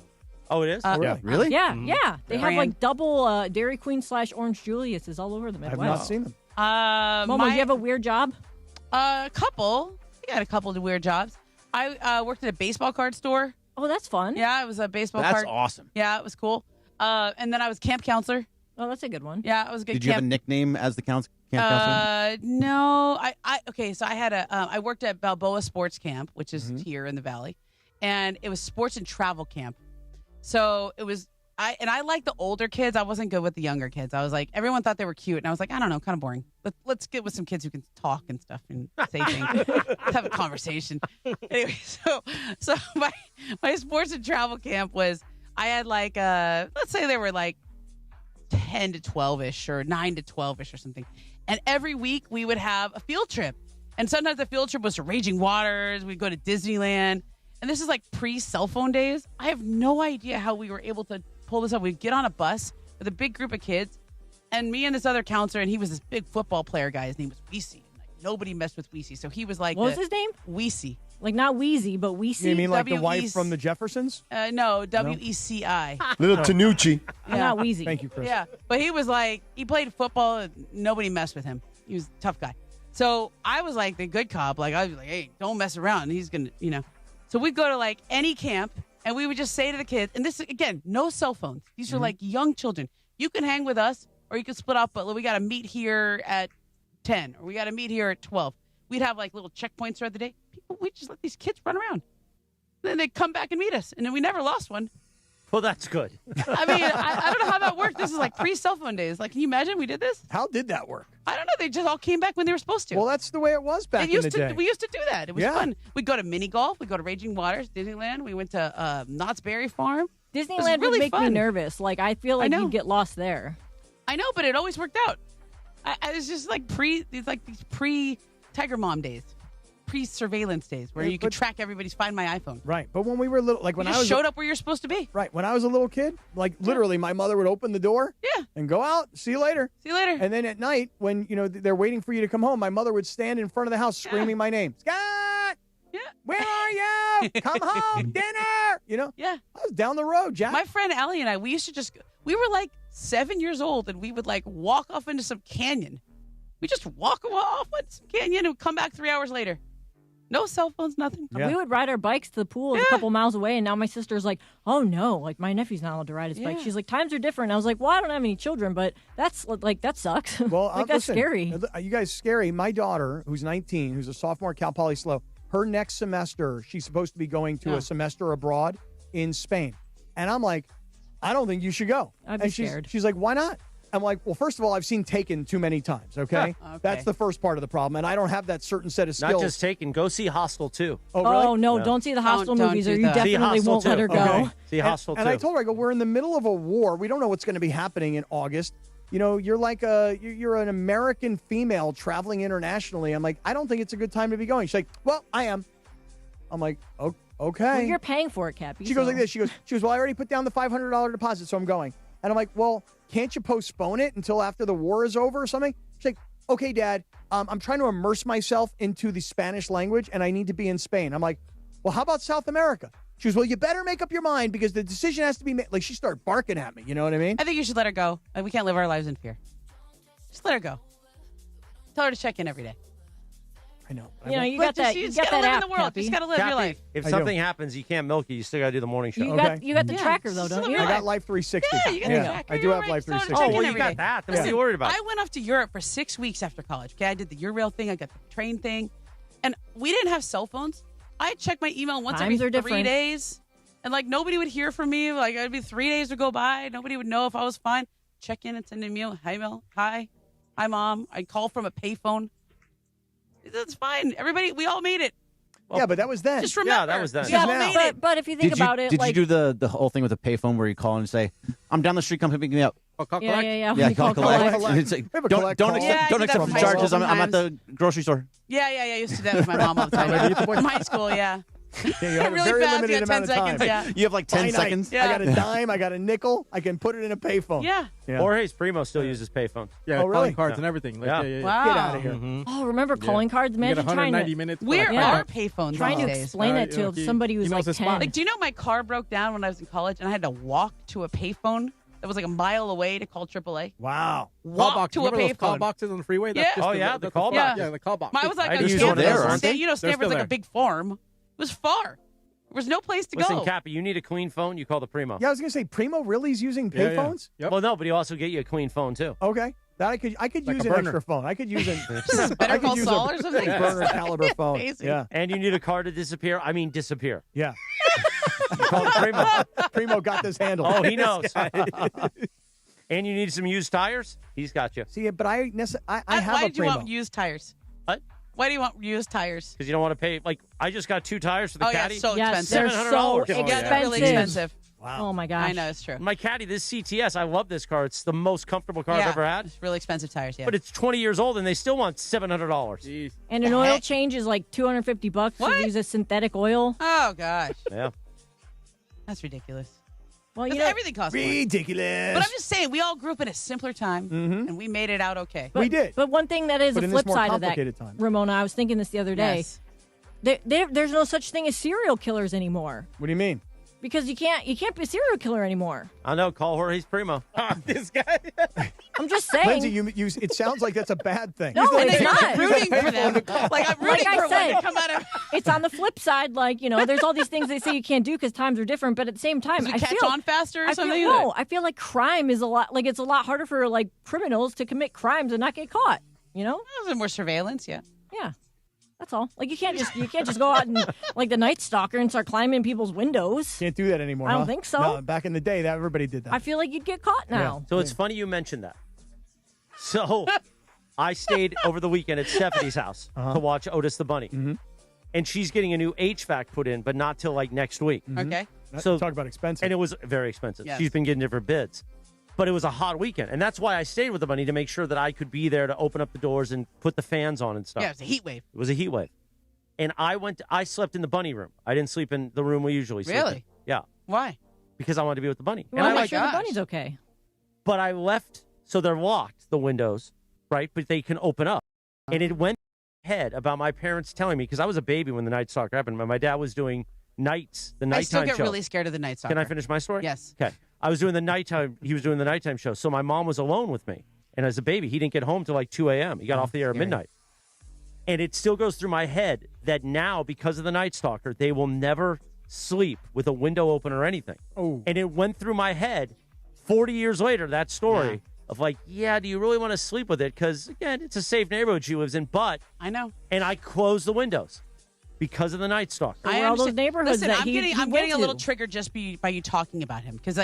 Speaker 10: Oh, it is?
Speaker 2: Really?
Speaker 9: Really?
Speaker 7: Yeah, yeah. They have
Speaker 11: Brand.
Speaker 7: like double Dairy Queen / Orange Julius is all over the
Speaker 2: I
Speaker 7: Midwest.
Speaker 2: have not seen them.
Speaker 7: Momo, you have a weird job?
Speaker 11: A couple. I got a couple of weird jobs. I worked at a baseball card store.
Speaker 7: Oh, that's fun.
Speaker 11: Yeah, it was a baseball
Speaker 9: That's
Speaker 11: card.
Speaker 9: awesome.
Speaker 11: Yeah, it was cool. And then I was camp counselor.
Speaker 7: Oh, that's a good one.
Speaker 11: Yeah, I was a good
Speaker 9: Did you have a
Speaker 11: camp.
Speaker 9: nickname as the camp counselor?
Speaker 11: No. Okay, so I had I worked at Balboa Sports Camp, which is here in the Valley. And it was sports and travel camp. So it was, I like the older kids. I wasn't good with the younger kids. I was like, everyone thought they were cute. And I was like, I don't know, kind of boring. Let's get with some kids who can talk and stuff and say things. Let's have a conversation. Anyway, so my sports and travel camp was, I had like, let's say there were like 10 to 12-ish or 9 to 12-ish or something. And every week we would have a field trip. And sometimes the field trip was to Raging Waters. We'd go to Disneyland. and this is like pre-cell phone days. I have no idea how we were able to pull this up. We'd get on a bus with a big group of kids, and me and this other counselor, and he was this big football player guy. His name was Weesey. Like, nobody messed with Weesey, so he was like,
Speaker 7: what was his name?
Speaker 11: Weesey.
Speaker 7: Like not Wheezy, but Weesey.
Speaker 2: You mean like the wife from the Jeffersons?
Speaker 11: No, Weci.
Speaker 1: Little Tanucci.
Speaker 7: I'm not Wheezy.
Speaker 2: Thank you, Chris.
Speaker 11: Yeah, but he was like, he played football, and nobody messed with him. He was a tough guy. So I was like the good cop. Like, I was like, hey, don't mess around. He's going to, So we'd go to like any camp, and we would just say to the kids, and this, again, no cell phones. These are like young children. You can hang with us, or you can split up, but we got to meet here at 10, or we got to meet here at 12. We'd have like little checkpoints throughout the day. We'd just let these kids run around. Then they'd come back and meet us, and then we never lost one.
Speaker 10: Well, that's good.
Speaker 11: I mean, I don't know how that worked. This is like pre-cell phone days. Like, can you imagine we did this?
Speaker 2: How did that work?
Speaker 11: I don't know. They just all came back when they were supposed to.
Speaker 2: Well, that's the way it was back in the day.
Speaker 11: We used to do that. It was fun. We'd go to mini golf. We'd go to Raging Waters, Disneyland. We went to Knott's Berry Farm.
Speaker 7: Disneyland
Speaker 11: really
Speaker 7: would make me
Speaker 11: fun.
Speaker 7: nervous. Like, I feel like you'd get lost there.
Speaker 11: I know, but it always worked out. I was just like these pre-Tiger Mom days. Pre-surveillance days where you could track everybody's Find My iPhone.
Speaker 2: Right. But when we were little, like when
Speaker 11: You
Speaker 2: I was
Speaker 11: showed up where you're supposed to be.
Speaker 2: Right. When I was a little kid, like literally my mother would open the door and go out, see you later.
Speaker 11: See you later.
Speaker 2: And then at night when, they're waiting for you to come home, my mother would stand in front of the house screaming my name. Scott!
Speaker 11: Yeah.
Speaker 2: Where are you? Come home, dinner!
Speaker 11: Yeah.
Speaker 2: I was down the road, Jack.
Speaker 11: My friend Allie and I, we were like 7 years old, and we would like walk off into some canyon. We just walk off into some canyon and come back 3 hours later. No cell phones, nothing.
Speaker 7: Yeah. We would ride our bikes to the pool a couple miles away, and now my sister's like, oh no, like my nephew's not allowed to ride his bike. She's like, times are different. I was like, well, I don't have any children, but that's like, that sucks.
Speaker 2: Well,
Speaker 7: like, that's
Speaker 2: listen,
Speaker 7: scary.
Speaker 2: You guys scary. My daughter, who's 19, who's a sophomore at Cal Poly SLO, her next semester, she's supposed to be going to a semester abroad in Spain. And I'm like, I don't think you should go.
Speaker 7: I'd be
Speaker 2: and
Speaker 7: scared.
Speaker 2: She's like, why not? I'm like, well, first of all, I've seen Taken too many times, okay? That's the first part of the problem, and I don't have that certain set of skills.
Speaker 10: Not just Taken. Go see Hostel 2.
Speaker 2: Oh, really?
Speaker 7: Oh, no, don't see the Hostel movies, or you
Speaker 10: See
Speaker 7: definitely
Speaker 10: Hostel
Speaker 7: won't let
Speaker 10: 2.
Speaker 7: her go.
Speaker 10: Okay. See Hostel 2.
Speaker 2: And I told her, I go, we're in the middle of a war. We don't know what's going to be happening in August. You're like you're an American female traveling internationally. I'm like, I don't think it's a good time to be going. She's like, well, I am. I'm like, okay.
Speaker 7: Well, you're paying for it, Cappy.
Speaker 2: She goes like this. She goes, well, I already put down the $500 deposit, so I'm going. And I'm like, well, can't you postpone it until after the war is over or something? She's like, okay, Dad, I'm trying to immerse myself into the Spanish language, and I need to be in Spain. I'm like, well, how about South America? She goes, well, you better make up your mind because the decision has to be made. Like, she started barking at me. You know what I mean?
Speaker 11: I think you should let her go. We can't live our lives in fear. Just let her go. Tell her to check in every day.
Speaker 2: I know.
Speaker 7: You got that. You got that
Speaker 11: live
Speaker 7: app,
Speaker 11: in the world.
Speaker 7: Cappy.
Speaker 11: You just got to live your life.
Speaker 10: If something happens, you can't milk it. You still got to do the morning show.
Speaker 7: You got the tracker, though, don't you?
Speaker 2: I got Life 360.
Speaker 11: Yeah, you got the tracker.
Speaker 2: I do have Life 360.
Speaker 10: Oh, well, you got that. That's what you worried about.
Speaker 11: I went off to Europe for 6 weeks after college. Okay, I did the Eurail thing. I got the train thing. And we didn't have cell phones. I checked my email once
Speaker 7: Times
Speaker 11: every
Speaker 7: are
Speaker 11: 3
Speaker 7: different.
Speaker 11: days. And, like, nobody would hear from me. Like, it'd be 3 days would go by. Nobody would know if I was fine. Check in and send an email. Hi, Mel. Hi, Mom. I'd call from a payphone. That's fine. Everybody, we all made it.
Speaker 2: Well, yeah, but that was then.
Speaker 11: Just remember.
Speaker 10: Yeah, that was then.
Speaker 11: We all made it.
Speaker 7: But if you think about it,
Speaker 9: did
Speaker 7: like,
Speaker 9: you do the whole thing with the payphone where you call and say, "I'm down the street, come pick me up"?
Speaker 7: Yeah.
Speaker 9: Yeah, call collect. It's like,
Speaker 2: We have a
Speaker 9: don't
Speaker 2: collect
Speaker 9: accept,
Speaker 2: call.
Speaker 9: don't accept
Speaker 11: Yeah, I did that
Speaker 9: charges.
Speaker 11: for
Speaker 9: I'm at the grocery store.
Speaker 11: Yeah. I used to do that with my mom all the time. From high school, yeah.
Speaker 2: Yeah, you have
Speaker 11: Really
Speaker 2: a very
Speaker 11: fast,
Speaker 2: limited
Speaker 11: you got 10
Speaker 2: amount of time.
Speaker 11: seconds, yeah.
Speaker 9: You have like 10
Speaker 2: Finite.
Speaker 9: seconds.
Speaker 11: Yeah.
Speaker 2: I got a dime. I got a nickel. I can put it in a payphone.
Speaker 11: Yeah.
Speaker 10: Jorge's Primo still uses payphones.
Speaker 8: Yeah,
Speaker 2: Oh, really?
Speaker 8: calling cards and everything. Like, yeah.
Speaker 11: Wow.
Speaker 2: Get out of here.
Speaker 7: oh, remember calling cards?
Speaker 8: You get
Speaker 7: Imagine trying
Speaker 8: 190
Speaker 7: to
Speaker 8: minutes.
Speaker 11: Where
Speaker 7: Yeah.
Speaker 11: are payphones
Speaker 7: trying to
Speaker 11: these days?
Speaker 7: explain it to somebody who's
Speaker 8: he knows
Speaker 7: like
Speaker 8: his
Speaker 7: 10.
Speaker 8: spot.
Speaker 11: Like, do you know my car broke down when I was in college and I had to walk to a payphone that was like a mile away to call AAA?
Speaker 2: Wow.
Speaker 11: Walk to a
Speaker 8: Remember those call
Speaker 11: payphone.
Speaker 8: boxes on the freeway?
Speaker 11: Yeah.
Speaker 8: That's just
Speaker 10: Oh, yeah, the
Speaker 8: that's
Speaker 10: call
Speaker 11: box.
Speaker 8: Yeah, the call box.
Speaker 11: Mine was like
Speaker 10: I
Speaker 11: a
Speaker 10: used
Speaker 9: one of
Speaker 11: Stanford.
Speaker 9: those, aren't they?
Speaker 11: You know,
Speaker 8: They're
Speaker 11: Stanford's
Speaker 8: still
Speaker 11: like a
Speaker 8: there.
Speaker 11: big farm. It was far. There was no place to
Speaker 10: Listen,
Speaker 11: go.
Speaker 10: Cappy, you need a clean phone, you call the Primo.
Speaker 2: Yeah, I was going to say, Primo really is using
Speaker 8: Yeah, yeah.
Speaker 2: payphones?
Speaker 8: Yep.
Speaker 10: Well, no, but he'll also get you a clean phone, too.
Speaker 2: Okay. That I could
Speaker 8: Like
Speaker 2: use
Speaker 8: a
Speaker 2: an
Speaker 8: burner.
Speaker 2: extra phone. I could use an
Speaker 11: Better
Speaker 2: I could
Speaker 11: Call
Speaker 2: use
Speaker 11: Saul
Speaker 2: a
Speaker 11: or something?
Speaker 2: burner caliber phone.
Speaker 11: Amazing.
Speaker 2: Yeah.
Speaker 10: And you need a car to disappear. I mean, disappear.
Speaker 2: Yeah.
Speaker 10: You call the Primo.
Speaker 2: Primo got this handled.
Speaker 10: Oh, he knows. And you need some used tires? He's got you.
Speaker 2: See, but I have
Speaker 11: Why
Speaker 2: a
Speaker 11: did you
Speaker 2: Primo.
Speaker 11: want used tires?
Speaker 10: What?
Speaker 11: Why do you want used tires?
Speaker 10: Because you don't want to pay. Like, I just got 2 tires for the
Speaker 11: Oh, yeah,
Speaker 10: caddy.
Speaker 11: it's so
Speaker 7: Yes,
Speaker 11: expensive.
Speaker 7: they're so
Speaker 10: $700.
Speaker 11: It got really
Speaker 7: expensive.
Speaker 11: expensive.
Speaker 2: Wow.
Speaker 7: Oh my gosh.
Speaker 11: I know, it's true.
Speaker 10: My caddy, this CTS, I love this car. It's the most comfortable car I've ever had.
Speaker 11: It's really expensive tires, yeah.
Speaker 10: But it's 20 years old, and they still want $700.
Speaker 7: And an oil change is like $250 to use a synthetic oil.
Speaker 11: Oh, gosh.
Speaker 10: Yeah.
Speaker 11: That's ridiculous.
Speaker 7: Well,
Speaker 11: you know, everything costs more.
Speaker 2: Ridiculous.
Speaker 11: But I'm just saying, we all grew up in a simpler time, and we made it out okay.
Speaker 7: But one thing that is
Speaker 2: But
Speaker 7: a
Speaker 2: in this
Speaker 7: flip
Speaker 2: more
Speaker 7: side of that,
Speaker 2: complicated time.
Speaker 7: Ramona, I was thinking this the other day.
Speaker 11: Yes.
Speaker 7: There's no such thing as serial killers anymore.
Speaker 2: What do you mean?
Speaker 7: Because you can't be a serial killer anymore.
Speaker 10: I know. Call Jorge's primo.
Speaker 8: This guy.
Speaker 7: I'm just saying.
Speaker 2: Lindsay, you it sounds like that's a bad thing.
Speaker 7: No, it's not.
Speaker 11: Rooting for them. Like, I'm rooting
Speaker 7: Like I
Speaker 11: for
Speaker 7: said,
Speaker 11: one to come out of...
Speaker 7: It's on the flip side, like, there's all these things they say you can't do because times are different, but at the same time,
Speaker 11: we
Speaker 7: I
Speaker 11: catch
Speaker 7: feel
Speaker 11: on faster or
Speaker 7: I
Speaker 11: something?
Speaker 7: Feel, I feel like crime is it's a lot harder for like criminals to commit crimes and not get caught.
Speaker 11: There's more surveillance, yeah.
Speaker 7: Yeah. That's all. Like you can't just go out and like the Nightstalker and start climbing people's windows.
Speaker 2: Can't do that anymore.
Speaker 7: I don't
Speaker 2: huh?
Speaker 7: think so.
Speaker 2: No, back in the day, that everybody did that.
Speaker 7: I feel like you'd get caught now.
Speaker 10: So it's funny you mentioned that. So I stayed over the weekend at Stephanie's house to watch Otis the Bunny.
Speaker 2: Mm-hmm.
Speaker 10: And she's getting a new HVAC put in, but not till like next week.
Speaker 11: Okay.
Speaker 10: So
Speaker 2: talk about expensive.
Speaker 10: And it was very expensive.
Speaker 11: Yes.
Speaker 10: She's been getting different bids. But it was a hot weekend. And that's why I stayed with the Bunny, to make sure that I could be there to open up the doors and put the fans on and stuff.
Speaker 11: Yeah, it was a heat wave.
Speaker 10: It was a heat wave. And I slept in the Bunny room. I didn't sleep in the room we usually sleep in.
Speaker 11: Really?
Speaker 10: Yeah.
Speaker 11: Why?
Speaker 10: Because I wanted to be with the Bunny.
Speaker 7: You
Speaker 10: And
Speaker 7: want
Speaker 10: I
Speaker 7: to make
Speaker 10: like
Speaker 7: sure the bunny's okay.
Speaker 10: But I left, so they're locked, the windows, right? But they can open up. And it went ahead about my parents telling me, because I was a baby when the Nightstalker happened, but my dad was doing the nighttime show.
Speaker 11: I still get really scared of the Nightstalker.
Speaker 10: Can I finish my story?
Speaker 11: Yes.
Speaker 10: Okay. I was doing the nighttime, he was doing the nighttime show, so my mom was alone with me. And as a baby, he didn't get home till like 2 a.m. He got off the air at midnight. And it still goes through my head that now, because of the Nightstalker, they will never sleep with a window open or anything.
Speaker 2: Oh.
Speaker 10: And it went through my head 40 years later, that story of like, do you really want to sleep with it? Because, again, it's a safe neighborhood she lives in, but.
Speaker 11: I know.
Speaker 10: And I closed the windows because of the Nightstalker.
Speaker 7: I all those neighborhoods
Speaker 11: Listen,
Speaker 7: that
Speaker 11: I'm
Speaker 7: he
Speaker 11: getting a little
Speaker 7: to.
Speaker 11: triggered just by you talking about him, because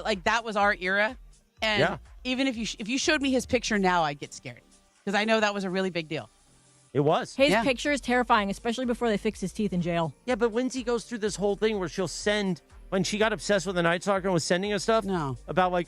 Speaker 11: like that was our era, and even if you showed me his picture now, I'd get scared, because I know that was a really big deal.
Speaker 10: It was.
Speaker 7: His picture is terrifying, especially before they fix his teeth in jail.
Speaker 10: Yeah, but Lindsay goes through this whole thing where she'll send, when she got obsessed with the Nightstalker and was sending us stuff about like,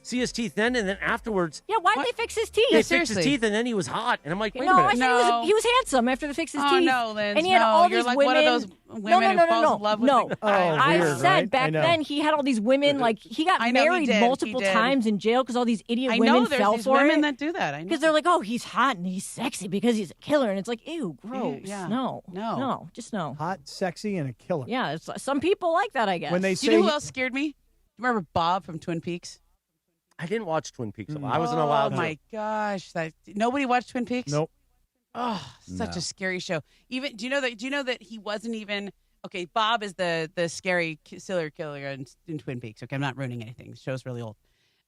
Speaker 10: see his teeth then, and then afterwards.
Speaker 7: Yeah, why'd they fix his teeth?
Speaker 10: They fixed his teeth, and then he was hot. And I'm like, wait a
Speaker 7: I
Speaker 10: minute.
Speaker 7: think he was handsome after they fixed his teeth.
Speaker 11: No, Linz,
Speaker 7: and he had all
Speaker 11: you're
Speaker 7: these
Speaker 11: like
Speaker 7: women.
Speaker 11: one of those women who falls in love with the guy.
Speaker 7: I
Speaker 2: weird,
Speaker 7: said
Speaker 2: right?
Speaker 7: back then he had all these women. Like he got
Speaker 11: I know he
Speaker 7: married
Speaker 11: did,
Speaker 7: multiple
Speaker 11: he did.
Speaker 7: times in jail because all these idiot
Speaker 11: I
Speaker 7: women
Speaker 11: know there's
Speaker 7: fell
Speaker 11: these
Speaker 7: for
Speaker 11: women
Speaker 7: it.
Speaker 11: that do that. I know.
Speaker 7: Because they're like, oh, he's hot and he's sexy because he's a killer, and it's like, ew, gross.
Speaker 11: Yeah.
Speaker 7: No, just no.
Speaker 2: Hot, sexy, and a killer.
Speaker 7: Yeah, it's, some people like that, I guess.
Speaker 2: When they
Speaker 11: Do you know who else scared me? Remember Bob from Twin Peaks?
Speaker 10: I didn't watch Twin Peaks a lot. I wasn't allowed to.
Speaker 11: Oh my gosh! Nobody watched Twin Peaks.
Speaker 2: Nope.
Speaker 11: Oh, such a scary show. Even do you know that he wasn't even okay? Bob is the scary serial killer in Twin Peaks. Okay, I'm not ruining anything. The show's really old.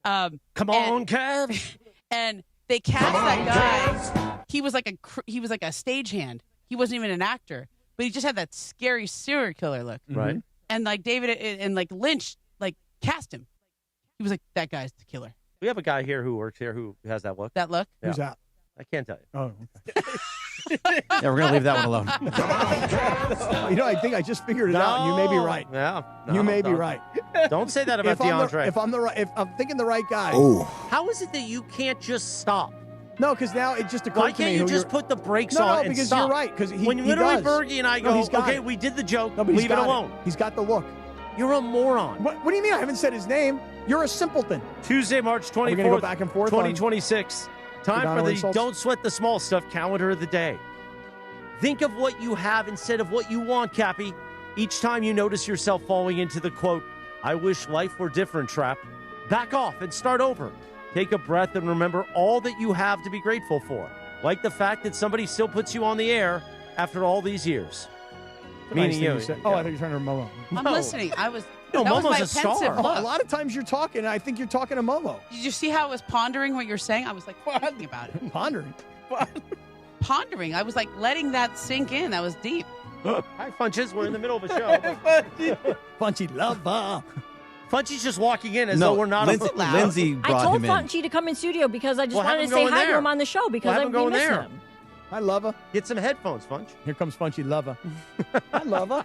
Speaker 10: Come on, Kev.
Speaker 11: And they cast that guy. He was like a stagehand. He wasn't even an actor, but he just had that scary serial killer look.
Speaker 10: Right.
Speaker 11: And like David and like Lynch like cast him. He was like, that guy's the killer.
Speaker 10: We have a guy here who works here who has that look.
Speaker 11: That look?
Speaker 10: Yeah.
Speaker 2: Who's that?
Speaker 10: I can't tell you.
Speaker 2: Oh, okay.
Speaker 9: Yeah, we're going to leave that one alone.
Speaker 2: I think I just figured it out, and you may be right.
Speaker 10: Yeah.
Speaker 2: You may be right.
Speaker 10: Don't say that about DeAndre.
Speaker 2: If I'm thinking the right guy.
Speaker 10: How is it that you can't just stop?
Speaker 2: No, because now it just occurred
Speaker 10: Why
Speaker 2: to me.
Speaker 10: can't you just put the brakes
Speaker 2: no,
Speaker 10: on
Speaker 2: no,
Speaker 10: and
Speaker 2: because
Speaker 10: stop?
Speaker 2: you're right. Because
Speaker 10: when literally Bergie and I go, okay, we did the joke, leave it alone.
Speaker 2: He's got the look.
Speaker 10: You're a moron.
Speaker 2: What do you mean? I haven't said his name. You're a simpleton.
Speaker 10: Tuesday, March 24th,
Speaker 2: We're gonna go back and forth
Speaker 10: 2026. Time
Speaker 2: Sedano
Speaker 10: for the
Speaker 2: insults?
Speaker 10: Don't Sweat the Small Stuff calendar of the day. Think of what you have instead of what you want, Cappy. Each time you notice yourself falling into the quote, I wish life were different trap, back off and start over. Take a breath and remember all that you have to be grateful for. Like the fact that somebody still puts you on the air after all these years. Meaning you.
Speaker 2: I thought you were trying to Momo.
Speaker 11: I'm listening. I was.
Speaker 10: No,
Speaker 11: that was
Speaker 10: Momo's
Speaker 11: my
Speaker 10: a star.
Speaker 11: pensive look.
Speaker 2: A lot of times you're talking, and I think you're talking to Momo.
Speaker 11: Did you see how I was pondering what you're saying? I was like thinking about it.
Speaker 2: Pondering.
Speaker 11: Pondering. I was like letting that sink in. That was deep.
Speaker 10: Hi, Funches. We're in the middle of a show.
Speaker 2: Punchy lover.
Speaker 10: Funchy's just walking in as though we're not
Speaker 9: Lindsay
Speaker 7: I
Speaker 9: brought
Speaker 7: told
Speaker 9: him in.
Speaker 7: Funchy to come in studio because I just
Speaker 10: Well, have
Speaker 7: wanted to
Speaker 10: him
Speaker 7: say
Speaker 10: go
Speaker 7: hi
Speaker 10: in
Speaker 7: to
Speaker 10: there.
Speaker 7: him on the show because
Speaker 10: Well, have him
Speaker 7: we
Speaker 10: go in
Speaker 7: miss
Speaker 10: there.
Speaker 7: him.
Speaker 2: Hi, lover.
Speaker 10: Get some headphones, Funch.
Speaker 2: Here comes Punchy lover. Hi, lover.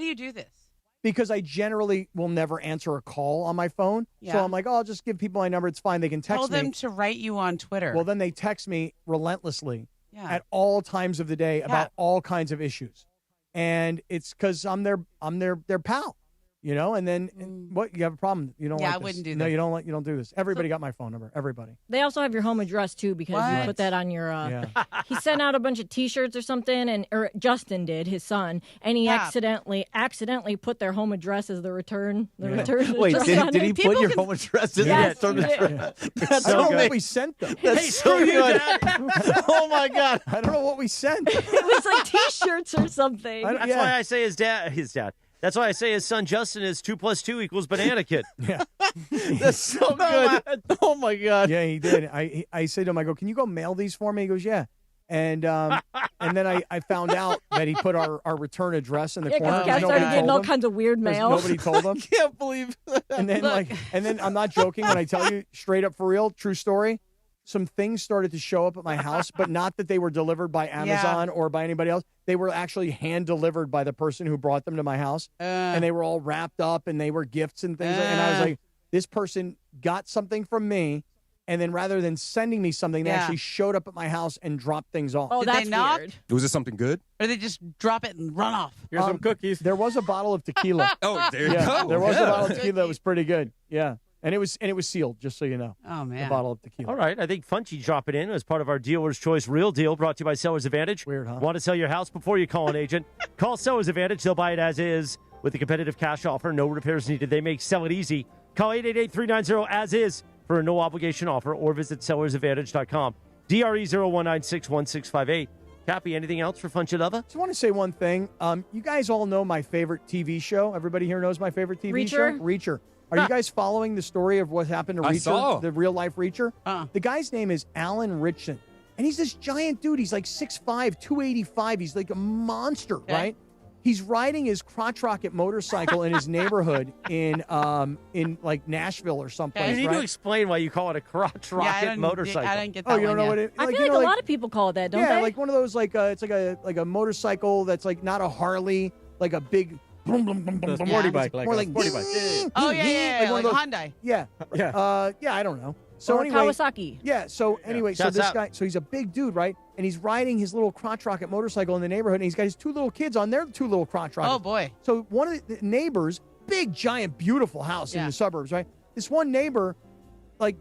Speaker 11: do you do this?
Speaker 2: Because I generally will never answer a call on my phone.
Speaker 11: Yeah.
Speaker 2: So I'm like, I'll just give people my number. It's fine. They can text
Speaker 11: Tell them
Speaker 2: me.
Speaker 11: to write you on Twitter.
Speaker 2: Well, then they text me relentlessly
Speaker 11: Yeah.
Speaker 2: at all times of the day about all kinds of issues. And it's because I'm their pal. You know, and then what? You have a problem? You don't?
Speaker 11: Yeah,
Speaker 2: like
Speaker 11: I
Speaker 2: this.
Speaker 11: wouldn't do
Speaker 2: No,
Speaker 11: that.
Speaker 2: you don't do this. Everybody got my phone number. Everybody.
Speaker 7: They also have your home address too because you
Speaker 11: What?
Speaker 7: put that on your. He sent out a bunch of T-shirts or something, or Justin did, his son, and he
Speaker 11: Yeah.
Speaker 7: accidentally put their home address as the return.
Speaker 9: Wait,
Speaker 7: address
Speaker 9: did
Speaker 7: on
Speaker 9: he
Speaker 7: it.
Speaker 9: put your home address in
Speaker 7: Yes,
Speaker 9: the
Speaker 7: he did.
Speaker 9: That's
Speaker 2: I don't
Speaker 9: so
Speaker 2: know what
Speaker 9: good.
Speaker 2: we sent them.
Speaker 9: That's so good. Oh my God!
Speaker 2: I don't know what we sent.
Speaker 7: It was like T-shirts or something.
Speaker 10: That's why I say his dad. That's why I say his son Justin is 2 + 2 = Banana Kid.
Speaker 2: Yeah.
Speaker 9: That's so good. Oh my God!
Speaker 2: Yeah, he did. I said to him, I go, can you go mail these for me? He goes, yeah. And then I found out that he put our return address in the
Speaker 7: Yeah,
Speaker 2: corner.
Speaker 7: because guys started
Speaker 2: Nobody
Speaker 7: getting
Speaker 2: told
Speaker 7: all
Speaker 2: him.
Speaker 7: kinds of weird
Speaker 2: 'Cause
Speaker 7: mail.
Speaker 2: Nobody told him.
Speaker 9: Can't believe that.
Speaker 2: And then I'm not joking when I tell you straight up for real, true story. Some things started to show up at my house, but not that they were delivered by Amazon or by anybody else. They were actually hand delivered by the person who brought them to my house, and they were all wrapped up, and they were gifts and things. And I was like, this person got something from me, and then rather than sending me something, they actually showed up at my house and dropped things off.
Speaker 7: Oh,
Speaker 11: Did
Speaker 7: that's
Speaker 11: they knock?
Speaker 7: weird.
Speaker 12: Was this something good?
Speaker 11: Or they just drop it and run off?
Speaker 8: Here's some cookies.
Speaker 2: There was a bottle of tequila.
Speaker 12: Oh, there you
Speaker 2: Yeah,
Speaker 12: go.
Speaker 2: there was a
Speaker 12: Yeah.
Speaker 2: bottle of tequila that was pretty good. Yeah, and it was sealed, just so you know.
Speaker 11: Oh, man.
Speaker 2: The bottle of tequila.
Speaker 10: All right, I think Funchy dropping in as part of our Dealer's Choice Real Deal brought to you by Seller's Advantage.
Speaker 2: Weird, huh?
Speaker 10: Want to sell your house before you call an agent? Call Seller's Advantage. They'll buy it as is with a competitive cash offer. No repairs needed. They make sell it easy. Call 888-390-AS-IS for a no-obligation offer or visit sellersadvantage.com. DRE 01961658. Cappy, anything else for Funchy Lover?
Speaker 2: Just want to say one thing. You guys all know my favorite TV show. Everybody here knows my favorite TV show? Reacher. Are you guys following the story of what happened to
Speaker 12: I
Speaker 2: Reacher,
Speaker 12: saw.
Speaker 2: the real-life Reacher? The guy's name is Alan Ritchson, and he's this giant dude. He's like 6'5", 285. He's like a monster, right? He's riding his crotch rocket motorcycle in his neighborhood in like Nashville or someplace.
Speaker 10: You need
Speaker 2: right?
Speaker 10: to explain why you call it a crotch rocket motorcycle.
Speaker 11: I didn't get that
Speaker 2: Oh, you don't know what it?
Speaker 7: I feel
Speaker 2: you
Speaker 7: like
Speaker 2: know,
Speaker 7: a lot of people call it that, don't
Speaker 2: yeah,
Speaker 7: they?
Speaker 2: like one of those it's like a motorcycle that's like not a Harley, like a big boom boom boom boom.
Speaker 8: Sporty bike, like
Speaker 2: more
Speaker 8: a
Speaker 2: like
Speaker 8: sporty bike.
Speaker 11: Oh, yeah,
Speaker 2: one
Speaker 11: like
Speaker 2: of
Speaker 11: a
Speaker 2: those-
Speaker 11: Hyundai.
Speaker 2: Yeah, yeah. I don't know. So
Speaker 7: Or
Speaker 2: anyway,
Speaker 7: Kawasaki.
Speaker 2: Yeah. So anyway, so
Speaker 10: Shouts
Speaker 2: this
Speaker 10: out.
Speaker 2: guy, so he's a big dude, right? And he's riding his little crotch rocket motorcycle in the neighborhood, and he's got his 2 little kids on their 2 little crotch rockets.
Speaker 11: Oh, boy.
Speaker 2: So one of the neighbors, big, giant, beautiful house in the suburbs, right? This one neighbor, like,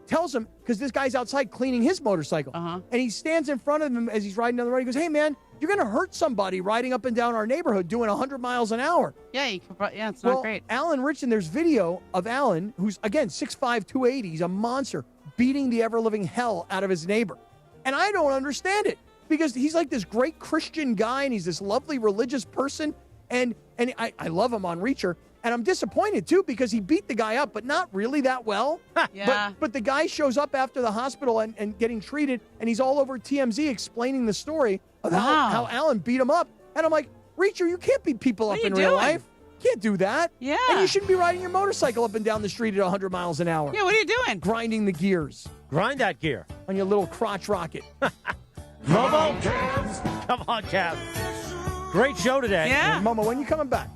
Speaker 2: tells him, because this guy's outside cleaning his motorcycle. And he stands in front of him as he's riding down the road. He goes, hey, man, you're going to hurt somebody riding up and down our neighborhood doing 100 miles an hour.
Speaker 11: Yeah, it's not great.
Speaker 2: Alan Ritchson, there's video of Alan, who's, again, 6'5", 280. He's a monster, beating the ever-living hell out of his neighbor. And I don't understand it, because he's like this great Christian guy, and he's this lovely religious person, and I love him on Reacher. And I'm disappointed, too, because he beat the guy up, but not really that well.
Speaker 11: Yeah.
Speaker 2: But the guy shows up after the hospital and getting treated, and he's all over TMZ explaining the story of how Alan beat him up. And I'm like, Reacher, you can't beat people up
Speaker 11: What are
Speaker 2: in
Speaker 11: you
Speaker 2: real
Speaker 11: doing?
Speaker 2: life. You can't do that.
Speaker 11: Yeah.
Speaker 2: And you shouldn't be riding your motorcycle up and down the street at 100 miles an hour.
Speaker 11: Yeah, what are you doing?
Speaker 2: Grinding the gears
Speaker 10: Grind that gear.
Speaker 2: on your little crotch rocket.
Speaker 10: Momo. Come on, Cap. Great show today.
Speaker 11: Yeah.
Speaker 2: Momo, when you coming back?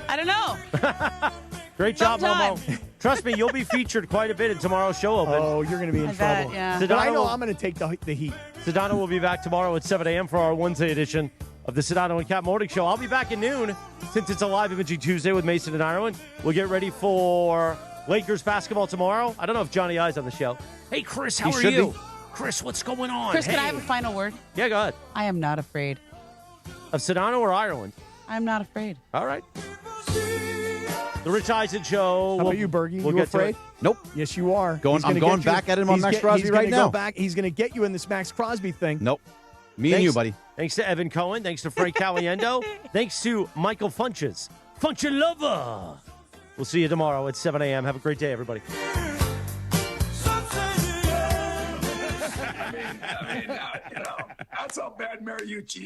Speaker 11: I don't know.
Speaker 10: Great job,
Speaker 11: Sometime.
Speaker 10: Momo. Trust me, you'll be featured quite a bit in tomorrow's show open.
Speaker 2: Oh, you're going to be in
Speaker 11: I bet,
Speaker 2: trouble.
Speaker 11: yeah.
Speaker 2: But I know
Speaker 10: will-
Speaker 2: I'm going to take the heat.
Speaker 10: Sedano will be back tomorrow at 7 a.m. for our Wednesday edition of the Sedano and Cap Morning Show. I'll be back at noon since it's a live imaging Tuesday with Mason and Ireland. We'll get ready for Lakers basketball tomorrow. I don't know if Johnny I's on the show. Hey, Chris, how
Speaker 9: He
Speaker 10: are
Speaker 9: should
Speaker 10: you?
Speaker 9: be.
Speaker 10: Chris, what's going on?
Speaker 11: Chris,
Speaker 10: hey.
Speaker 11: can I have a final word?
Speaker 10: Yeah, go ahead.
Speaker 11: I am not afraid.
Speaker 10: Of Sedano or Ireland?
Speaker 11: I'm not afraid.
Speaker 10: All right. The Rich Eisen Show.
Speaker 2: How about you, Bergie?
Speaker 10: We'll
Speaker 2: you
Speaker 10: get to
Speaker 2: afraid?
Speaker 10: it.
Speaker 9: Nope.
Speaker 2: Yes, you are.
Speaker 9: Going-
Speaker 2: He's
Speaker 9: I'm
Speaker 2: gonna
Speaker 9: going
Speaker 2: get you-
Speaker 9: back at him on
Speaker 2: he's
Speaker 9: Max
Speaker 2: get-
Speaker 9: Crosby
Speaker 2: he's
Speaker 9: right
Speaker 2: gonna
Speaker 9: now.
Speaker 2: Go back. He's going to get you in this Max Crosby thing.
Speaker 9: Nope. Me and you, buddy.
Speaker 10: Thanks to Evan Cohen. Thanks to Frank Caliendo. Thanks to Michael Funches. Funcha Lover. We'll see you tomorrow at 7 a.m. Have a great day, everybody.
Speaker 5: That's how bad Mariucci